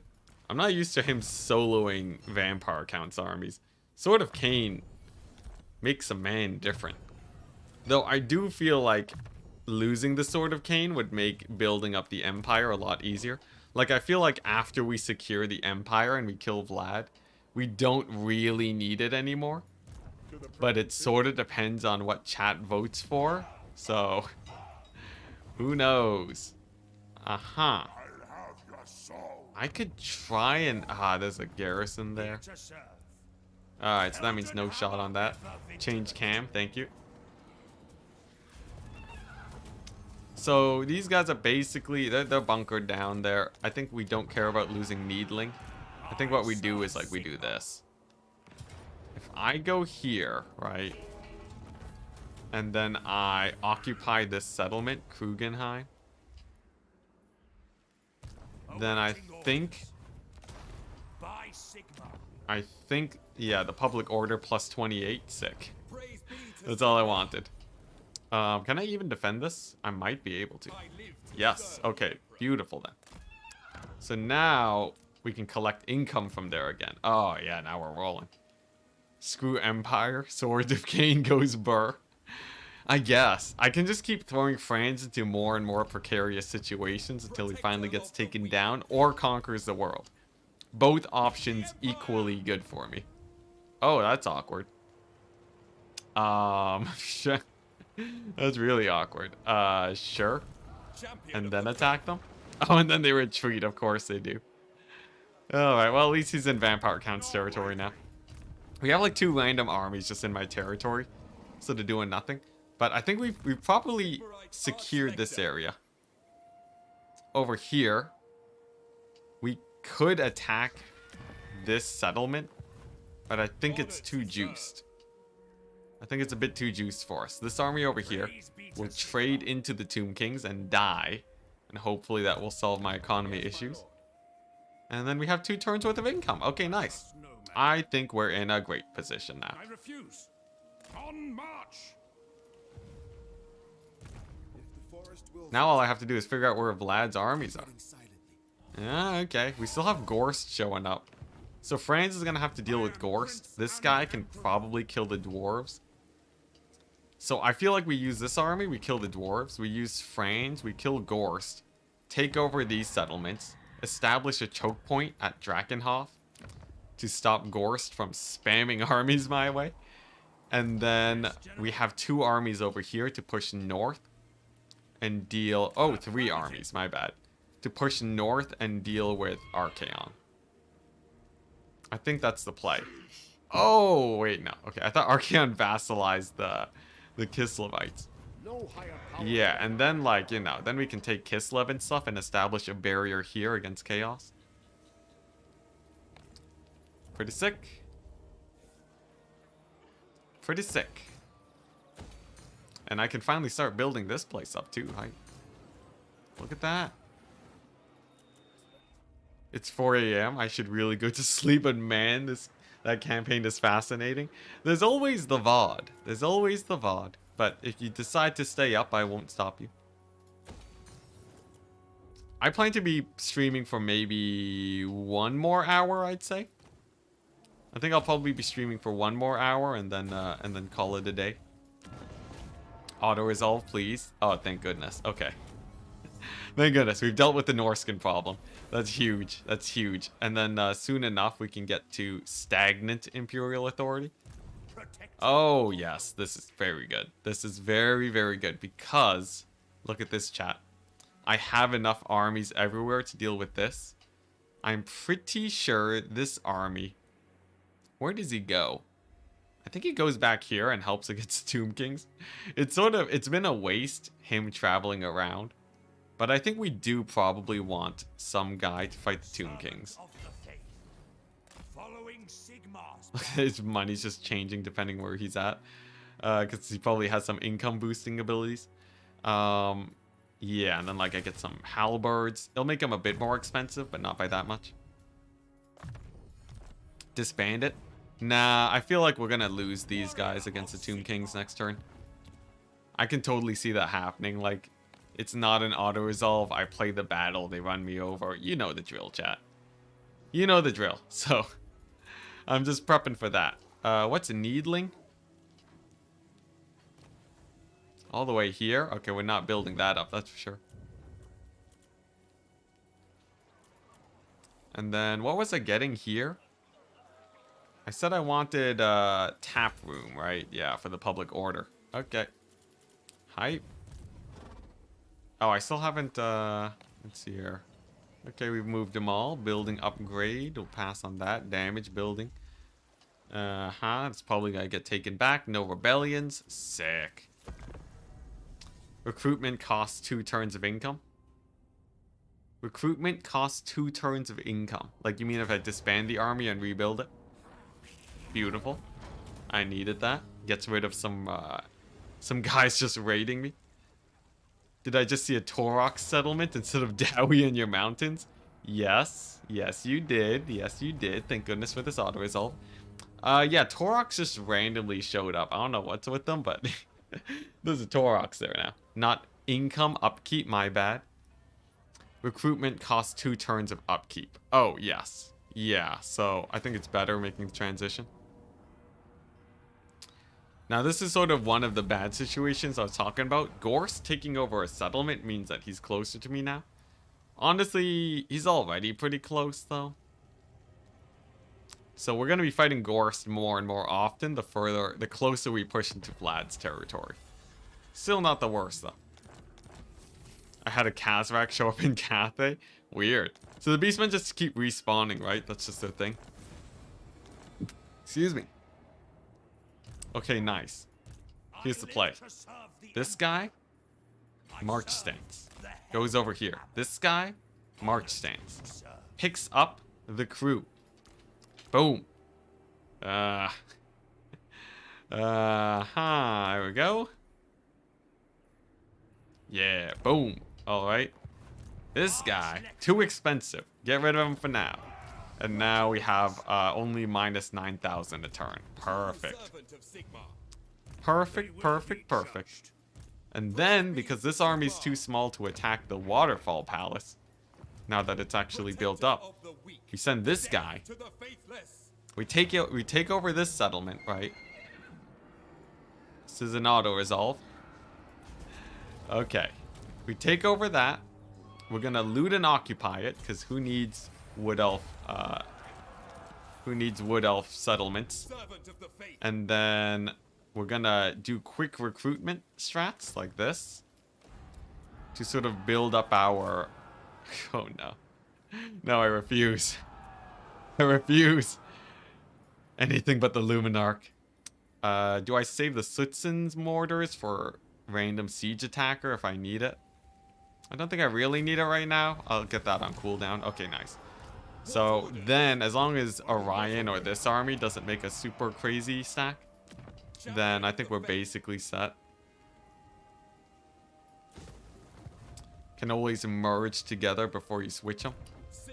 Speaker 1: I'm not used to him soloing vampire counts armies. Sword of Cain makes a man different. Though I do feel like losing the Sword of Cain would make building up the Empire a lot easier. Like, I feel like after we secure the Empire and we kill Vlad, we don't really need it anymore. But it sort of depends on what chat votes for. So, who knows? Aha. I could try and... Ah, there's a garrison there. Alright, so that means no shot on that. Change cam, thank you. So, these guys are basically... They're bunkered down there. I think we don't care about losing Needling. I think what we do is, like, we do this. If I go here, right? And then I occupy this settlement, Krugenheim. Then I think, yeah, the public order plus 28, sick. That's all I wanted. Can I even defend this? I might be able to. Yes, okay, beautiful then. So now we can collect income from there again. Oh, yeah, now we're rolling. Screw Empire. Sword of Cain goes burr. I guess. I can just keep throwing France into more and more precarious situations until he finally gets taken down or conquers the world. Both options equally good for me. Oh, that's awkward. Sure. That's really awkward. Sure. And then attack them? Oh, and then they retreat. Of course they do. Alright, well, at least he's in Vampire Count's territory now. We have like 2 random armies just in my territory. So they're doing nothing. But I think we've properly secured this area. Over here, we could attack this settlement, but I think it's too juiced. I think it's a bit too juiced for us. This army over here will trade into the Tomb Kings and die. And hopefully that will solve my economy issues. And then we have 2 turns worth of income. Okay, nice. I think we're in a great position now.
Speaker 2: I refuse. On march.
Speaker 1: Now all I have to do is figure out where Vlad's armies are. Yeah, okay. We still have Gorst showing up. So France is going to have to deal with Gorst. This guy can probably kill the dwarves. So I feel like we use this army, we kill the dwarves. We use France, we kill Gorst. Take over these settlements. Establish a choke point at Drakenhof to stop Gorst from spamming armies my way. And then we have 2 armies over here to push north and deal... Oh, 3 armies, my bad. To push north and deal with Archaon. I think that's the play. Oh, wait, no. Okay, I thought Archaon vassalized the Kislevites. Yeah, and then, like, you know, then we can take Kislev and stuff and establish a barrier here against Chaos. Pretty sick. Pretty sick. And I can finally start building this place up, too. Look at that. It's 4 a.m. I should really go to sleep, but man, that campaign is fascinating. There's always the VOD. There's always the VOD. But if you decide to stay up, I won't stop you. I plan to be streaming for maybe 1 more hour, I'd say. I think I'll probably be streaming for 1 more hour and then call it a day. Auto resolve, please. Oh, thank goodness. Okay. Thank goodness. We've dealt with the Norskin problem. That's huge. That's huge. And then soon enough, we can get to stagnant Imperial Authority. Oh, yes. This is very good. This is very, very good because, look at this, chat. I have enough armies everywhere to deal with this. I'm pretty sure this army... Where does he go? I think he goes back here and helps against Tomb Kings. It's been a waste, him traveling around. But I think we do probably want some guy to fight the Tomb Kings. His money's just changing depending where he's at. Because he probably has some income boosting abilities. Yeah, and then like I get some halberds. It'll make him a bit more expensive, but not by that much. Disband it. Nah, I feel like we're gonna lose these guys against the Tomb Kings next turn. I can totally see that happening. Like, it's not an auto-resolve. I play the battle, they run me over. You know the drill, chat. You know the drill. So, I'm just prepping for that. What's a needling? All the way here? Okay, we're not building that up, that's for sure. And then, what was I getting here? I said I wanted tap room, right? Yeah, for the public order. Okay. Hype. Oh, I still haven't, let's see here. Okay, we've moved them all. Building upgrade. We'll pass on that. Damage building. It's probably gonna get taken back. No rebellions. Sick. Recruitment costs 2 turns of income. Recruitment costs 2 turns of income. Like, you mean if I disband the army and rebuild it? Beautiful. I needed that. Gets rid of some guys just raiding me. Did I just see a Torok settlement instead of Dowie in your mountains? Yes. Yes, you did. Yes, you did. Thank goodness for this auto-resolve. Yeah, Toroks just randomly showed up. I don't know what's with them, but there's a Toroks there now. Not income upkeep, my bad. Recruitment costs 2 turns of upkeep. Oh, yes. Yeah, so I think it's better making the transition. Now, this is sort of one of the bad situations I was talking about. Gorst taking over a settlement means that he's closer to me now. Honestly, he's already pretty close, though. So we're going to be fighting Gorst more and more often the closer we push into Vlad's territory. Still not the worst, though. I had a Kazrak show up in Cathay. Weird. So the beastmen just keep respawning, right? That's just their thing. Excuse me. Okay, nice. Here's the play. This guy, march stance. Goes over here. This guy, march stance. Picks up the crew. Boom. There we go. Yeah, boom. Alright. This guy, too expensive. Get rid of him for now. And now we have only minus 9,000 a turn. Perfect. Perfect, perfect, perfect. And then, because this army's too small to attack the Waterfall Palace, now that it's actually built up, we send this guy. We take over this settlement, right? This is an auto-resolve. Okay. We take over that. We're gonna loot and occupy it, because who needs wood elf settlements? And then we're gonna do quick recruitment strats like this to sort of build up our oh no. No, I refuse. I refuse. Anything but the Luminarch. Do I save the Sutzen's mortars for random siege attacker if I need it? I don't think I really need it right now. I'll get that on cooldown. Okay, nice. So then, as long as Orion or this army doesn't make a super crazy stack, then I think we're basically set. Can always merge together before you switch them.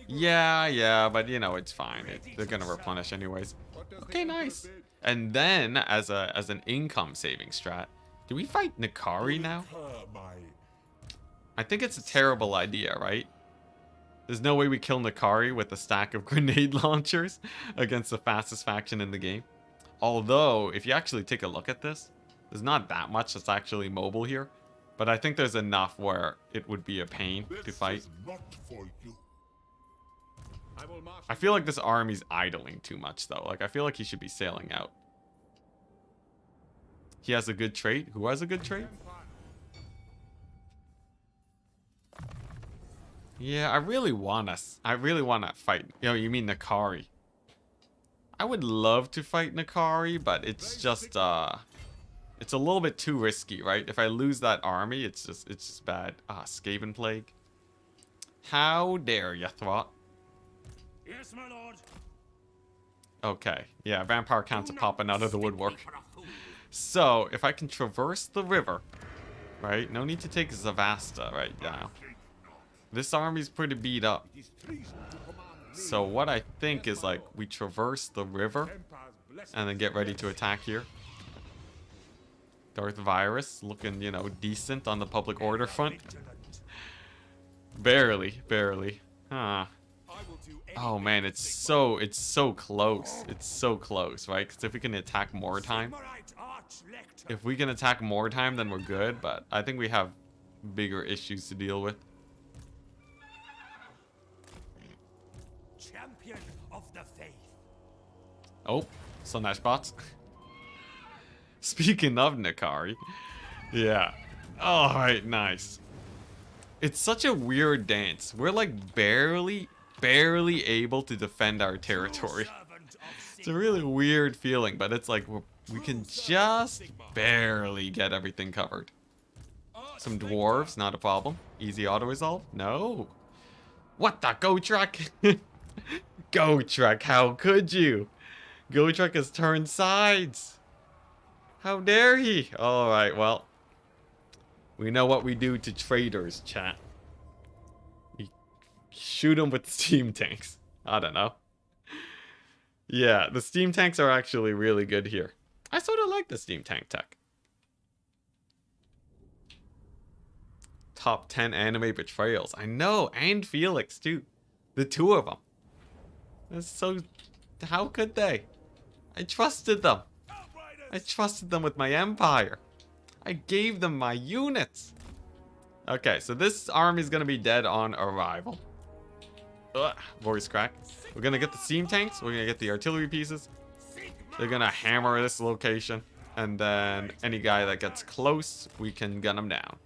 Speaker 1: Yeah, but you know, it's fine. They're gonna replenish anyways. Okay, nice. And then, as an income saving strat, do we fight Nikari now? I think it's a terrible idea, right? There's no way we kill Nikari with a stack of grenade launchers against the fastest faction in the game. Although, if you actually take a look at this, there's not that much that's actually mobile here. But I think there's enough where it would be a pain to fight. I feel like this army's idling too much, though. Like, I feel like he should be sailing out. He has a good trait. Who has a good trait? Yeah, I really wanna fight. You mean Nikari? I would love to fight Nikari, but it's just it's a little bit too risky, right? If I lose that army, it's just bad. Skaven plague. How dare you, Thwart?
Speaker 2: Yes, my lord.
Speaker 1: Okay, yeah, vampire counts are popping out of the woodwork. So, if I can traverse the river, right? No need to take Zavasta right now. This army's pretty beat up. So what I think is, like, we traverse the river and then get ready to attack here. Darth Virus looking, you know, decent on the public order front. Barely. Huh. Oh man, it's so close. It's so close, right? Because if we can attack more time, then we're good. But I think we have bigger issues to deal with.
Speaker 2: Champion of the faith.
Speaker 1: Oh, Sundash bots. Speaking of Nikari, yeah. All right, nice. It's such a weird dance. We're like barely able to defend our territory. It's a really weird feeling, but it's like we can just barely get everything covered. Some dwarves, not a problem. Easy auto resolve? No. What the Go Truck? Go Truck, how could you? Go Truck has turned sides. How dare he? Alright, well. We know what we do to traitors, chat. We shoot them with steam tanks. I don't know. Yeah, the steam tanks are actually really good here. I sort of like the steam tank tech. top 10 anime betrayals. I know, and Felix too. The two of them. That's so... How could they? I trusted them. I trusted them with my empire. I gave them my units. Okay, so this army's gonna be dead on arrival. Ugh, voice crack. We're gonna get the steam tanks. We're gonna get the artillery pieces. They're gonna hammer this location. And then any guy that gets close, we can gun him down.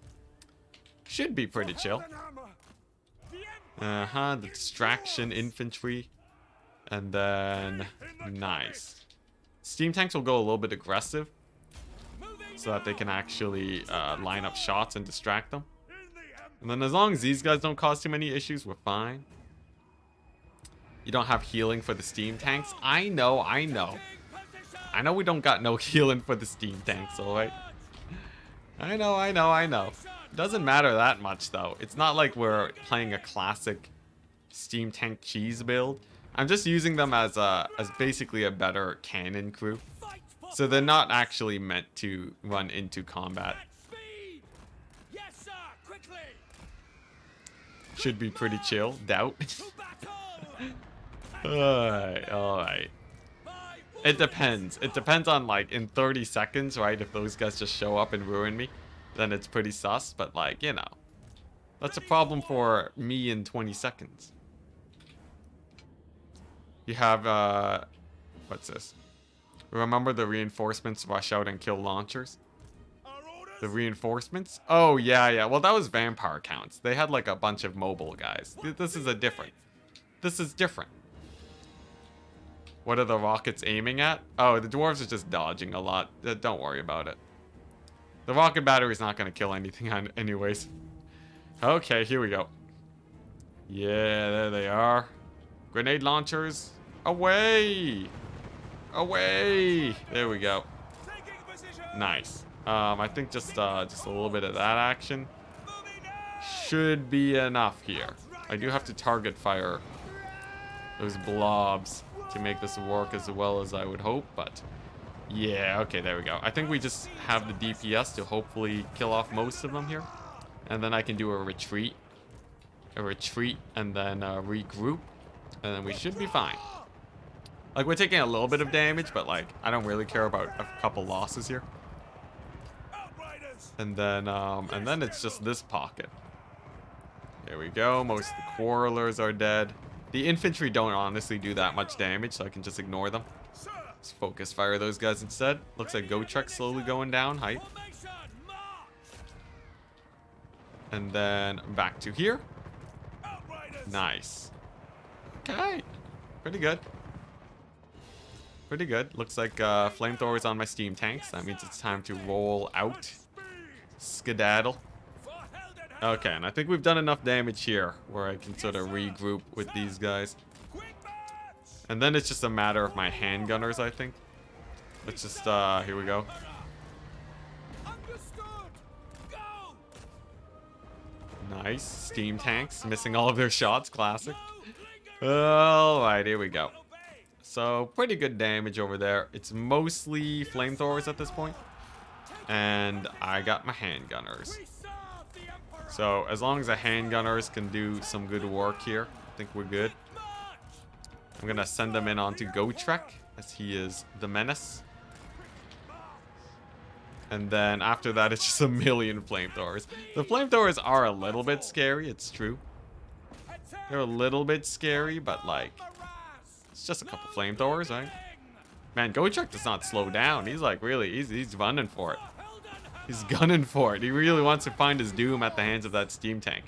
Speaker 1: Should be pretty chill. The distraction infantry. And then... Nice. Steam tanks will go a little bit aggressive. So that they can actually line up shots and distract them. And then as long as these guys don't cause too many issues, we're fine. You don't have healing for the steam tanks. I know. I know we don't got no healing for the steam tanks, alright? I know. Doesn't matter that much, though. It's not like we're playing a classic steam tank cheese build. I'm just using them as basically a better cannon crew. So they're not actually meant to run into combat. Should be pretty chill. Doubt. Alright. It depends. It depends on, like, in 30 seconds, right? If those guys just show up and ruin me, then it's pretty sus. But, like, you know, that's a problem for me in 20 seconds. You have, what's this? Remember the reinforcements rush out and kill launchers? The reinforcements? Oh, yeah. Well, that was vampire counts. They had, like, a bunch of mobile guys. This is different. This is different. What are the rockets aiming at? Oh, the dwarves are just dodging a lot. Don't worry about it. The rocket battery's not going to kill anything anyways. Okay, here we go. Yeah, there they are. Grenade launchers. Away! Away! There we go. Nice. I think just a little bit of that action should be enough here. I do have to target fire those blobs to make this work as well as I would hope, but yeah, okay, there we go. I think we just have the DPS to hopefully kill off most of them here, and then I can do a retreat, and then regroup, and then we should be fine. Like, we're taking a little bit of damage, but like, I don't really care about a couple losses here. And then it's just this pocket. There we go. Most of the quarrelers are dead. The infantry don't honestly do that much damage, so I can just ignore them. Let's focus fire those guys instead. Looks like Gotrek slowly going down. Height. And then back to here. Nice. Okay. Pretty good. Pretty good. Looks like flamethrowers on my steam tanks. That means it's time to roll out. Skedaddle. Okay, and I think we've done enough damage here where I can sort of regroup with these guys. And then it's just a matter of my handgunners, I think. Let's just, here we go. Nice. Steam tanks. Missing all of their shots. Classic. Alright, here we go. So, pretty good damage over there. It's mostly flamethrowers at this point. And I got my handgunners. So, as long as the handgunners can do some good work here, I think we're good. I'm going to send them in onto Gotrek, as he is the menace. And then after that, it's just a million flamethrowers. The flamethrowers are a little bit scary, it's true. They're a little bit scary, but like, it's just a couple flamethrowers, right? Man, Gotrek does not slow down. He's like, really, he's running for it. He's gunning for it. He really wants to find his doom at the hands of that steam tank.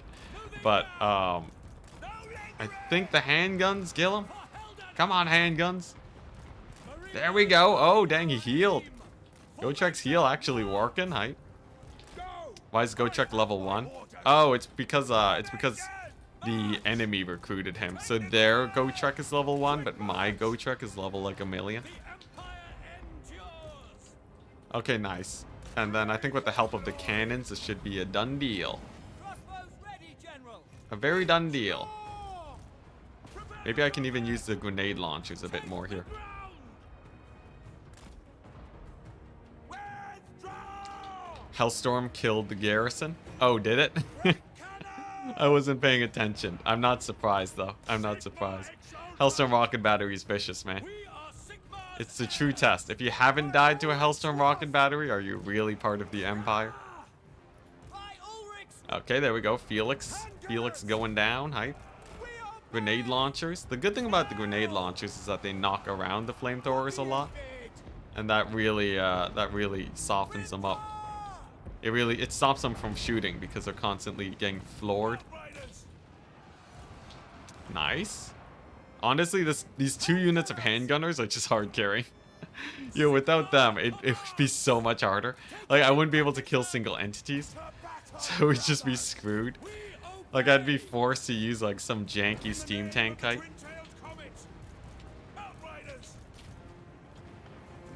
Speaker 1: But, I think the handguns kill him. Come on, handguns. There we go. Oh, dang, he healed. Gotrek's heal actually working. Hype. Why is Gotrek level 1? Oh, it's because the enemy recruited him. So their Gotrek is level 1, but my Gotrek is level like a million. Okay, nice. And then I think with the help of the cannons, this should be a done deal. A very done deal. Maybe I can even use the grenade launchers a bit more here. Hellstorm killed the garrison. Oh, did it? I wasn't paying attention. I'm not surprised, though. I'm not surprised. Hellstorm rocket battery is vicious, man. It's the true test. If you haven't died to a Hellstorm rocket battery, are you really part of the Empire? Okay, there we go. Felix. Felix going down. Hype. Grenade launchers. The good thing about the grenade launchers is that they knock around the flamethrowers a lot. And that really softens them up. It stops them from shooting because they're constantly getting floored. Nice. Honestly, these 2 units of handgunners are just hard carrying. Yo, without them, it would be so much harder. Like, I wouldn't be able to kill single entities. So we'd just be screwed. Like, I'd be forced to use, like, some janky steam tank kite.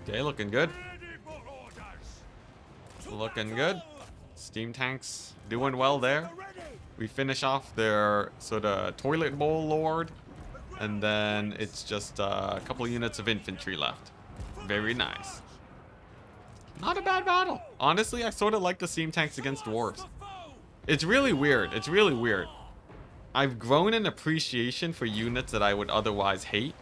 Speaker 1: Okay, looking good. Looking good. Steam tanks doing well there. We finish off their sort of toilet bowl lord. And then it's just a couple units of infantry left. Very nice. Not a bad battle. Honestly, I sort of like the steam tanks against dwarves. It's really weird. It's really weird. I've grown an appreciation for units that I would otherwise hate.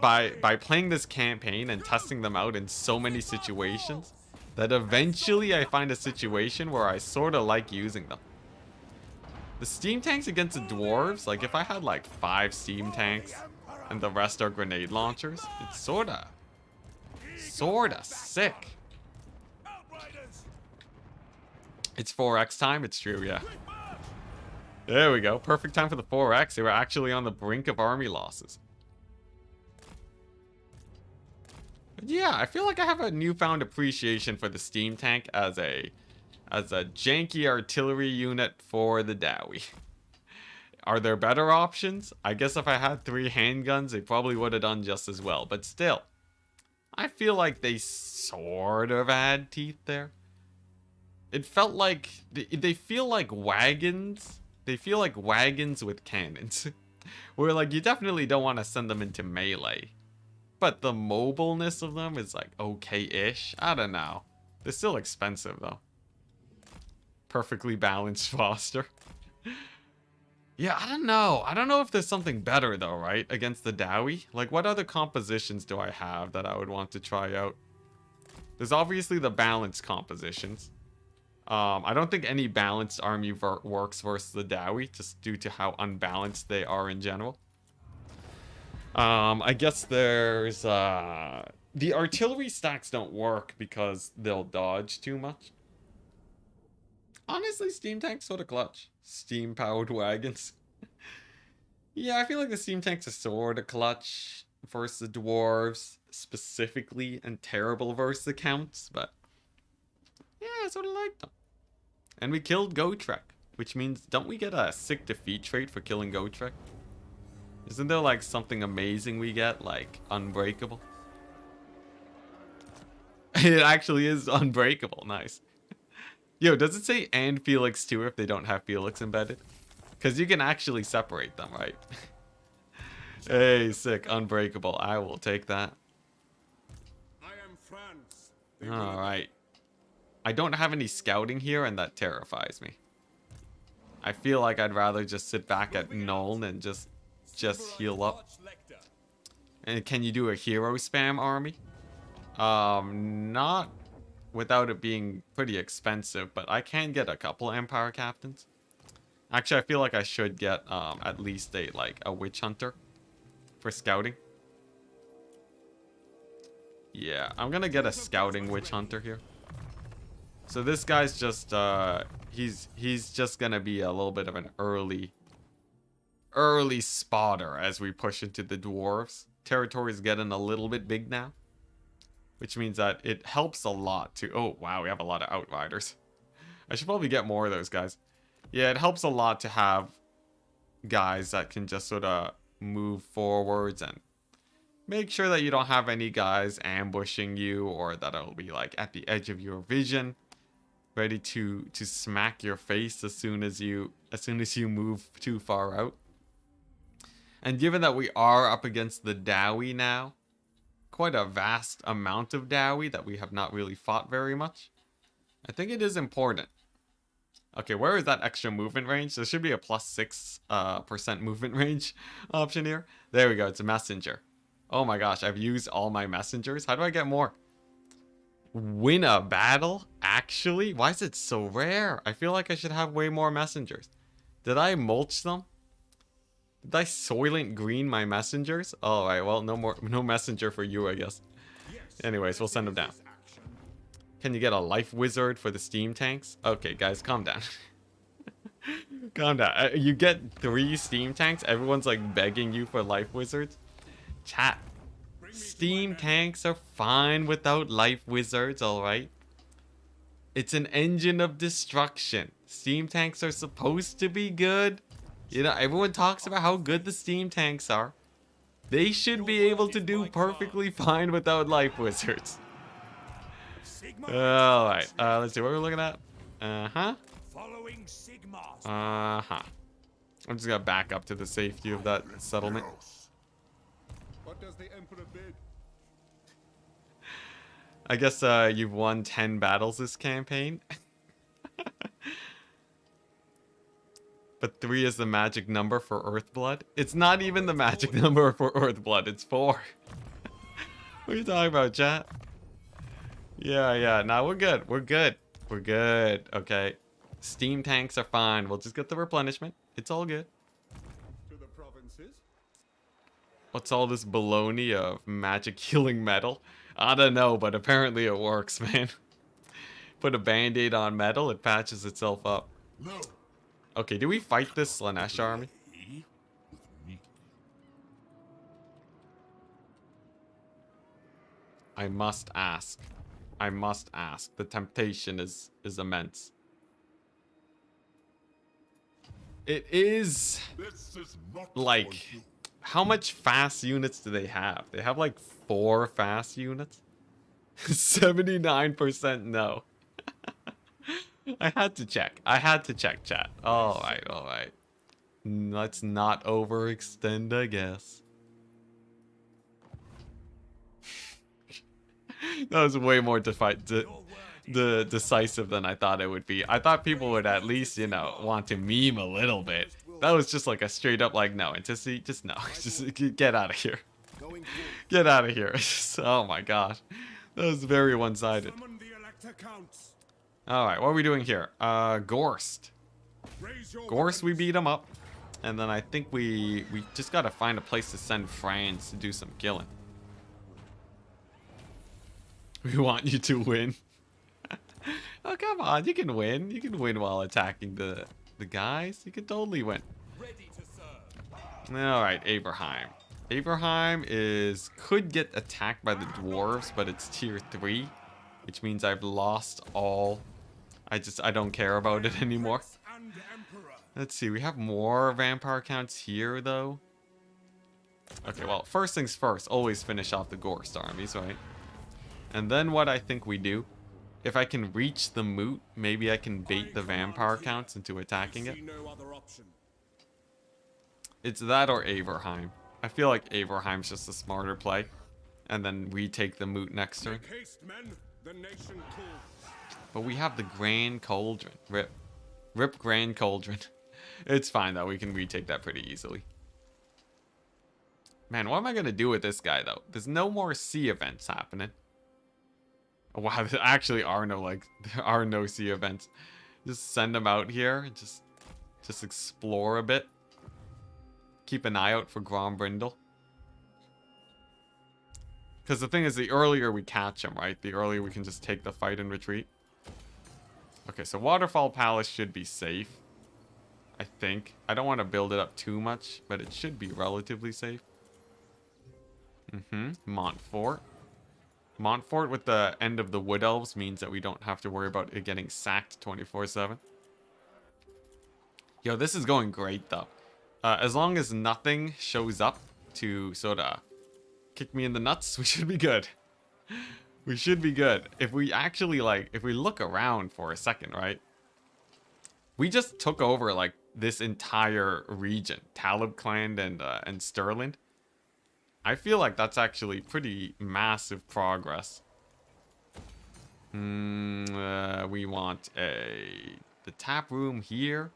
Speaker 1: By playing this campaign and testing them out in so many situations, that eventually I find a situation where I sort of like using them. The steam tanks against the dwarves, like if I had like 5 steam tanks and the rest are grenade launchers, it's sorta sick. It's 4x time, it's true, yeah. There we go, perfect time for the 4x. They were actually on the brink of army losses. But yeah, I feel like I have a newfound appreciation for the steam tank as a janky artillery unit for the Dowie. Are there better options? I guess if I had 3 handguns, they probably would have done just as well. But still, I feel like they sort of had teeth there. It felt like they feel like wagons. They feel like wagons with cannons. Where like you definitely don't want to send them into melee. But the mobileness of them is like okay-ish. I don't know. They're still expensive though. Perfectly balanced Foster. Yeah, I don't know. I don't know if there's something better though, right? Against the Dowie. Like what other compositions do I have that I would want to try out? There's obviously the balanced compositions. I don't think any balanced army works versus the Dowie, just due to how unbalanced they are in general. I guess there's the artillery stacks don't work because they'll dodge too much. Honestly, steam tanks sort of clutch. Steam powered wagons. Yeah, I feel like the steam tanks are sort of clutch versus the dwarves specifically, and terrible versus the counts, but yeah, I sort of like them. And we killed Gotrek, which means, don't we get a sick defeat trait for killing Gotrek? Isn't there like something amazing we get, like unbreakable? It actually is unbreakable. Nice. Yo, does it say and Felix too if they don't have Felix embedded? Because you can actually separate them, right? Hey, sick. Unbreakable. I will take that.
Speaker 2: I am France.
Speaker 1: Alright. I don't have any scouting here, and that terrifies me. I feel like I'd rather just sit back at Nuln and just heal up. And can you do a hero spam army? Not without it being pretty expensive, but I can get a couple Empire captains. Actually, I feel like I should get at least a witch hunter for scouting. Yeah, I'm gonna get a scouting witch hunter here. So this guy's just he's just gonna be a little bit of an early spotter as we push into the dwarves. Territory's getting a little bit big now, which means that it helps a lot to... Oh, wow, we have a lot of outriders. I should probably get more of those guys. Yeah, it helps a lot to have guys that can just sort of move forwards and make sure that you don't have any guys ambushing you, or that it'll be like at the edge of your vision, ready to smack your face as soon as you move too far out. And given that we are up against the Dowie now, quite a vast amount of Dowie that we have not really fought very much, I think it is important. Okay, where is that extra movement range? There should be a plus 6% movement range option here. There we go, it's a messenger. Oh my gosh, I've used all my messengers. How do I get more? Win a battle? Actually? Why is it so rare? I feel like I should have way more messengers. Did I mulch them? Did I Soylent Green my messengers? Alright, well, no messenger for you, I guess. Anyways, we'll send them down. Can you get a life wizard for the steam tanks? Okay, guys, calm down. Calm down. You get 3 steam tanks. Everyone's like begging you for life wizards. Chat. Steam tanks are fine without life wizards, alright? It's an engine of destruction. Steam tanks are supposed to be good. You know, everyone talks about how good the steam tanks are. They should be able to do perfectly fine without life wizards. Alright, let's see what we're looking at. I'm just gonna back up to the safety of that settlement.
Speaker 2: What does the Emperor bid?
Speaker 1: I guess you've won 10 battles this campaign. But 3 is the magic number for Earthblood. It's not even the magic number for Earthblood, it's 4. What are you talking about, chat? Yeah, no, we're good. We're good, okay. Steam tanks are fine. We'll just get the replenishment. It's all good.
Speaker 2: To the provinces?
Speaker 1: What's all this baloney of magic healing metal? I don't know, but apparently it works, man. Put a band-aid on metal, it patches itself up.
Speaker 2: No.
Speaker 1: Okay, do we fight this Slanesh army? I must ask. The temptation is immense. It is like, how much fast units do they have? They have like 4 fast units? 79% no. I had to check, chat. Alright. Let's not overextend, I guess. That was way more decisive than I thought it would be. I thought people would at least, you know, want to meme a little bit. That was just like a straight up like, no, Enticity, just no. Just get out of here. Get out of here. Oh my gosh. That was very one-sided. Alright, what are we doing here? Gorst. Gorst, we beat him up. And then I think we just gotta find a place to send Franz to do some killing. We want you to win. Oh, come on. You can win. You can win while attacking the guys. You can totally win. Alright, Abraham. Abraham could get attacked by the dwarves, but it's tier 3. Which means I've lost all. I don't care about it anymore. Let's see. We have more vampire counts here, though. Okay, well, first things first. Always finish off the Gorst armies, right? And then what I think we do, if I can reach the moot, maybe I can bait the vampire counts into attacking it. It's that or Averheim. I feel like Averheim's just a smarter play. And then we take the moot next turn. But we have the Grand Cauldron. Rip Grand Cauldron. It's fine though, we can retake that pretty easily. Man, what am I going to do with this guy though? There's no more sea events happening. Wow, there actually are no sea events. Just send them out here and just explore a bit. Keep an eye out for Grombrindle. Because the thing is, the earlier we catch him, right? The earlier we can just take the fight and retreat. Okay, so Waterfall Palace should be safe. I think. I don't want to build it up too much, but it should be relatively safe. Montfort. Montfort with the end of the Wood Elves means that we don't have to worry about it getting sacked 24/7. Yo, this is going great though. As long as nothing shows up to sort of kick me in the nuts, we should be good. We should be good. If we actually if we look around for a second, right? We just took over like this entire region, Talabcland and Stirland. I feel like that's actually pretty massive progress. We want the tap room here.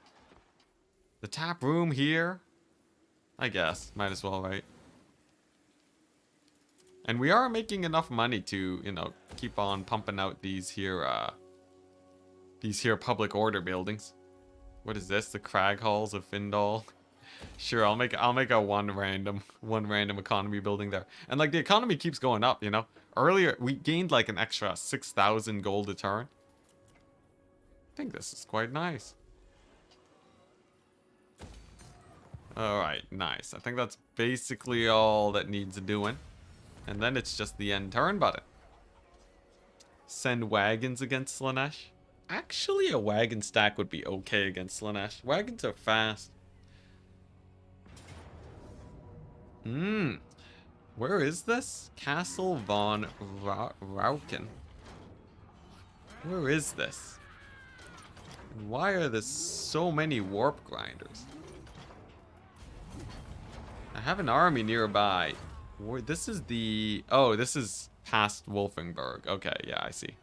Speaker 1: The tap room here. I guess. Might as well, right? And we are making enough money to, you know, keep on pumping out these here public order buildings. What is this? The Crag Halls of Findal. Sure, I'll make a one random economy building there. And like the economy keeps going up, you know. Earlier we gained like an extra 6,000 gold a turn. I think this is quite nice. Alright, nice. I think that's basically all that needs doing. And then it's just the end turn button. Send wagons against Slaanesh. Actually, a wagon stack would be okay against Slaanesh. Wagons are fast. Where is this? Castle von Rauken. Where is this? And why are there so many warp grinders? I have an army nearby. This is the... Oh, this is past Wolfenburg. Okay, yeah, I see.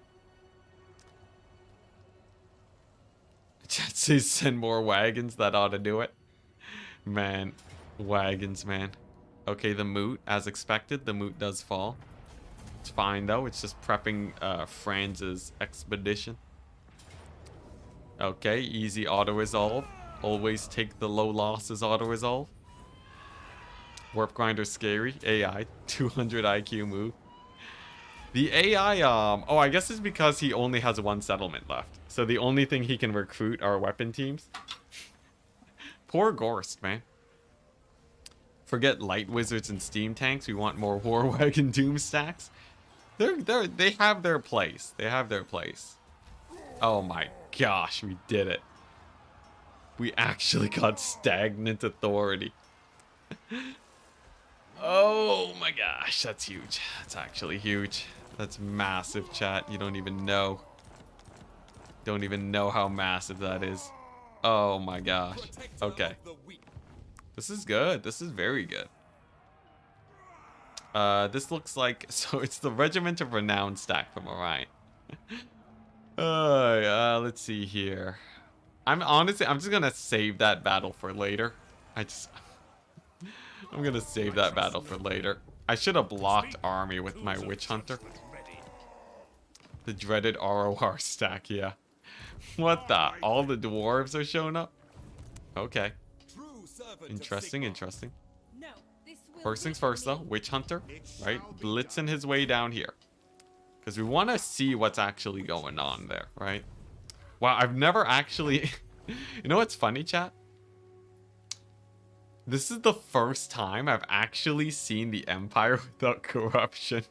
Speaker 1: Chat says send more wagons. That ought to do it. Man. Wagons, man. Okay, the moot. As expected, the moot does fall. It's fine, though. It's just prepping Franz's expedition. Okay, easy auto-resolve. Always take the low losses auto-resolve. Warp Grinder scary. AI. 200 IQ move. The AI, oh, I guess it's because he only has one settlement left. So the only thing he can recruit are weapon teams. Poor Gorst, man. Forget light wizards and steam tanks. We want more war wagon doom stacks. They have their place. They have their place. Oh my gosh, we did it. We actually got stagnant authority. Oh my gosh, that's huge. That's actually huge. That's massive, chat. You don't even know. Don't even know how massive that is. Oh my gosh. Okay. This is good. This is very good. This looks like... So it's the Regiment of Renown stack from Orion. Let's see here. I'm just gonna save that battle for later. I'm gonna save that battle for later. I should have blocked army with my Witch Hunter. The dreaded ROR stack, yeah. What the? All the dwarves are showing up? Okay. Interesting, interesting. First things first, though. Witch Hunter, right? Blitzing his way down here. Because we want to see what's actually going on there, right? Wow, I've never actually... You know what's funny, chat? This is the first time I've actually seen the Empire without corruption.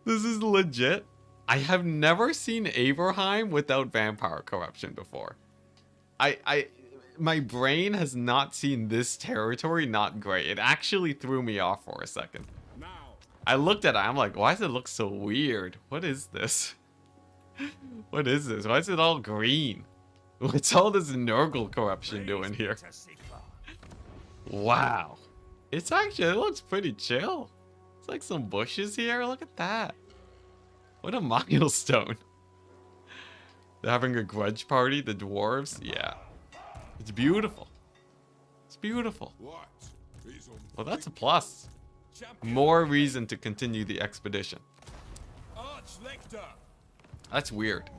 Speaker 1: This is legit. I have never seen Averheim without vampire corruption before. My brain has not seen this territory not great. It actually threw me off for a second. I looked at it, I'm like, why does it look so weird? What is this? What is this? Why is it all green? What's all this Nurgle corruption doing here? Wow. It looks pretty chill. It's like some bushes here. Look at that. What a milestone. They're having a grudge party, the dwarves. Yeah. It's beautiful. It's beautiful. Well, that's a plus. More reason to continue the expedition. That's weird.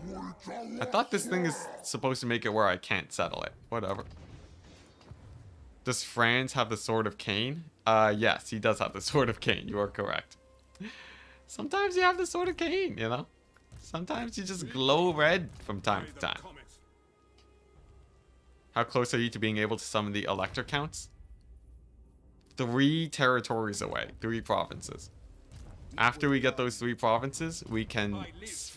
Speaker 1: I thought this thing is supposed to make it where I can't settle it. Whatever. Does Franz have the Sword of Cain? Yes, he does have the Sword of Cain. You are correct. Sometimes you have the Sword of Cain, you know? Sometimes you just glow red from time to time. How close are you to being able to summon the Elector Counts? 3 territories away. 3 provinces. After we get those 3 provinces, we can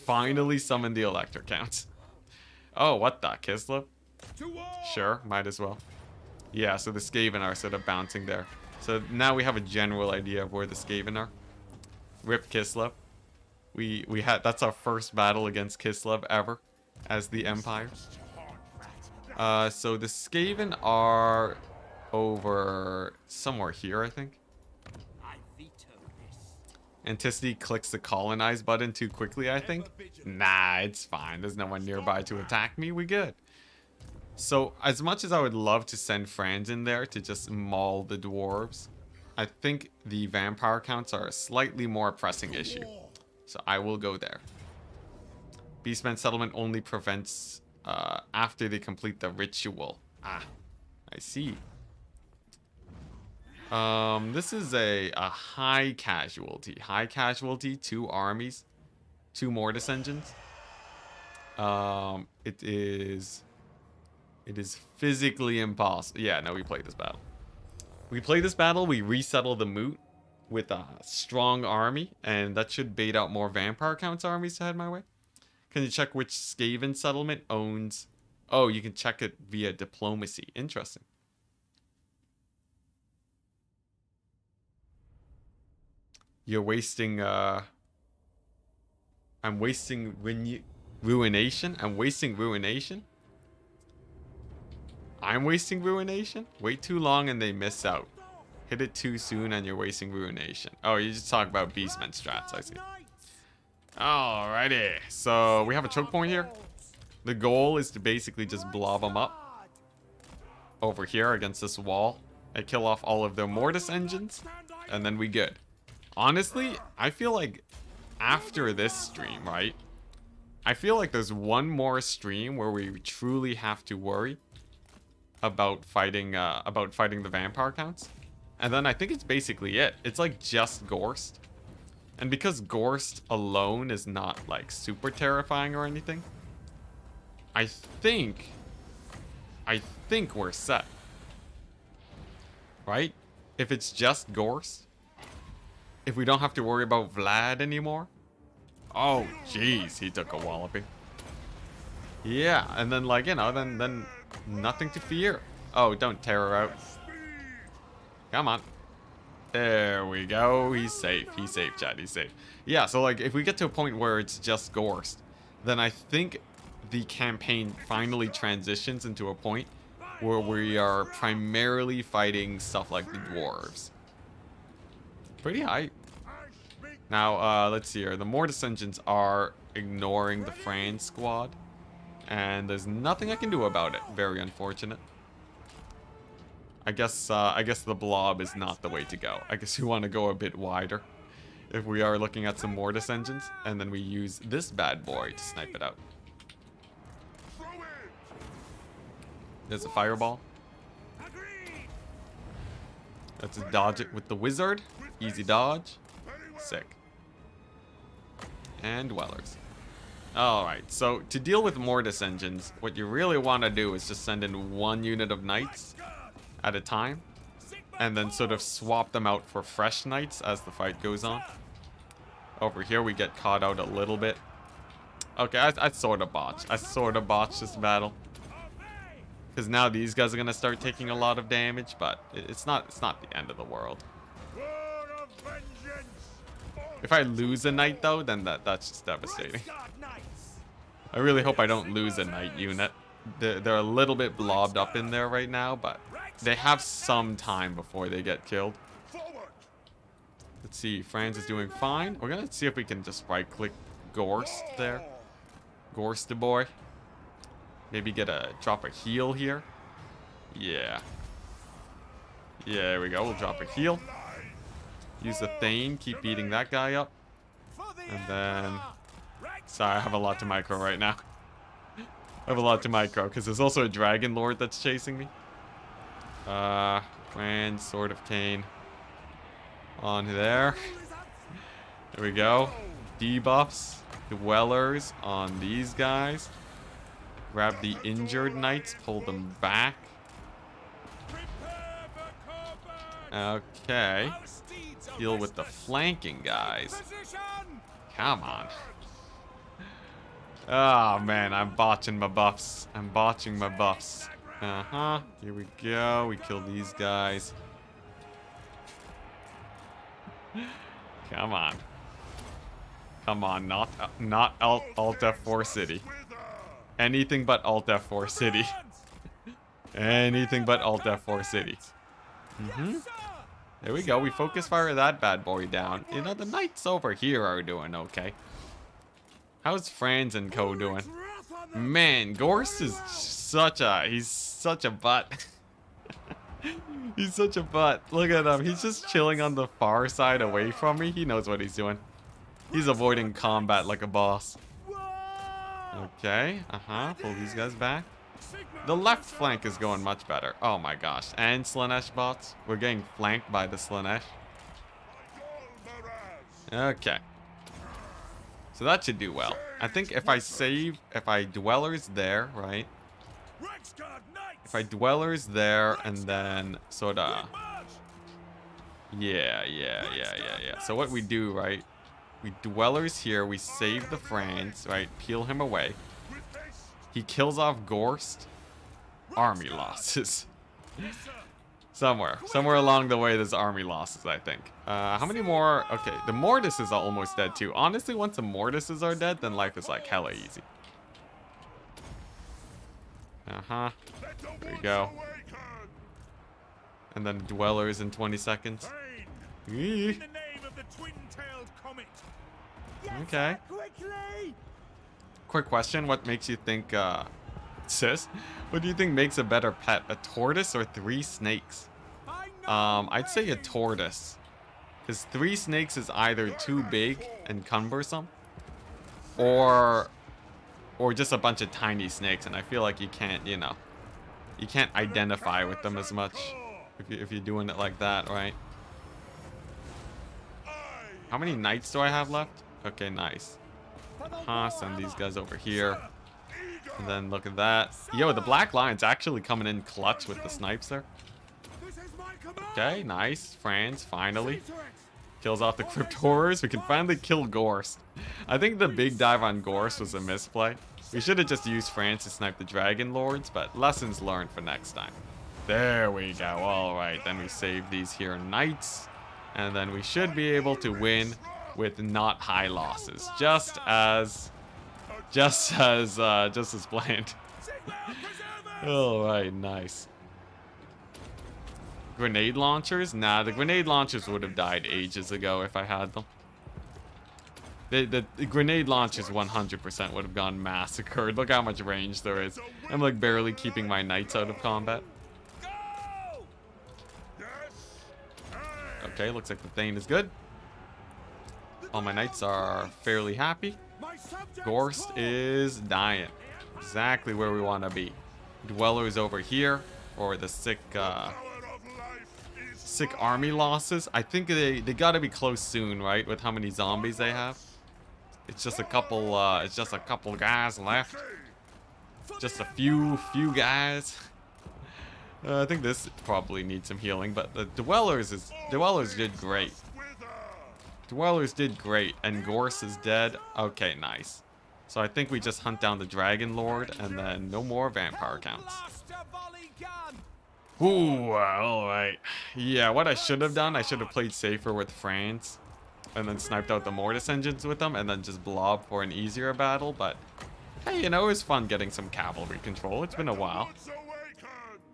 Speaker 1: finally summon the Elector Counts. Oh, what the? Kislev? Sure, might as well. Yeah, so the Skaven are sort of bouncing there. So now we have a general idea of where the Skaven are. Rip Kislev. We had that's our first battle against Kislev ever as the Empire. So the Skaven are over somewhere here, I think. Enticity clicks the colonize button too quickly, I think. Nah, it's fine. There's no one nearby to attack me. We good. So, as much as I would love to send friends in there to just maul the dwarves, I think the vampire counts are a slightly more pressing issue. So I will go there. Beastman settlement only prevents after they complete the ritual. Ah, I see. This is a high casualty. High casualty, 2 armies, 2 mortis engines. It is physically impossible. Yeah, no, we played this battle. We play this battle, we resettle the moot with a strong army, and that should bait out more vampire counts armies to head my way. Can you check which skaven settlement owns... Oh, you can check it via diplomacy. Interesting. You're wasting, I'm wasting ruination? I'm wasting ruination? I'm wasting ruination? Wait too long and they miss out. Hit it too soon and you're wasting ruination. Oh, you just talk about beastman strats, I see. Alrighty, so we have a choke point here. The goal is to basically just blob them up over here against this wall and kill off all of their mortis engines, and then we good. Honestly, I feel like after this stream, right? I feel like there's one more stream where we truly have to worry about fighting the vampire counts, and then I think it's basically it. It's like just Gorst. And because Gorst alone is not, like, super terrifying or anything, I think we're set. Right? If it's just Gorst, if we don't have to worry about Vlad anymore. Oh, jeez, he took a walloping. Yeah, and then, like, you know, then nothing to fear. Oh, don't tear her out. Come on. There we go. He's safe. He's safe, Chad. He's safe. Yeah, so like if we get to a point where it's just Gorst, then I think the campaign finally transitions into a point where we are primarily fighting stuff like the dwarves. Pretty high. Now, let's see here. The mortis engines are ignoring the Fran squad, and there's nothing I can do about it. Very unfortunate. I guess the blob is not the way to go. I guess we want to go a bit wider if we are looking at some mortis engines, and then we use this bad boy to snipe it out. There's a fireball. Let's dodge it with the wizard. Easy dodge. Sick. And dwellers. Alright, so to deal with mortis engines, what you really want to do is just send in 1 unit of knights at a time, and then sort of swap them out for fresh knights as the fight goes on. Over here we get caught out a little bit. Okay, I sort of botched. I sort of botched this battle, because now these guys are gonna start taking a lot of damage, but it's not the end of the world. If I lose a knight though, then that's just devastating. I really hope I don't lose a knight unit. They're a little bit blobbed up in there right now, but they have some time before they get killed. Let's see, Franz is doing fine. We're gonna see if we can just right-click Gorst there. Gorst boy. Maybe drop a heal here. Yeah. Yeah, there we go. We'll drop a heal. Use the Thane, keep beating that guy up. And then... Sorry, I have a lot to micro right now. I have a lot to micro, because there's also a Dragon Lord that's chasing me. Grand Sword of Cain. On there. There we go. Debuffs. Dwellers on these guys. Grab the injured knights, pull them back. Okay. Deal with the flanking guys. Come on. Oh man, I'm botching my buffs. I'm botching my buffs. Here we go. We kill these guys. Come on. Come on, not Alt F4 City. Anything but Alt F4 City. Anything but Alt F4 City. There we go. We focus fire that bad boy down. You know, the knights over here are doing okay. How's Franz and co doing? Man, Gorst is he's such a butt. He's such a butt. Look at him. He's just chilling on the far side away from me. He knows what he's doing. He's avoiding combat like a boss. Okay, pull these guys back. The left flank is going much better. Oh my gosh. And Slanesh bots. We're getting flanked by the Slanesh. Okay. So that should do well. I think if I Dwellers there, right? If I Dwellers there and then sorta... Yeah. So what we do, right? We Dwellers here, we save the Franz, right? Peel him away. He kills off Gorst. Army losses. Somewhere along the way there's army losses, I think. How many more? Okay, the Mortises are almost dead too. Honestly, once the Mortises are dead, then life is like hella easy. There we go. And then Dwellers in 20 seconds. Okay. Quick question, what makes you think, sis? What do you think makes a better pet? A tortoise or 3 snakes? I'd say a tortoise. Because 3 snakes is either too big and cumbersome, or just a bunch of tiny snakes, and I feel like you can't, you know, you can't identify with them as much if you're doing it like that, right? How many knights do I have left? Okay, nice. Send these guys over here. And then look at that. Yo, the Black Lion's actually coming in clutch with the snipes there. Okay, nice. Franz, finally. Kills off the Crypt Horrors. We can finally kill Gorst. I think the big dive on Gorst was a misplay. We should have just used Franz to snipe the Dragon Lords, but lessons learned for next time. There we go. Alright, then we save these here Knights. And then we should be able to win with not high losses. Just as planned. Alright, nice. Grenade launchers? Nah, the grenade launchers would have died ages ago if I had them. The grenade launchers 100% would have gone massacred. Look how much range there is. I'm like barely keeping my knights out of combat. Okay, looks like the Thane is good. All my knights are fairly happy. Gorst is dying. Exactly where we want to be. Dwellers over here for the sick army losses. I think they gotta be close soon, right? With how many zombies they have. It's just a couple guys left. Just a few guys. I think this probably needs some healing, but the Dwellers did great. Dwellers did great, and Gorst is dead. Okay, nice. So I think we just hunt down the Dragon Lord, and then no more vampire counts. Ooh, alright. Yeah, what I should have done, I should have played safer with Franz, and then sniped out the Mortis engines with them, and then just blob for an easier battle, but hey, you know, it was fun getting some cavalry control. It's been a while.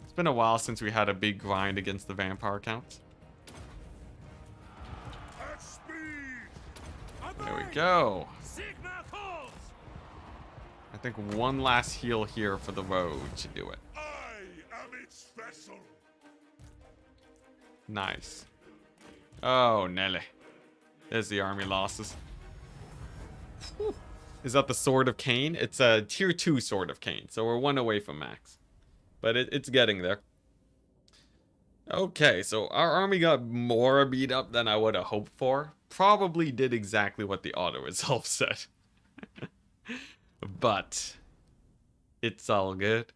Speaker 1: It's been a while since we had a big grind against the vampire counts. There we go. I think one last heal here for the road should do it. Nice. Oh, Nelly. There's the army losses. Whew. Is that the Sword of Cain? It's a tier 2 Sword of Cain, so we're 1 away from max. But it's getting there. Okay, so our army got more beat up than I would have hoped for. Probably did exactly what the auto resolve said. But it's all good.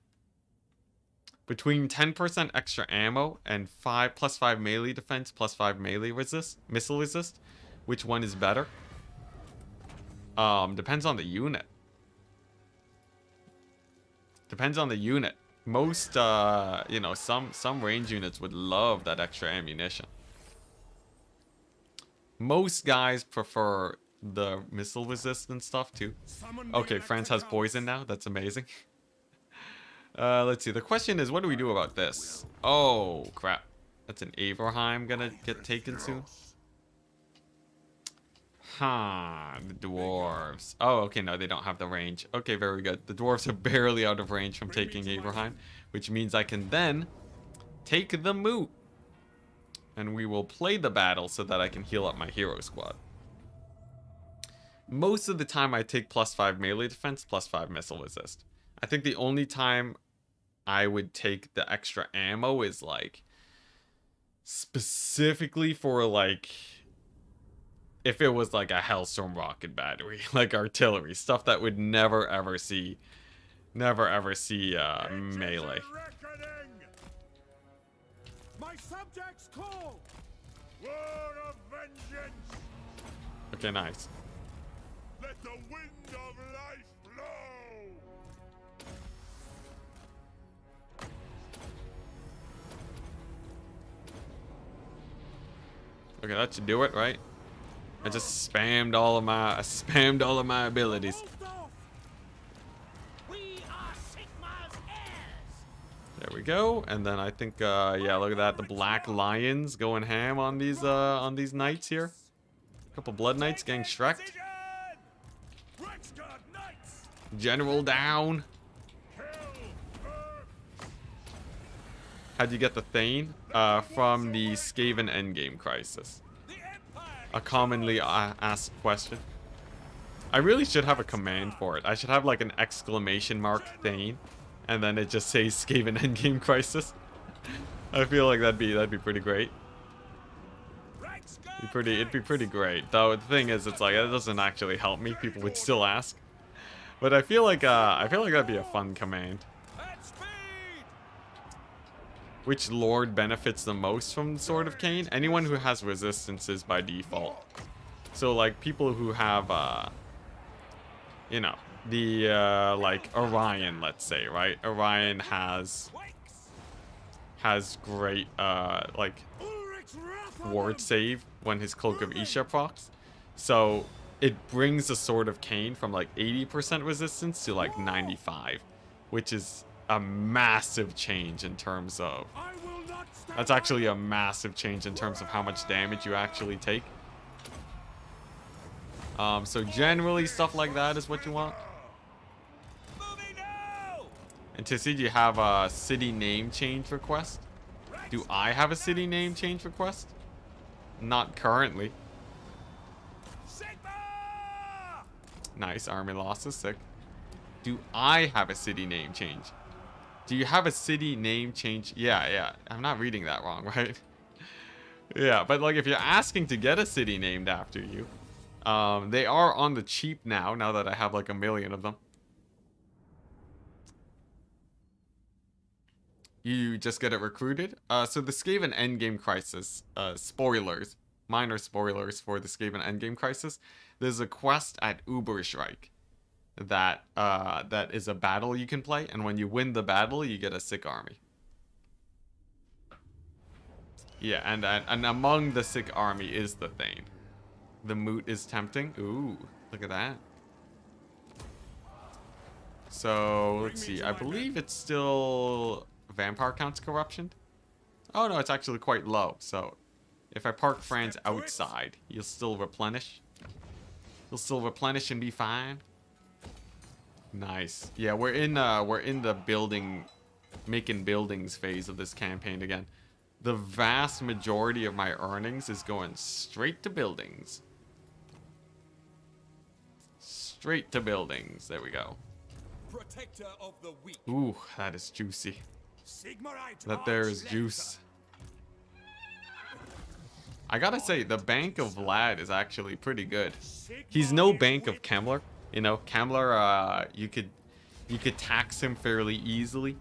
Speaker 1: Between 10% extra ammo and +5 melee defense, +5 melee missile resist, which one is better? Depends on the unit. Depends on the unit. Most, you know, some range units would love that extra ammunition. Most guys prefer the missile resistant stuff too. Okay, France has poison now. That's amazing. Let's see. The question is, what do we do about this? Oh, crap. That's an Averheim gonna get taken soon. Huh, the dwarves. Oh, okay, no, they don't have the range. Okay, very good. The dwarves are barely out of range from taking Averheim, which means I can then take the moot. And we will play the battle so that I can heal up my hero squad. Most of the time I take +5 melee defense, +5 missile resist. I think the only time I would take the extra ammo is like specifically for like if it was like a Hellstorm rocket battery, like artillery, stuff that would never ever see melee.
Speaker 2: My subjects call. War of vengeance.
Speaker 1: Okay, nice.
Speaker 2: Let the wind of life blow.
Speaker 1: Okay, that should do it, right? I just spammed all of my abilities.
Speaker 2: Altdorf. We are Sigma's heirs.
Speaker 1: There we go. And then I think yeah, look at that, the Black Lions going ham on these knights here. A couple blood knights getting shreked. General down. How'd you get the Thane? From the Skaven endgame crisis. A commonly asked question. I really should have a command for it. I should have like an exclamation mark Thane, and then it just says Skaven endgame crisis. I feel like that'd be pretty great. It'd be pretty great. Though the thing is, it's like it doesn't actually help me. People would still ask. But I feel like that'd be a fun command. Which lord benefits the most from the Sword of Cain? Anyone who has resistances by default. So like people who have you know, the like Orion, let's say, right? Orion has great like ward save when his Cloak of Isha procs. So it brings the Sword of Cain from like 80% resistance to like 95, which is a massive change in terms of... That's actually a massive change in terms of how much damage you actually take. So generally stuff like that is what you want. Enticity, do you have a city name change request? Do I have a city name change request? Not currently. Nice, army losses, sick. Do I have a city name change? Do you have a city name change? Yeah. I'm not reading that wrong, right? Yeah, but like if you're asking to get a city named after you, they are on the cheap now that I have like 1 million of them. You just get it recruited. So the Skaven Endgame Crisis, spoilers, minor spoilers for the Skaven Endgame Crisis. There's a quest at Uberschreik that is a battle you can play, and when you win the battle, you get a sick army. Yeah, and among the sick army is the Thane. The moot is tempting. Ooh, look at that. So let's see. I believe it's still vampire counts corruption. Oh no, it's actually quite low. So if I park Franz outside, you'll still replenish. You'll still replenish and be fine. Nice. Yeah, we're in the making buildings phase of this campaign again. The vast majority of my earnings is going straight to buildings. Straight to buildings. There we go.
Speaker 2: Protector of the weak.
Speaker 1: Ooh, that is juicy. That there is juice. I gotta say, the Bank of Vlad is actually pretty good. He's no Bank of Kemmler. You know, Kemmler, you could tax him fairly easily.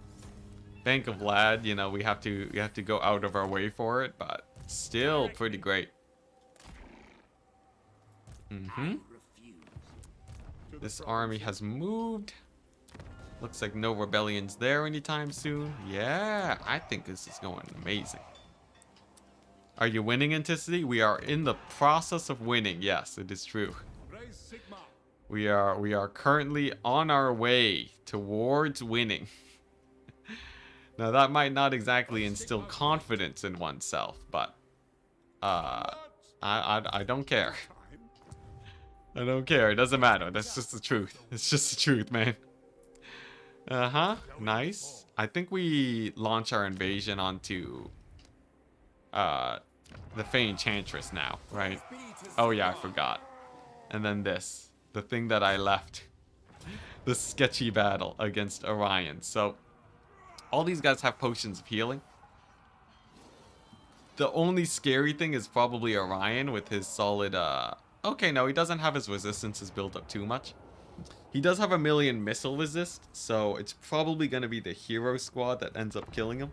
Speaker 1: Bank of Vlad, you know, we have to go out of our way for it, but still pretty great. This army has moved. Looks like no rebellions there anytime soon. Yeah, I think this is going amazing. Are you winning, Enticity? We are in the process of winning. Yes, it is true. We are currently on our way towards winning. Now that might not exactly instill confidence in oneself, but I don't care. I don't care. It doesn't matter. That's just the truth. It's just the truth, man. Nice. I think we launch our invasion onto the Fey Enchantress now, right? Oh yeah, I forgot. And then this, the thing that I left, the sketchy battle against Orion. So all these guys have potions of healing. The only scary thing is probably Orion with his solid okay, no, he doesn't have his resistances built up too much. He does have a million missile resist, so it's probably going to be the hero squad that ends up killing him.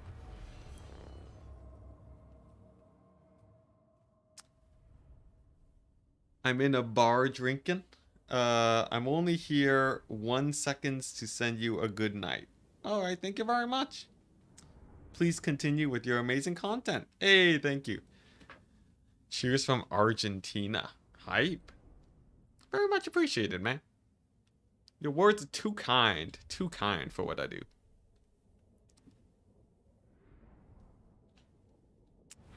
Speaker 1: I'm in a bar drinking. I'm only here 1 second to send you a good night. Alright, thank you very much. Please continue with your amazing content. Hey, thank you. Cheers from Argentina. Hype. Very much appreciated, man. Your words are too kind for what I do.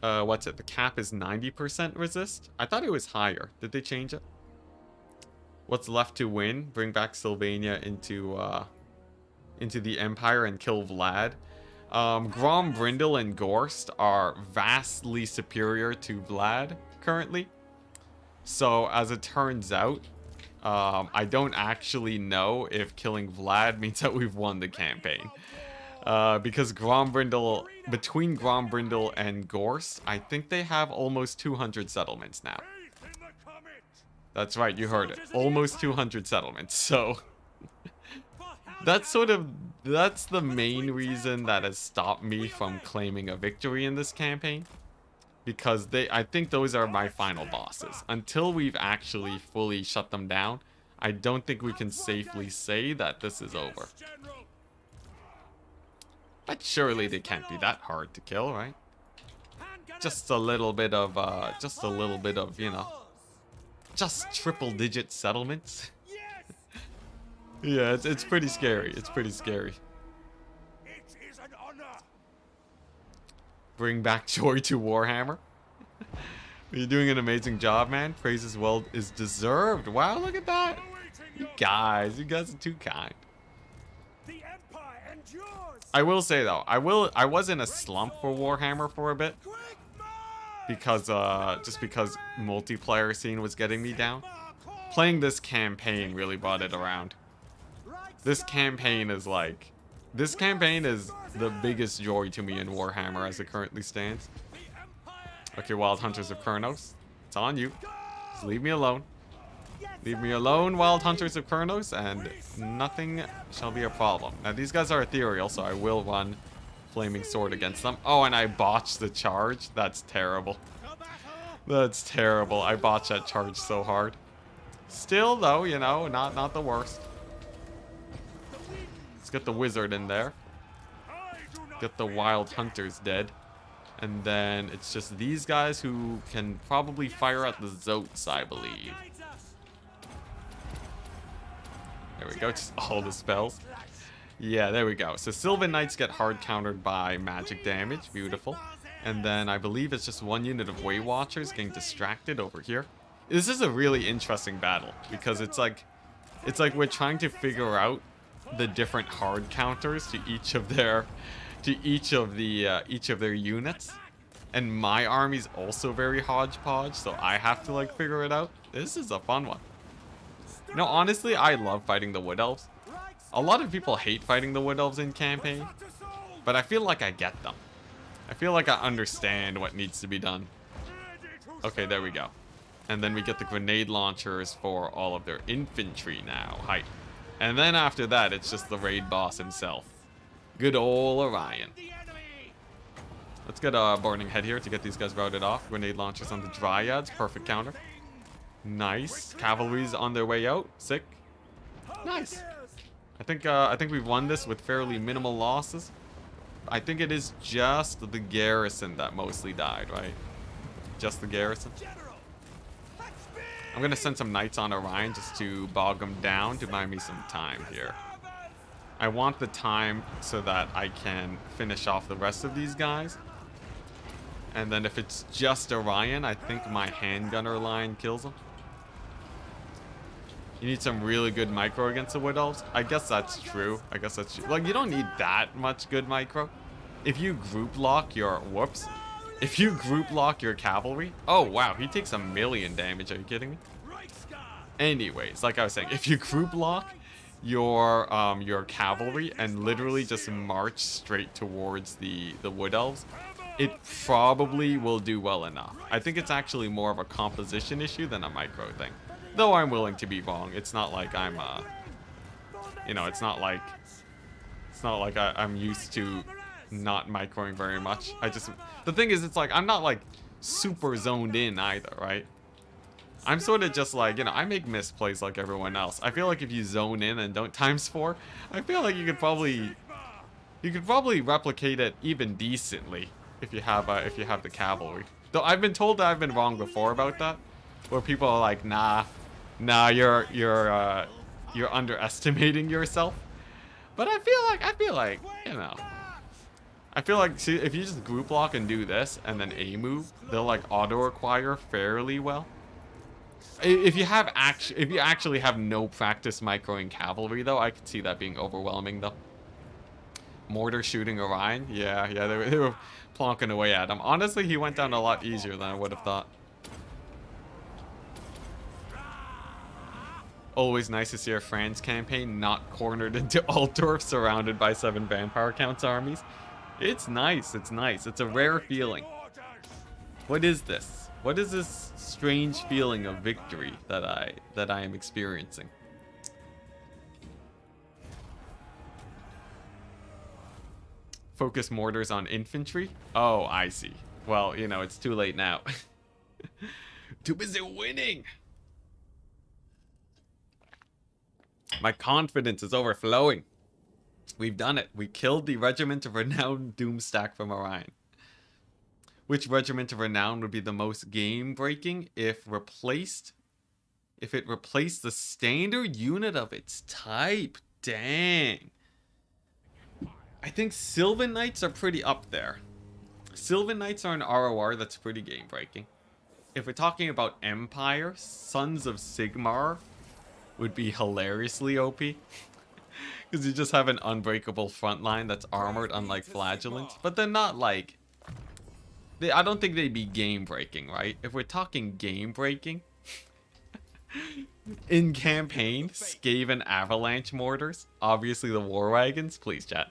Speaker 1: What's it? The cap is 90% resist? I thought it was higher. Did they change it? What's left to win? Bring back Sylvania into the Empire and kill Vlad. Grom, Brindle, and Gorst are vastly superior to Vlad currently. So, as it turns out, I don't actually know if killing Vlad means that we've won the campaign. Because between Grombrindle and Gorst, I think they have almost 200 settlements now. That's right, you heard it. Almost 200 settlements, so... that's the main reason that has stopped me from claiming a victory in this campaign. Because I think those are my final bosses. Until we've actually fully shut them down, I don't think we can safely say that this is over. But surely they can't be that hard to kill, right? Just a little bit of, you know, just triple-digit settlements. Yeah, it's pretty scary. It's pretty scary. Bring back joy to Warhammer. You're doing an amazing job, man. Praise as well is deserved. Wow, look at that. You guys are too kind. I will say though, I was in a slump for Warhammer for a bit. Because just because multiplayer scene was getting me down. Playing this campaign really brought it around. This campaign is the biggest joy to me in Warhammer as it currently stands. Okay, Wild Hunters of Kurnos. It's on you. Just leave me alone. Leave me alone, Wild Hunters of Kurnos, and nothing shall be a problem. Now, these guys are ethereal, so I will run Flaming Sword against them. Oh, and I botched the charge. That's terrible. That's terrible. I botched that charge so hard. Still, though, you know, not the worst. Let's get the wizard in there. Get the Wild Hunters dead. And then it's just these guys who can probably fire at the Zotes, I believe. There we go, just all the spells. Yeah, there we go. So Sylvan Knights get hard countered by magic damage. Beautiful. And then I believe it's just one unit of Way Watchers getting distracted over here. This is a really interesting battle because it's like we're trying to figure out the different hard counters to each of their units. And my army's also very hodgepodge, so I have to like figure it out. This is a fun one. You know, honestly, I love fighting the Wood Elves. A lot of people hate fighting the Wood Elves in campaign, but I feel like I get them. I feel like I understand what needs to be done. Okay, there we go. And then we get the grenade launchers for all of their infantry now. Hype. And then after that, it's just the raid boss himself. Good ol' Orion. Let's get a Burning Head here to get these guys routed off. Grenade launchers on the Dryads. Perfect counter. Nice. Cavalry's on their way out. Sick. Nice. I think we've won this with fairly minimal losses. I think it is just the garrison that mostly died, right? Just the garrison. I'm gonna send some knights on Orion just to bog them down to buy me some time here. I want the time so that I can finish off the rest of these guys. And then if it's just Orion, I think my handgunner line kills him. You need some really good micro against the Wood Elves. I guess that's true. I guess that's true. Like, you don't need that much good micro. If you group lock your... Whoops. If you group lock your cavalry... Oh, wow. He takes 1,000,000 damage. Are you kidding me? Anyways, like I was saying, if you group lock your cavalry and literally just march straight towards the Wood Elves, it probably will do well enough. I think it's actually more of a composition issue than a micro thing. Though I'm willing to be wrong. It's not like I'm, you know, it's not like I'm used to not microing very much. The thing is, it's like, I'm not like super zoned in either, right? I'm sort of just like, you know, I make misplays like everyone else. I feel like if you zone in and don't ×4, I feel like you could probably replicate it even decently if you have the cavalry. Though I've been told that I've been wrong before about that, where people are like, nah, you're underestimating yourself. But I feel like, you know, see, if you just group lock and do this and then A move, they'll like auto acquire fairly well. If you actually have no practice microing cavalry, though, I could see that being overwhelming, though. Mortar shooting Orion, yeah, they were plonking away at him. Honestly, he went down a lot easier than I would have thought. Always nice to see our France campaign not cornered into Altdorf, surrounded by 7 vampire counts armies. It's nice, it's nice. It's a rare feeling. What is this? What is this strange feeling of victory that I am experiencing? Focus mortars on infantry? Oh, I see. Well, you know, it's too late now. Too busy winning! My confidence is overflowing. We've done it. We killed the Regiment of Renown Doomstack from Orion. Which Regiment of Renown would be the most game-breaking if it replaced the standard unit of its type? Dang. I think Sylvan Knights are pretty up there. Sylvan Knights are an ROR that's pretty game-breaking. If we're talking about Empire, Sons of Sigmar would be hilariously OP. Because you just have an unbreakable front line that's armored, unlike Flagellants. But they're not like... I don't think they'd be game-breaking, right? If we're talking game-breaking... in campaign, Skaven Avalanche Mortars. Obviously the War Wagons. Please, chat.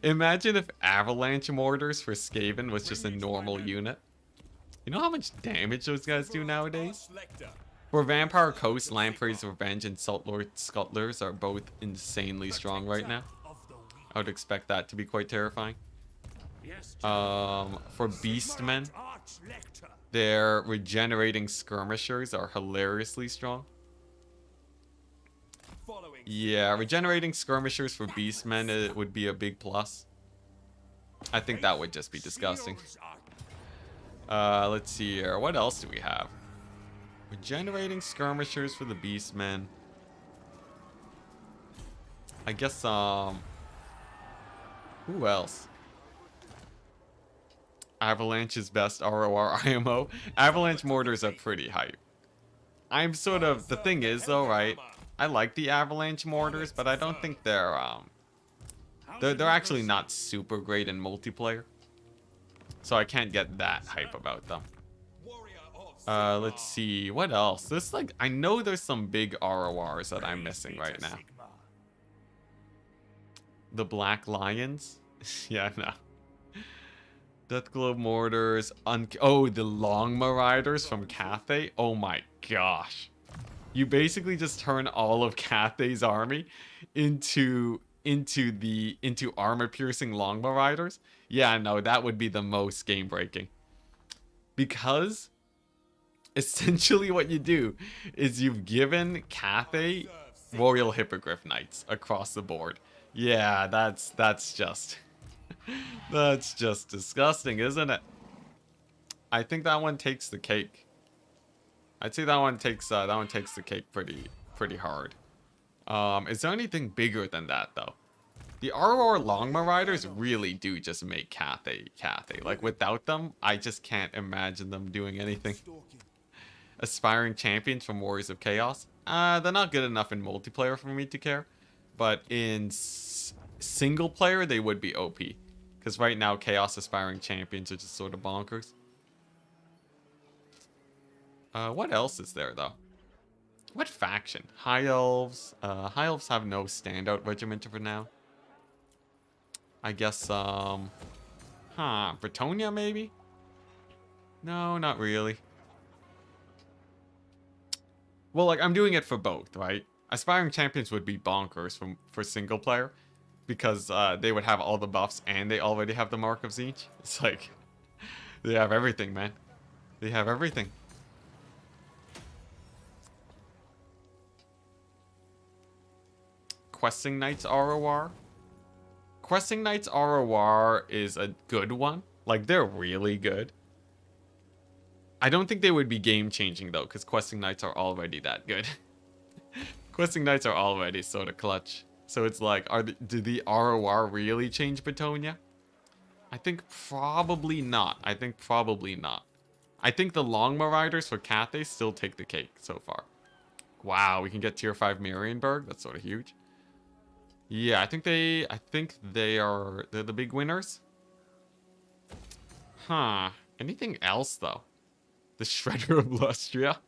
Speaker 1: Imagine if Avalanche Mortars for Skaven was just a normal unit. You know how much damage those guys do nowadays? For Vampire Coast, Lamprey's Revenge and Saltlord Scuttlers are both insanely strong right now. I would expect that to be quite terrifying. For Beastmen, their Regenerating Skirmishers are hilariously strong. Yeah, Regenerating Skirmishers for Beastmen, it would be a big plus. I think that would just be disgusting. Let's see here. What else do we have? Regenerating Skirmishers for the Beastmen. I guess, who else? Avalanche's best ROR IMO. Avalanche Mortars are pretty hype. I'm sort of... The thing is, though, right? I like the Avalanche Mortars, but I don't think they're actually not super great in multiplayer. So I can't get that hype about them. Let's see. What else? There's like... I know there's some big RORs that I'm missing right now. The Black Lions? Yeah, no. Deathglobe Mortars. Oh, the Longma Riders from Cathay? Oh my gosh. You basically just turn all of Cathay's army into armor-piercing Longma Riders? Yeah, no, that would be the most game-breaking. Because... essentially what you do is you've given Cathay Royal Hippogriff Knights across the board. Yeah, that's just that's just disgusting, isn't it? I think that one takes the cake. I'd say that one takes the cake pretty hard. Is there anything bigger than that, though? The ROR Longma Riders really do just make Cathay Cathay. Like, without them, I just can't imagine them doing anything. Aspiring champions from Warriors of Chaos. They're not good enough in multiplayer for me to care. But in single player, they would be OP. Because right now, Chaos Aspiring champions are just sort of bonkers. What else is there, though? What faction? High Elves. High Elves have no standout regiment for now. I guess, Bretonia, maybe? No, not really. Well, like, I'm doing it for both, right? Aspiring champions would be bonkers for single player. Because, they would have all the buffs and they already have the Mark of Tzeentch. It's like, they have everything, man. They have everything. Questing Knights ROR. Questing Knights ROR is a good one. Like, they're really good. I don't think they would be game-changing, though, because Questing Knights are already that good. Questing Knights are already sort of clutch. So it's like, do the ROR really change Bretonia? I think probably not. I think probably not. I think the Longma Riders for Cathay still take the cake so far. Wow, we can get tier 5 Marienburg. That's sort of huge. Yeah, I think they're the big winners. Huh. Anything else though? The Shredder of Lustria.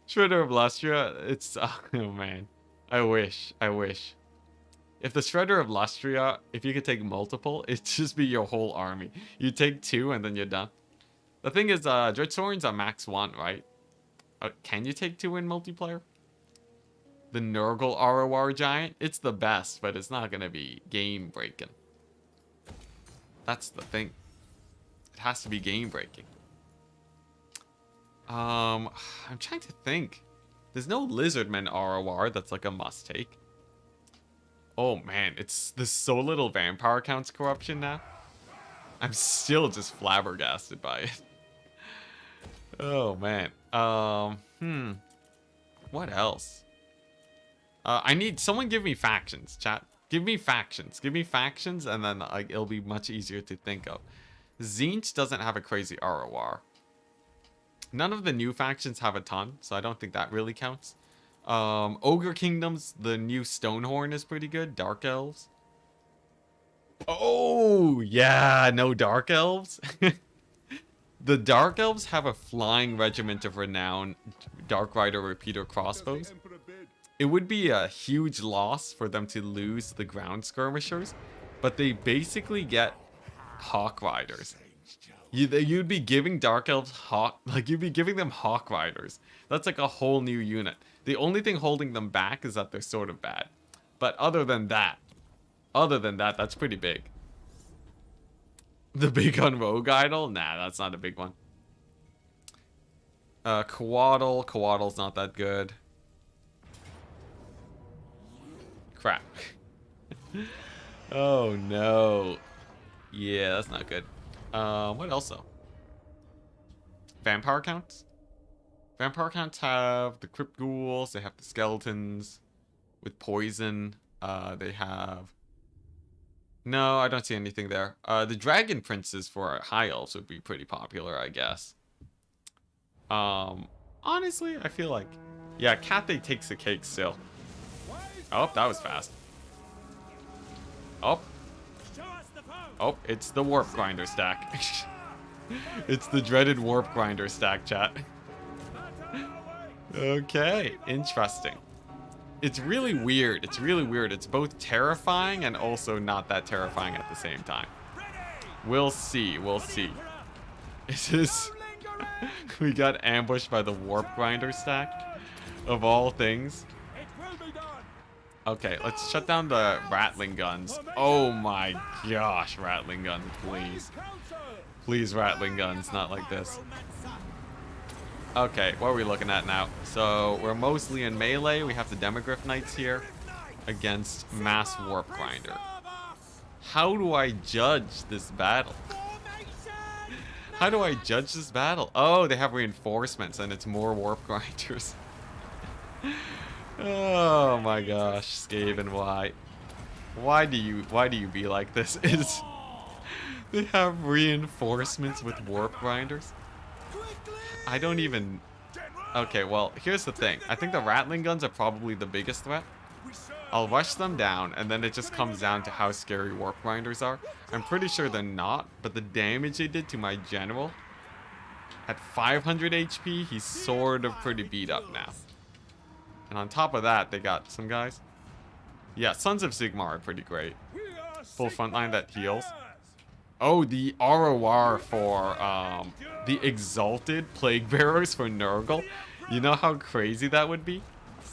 Speaker 1: Shredder of Lustria, it's oh man. I wish. If the Shredder of Lustria, if you could take multiple, it'd just be your whole army. You take 2 and then you're done. The thing is, Dreadswords are max 1, right? Can you take 2 in multiplayer? The Nurgle ROR Giant, it's the best, but it's not gonna be game breaking. That's the thing. It has to be game breaking. I'm trying to think. There's no Lizardman ROR that's like a must take. Oh man, there's so little vampire counts corruption now. I'm still just flabbergasted by it. Oh man. What else? I need someone give me factions, chat. Give me factions. Give me factions, and then like it'll be much easier to think of. Tzeentch doesn't have a crazy ROR. None of the new factions have a ton, so I don't think that really counts. Ogre Kingdoms, the new Stonehorn is pretty good. Dark Elves. Oh, yeah, no Dark Elves. The Dark Elves have a flying regiment of renown, Dark Rider repeater crossbows. It would be a huge loss for them to lose the ground skirmishers, but they basically get Hawk Riders. You'd be giving Dark Elves you'd be giving them Hawk Riders. That's like a whole new unit. The only thing holding them back is that they're sort of bad. But other than that, that's pretty big. The big on Rogue Idol? Nah, that's not a big one. Coatl. Not that good. Crap. Oh no. Yeah, that's not good. What else though? Vampire counts? Vampire counts have the Crypt Ghouls, they have the Skeletons with poison, they have... No, I don't see anything there. The Dragon Princes for High Elves would be pretty popular, I guess. Honestly, I feel like... Yeah, Cathay takes the cake still. Oh, that was fast. Oh. Oh, it's the Warp Grinder stack. It's the dreaded Warp Grinder stack, chat. Okay, interesting. It's really weird. It's really weird. It's both terrifying and also not that terrifying at the same time. We'll see. We'll see. It is... We got ambushed by the Warp Grinder stack. Of all things. Okay, let's shut down the Rattling Guns. Oh my gosh, Rattling Guns, please. Please, Rattling Guns, not like this. Okay, what are we looking at now? So, we're mostly in melee. We have the Demogryph Knights here against Mass Warp Grinder. How do I judge this battle? How do I judge this battle? Oh, they have reinforcements and it's more Warp Grinders. Oh my gosh, Skaven, why? Why do you be like this? Is they have reinforcements with warp grinders? I don't even. Okay, well, here's the thing. I think the Rattling guns are probably the biggest threat. I'll rush them down, and then it just comes down to how scary warp grinders are. I'm pretty sure they're not, but the damage they did to my general at 500 HP, he's sort of pretty beat up now. And on top of that, they got some guys. Yeah, Sons of Sigmar are pretty great. Full frontline that heals. Oh, the ROR for the Exalted Plague Bearers for Nurgle. You know how crazy that would be?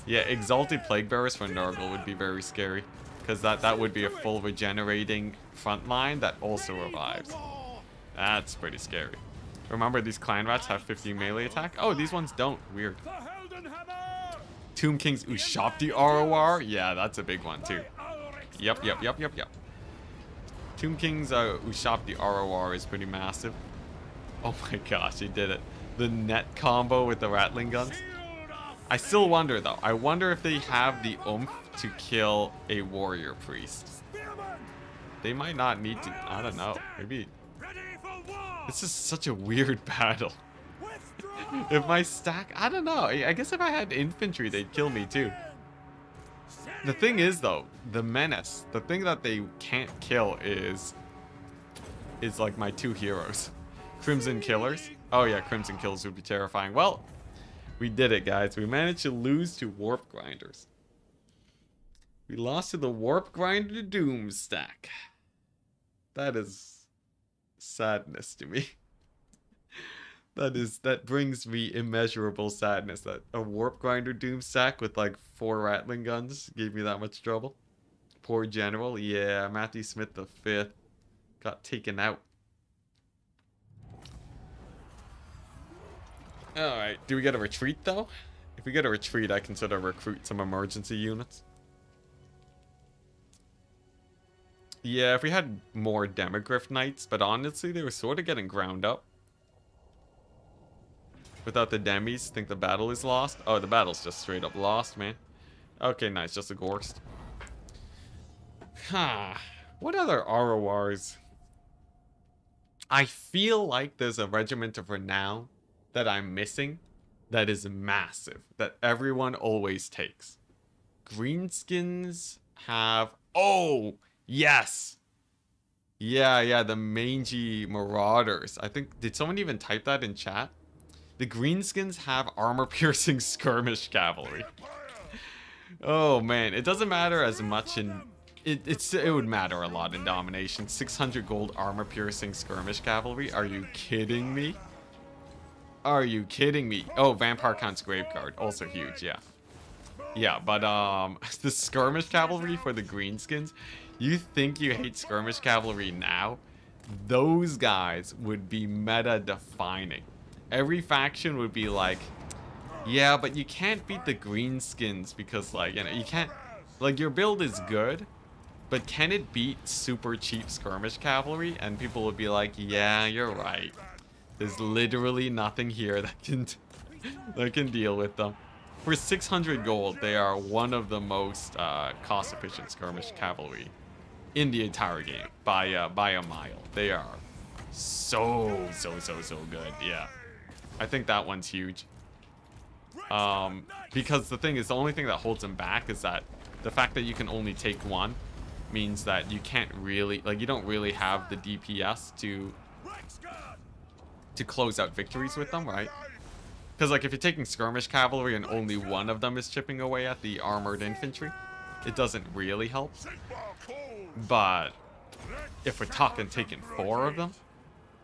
Speaker 1: Yeah, Exalted Plague Bearers for Nurgle would be very scary. Because that would be a full regenerating frontline that also revives. That's pretty scary. Remember, these Clan Rats have 50 melee attack? Oh, these ones don't. Weird. Tomb King's Ushopti ROR? Yeah, that's a big one too. Yep. Tomb King's Ushopti ROR is pretty massive. Oh my gosh, he did it. The net combo with the Rattling guns. I still wonder though. I wonder if they have the oomph to kill a warrior priest. They might not need to. I don't know. Maybe. This is such a weird battle. If my stack, I don't know. I guess if I had infantry, they'd kill me too. The thing is though, the menace, the thing that they can't kill is like my two heroes. Crimson Killers. Oh yeah, Crimson Killers would be terrifying. Well, we did it, guys. We managed to lose to Warp Grinders. We lost to the Warp Grinder Doom stack. That is sadness to me. That brings me immeasurable sadness that a Warp Grinder Doom stack with like 4 Rattling guns gave me that much trouble. Poor general. Yeah, Matthew Smith the 5th got taken out. Alright, do we get a retreat though? If we get a retreat, I can sort of recruit some emergency units. Yeah, if we had more Demogryph Knights, but honestly, they were sort of getting ground up. Without the demis, think the battle is lost? Oh, the battle's just straight up lost, man. Okay, nice, just a Gorst. What other RORs? I feel like there's a Regiment of Renown that I'm missing that is massive, that everyone always takes. Greenskins have... Oh, yes! Yeah, the Mangy Marauders. I think... Did someone even type that in chat? The Greenskins have armor-piercing skirmish cavalry. Oh, man. It doesn't matter as much in... It would matter a lot in Domination. 600 gold armor-piercing skirmish cavalry? Are you kidding me? Are you kidding me? Oh, Vampire Count's Graveguard. Also huge, yeah. Yeah, but, the skirmish cavalry for the Greenskins... You think you hate skirmish cavalry now? Those guys would be meta-defining. Every faction would be like, yeah, but you can't beat the Greenskins because, like, you know, you can't... Like, your build is good, but can it beat super cheap skirmish cavalry? And people would be like, yeah, you're right. There's literally nothing here that can deal with them. For 600 gold, they are one of the most cost-efficient skirmish cavalry in the entire game by a mile. They are so good. Yeah, I think that one's huge. Because the thing is, the only thing that holds them back is that the fact that you can only take one means that you can't really, like, you don't really have the DPS to close out victories with them, right? Because, like, if you're taking skirmish cavalry and only one of them is chipping away at the armored infantry, it doesn't really help. But if we're talking taking 4 of them,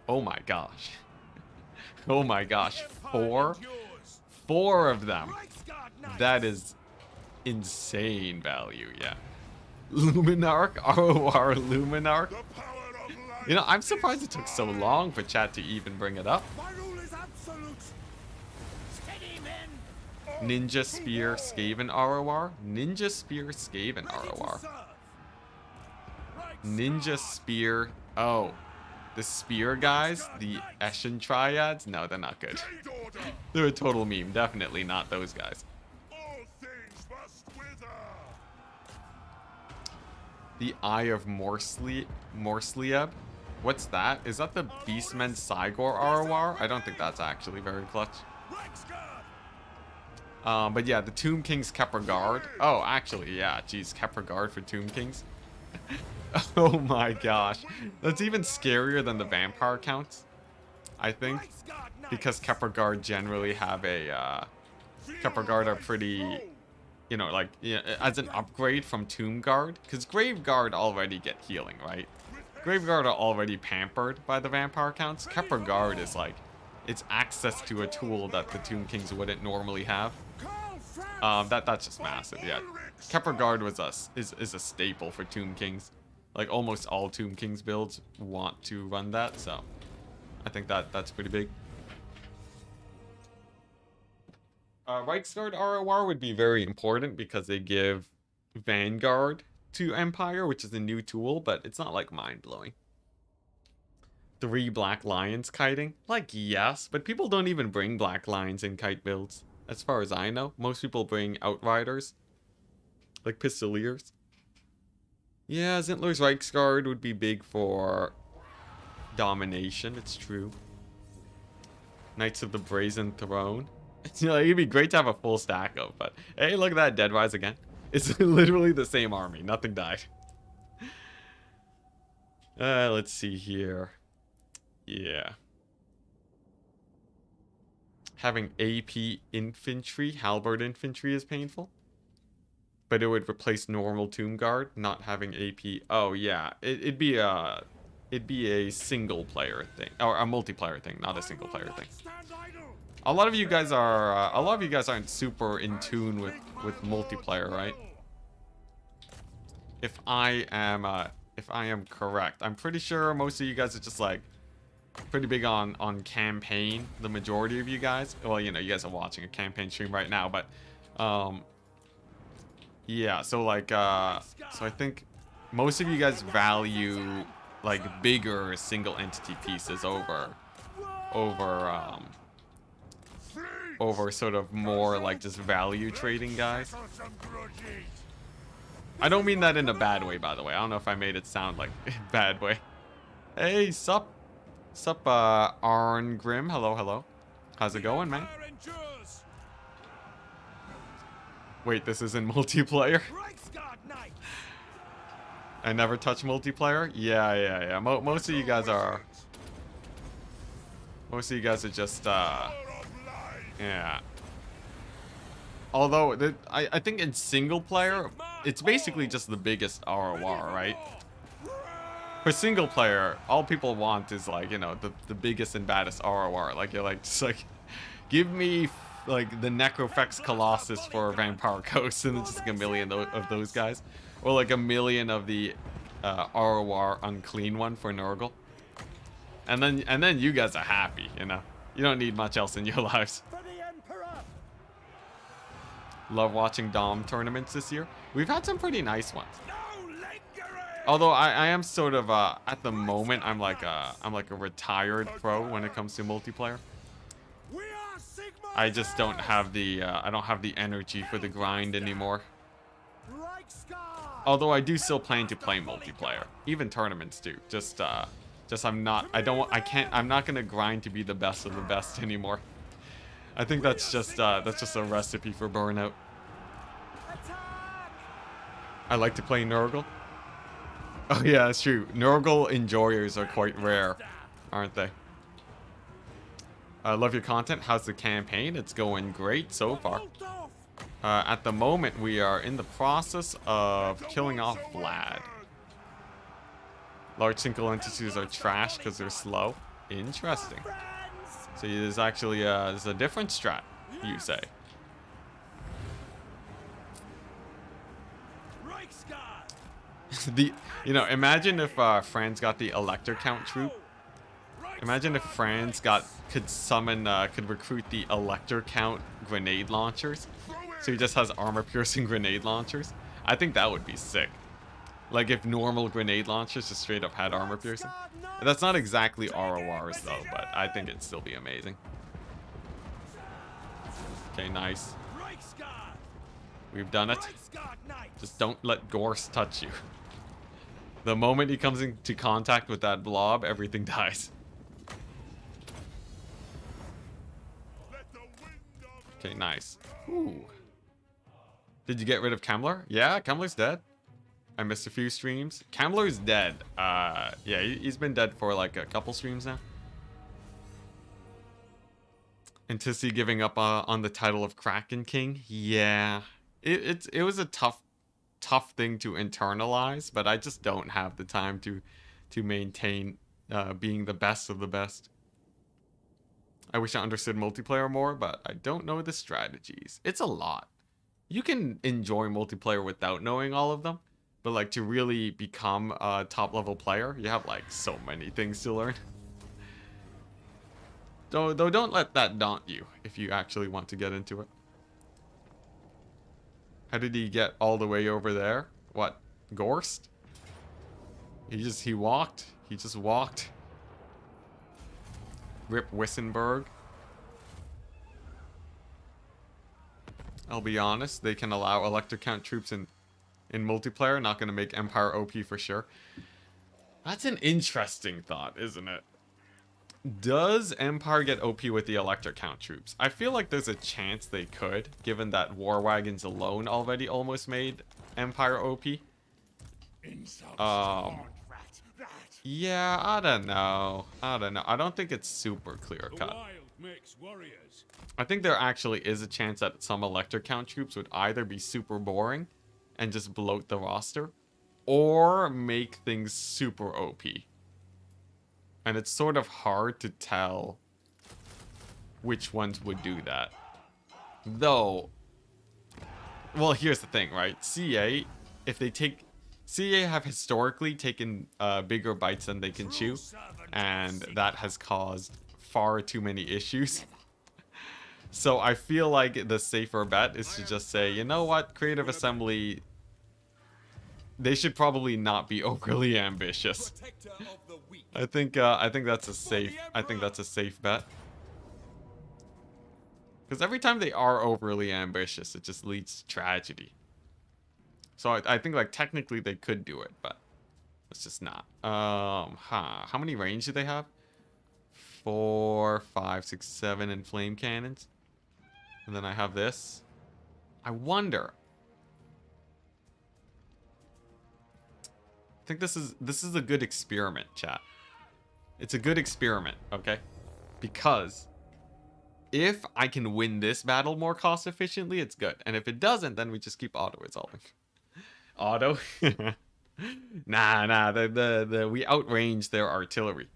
Speaker 1: oh my gosh. Oh my gosh, 4 of them. That is insane value, yeah. Luminarch, ROR Luminarch. You know, I'm surprised it took so long for chat to even bring it up. Ninja Spear Skaven ROR? Ninja Spear Skaven ROR. Ninja Spear... Oh. The Spear guys? The Eshin Triads? No, they're not good. They're a total meme. Definitely not those guys. the Eye of Morslieb. What's that? Is that the Beastmen Cygor ROR? I don't think that's actually very clutch. But yeah, the Tomb King's Kepler Guard. Oh, actually, yeah. Geez, Kepler Guard for Tomb Kings. Oh my gosh. That's even scarier than the vampire counts, I think. Because Kepler Guard generally have a... Kepler Guard are pretty... You know, like, yeah, as an upgrade from Tomb Guard. Because Grave Guard already get healing, right? Grave Guard are already pampered by the vampire counts. Kepler Guard is like... It's access to a tool that the Tomb Kings wouldn't normally have. That's just massive, yeah. Kepler Guard is a staple for Tomb Kings. Like, almost all Tomb Kings builds want to run that, so... I think that's pretty big. Reichsguard ROR would be very important because they give Vanguard to Empire, which is a new tool, but it's not, like, mind-blowing. 3 Black Lions kiting? Like, yes, but people don't even bring Black Lions in kite builds. As far as I know, most people bring Outriders. Like Pistoliers. Yeah, Zintler's Reichsguard would be big for domination, it's true. Knights of the Brazen Throne. You know, it'd be great to have a full stack of, but hey, look at that, Dead Rise again. It's literally the same army, nothing died. Let's see here. Yeah. Having AP infantry, halberd infantry is painful. But it would replace normal Tomb Guard, not having AP. Oh yeah, it'd be a single player thing, or a multiplayer thing, not a single player thing. A lot of you guys aren't super in tune with multiplayer, right? If I am correct, I'm pretty sure most of you guys are just like pretty big on campaign. The majority of you guys, well, you know, you guys are watching a campaign stream right now, but yeah, so like so I think most of you guys value like bigger single entity pieces over sort of more like just value trading guys. I don't mean that in a bad way, by the way. I don't know if I made it sound like a bad way. Hey, sup, Arn Grim. Hello. How's it going, man? Wait, this is in multiplayer? I never touch multiplayer? Yeah. Most of you guys are just, yeah. Although, I think in single player, it's basically just the biggest ROR, right? For single player, all people want is like, you know, the biggest and baddest ROR. Like, you're like, just like, give me like the Necrofex Colossus for Vampire Coast, and it's just like a million of those guys. Or like a million of the ROR Unclean one for Nurgle. And then you guys are happy, you know. You don't need much else in your lives. Love watching Dom tournaments this year. We've had some pretty nice ones. Although I am sort of at the moment I'm like a retired pro when it comes to multiplayer. I just don't have the energy for the grind anymore. Although I do still plan to play multiplayer, even tournaments too. I'm not gonna grind to be the best of the best anymore. I think that's just a recipe for burnout. I like to play Nurgle. Oh yeah, that's true. Nurgle enjoyers are quite rare, aren't they? I love your content. How's the campaign? It's going great so far. At the moment, we are in the process of killing off Vlad. Large single entities are trash because they're slow. Interesting. So there's actually there's a different strat, you say. Imagine if Franz got the Elector Count troop. Imagine if Franz could recruit the Elector Count grenade launchers. So he just has armor-piercing grenade launchers. I think that would be sick. Like if normal grenade launchers just straight up had armor-piercing. That's not exactly RORs though, but I think it'd still be amazing. Okay, nice. We've done it. Just don't let Gorst touch you. The moment he comes into contact with that blob, everything dies. Okay, nice. Ooh. Did you get rid of Kemmler? Yeah, Kemmler's dead. I missed a few streams. Kemmler's dead. Yeah, he's been dead for like a couple streams now. Enticity giving up on the title of Kraken King. Yeah, it was a tough thing to internalize, but I just don't have the time to maintain being the best of the best. I wish I understood multiplayer more, but I don't know the strategies. It's a lot. You can enjoy multiplayer without knowing all of them, but like to really become a top level player, you have like so many things to learn. Though don't let that daunt you if you actually want to get into it. How did he get all the way over there? What? Gorst? He walked. He just walked. Rip Wissenberg. I'll be honest, they can allow elector count troops in multiplayer. Not going to make Empire OP for sure. That's an interesting thought, isn't it? Does Empire get OP with the elector count troops? I feel like there's a chance they could, given that War Wagons alone already almost made Empire OP. Yeah, I don't know. I don't think it's super clear cut. I think there actually is a chance that some elector count troops would either be super boring and just bloat the roster, or make things super OP. And it's sort of hard to tell which ones would do that. Though, well, here's the thing, right? CA, if they take... CA have historically taken bigger bites than they can chew, and that has caused far too many issues. So I feel like the safer bet is to just say, you know what, Creative Assembly, they should probably not be overly ambitious. I think that's a safe bet. Because every time they are overly ambitious, it just leads to tragedy. So I think like technically they could do it, but it's just not. How many range do they have? 4, 5, 6, 7 in flame cannons. And then I have this. I wonder. I think this is a good experiment, chat. It's a good experiment, okay? Because if I can win this battle more cost efficiently, it's good. And if it doesn't, then we just keep auto-resolving. Auto? Nah, we outrange their artillery.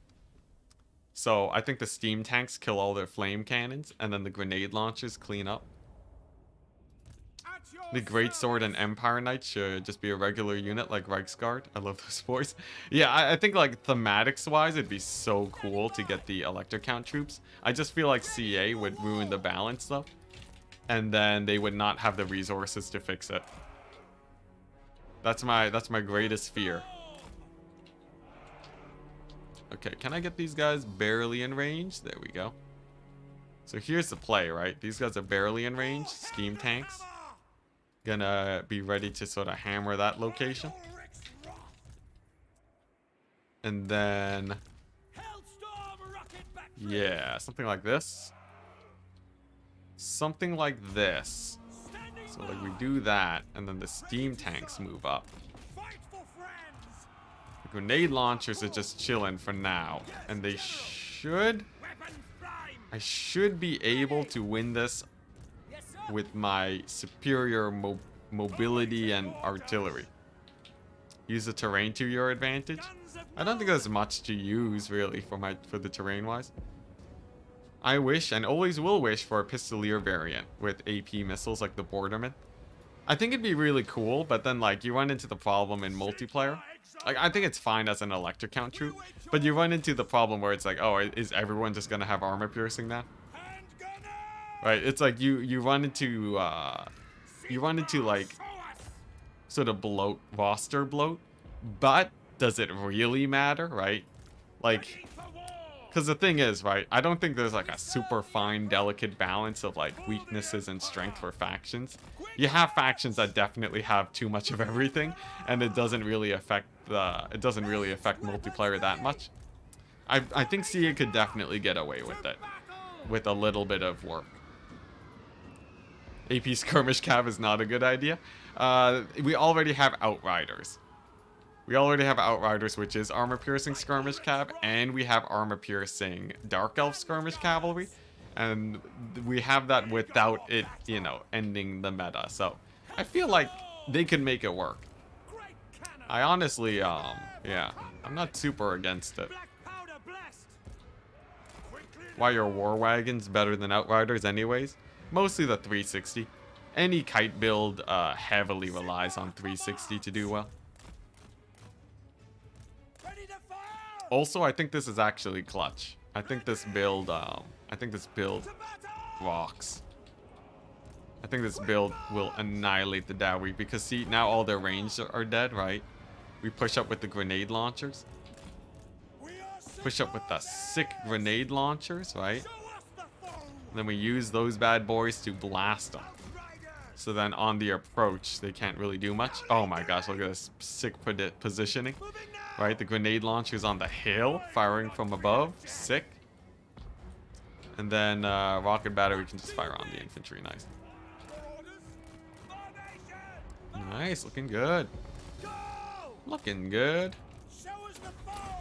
Speaker 1: So I think the steam tanks kill all their flame cannons, and then the grenade launchers clean up. The Greatsword and Empire Knights should just be a regular unit like Reichsguard. I love those boys. Yeah, I think like thematics-wise, it'd be so cool to get the elector count troops. I just feel like CA would ruin the balance though, and then they would not have the resources to fix it. That's my greatest fear. Okay, can I get these guys barely in range? There we go. So here's the play, right? These guys are barely in range. Steam tanks. Gonna be ready to sort of hammer that location. And then... yeah, something like this. Something like this. So like we do that, and then the steam tanks move up. The grenade launchers are just chilling for now, and they should... I should be able to win this with my superior mobility and artillery. Use the terrain to your advantage. I don't think there's much to use really for the terrain wise. I wish and always will wish for a pistolier variant with AP missiles like the Borderman. I think it'd be really cool, but then like you run into the problem in multiplayer. Like I think it's fine as an elector count troop, but you run into the problem where it's like, oh, is everyone just gonna have armor piercing now? Right? It's like you run into like sort of roster bloat, but does it really matter, right? Like, Because the thing is, right, I don't think there's like a super fine, delicate balance of like weaknesses and strength for factions. You have factions that definitely have too much of everything, and it doesn't really affect multiplayer that much. I think CA could definitely get away with it, with a little bit of work. AP skirmish cav is not a good idea. We already have outriders. We already have outriders, which is armor-piercing skirmish cav, and we have armor-piercing dark elf skirmish cavalry, and we have that without it, you know, ending the meta. So I feel like they could make it work. I honestly, yeah, I'm not super against it. Why are war wagons better than outriders, anyways? Mostly the 360. Any kite build heavily relies on 360 to do well. Also, I think this is actually clutch. I think this build rocks. I think this build will annihilate the dowry because see, now all their range are dead, right? We push up with the grenade launchers. Push up with the sick grenade launchers, right? Then we use those bad boys to blast them. So then on the approach, they can't really do much. Oh my gosh, look at this sick positioning. Right, the grenade launcher's on the hill, firing from above. Sick. And then rocket battery can just fire on the infantry. Nice. Nice, looking good. Looking good.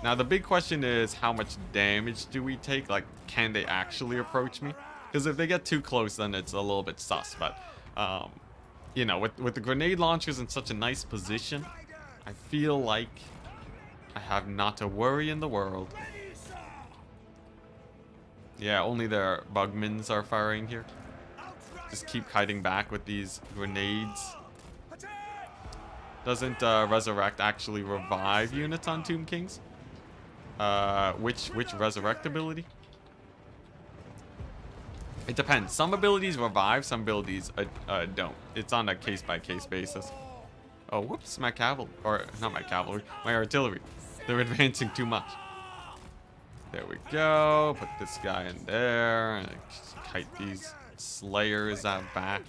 Speaker 1: Now the big question is, how much damage do we take? Like, can they actually approach me? Because if they get too close, then it's a little bit sus. But, you know, with the grenade launchers in such a nice position, I feel like I have not a worry in the world. Yeah, only their bugmans are firing here. Just keep kiting back with these grenades. Doesn't Resurrect actually revive units on Tomb Kings? Which Resurrect ability? It depends. Some abilities revive, some abilities don't. It's on a case-by-case basis. Oh, whoops, my cavalry. Or, not my cavalry, my artillery. They're advancing too much. There we go. Put this guy in there. And kite these slayers out back.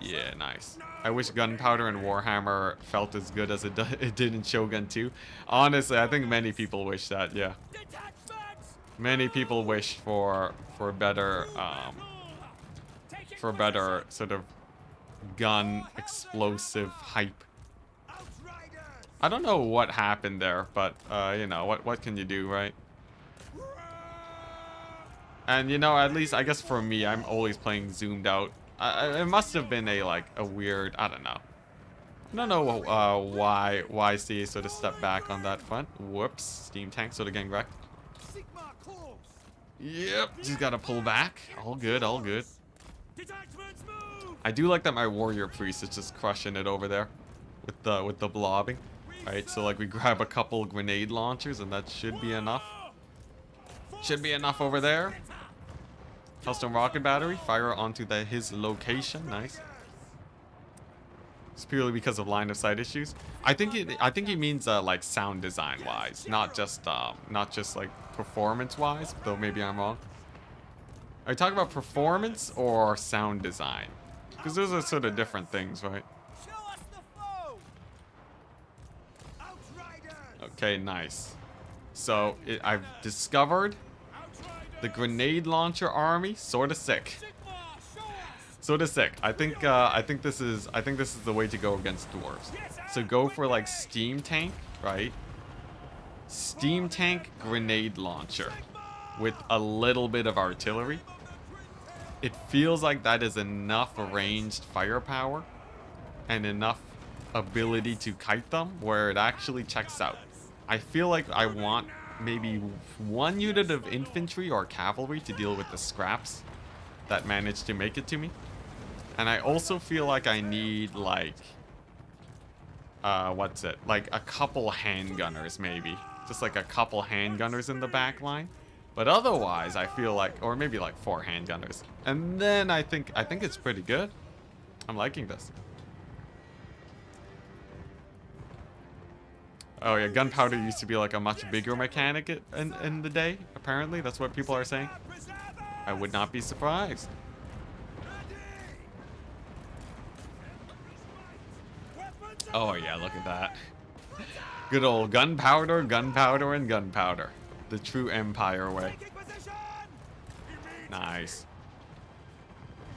Speaker 1: Yeah, nice. I wish gunpowder and Warhammer felt as good as it did in Shogun 2. Honestly, I think many people wish that, yeah. Many people wish for better sort of gun explosive hype. I don't know what happened there, but you know, what can you do, right? And you know, at least I guess for me, I'm always playing zoomed out. It must have been a weird, I don't know. I don't know why CA sort of stepped back on that front. Whoops, steam tank sort of getting wrecked. Yep, just gotta pull back. All good, all good. I do like that my warrior priest is just crushing it over there with the blobbing. Alright, so like we grab a couple grenade launchers and that should be enough. Should be enough over there. Custom rocket battery, fire onto his location. Nice. It's purely because of line of sight issues. I think he means like sound design wise, not just like performance wise. Though maybe I'm wrong. Are you talking about performance or sound design? Because those are sort of different things, right? Okay, nice. So I've discovered the grenade launcher army, sort of sick. Sort of sick. I think this is the way to go against dwarves. So go for like steam tank, right? Steam tank grenade launcher with a little bit of artillery. It feels like that is enough ranged firepower and enough ability to kite them where it actually checks out. I feel like I want maybe one unit of infantry or cavalry to deal with the scraps that managed to make it to me. And I also feel like I need like like a couple handgunners maybe. Just like a couple handgunners in the back line. But otherwise I feel like, or maybe like 4 handgunners. And then I think it's pretty good. I'm liking this. Oh yeah, gunpowder used to be like a much bigger mechanic in the day, apparently. That's what people are saying. I would not be surprised. Oh yeah, look at that. Good old gunpowder, gunpowder, and gunpowder. The true Empire way. Nice.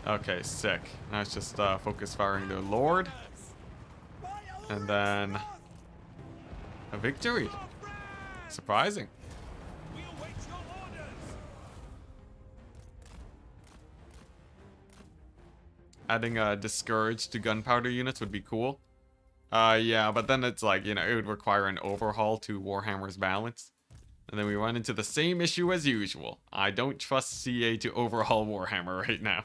Speaker 1: Okay, sick. Now it's just focus firing their Lord. And then a victory. Surprising. Adding a discourage to gunpowder units would be cool. Yeah, but then it's like, you know, it would require an overhaul to Warhammer's balance. And then we run into the same issue as usual. I don't trust CA to overhaul Warhammer right now.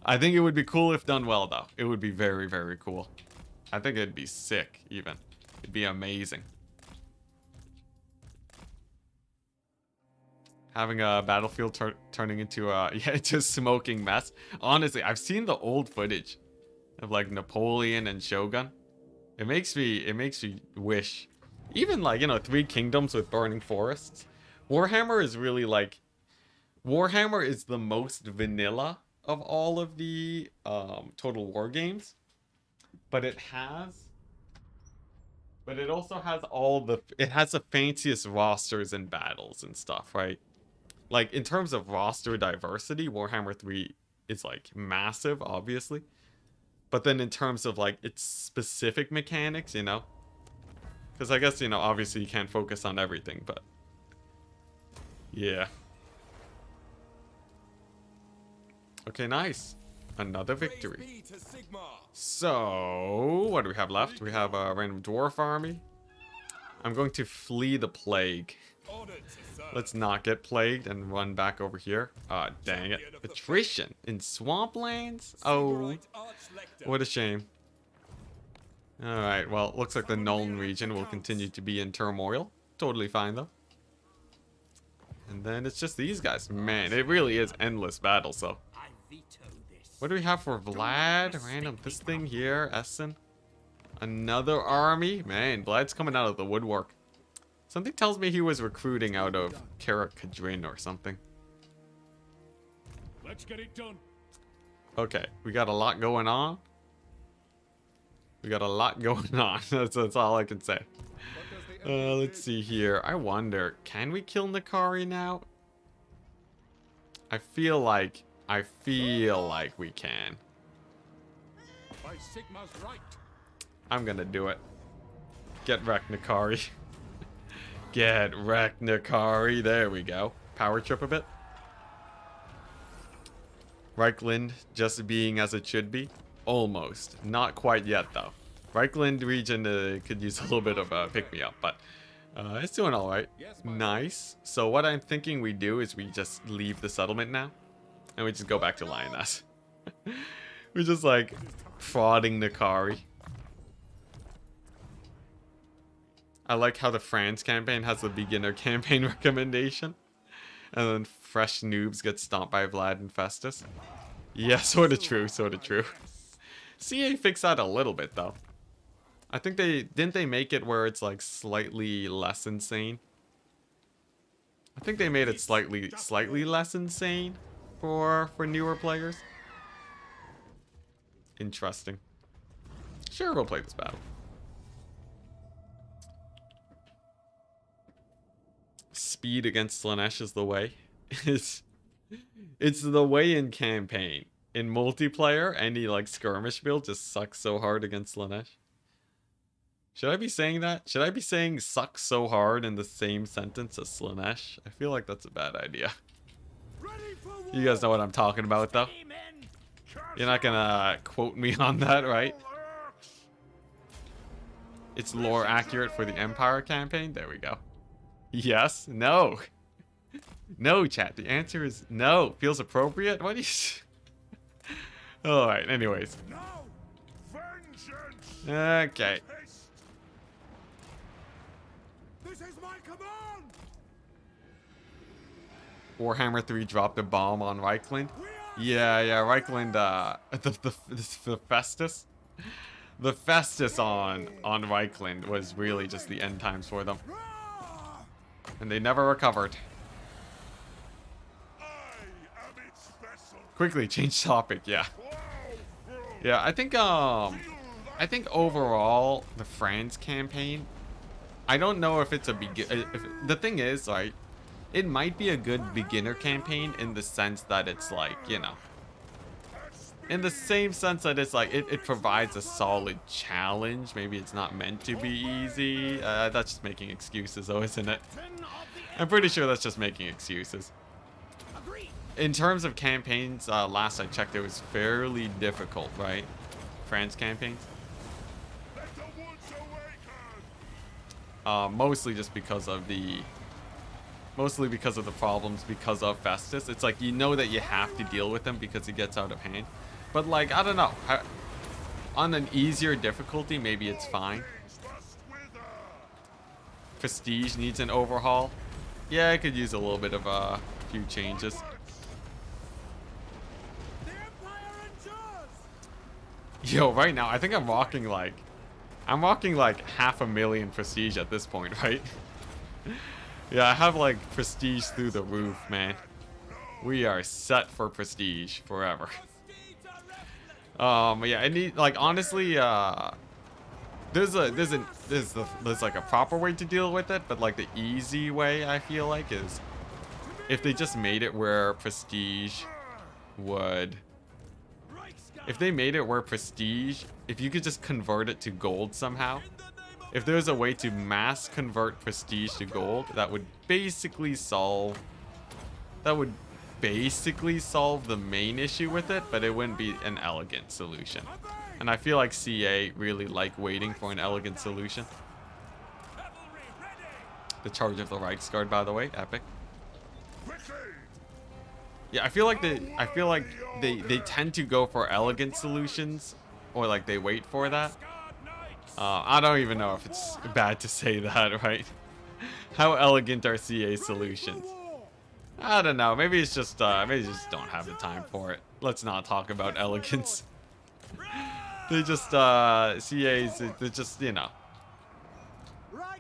Speaker 1: I think it would be cool if done well, though. It would be very, very cool. I think it'd be sick, even. It'd be amazing. Having a battlefield turning into a, yeah, into a smoking mess. Honestly, I've seen the old footage of like Napoleon and Shogun. It makes me wish. Even like, you know, Three Kingdoms with burning forests. Warhammer is really like, Warhammer is the most vanilla of all of the Total War games. But it also has it has the fanciest rosters and battles and stuff, right? Like, in terms of roster diversity, Warhammer 3 is, like, massive, obviously. But then in terms of, like, its specific mechanics, you know? Because I guess, you know, obviously you can't focus on everything, but... yeah. Okay, nice. Another victory. So, what do we have left? We have a random dwarf army. I'm going to flee the plague. Let's not get plagued and run back over here. Ah, dang it. Attrition in swamplands? Oh, what a shame. Alright, well, looks like the Nuln region will continue to be in turmoil. Totally fine, though. And then it's just these guys. Man, it really is endless battle, so. What do we have for Vlad? Random, this thing here, Essen. Another army? Man, Vlad's coming out of the woodwork. Something tells me he was recruiting out of Karak-Kadrin or something.
Speaker 2: Let's get it done.
Speaker 1: Okay, we got a lot going on. That's all I can say. Let's see here. I wonder, can we kill Nakari now? I feel like we can.
Speaker 2: By Sigma's right.
Speaker 1: I'm gonna do it. Get wrecked, Nakari. Get wrecked, Nakari. There we go. Power trip a bit. Reichland just being as it should be. Almost. Not quite yet, though. Reichland region could use a little bit of a pick-me-up, but it's doing alright. Nice. So what I'm thinking we do is we just leave the settlement now. And we just go back to Lioness. We're just like frauding Nakari. I like how the France campaign has the beginner campaign recommendation. And then fresh noobs get stomped by Vlad and Festus. Yeah, sort of true, sort of true. CA fixed that a little bit, though. I think didn't they make it where it's like slightly less insane? I think they made it slightly less insane for newer players. Interesting. Sure, we'll play this battle. Speed against Slaanesh is the way. It's the way in campaign. In multiplayer, any like skirmish build just sucks so hard against Slaanesh. Should I be saying that? Should I be saying sucks so hard in the same sentence as Slaanesh? I feel like that's a bad idea. You guys know what I'm talking about, though. You're not gonna quote me on that, right? It's lore accurate for the Empire campaign? There we go. Yes? No. No, chat. The answer is no. Feels appropriate? What is... Alright, anyways. Okay.
Speaker 2: This is my command.
Speaker 1: Warhammer 3 dropped a bomb on Reichland. Yeah, Reichland, the Festus. The Festus on Reichland was really just the end times for them. And they never recovered. Quickly, change topic, yeah. Yeah, I think overall, the France campaign, I don't know if it's a the thing is, like, it might be a good beginner campaign in the sense that it's like, you know, in the same sense that it's like, it provides a solid challenge. Maybe it's not meant to be easy. That's just making excuses though, isn't it? I'm pretty sure that's just making excuses. In terms of campaigns, last I checked, it was fairly difficult, right? France campaigns. Mostly because of the problems because of Festus. It's like, you know that you have to deal with them because it gets out of hand. But like, I don't know. On an easier difficulty, maybe it's fine. Prestige needs an overhaul. Yeah, I could use a little bit of a few changes. Yo, right now, I think I'm rocking like 500,000 prestige at this point, right? Yeah, I have like prestige through the roof, man. We are set for prestige forever. Yeah, I need, like, honestly, there's like a proper way to deal with it, but like the easy way, I feel like, is if they just made it where prestige would, if you could just convert it to gold somehow. If there's a way to mass convert prestige to gold, that would basically solve the main issue with it, but it wouldn't be an elegant solution. And I feel like CA really like waiting for an elegant solution. The charge of the Reichsguard, by the way, epic. Yeah, I feel like they tend to go for elegant solutions, or like they wait for that. I don't even know if it's bad to say that, right? How elegant are CA solutions? I don't know. Maybe it's just maybe they just don't have the time for it. Let's not talk about elegance. They just CAs. They're just, you know.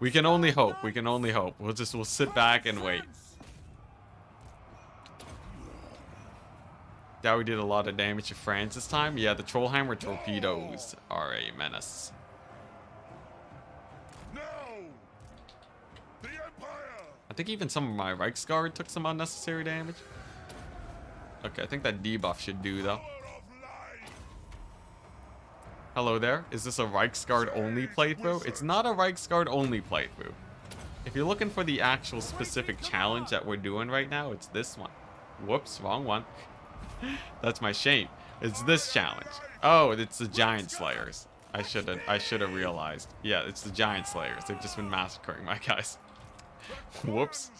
Speaker 1: We can only hope. We can only hope. We'll sit back and wait. Dowie did a lot of damage to France this time. Yeah, the Trollheimer torpedoes are a menace. I think even some of my Reichsguard took some unnecessary damage. Okay, I think that debuff should do, though. Hello there. Is this a Reichsguard only playthrough? It's not a Reichsguard only playthrough. If you're looking for the actual specific challenge that we're doing right now, it's this one. Whoops, wrong one. That's my shame. It's this challenge. Oh, it's the Giant Slayers. I should have realized. Yeah, it's the Giant Slayers. They've just been massacring my guys. Whoops.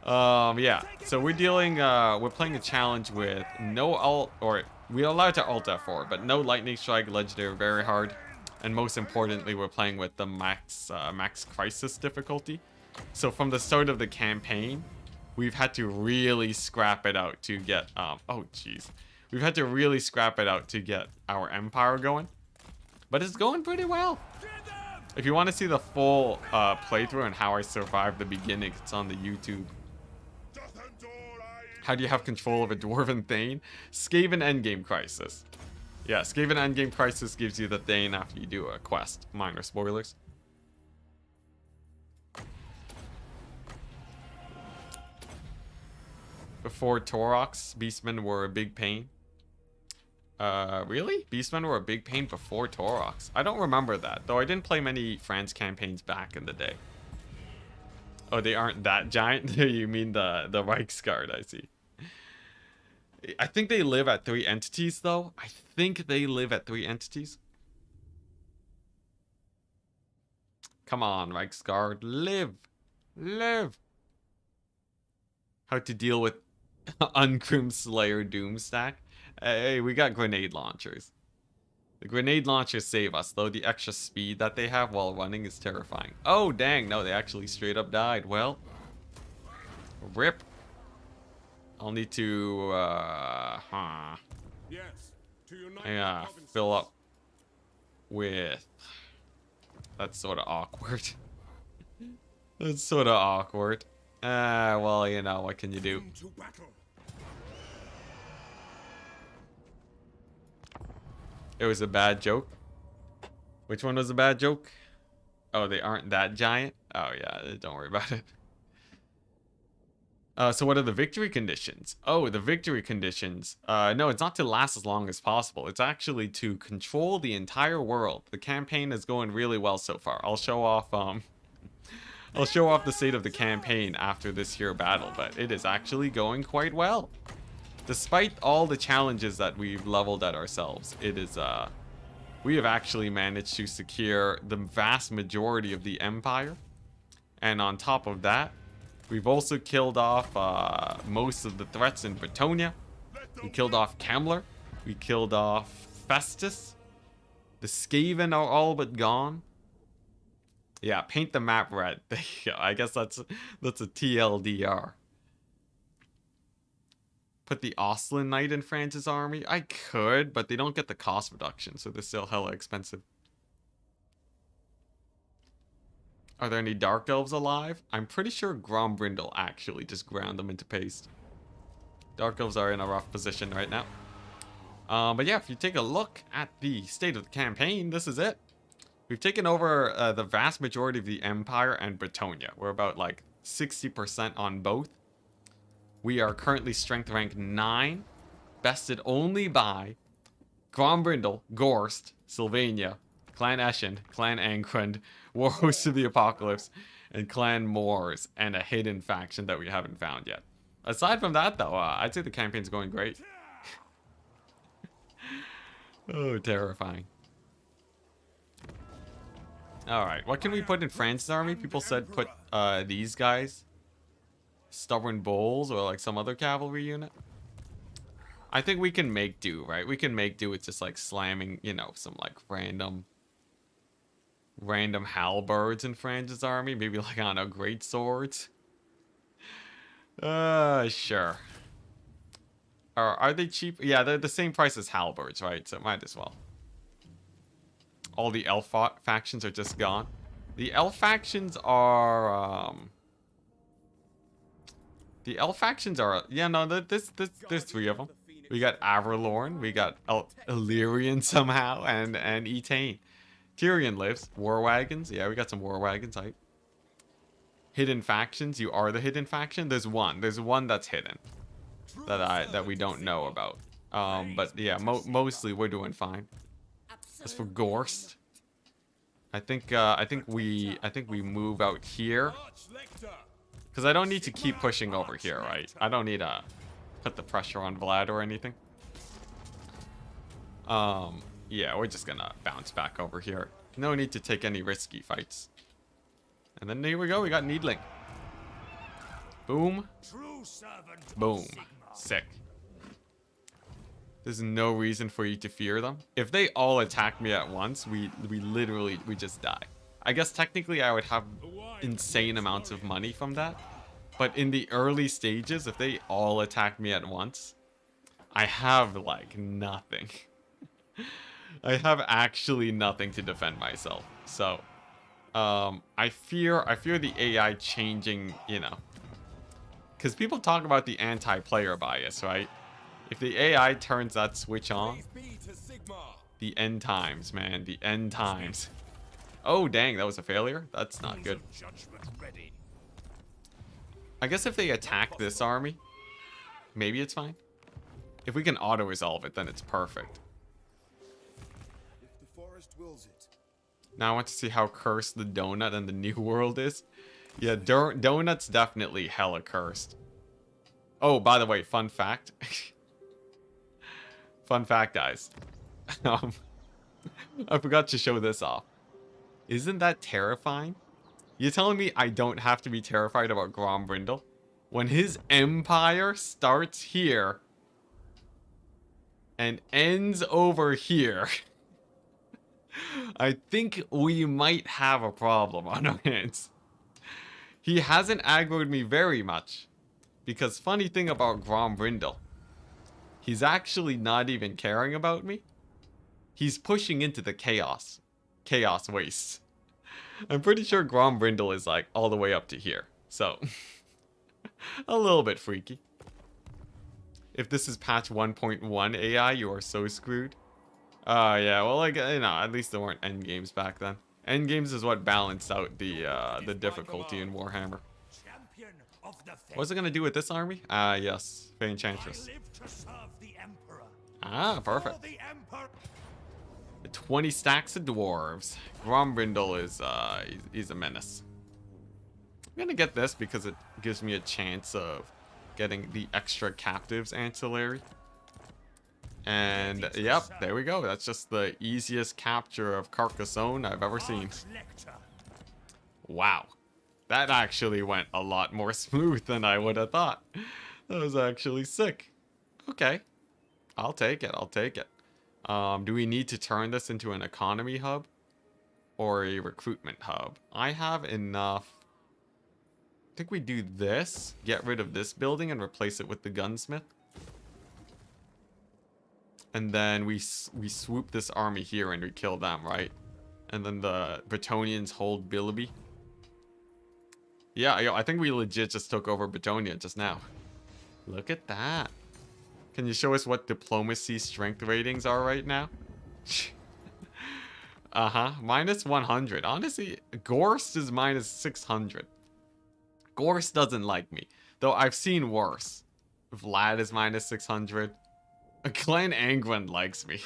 Speaker 1: Yeah. So we're playing a challenge with no alt, or we're allowed to alt F4, but no lightning strike, legendary, very hard, and most importantly, we're playing with the max crisis difficulty. So from the start of the campaign, we've had to really scrap it out to get oh jeez, we've had to really scrap it out to get our empire going, but it's going pretty well. If you want to see the full playthrough and how I survived the beginning, it's on the YouTube. How do you have control of a Dwarven Thane? Skaven Endgame Crisis. Yeah, Skaven Endgame Crisis gives you the Thane after you do a quest. Minor spoilers. Before Taurox, Beastmen were a big pain. Really? Beastmen were a big pain before Taurox. I don't remember that, though I didn't play many France campaigns back in the day. Oh, they aren't that giant? You mean the Reichsguard, I see. I think they live at 3 entities, though. I think they live at 3 entities. Come on, Reichsguard. Live. Live. How to deal with Uncrim Slayer Doomstack. Hey, we got grenade launchers. The grenade launchers save us, though the extra speed that they have while running is terrifying. Oh, dang. No, they actually straight up died. Well, rip. I'll need to,
Speaker 2: Yes, to unite
Speaker 1: yeah, fill up with... That's sort of awkward. That's sort of awkward. Well, you know, what can you do?
Speaker 2: To battle.
Speaker 1: It was a bad joke. Which one was a bad joke? Oh, they aren't that giant? Oh, yeah, don't worry about it. So what are the victory conditions? Oh, the victory conditions. No, it's not to last as long as possible. It's actually to control the entire world. The campaign is going really well so far. I'll show off the state of the campaign after this here battle, but it is actually going quite well. Despite all the challenges that we've leveled at ourselves, it is, we have actually managed to secure the vast majority of the Empire. And on top of that, we've also killed off most of the threats in Bretonia. We killed off Kemler. We killed off Festus. The Skaven are all but gone. Yeah, paint the map red. Yeah, I guess that's a TLDR. Put the Ostlin Knight in France's army? I could, but they don't get the cost reduction, so they're still hella expensive. Are there any Dark Elves alive? I'm pretty sure Grombrindle actually just ground them into paste. Dark Elves are in a rough position right now. But yeah, if you take a look at the state of the campaign, this is it. We've taken over the vast majority of the Empire and Bretonia. We're about like 60% on both. We are currently strength rank 9, bested only by Grombrindle, Gorst, Sylvania, Clan Eshin, Clan Angrund, Warhost of the Apocalypse, and Clan Moors, and a hidden faction that we haven't found yet. Aside from that, though, I'd say the campaign's going great. Oh, terrifying. Alright, what can we put in France's army? People said put these guys. Stubborn Bulls or like some other cavalry unit. I think we can make do, right? We can make do with just like slamming, you know, some like random halberds in France's army. Maybe like, I don't know, great swords. Sure. Are they cheap? Yeah, they're the same price as halberds, right? So might as well. All the elf factions are just gone. The elf factions are, the elf factions are... Yeah, no, there's 3 of them. We got Averlorn, we got Illyrian somehow, and Etain. Tyrion lives. War wagons. Yeah, we got some war wagons, right? Hidden factions. You are the hidden faction? There's one. There's one that's hidden. That we don't know about. But yeah, mostly we're doing fine. As for Gorst, I think we move out here. Because I don't need to keep pushing over here, right? I don't need to put the pressure on Vlad or anything. Yeah, we're just gonna bounce back over here. No need to take any risky fights. And then here we go, we got Needling. Boom. Boom. Sick. There's no reason for you to fear them. If they all attack me at once, we literally just die. I guess technically I would have insane amounts of money from that. But in the early stages, if they all attack me at once, I have like nothing. I have actually nothing to defend myself. So, I fear the AI changing, you know. Because people talk about the anti-player bias, right? If the AI turns that switch on, the end times, man, the end times. Oh, dang, that was a failure? That's not good. I guess if they attack this army, maybe it's fine. If we can auto-resolve it, then it's perfect. Now I want to see how cursed the donut and the new world is. Yeah, donut's definitely hella cursed. Oh, by the way, fun fact. Fun fact, guys. I forgot to show this off. Isn't that terrifying? You're telling me I don't have to be terrified about Grombrindle? When his empire starts here and ends over here, I think we might have a problem on our hands. He hasn't aggroed me very much, because funny thing about Grombrindle, he's actually not even caring about me. He's pushing into the chaos. Chaos Waste. I'm pretty sure Grombrindle is like all the way up to here. So, a little bit freaky. If this is patch 1.1 AI, you are so screwed. Yeah, well, like, you know, at least there weren't endgames back then. Endgames is what balanced out the difficulty in Warhammer. What's it gonna do with this army? Yes, Fey Enchantress. Ah, perfect. 20 stacks of dwarves. Grombrindle is, he's a menace. I'm gonna get this because it gives me a chance of getting the extra captives ancillary. And, yep, there we go. That's just the easiest capture of Carcassonne I've ever seen. Wow. That actually went a lot more smooth than I would have thought. That was actually sick. Okay. I'll take it. I'll take it. Do we need to turn this into an economy hub? Or a recruitment hub? I have enough. I think we do this. Get rid of this building and replace it with the gunsmith. And then we swoop this army here and we kill them, right? And then the Bretonians hold Bilby. Yeah, I think we legit just took over Bretonia just now. Look at that. Can you show us what diplomacy strength ratings are right now? Minus 100. Honestly, Gorst is minus 600. Gorst doesn't like me. Though I've seen worse. Vlad is minus 600. Clan Angwin likes me.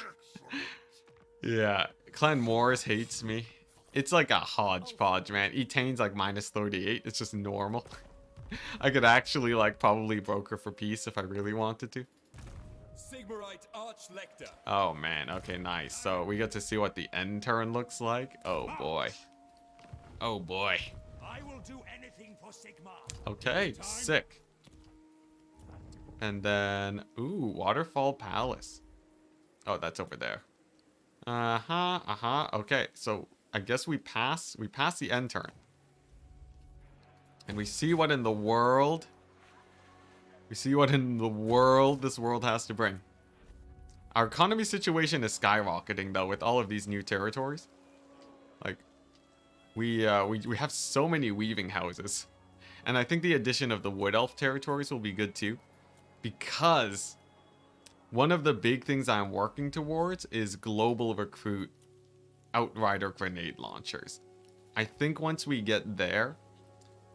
Speaker 1: Yeah. Clan Morris hates me. It's like a hodgepodge, man. Etane's like minus 38. It's just normal. I could actually like probably broker for peace if I really wanted to. Oh man, okay, nice. So we get to see what the end turn looks like. Oh boy. Oh boy.
Speaker 2: I will do anything for Sigmar.
Speaker 1: Okay, sick. And then, ooh, Waterfall Palace. Oh, that's over there. Okay, so I guess we pass the end turn. And we see what in the world this world has to bring. Our economy situation is skyrocketing though with all of these new territories. Like we have so many weaving houses. And I think the addition of the wood elf territories will be good too. Because one of the big things I'm working towards is global recruit outrider grenade launchers. I think once we get there,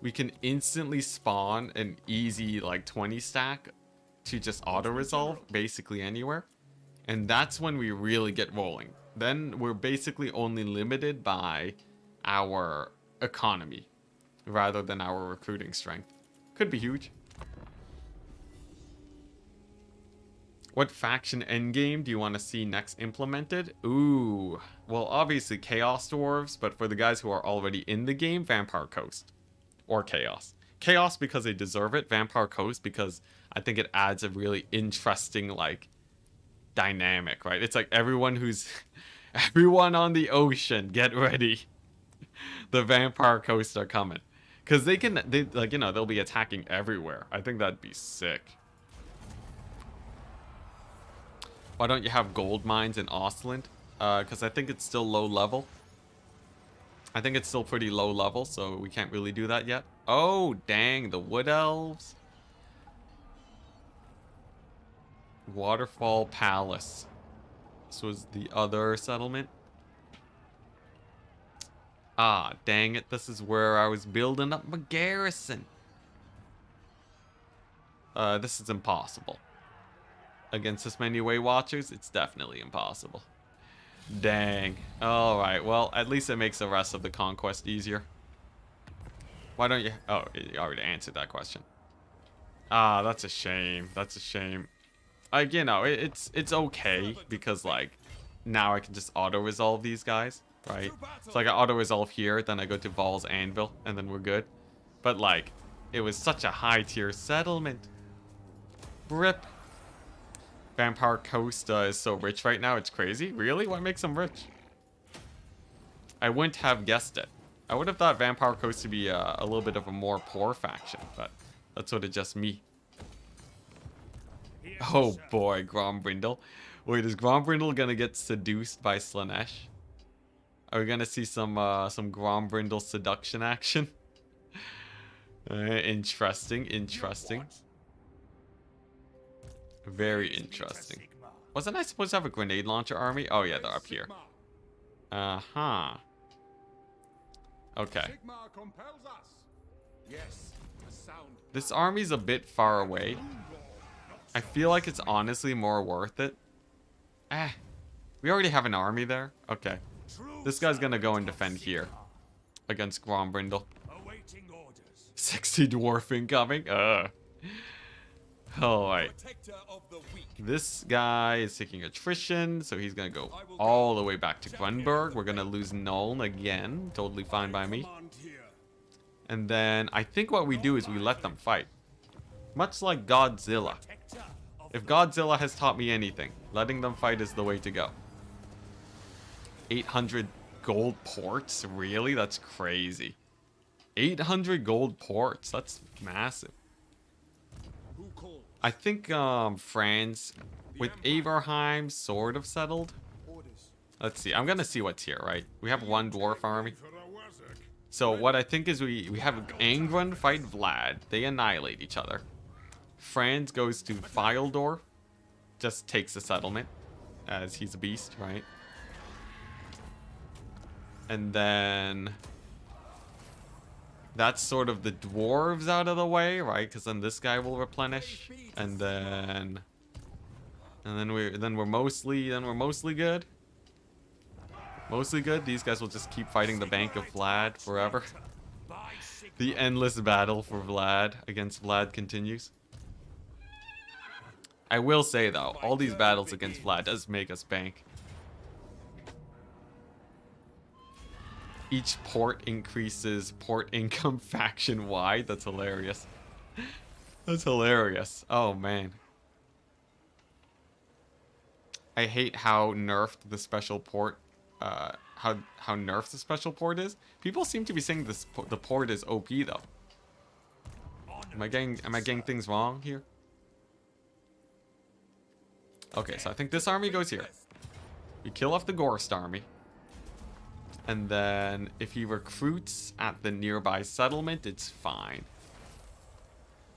Speaker 1: we can instantly spawn an easy like 20 stack to just auto resolve basically anywhere. And that's when we really get rolling. Then we're basically only limited by our economy rather than our recruiting strength. Could be huge. What faction endgame do you want to see next implemented? Ooh, well obviously Chaos Dwarves, but for the guys who are already in the game, Vampire Coast. Or Chaos. Chaos because they deserve it, Vampire Coast because I think it adds a really interesting like dynamic, right? It's like everyone on the ocean, get ready. The Vampire Coast are coming. Because they like, you know, they'll be attacking everywhere. I think that'd be sick. Why don't you have gold mines in Ostland? Because I think it's still low level. I think it's still pretty low level, so we can't really do that yet. Oh, dang, the Wood Elves. Waterfall Palace. This was the other settlement. Ah, dang it, this is where I was building up my garrison. This is impossible. Against this many Way Watchers, it's definitely impossible. Dang. Alright, well, at least it makes the rest of the conquest easier. Why don't you... Oh, you already answered that question. Ah, that's a shame. That's a shame. Like, you know, it's okay, because, like, now I can just auto-resolve these guys, right? So, like, I auto-resolve here, then I go to Val's Anvil, and then we're good. But, like, it was such a high-tier settlement. Rip. Vampire Coast is so rich right now, it's crazy. Really? What makes them rich? I wouldn't have guessed it. I would have thought Vampire Coast to be a little bit of a more poor faction, but that's sort of just me. Oh boy, Grombrindle. Wait, is Grombrindle gonna get seduced by Slaanesh? Are we gonna see some Grombrindle seduction action? Interesting, interesting. Very interesting. Wasn't I supposed to have a grenade launcher army? Oh yeah, they're up here. Uh-huh. Okay. This army's a bit far away. I feel like it's honestly more worth it. We already have an army there. Okay. This guy's gonna go and defend here against Grombrindle. 60 dwarf incoming. Alright. This guy is taking attrition, so he's gonna go all the way back to Grunberg. We're gonna lose Nuln again. Totally fine by me. And then I think what we do is we let them fight. Much like Godzilla. If Godzilla has taught me anything, letting them fight is the way to go. 800 gold ports? Really? That's crazy. 800 gold ports. That's massive. I think France with Averheim sort of settled. Let's see. I'm gonna see what's here, right? We have one dwarf army. So what I think is we have Angrun fight Vlad. They annihilate each other. Franz goes to Altdorf. Just takes the settlement. As he's a beast, right? And then that's sort of the dwarves out of the way, right? Because then this guy will replenish, and then we're mostly good. Mostly good. These guys will just keep fighting the Bank of Vlad forever. The endless battle for Vlad against Vlad continues. I will say though, all these battles against Vlad does make us bank. Each port increases port income faction wide. That's hilarious. That's hilarious. Oh man. I hate how nerfed the special port. How nerfed the special port is. People seem to be saying this the port is OP though. Am I getting things wrong here? Okay, so I think this army goes here. We kill off the Gorst army. And then if he recruits at the nearby settlement, it's fine.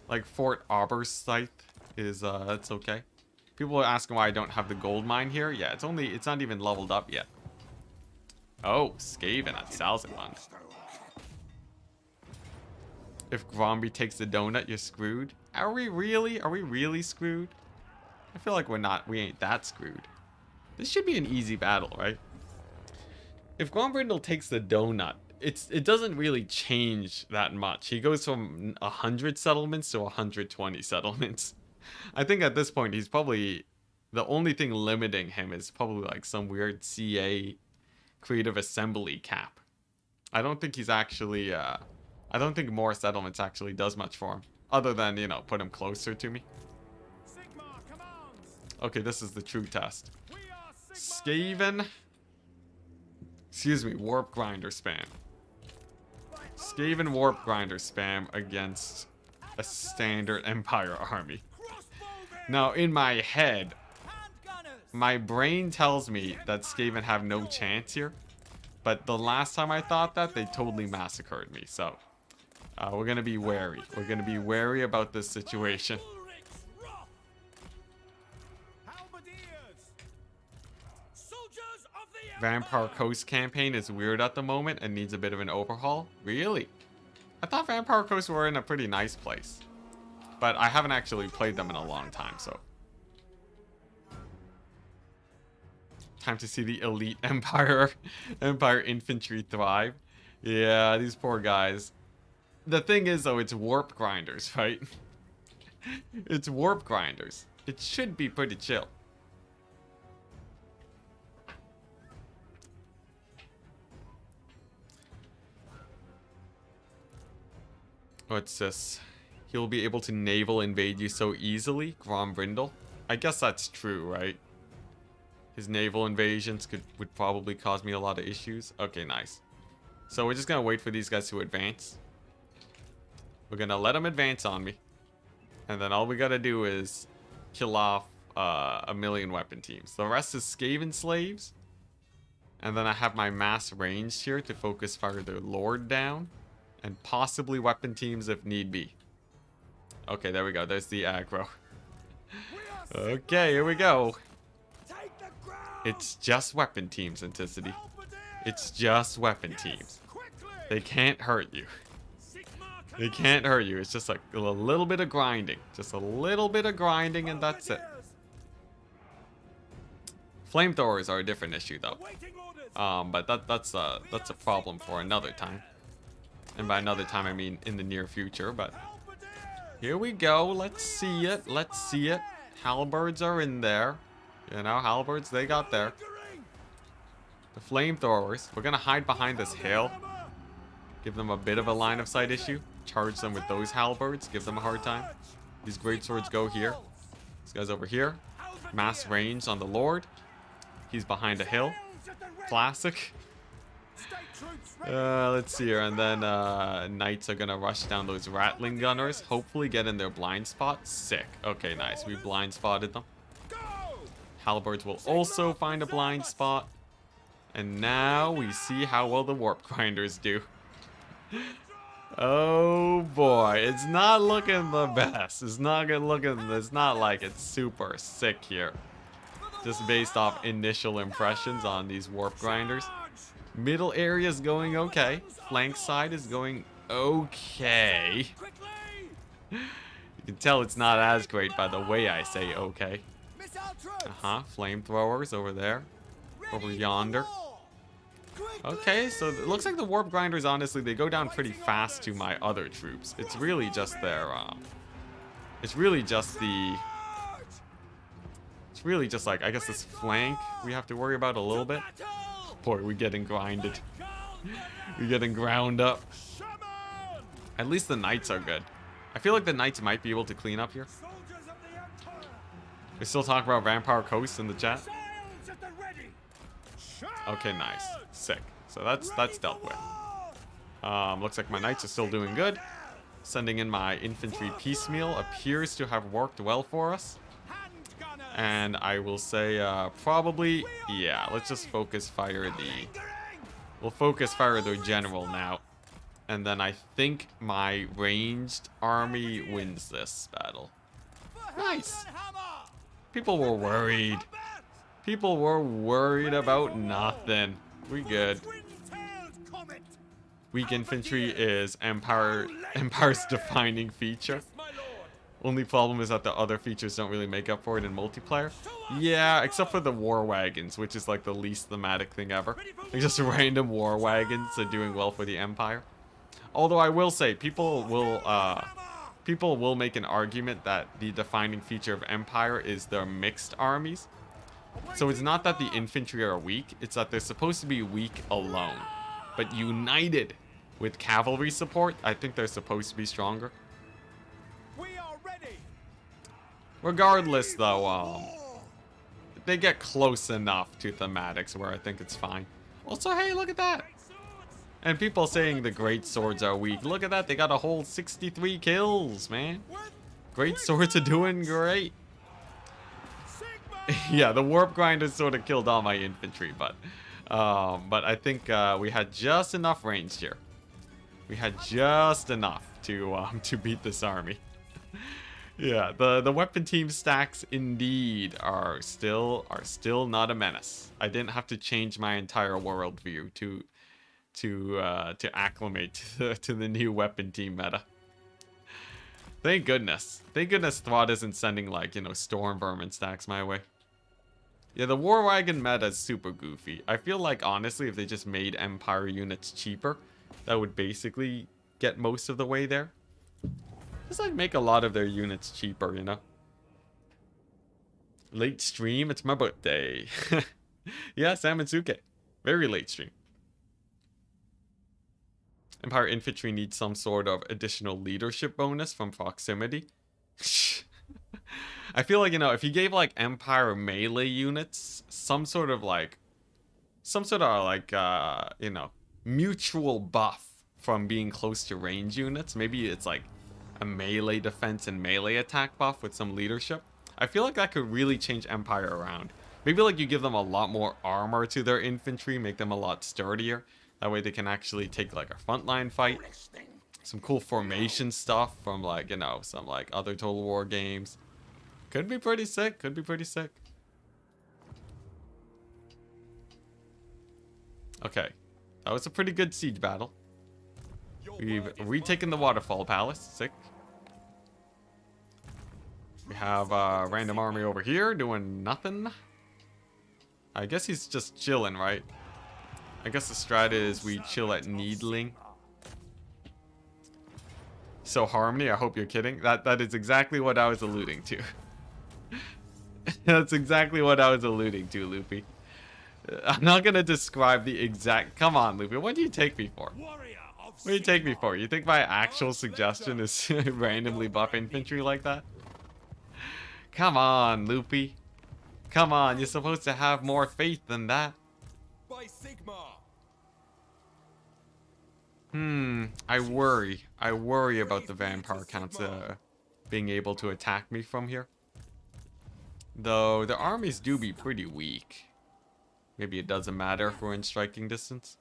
Speaker 1: Like Fort Oberstythe is that's okay. People are asking why I don't have the gold mine here. Yeah, it's not even leveled up yet. Oh, Skaven at Salzamund. If Gromby takes the donut, you're screwed. Are we really? Are we really screwed? I feel like we ain't that screwed. This should be an easy battle, right? If Grombrindle takes the donut, it doesn't really change that much. He goes from 100 settlements to 120 settlements. I think at this point he's probably the only thing limiting him is probably like some weird CA creative assembly cap. I don't think he's actually I don't think more settlements actually does much for him other than, you know, put him closer to me. Okay, this is the true test. Skaven. Excuse me, Warp Grinder spam. Skaven Warp Grinder spam against a standard Empire army. Now, in my head, my brain tells me that Skaven have no chance here. But the last time I thought that, they totally massacred me. So, we're going to be wary. We're going to be wary about this situation. Vampire Coast campaign is weird at the moment and needs a bit of an overhaul. Really? I thought Vampire Coast were in a pretty nice place. But I haven't actually played them in a long time, so. Time to see the elite Empire infantry thrive. Yeah, these poor guys. The thing is, though, it's warp grinders, right? It's warp grinders. It should be pretty chill. What's this? He'll be able to naval invade you so easily, Grombrindle. I guess that's true, right? His naval invasions would probably cause me a lot of issues. Okay, nice. So we're just gonna wait for these guys to advance. We're gonna let them advance on me. And then all we gotta do is kill off a million weapon teams. The rest is Skaven slaves. And then I have my mass ranged here to focus fire their lord down. And possibly weapon teams if need be. Okay, there we go. There's the aggro. Okay, here we go. It's just weapon teams, Enticity. It's just weapon teams. They can't hurt you. They can't hurt you. It's just like a little bit of grinding. Just a little bit of grinding and that's it. Flamethrowers are a different issue though. But that's a problem for another time. And by another time I mean in the near future, but here we go. Let's see it. Let's see it. Halberds are in there. You know, halberds, they got there. The flamethrowers. We're gonna hide behind this hill. Give them a bit of a line of sight issue. Charge them with those halberds. Give them a hard time. These greatswords go here. This guy's over here. Mass range on the lord. He's behind a hill. Classic. Let's see here. And then knights are gonna rush down those rattling gunners. Hopefully get in their blind spot. Sick. Okay, nice. We blind spotted them. Halberds will also find a blind spot. And now we see how well the warp grinders do. Oh boy, it's not looking the best. It's not like it's super sick here. Just based off initial impressions on these warp grinders. Middle area is going okay. Flank side is going okay. You can tell it's not as great by the way I say okay. Flamethrowers over there. Over yonder. Okay, so it looks like the warp grinders, honestly, they go down pretty fast to my other troops. It's really just their, it's really just like, I guess this flank we have to worry about a little bit. Boy, we're getting grinded. We're getting ground up. At least the knights are good. I feel like the knights might be able to clean up here. We still talk about Vampire Coast in the chat. Okay, nice. Sick. So that's dealt with. Looks like my knights are still doing good. Sending in my infantry piecemeal appears to have worked well for us. And I will say, probably, yeah, let's just focus fire we'll focus fire the general now. And then I think my ranged army wins this battle. Nice. People were worried. People were worried about nothing. We good. Weak infantry is Empire's defining feature. Only problem is that the other features don't really make up for it in multiplayer. Yeah, except for the war wagons, which is like the least thematic thing ever. Like just random war wagons are doing well for the Empire. Although I will say, people will make an argument that the defining feature of Empire is their mixed armies. So it's not that the infantry are weak, it's that they're supposed to be weak alone. But united with cavalry support, I think they're supposed to be stronger. Regardless though, they get close enough to thematics where I think it's fine. Also, hey, look at that! And people saying the great swords are weak. Look at that, they got a whole 63 kills, man. Great swords are doing great. Yeah, the warp grinders sort of killed all my infantry, but I think we had just enough range here. We had just enough to beat this army. Yeah, the weapon team stacks indeed are still not a menace. I didn't have to change my entire worldview to acclimate to the new weapon team meta. Thank goodness. Thank goodness Vlad isn't sending, like, you know, storm vermin stacks my way. Yeah, the war wagon meta is super goofy. I feel like, honestly, if they just made Empire units cheaper, that would basically get most of the way there. Just, like, make a lot of their units cheaper, you know? Late stream? It's my birthday. Yeah, Sam and Suke. Very late stream. Empire infantry needs some sort of additional leadership bonus from proximity. I feel like, you know, if you gave, like, Empire melee units some sort of, you know, mutual buff from being close to range units. Maybe it's, like, a melee defense and melee attack buff with some leadership. I feel like that could really change Empire around. Maybe like you give them a lot more armor to their infantry, make them a lot sturdier. That way they can actually take like a frontline fight. Some cool formation stuff from like, you know, some like other Total War games. Could be pretty sick, could be pretty sick. Okay, that was a pretty good siege battle. We've retaken the Waterfall Palace, sick. We have a random army over here doing nothing. I guess he's just chilling, right? I guess the strat is we chill at Needling. So Harmony, I hope you're kidding. That is exactly what I was alluding to. That's exactly what I was alluding to, Loopy. I'm not gonna describe the exact... Come on, Loopy, what do you take me for? What do you take me for? You think my actual suggestion is randomly buff infantry like that? Come on, Loopy. Come on, you're supposed to have more faith than that. I worry. I worry about the vampire counts being able to attack me from here. Though, the armies do be pretty weak. Maybe it doesn't matter if we're in striking distance.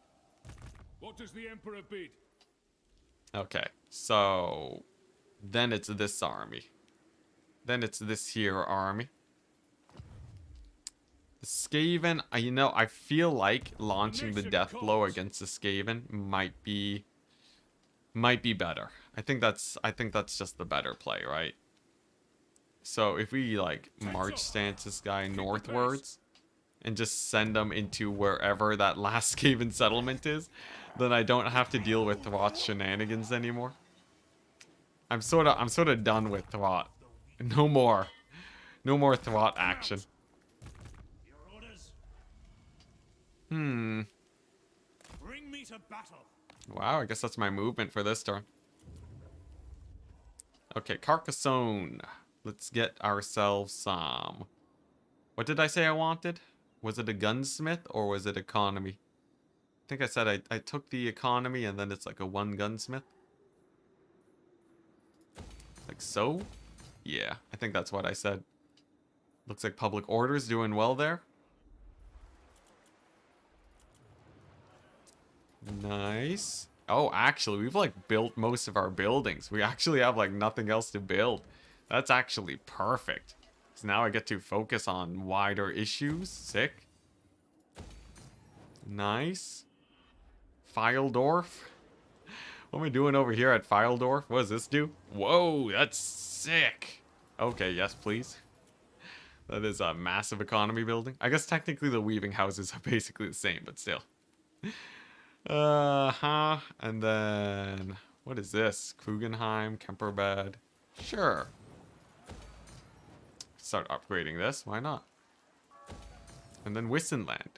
Speaker 2: What does the Emperor bid?
Speaker 1: Okay, so... Then it's this army. Then it's this here army. The Skaven, you know, I feel like launching the death blow against the Skaven might be better. I think that's just the better play, right? So if we like march stance this guy northwards and just send them into wherever that last Skaven settlement is, then I don't have to deal with Thwat's shenanigans anymore. I'm sort of done with Thwat. No more Thwat action.
Speaker 2: Bring me to battle.
Speaker 1: Wow, I guess that's my movement for this turn. Okay, Carcassonne. Let's get ourselves some... What did I say I wanted? Was it a gunsmith or was it economy? I think I said I took the economy and then it's like a one gunsmith. Like so? Yeah, I think that's what I said. Looks like public order's doing well there. Nice. Oh, actually, we've like built most of our buildings. We actually have like nothing else to build. That's actually perfect. So now I get to focus on wider issues. Sick. Nice. Altdorf. What am I doing over here at Altdorf? What does this do? Whoa, that's sick. Okay, yes, please. That is a massive economy building. I guess technically the weaving houses are basically the same, but still. And then what is this? Krugenheim, Kemperbad. Sure. Start upgrading this. Why not? And then Wissenland.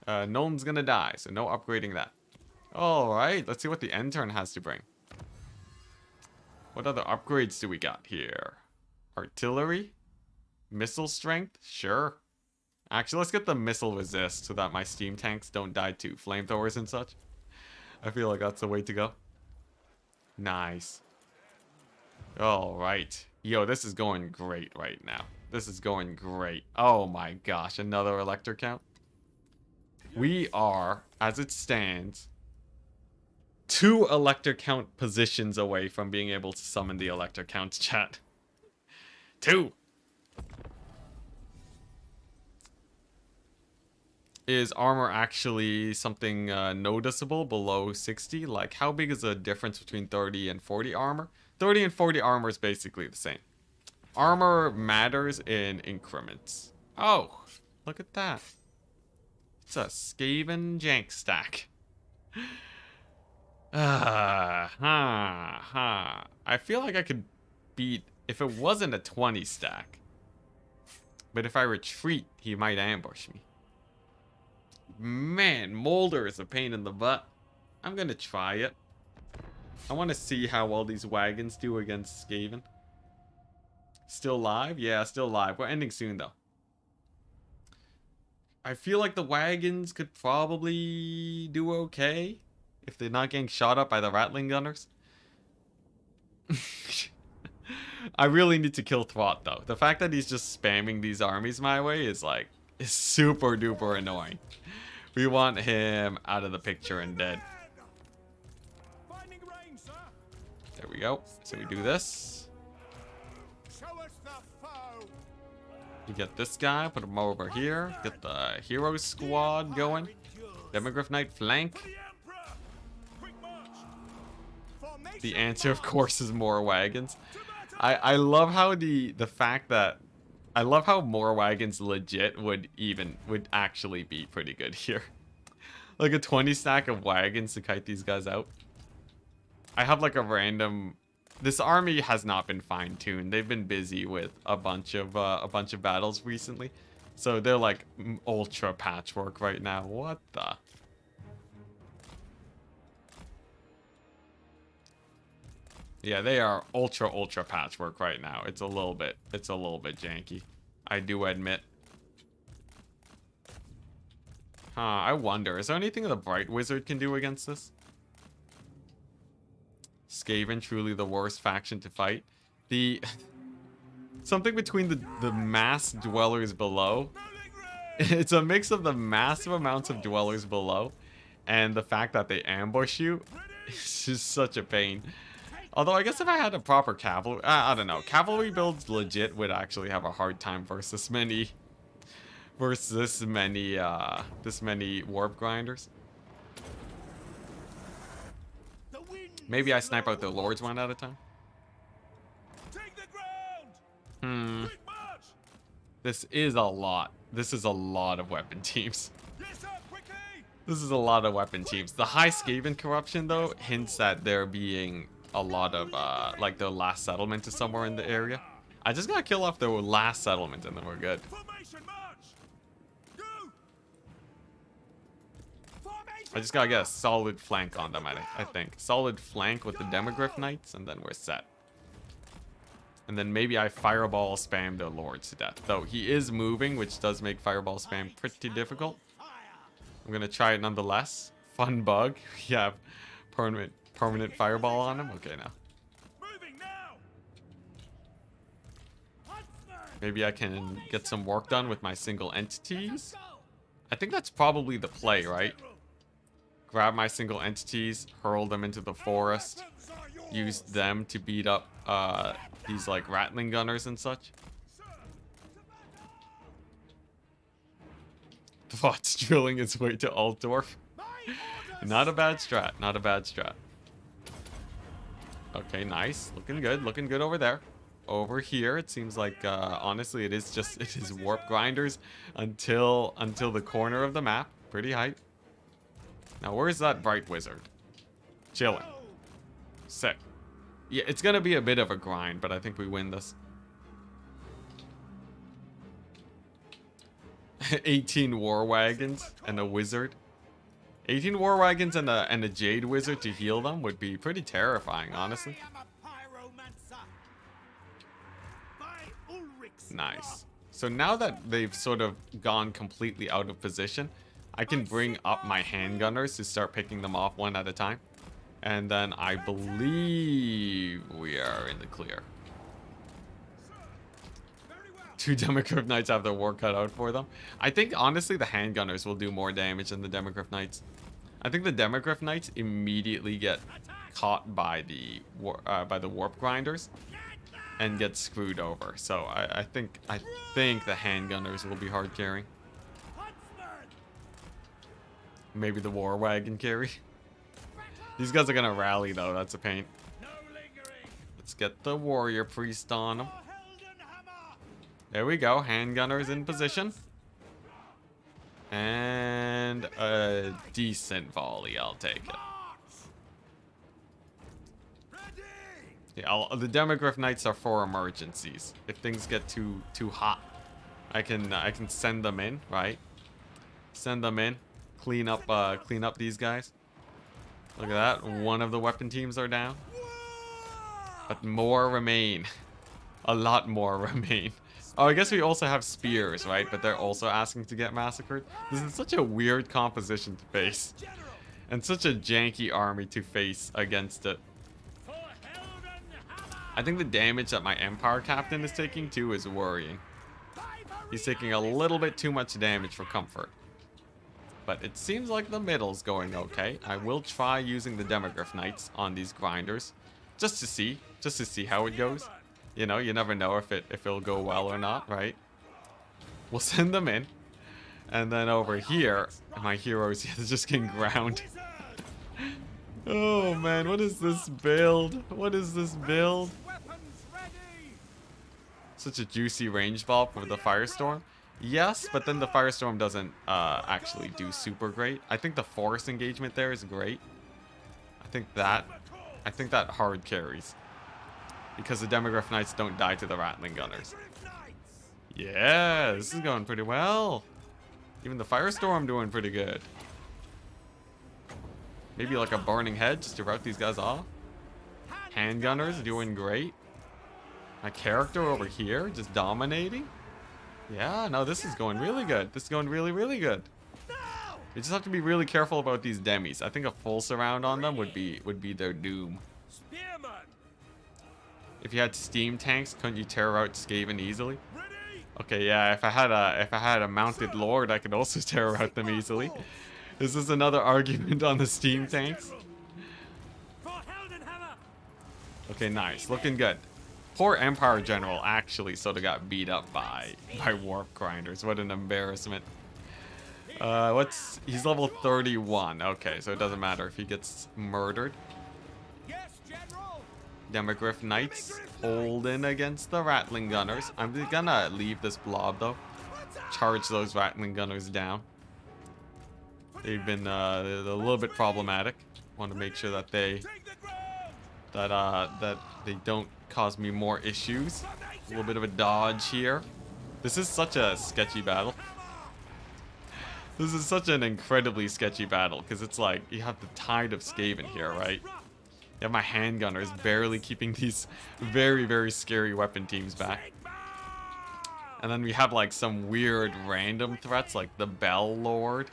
Speaker 1: Nolan's gonna die, so no upgrading that. Alright, let's see what the end turn has to bring. What other upgrades do we got here? Artillery? Missile strength? Sure. Actually, let's get the missile resist so that my steam tanks don't die to flamethrowers and such. I feel like that's the way to go. Nice. Alright. Yo, this is going great right now. This is going great. Oh my gosh, another elector count. We are, as it stands, 2 elector count positions away from being able to summon the elector counts, chat. 2! Is armor actually something noticeable below 60? Like, how big is the difference between 30 and 40 armor? 30 and 40 armor is basically the same. Armor matters in increments. Oh, look at that. It's a Skaven jank stack. I feel like I could beat if it wasn't a 20 stack. But if I retreat, he might ambush me. Man, Molder is a pain in the butt. I'm gonna try it. I want to see how well these wagons do against Skaven. Still live? Yeah, still live. We're ending soon, though. I feel like the wagons could probably do okay if they're not getting shot up by the Rattling Gunners. I really need to kill Thwat, though. The fact that he's just spamming these armies my way is, like, is super duper annoying. We want him out of the picture and dead.
Speaker 2: Finding range, sir.
Speaker 1: There we go. So we do this.
Speaker 2: Show us the foe.
Speaker 1: We get this guy, put him over here. Get the hero squad going. Demogryph Knight flank.
Speaker 2: The Emperor. Quick march. Formation
Speaker 1: The answer, of
Speaker 2: march.
Speaker 1: course, is more wagons. I love how the fact that I love how more wagons legit would actually be pretty good here. Like a 20 stack of wagons to kite these guys out. I have like a random. This army has not been fine-tuned. They've been busy with a bunch of battles recently, so they're like ultra patchwork right now. What the? Yeah, they are ultra patchwork right now. It's a little bit janky, I do admit. Huh, I wonder, is there anything the Bright Wizard can do against this? Skaven, truly the worst faction to fight. The something between the mass dwellers below. It's a mix of the massive amounts of dwellers below and the fact that they ambush you. It's just such a pain. Although I guess if I had a proper cavalry, I don't know, cavalry builds legit would actually have a hard time versus this many warp grinders.
Speaker 2: The wind
Speaker 1: Maybe I snipe out their lords one at a time.
Speaker 2: Take the ground. Quick march.
Speaker 1: This is a lot. This is a lot of weapon teams.
Speaker 2: Yes, sir. Quickly.
Speaker 1: This is a lot of weapon teams. The high skaven corruption though hints at there being a lot of like their last settlement is somewhere in the area. I just gotta kill off their last settlement and then we're good.
Speaker 2: Formation march. Go. Formation
Speaker 1: I just gotta get a solid flank on them, I think. Solid flank with the Demogryph Knights and then we're set. And then maybe I fireball spam their lords to death. Though he is moving, which does make fireball spam pretty difficult. I'm gonna try it nonetheless. Fun bug. We have permanent fireball on him. Okay, now.
Speaker 2: moving now. Huntsman.
Speaker 1: Maybe I can get some work done with my single entities. I think that's probably the play, right? Grab my single entities, hurl them into the forest, use them to beat up these like rattling gunners and such. Vlad's drilling his way to Altdorf. Not a bad strat, not a bad strat. Okay, nice. Looking good over there. Over here, it seems like honestly it is warp grinders until the corner of the map. Pretty hype. Now where's that Bright Wizard? Chilling. Sick. Yeah, it's gonna be a bit of a grind, but I think we win this. 18 war wagons and a wizard. 18 war wagons and a jade wizard to heal them would be pretty terrifying, honestly. Nice. So now that they've sort of gone completely out of position, I can bring up my handgunners to start picking them off one at a time. And then I believe we are in the clear. Two Demogryph Knights have their work cut out for them. I think, honestly, the handgunners will do more damage than the Demogryph Knights. I think the Demogryph Knights immediately get caught by the warp grinders and get screwed over. So I think the handgunners will be hard carrying. Maybe the war wagon carry. These guys are gonna rally though. That's a pain. Let's get the warrior priest on them. There we go. Handgunners in position. And a decent volley. I'll take it. Yeah, the Demogryph Knights are for emergencies. If things get too hot, I can send them in, right? Send them in. Clean up these guys. Look at that. One of the weapon teams are down. But more remain. A lot more remain. Oh, I guess we also have spears, right? But they're also asking to get massacred. This is such a weird composition to face. And such a janky army to face against it. I think the damage that my Empire Captain is taking too is worrying. He's taking a little bit too much damage for comfort. But it seems like the middle's going okay. I will try using the Demogryph Knights on these grinders. Just to see how it goes. You know, you never know if it'll go well or not, right? We'll send them in. And then over here, my heroes just getting ground. Oh man, what is this build? What is this build? Such a juicy range ball for the Firestorm. Yes, but then the Firestorm doesn't actually do super great. I think the forest engagement there is great. I think that hard carries. Because the Demogryph Knights don't die to the Rattling Gunners. Yeah, this is going pretty well. Even the Firestorm doing pretty good. Maybe like a Burning Head just to rout these guys off. Handgunners doing great. My character over here just dominating. Yeah, no, this is going really good. This is going really, really good. You just have to be really careful about these demis. I think a full surround on them would be their doom. If you had steam tanks, couldn't you tear out Skaven easily? Okay, yeah, if I had a mounted lord, I could also tear out them easily. Is this another argument on the steam tanks? Okay, nice. Looking good. Poor Empire General actually sort of got beat up by warp grinders. What an embarrassment. He's level 31. Okay, so it doesn't matter if he gets murdered. Demogryph Knights holding against the Rattling Gunners. I'm gonna leave this blob though. Charge those Rattling Gunners down. They've been a little bit problematic. Want to make sure that they don't cause me more issues. A little bit of a dodge here. This is such a sketchy battle. This is such an incredibly sketchy battle because it's like you have the tide of Skaven here, right? You have my handgunners barely keeping these very, very scary weapon teams back. And then we have like some weird random threats like the Bell Lord.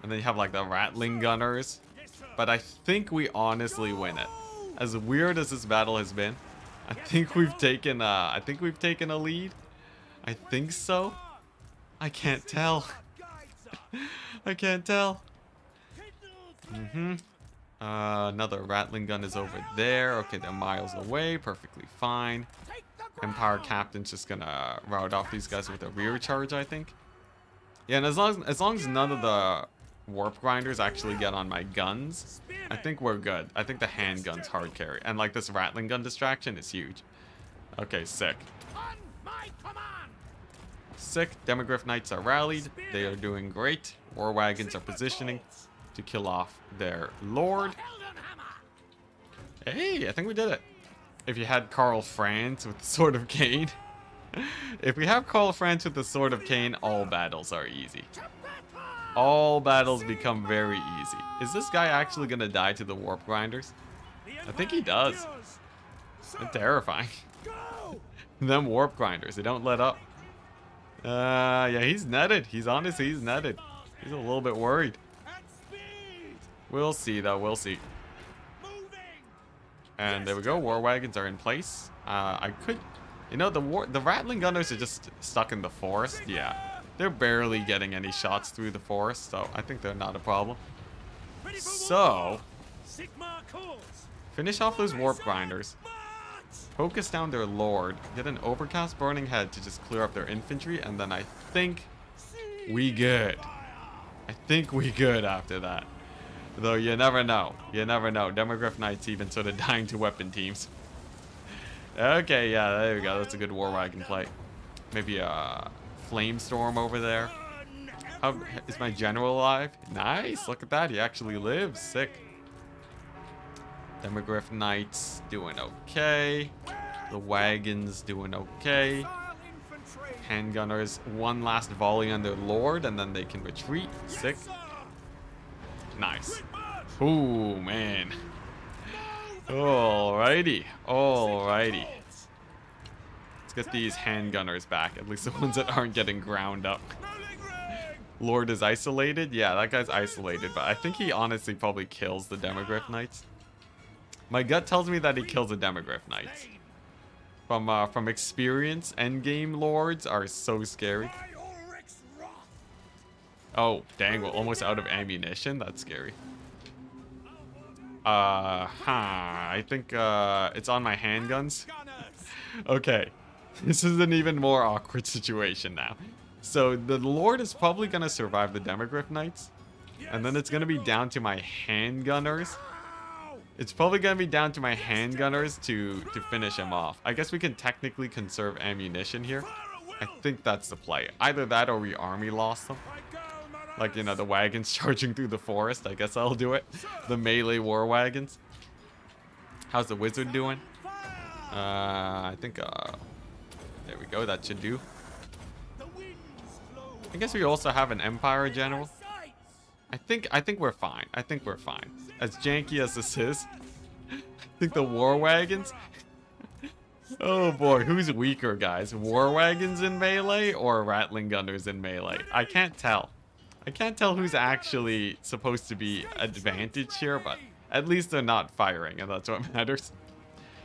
Speaker 1: And then you have like the Rattling Gunners. But I think we honestly win it. As weird as this battle has been, I think we've taken a lead. I think so. I can't tell. I can't tell. Another Rattling Gun is over there. Okay, they're miles away. Perfectly fine. Empire Captain's just gonna rout off these guys with a rear charge, I think. Yeah, and as long as none of the warp grinders actually get on my guns, I think we're good. I think the handgun's hard carry. And like this Rattling Gun distraction is huge. Okay, sick. Sick. Demogryph Knights are rallied. They are doing great. War Wagons are positioning to kill off their lord. Hey, I think we did it. If you had Karl Franz with the Sword of Cain. If we have Karl Franz with the Sword of Cain, all battles are easy. All battles become very easy. Is this guy actually gonna die to the warp grinders? I think he does. They're terrifying. Them warp grinders, they don't let up. Yeah, he's netted. He's netted. He's a little bit worried. We'll see though, we'll see. And there we go, War Wagons are in place. I could, you know, the Rattling Gunners are just stuck in the forest. Yeah, they're barely getting any shots through the forest, so I think they're not a problem. So, finish off those warp grinders. Focus down their lord. Get an Overcast Burning Head to just clear up their infantry, and then I think we good. I think we good after that. Though you never know. You never know. Demogryph Knights even sort of dying to weapon teams. Okay, yeah, there we go. That's a good War Wagon play. Maybe a Flamestorm over there. How, is my general alive? Nice. Look at that. He actually lives. Sick. Demogryph Knights doing okay. The wagons doing okay. Handgunners, one last volley on their lord, and then they can retreat. Sick. Nice. Ooh, man. Alrighty. Alrighty. Let's get these handgunners back. At least the ones that aren't getting ground up. Lord is isolated? Yeah, that guy's isolated, but I think he honestly probably kills the Demogryph Knights. My gut tells me that he kills the Demogryph Knights. from experience. Endgame lords are so scary.
Speaker 2: By Ulrich's wrath.
Speaker 1: Oh, dang, we're almost out of ammunition. That's scary. I think it's on my handguns.
Speaker 2: Gunners.
Speaker 1: Okay, this is an even more awkward situation now. So the Lord is probably gonna survive the Demogryph Knights, and then it's gonna be down to my handgunners. It's probably gonna be down to my handgunners to finish him off. I guess we can technically conserve ammunition here. I think that's the play. Either that or we army lost them. Like, you know, the wagons charging through the forest. I guess I'll do it. The melee war wagons. How's the wizard doing? I think, there we go. That should do. I guess we also have an Empire General. I think we're fine. I think we're fine. As janky as this is. I think the war wagons. Oh boy, who's weaker, guys? War wagons in melee or rattling gunners in melee? I can't tell. I can't tell who's actually supposed to be advantage here, but at least they're not firing, and that's what matters.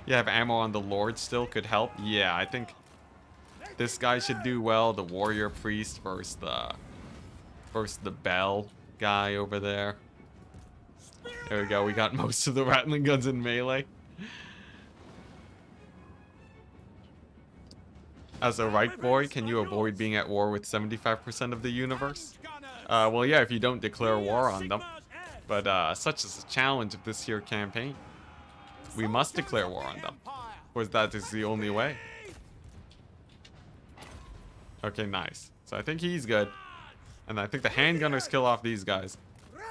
Speaker 1: You have ammo on the Lord still could help. Yeah, I think this guy should do well. The warrior priest versus the bell guy over there. There we go. We got most of the rattling guns in melee. As a right boy, can you avoid being at war with 75% of the universe? Well, yeah, if you don't declare war on them. But such is the challenge of this here campaign. We must declare war on them. Because that is the only way. Okay, nice. So I think he's good. And I think the handgunners kill off these guys.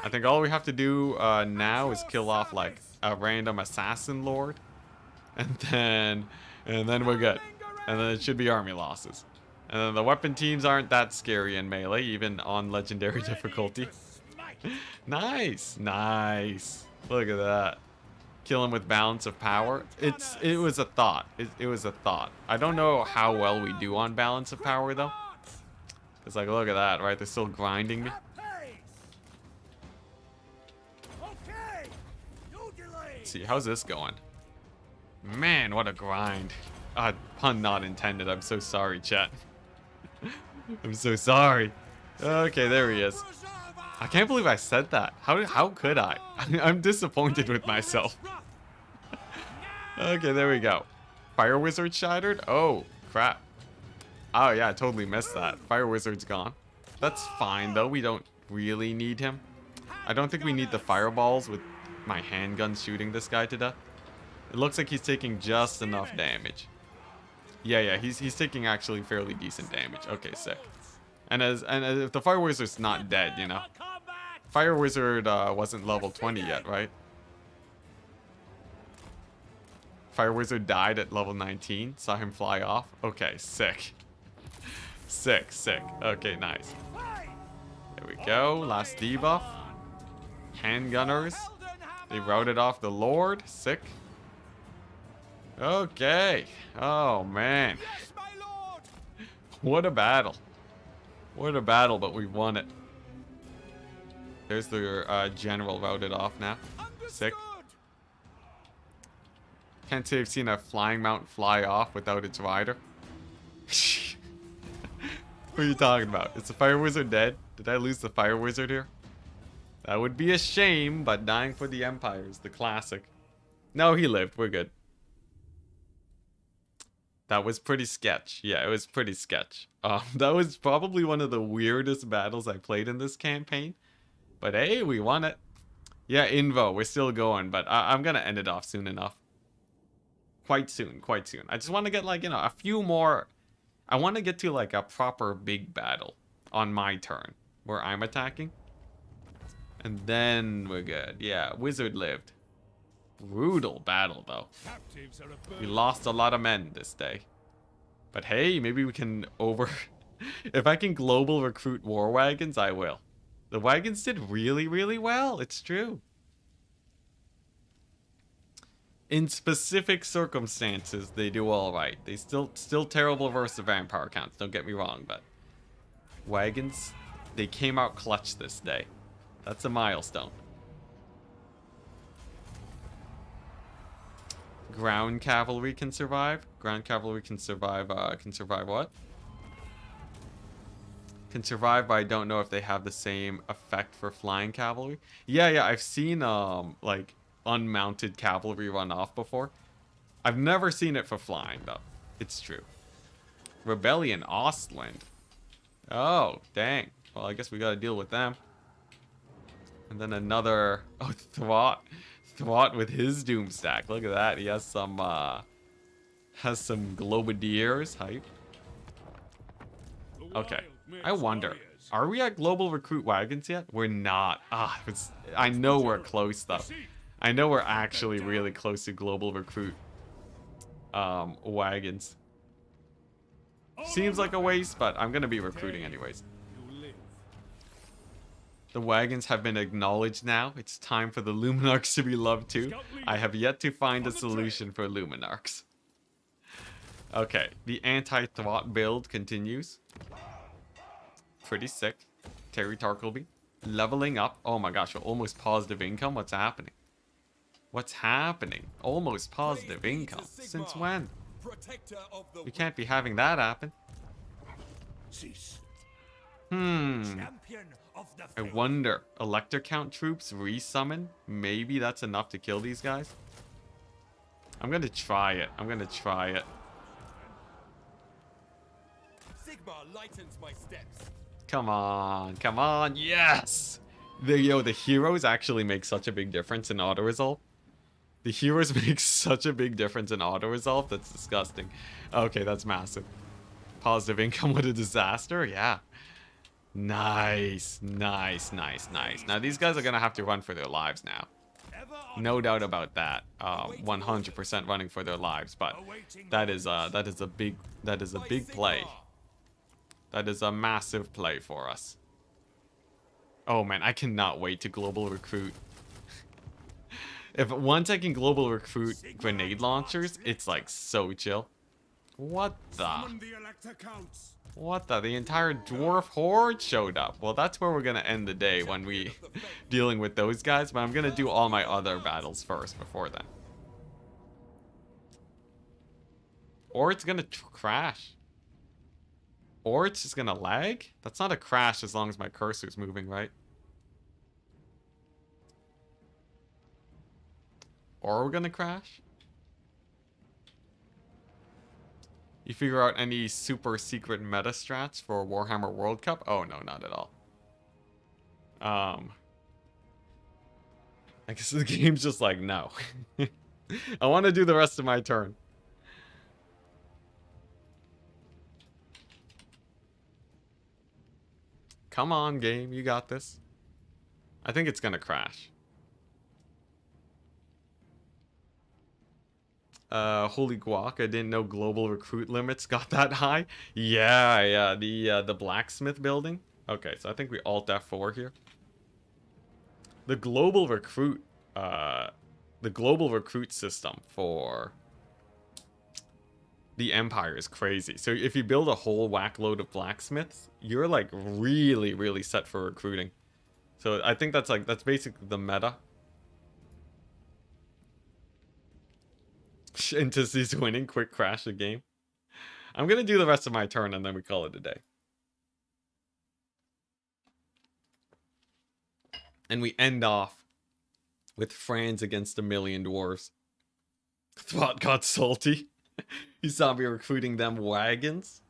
Speaker 1: I think all we have to do now is kill off like a random assassin lord. And then we're good. And then it should be army losses. And then the weapon teams aren't that scary in melee, even on legendary difficulty. Nice, nice. Look at that. Kill him with balance of power. It was a thought. It was a thought. I don't know how well we do on balance of power though. It's like, look at that, right? They're still grinding me. Let's see, how's this going? Man, what a grind. Pun not intended. I'm so sorry, chat. I'm so sorry. Okay, there he is. I can't believe I said that. How could I? I'm disappointed with myself. Okay, there we go. Fire Wizard shattered? Oh, crap. Oh, yeah, I totally missed that. Fire Wizard's gone. That's fine, though. We don't really need him. I don't think we need the fireballs with my handgun shooting this guy to death. It looks like he's taking just enough damage. Yeah, he's taking actually fairly decent damage. Okay, sick. And if the Fire Wizard's not dead, you know. Fire Wizard wasn't level 20 yet, right? Fire Wizard died at level 19. Saw him fly off. Okay, sick. Sick. Okay, nice. There we go. Last debuff. Handgunners. They routed off the Lord. Sick. Okay. Oh, man. What a battle. What a battle, but we won it. There's the general routed off now. Sick. Can't say I've seen a flying mount fly off without its rider. What are you talking about? Is the Fire Wizard dead? Did I lose the Fire Wizard here? That would be a shame, but dying for the Empire is the classic. No, he lived. We're good. That was pretty sketch. Yeah, it was pretty sketch. That was probably one of the weirdest battles I played in this campaign. But hey, we won it. Yeah, Invo, we're still going, but I'm gonna end it off soon enough. Quite soon. I just want to get like, you know, a few more. I want to get to like a proper big battle on my turn where I'm attacking. And then we're good. Yeah, Wizard lived. Brutal battle though. We lost a lot of men this day. But hey, maybe we can if I can global recruit war wagons, I will. The wagons did really, really well. It's true. In specific circumstances, they do all right. They still terrible versus the vampire counts. Don't get me wrong, but wagons, they came out clutch this day. That's a milestone. Ground cavalry can survive. Ground cavalry can survive what? Can survive, but I don't know if they have the same effect for flying cavalry. Yeah, I've seen like unmounted cavalry run off before. I've never seen it for flying though. It's true. Rebellion Ostland. Oh, dang. Well, I guess we gotta deal with them. And then another... Oh, Thwart. Thwart with his doom stack. Look at that. He has some globadiers. Hype. Okay. I wonder. Are we at global recruit wagons yet? We're not. I know we're close though. I know we're actually really close to global recruit wagons. Seems like a waste, but I'm gonna be recruiting anyways. The wagons have been acknowledged now. It's time for the Luminarchs to be loved too. I have yet to find a solution for Luminarchs. Okay, the anti-Thwart build continues. Pretty sick. Terry Tarkleby. Leveling up. Oh my gosh, we're almost positive income. What's happening? What's happening? Almost positive income. Since when? We can't be having that happen. I wonder. Elector count troops resummon? Maybe that's enough to kill these guys? I'm gonna try it. I'm gonna try it.
Speaker 2: Sigma lightens my steps.
Speaker 1: Come on. Come on. Yes! The heroes actually make such a big difference in auto-resolve. The heroes make such a big difference in auto-resolve. That's disgusting. Okay, that's massive. Positive income, what a disaster. Yeah. Nice. Nice, nice, nice. Now, these guys are going to have to run for their lives now. No doubt about that. 100% running for their lives. But that is a big play. That is a massive play for us. Oh, man, I cannot wait to global recruit. Once I can global recruit grenade launchers, it's like so chill. What the? What the? The entire dwarf horde showed up. Well, that's where we're gonna end the day when we dealing with those guys. But I'm gonna do all my other battles first before then. Or it's gonna crash. Or it's just gonna lag. That's not a crash as long as my cursor's moving, right? Or we're gonna crash? You figure out any super secret meta strats for Warhammer World Cup? Oh no, not at all. I guess the game's just like, no. I want to do the rest of my turn. Come on, game, you got this. I think it's gonna crash. Holy guac, I didn't know global recruit limits got that high. Yeah, the blacksmith building. Okay, so I think we alt F4 here. The global recruit system for the Empire is crazy. So if you build a whole whack load of blacksmiths, you're like really, really set for recruiting. So I think that's basically the meta. Entity's winning. Quick crash the game. I'm gonna do the rest of my turn and then we call it a day. And we end off with Franz against 1,000,000 dwarves. Thwart got salty. He saw me recruiting them wagons.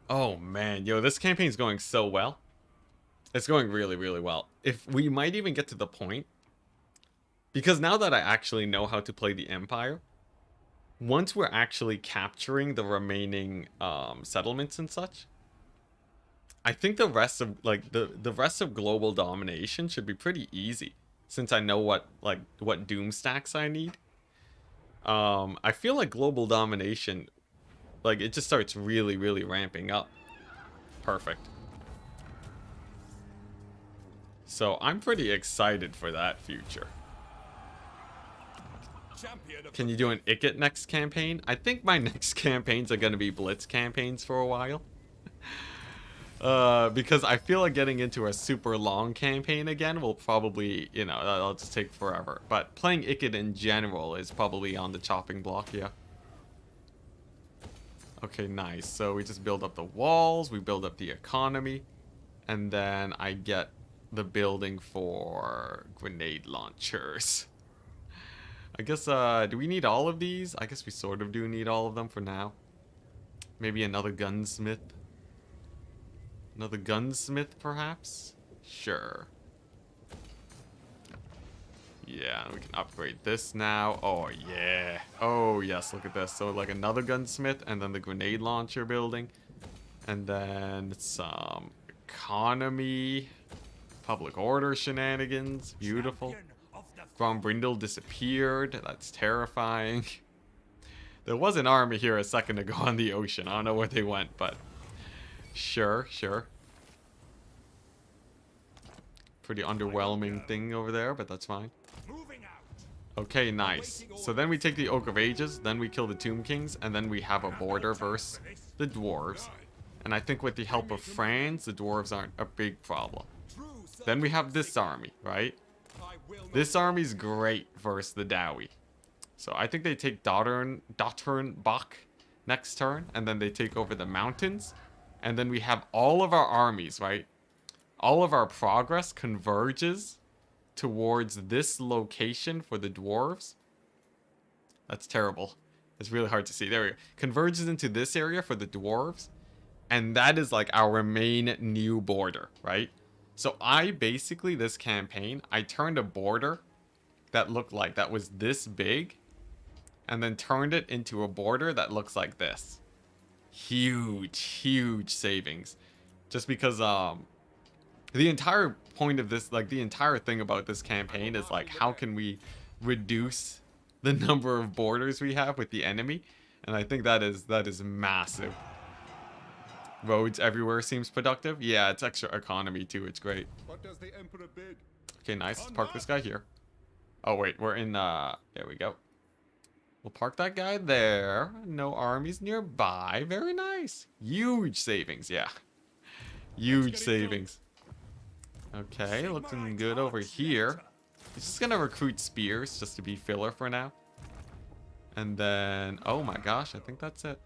Speaker 1: Oh man, yo, this campaign's going so well. It's going really, really well. If we might even get to the point, because now that I actually know how to play the Empire, once we're actually capturing the remaining settlements and such, I think the rest of the rest of global domination should be pretty easy, since I know what doom stacks I need. I feel like global domination, like, it just starts really, really ramping up. Perfect. So I'm pretty excited for that future. Can you do an Icket next campaign? I think my next campaigns are going to be Blitz campaigns for a while. Because I feel like getting into a super long campaign again will probably, you know, that'll just take forever. But playing Ikid in general is probably on the chopping block, yeah. Okay, nice. So we just build up the walls, we build up the economy, and then I get the building for grenade launchers. I guess, do we need all of these? I guess we sort of do need all of them for now. Maybe another gunsmith. Another gunsmith, perhaps? Sure. Yeah, we can upgrade this now. Oh, yeah. Oh, yes, look at this. So, like, another gunsmith, and then the grenade launcher building. And then some economy. Public order shenanigans. Beautiful. Grombrindle disappeared. That's terrifying. There was an army here a second ago on the ocean. I don't know where they went, but... Sure, sure. Pretty underwhelming thing over there, but that's fine. Okay, nice. So then we take the Oak of Ages, then we kill the Tomb Kings, and then we have a border versus the Dwarves. And I think with the help of France, the Dwarves aren't a big problem. Then we have this army, right? This army's great versus the Dowie. So I think they take Dotternbach next turn, and then they take over the mountains. And then we have all of our armies, right? All of our progress converges towards this location for the dwarves. That's terrible. It's really hard to see. There we go. Converges into this area for the dwarves. And that is like our main new border, right? So I basically, this campaign, I turned a border that looked like that was this big. And then turned it into a border that looks like this. Huge, huge savings. Just because, the entire point of this, like the entire thing about this campaign is like, how can we reduce the number of borders we have with the enemy? And I think that is massive. Roads everywhere seems productive. Yeah, it's extra economy too. It's great.
Speaker 2: What does the Emperor bid?
Speaker 1: Okay, nice. Let's park this guy here. Oh wait, we're in, there we go. We'll park that guy there. No armies nearby. Very nice. Huge savings, yeah. Huge savings. Okay, looking good over here. He's just gonna recruit spears just to be filler for now. And then, oh my gosh, I think that's it.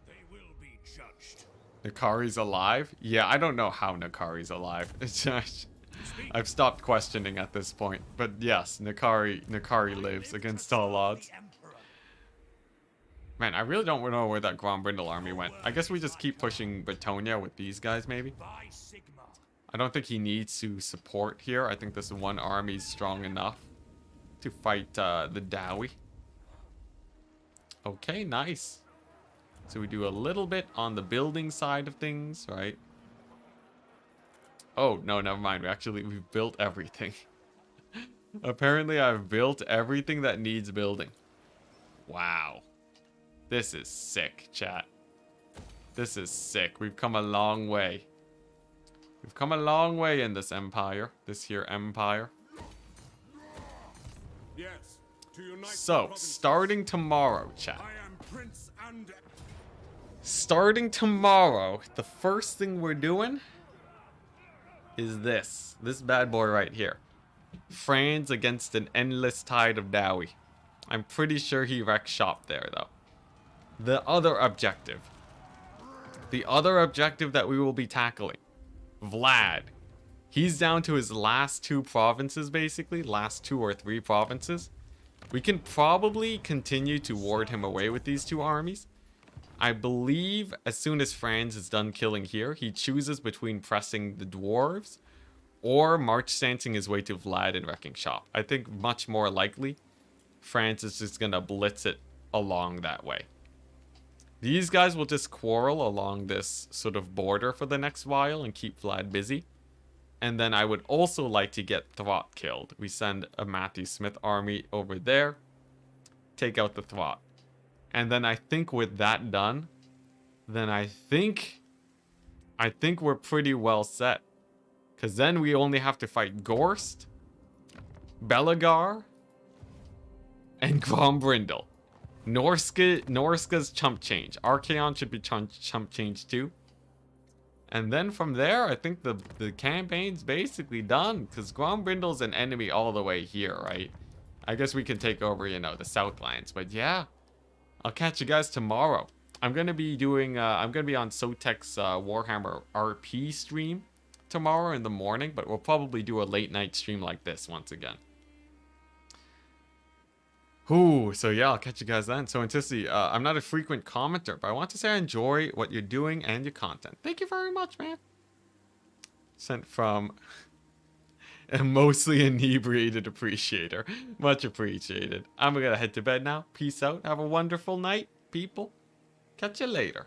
Speaker 2: They will be judged.
Speaker 1: Nakari's alive? Yeah, I don't know how Nakari's alive. It's just, I've stopped questioning at this point. But yes, Nakari lives against all odds. Man, I really don't know where that Grombrindle army went. I guess we just keep pushing Bretonia with these guys, maybe. I don't think he needs to support here. I think this one army is strong enough to fight the Dowie. Okay, nice. So we do a little bit on the building side of things, right? Oh, no, never mind. We've built everything. Apparently, I've built everything that needs building. Wow. This is sick, chat. This is sick. We've come a long way. We've come a long way in this empire. This here empire.
Speaker 2: Yes, to unite
Speaker 1: So, starting tomorrow, chat.
Speaker 2: I am Prince and
Speaker 1: Starting tomorrow, the first thing we're doing is this. This bad boy right here. Franz against an endless tide of Dowie. I'm pretty sure he wrecked shop there, though. The other objective. The other objective that we will be tackling. Vlad. He's down to his last 2 provinces, basically. Last 2 or 3 provinces. We can probably continue to ward him away with these 2 armies. I believe as soon as Franz is done killing here, he chooses between pressing the dwarves or march stancing his way to Vlad and wrecking shop. I think much more likely, Franz is just going to blitz it along that way. These guys will just quarrel along this sort of border for the next while and keep Vlad busy. And then I would also like to get Thwot killed. We send a Matthew Smith army over there. Take out the Thwot. And then I think with that done, then I think we're pretty well set. Because then we only have to fight Gorst, Belagar, and Grombrindle. Norska's chump change. Archaon should be chump change too. And then from there, I think the campaign's basically done. Because Grombrindle's an enemy all the way here, right? I guess we can take over, you know, the Southlands. But yeah, I'll catch you guys tomorrow. I'm going to be doing, I'm going to be on Sotek's Warhammer RP stream tomorrow in the morning. But we'll probably do a late night stream like this once again. Ooh, so yeah, I'll catch you guys then. So Enticity, I'm not a frequent commenter, but I want to say I enjoy what you're doing and your content. Thank you very much, man. Sent from a mostly inebriated appreciator. Much appreciated. I'm gonna head to bed now. Peace out. Have a wonderful night, people. Catch you later.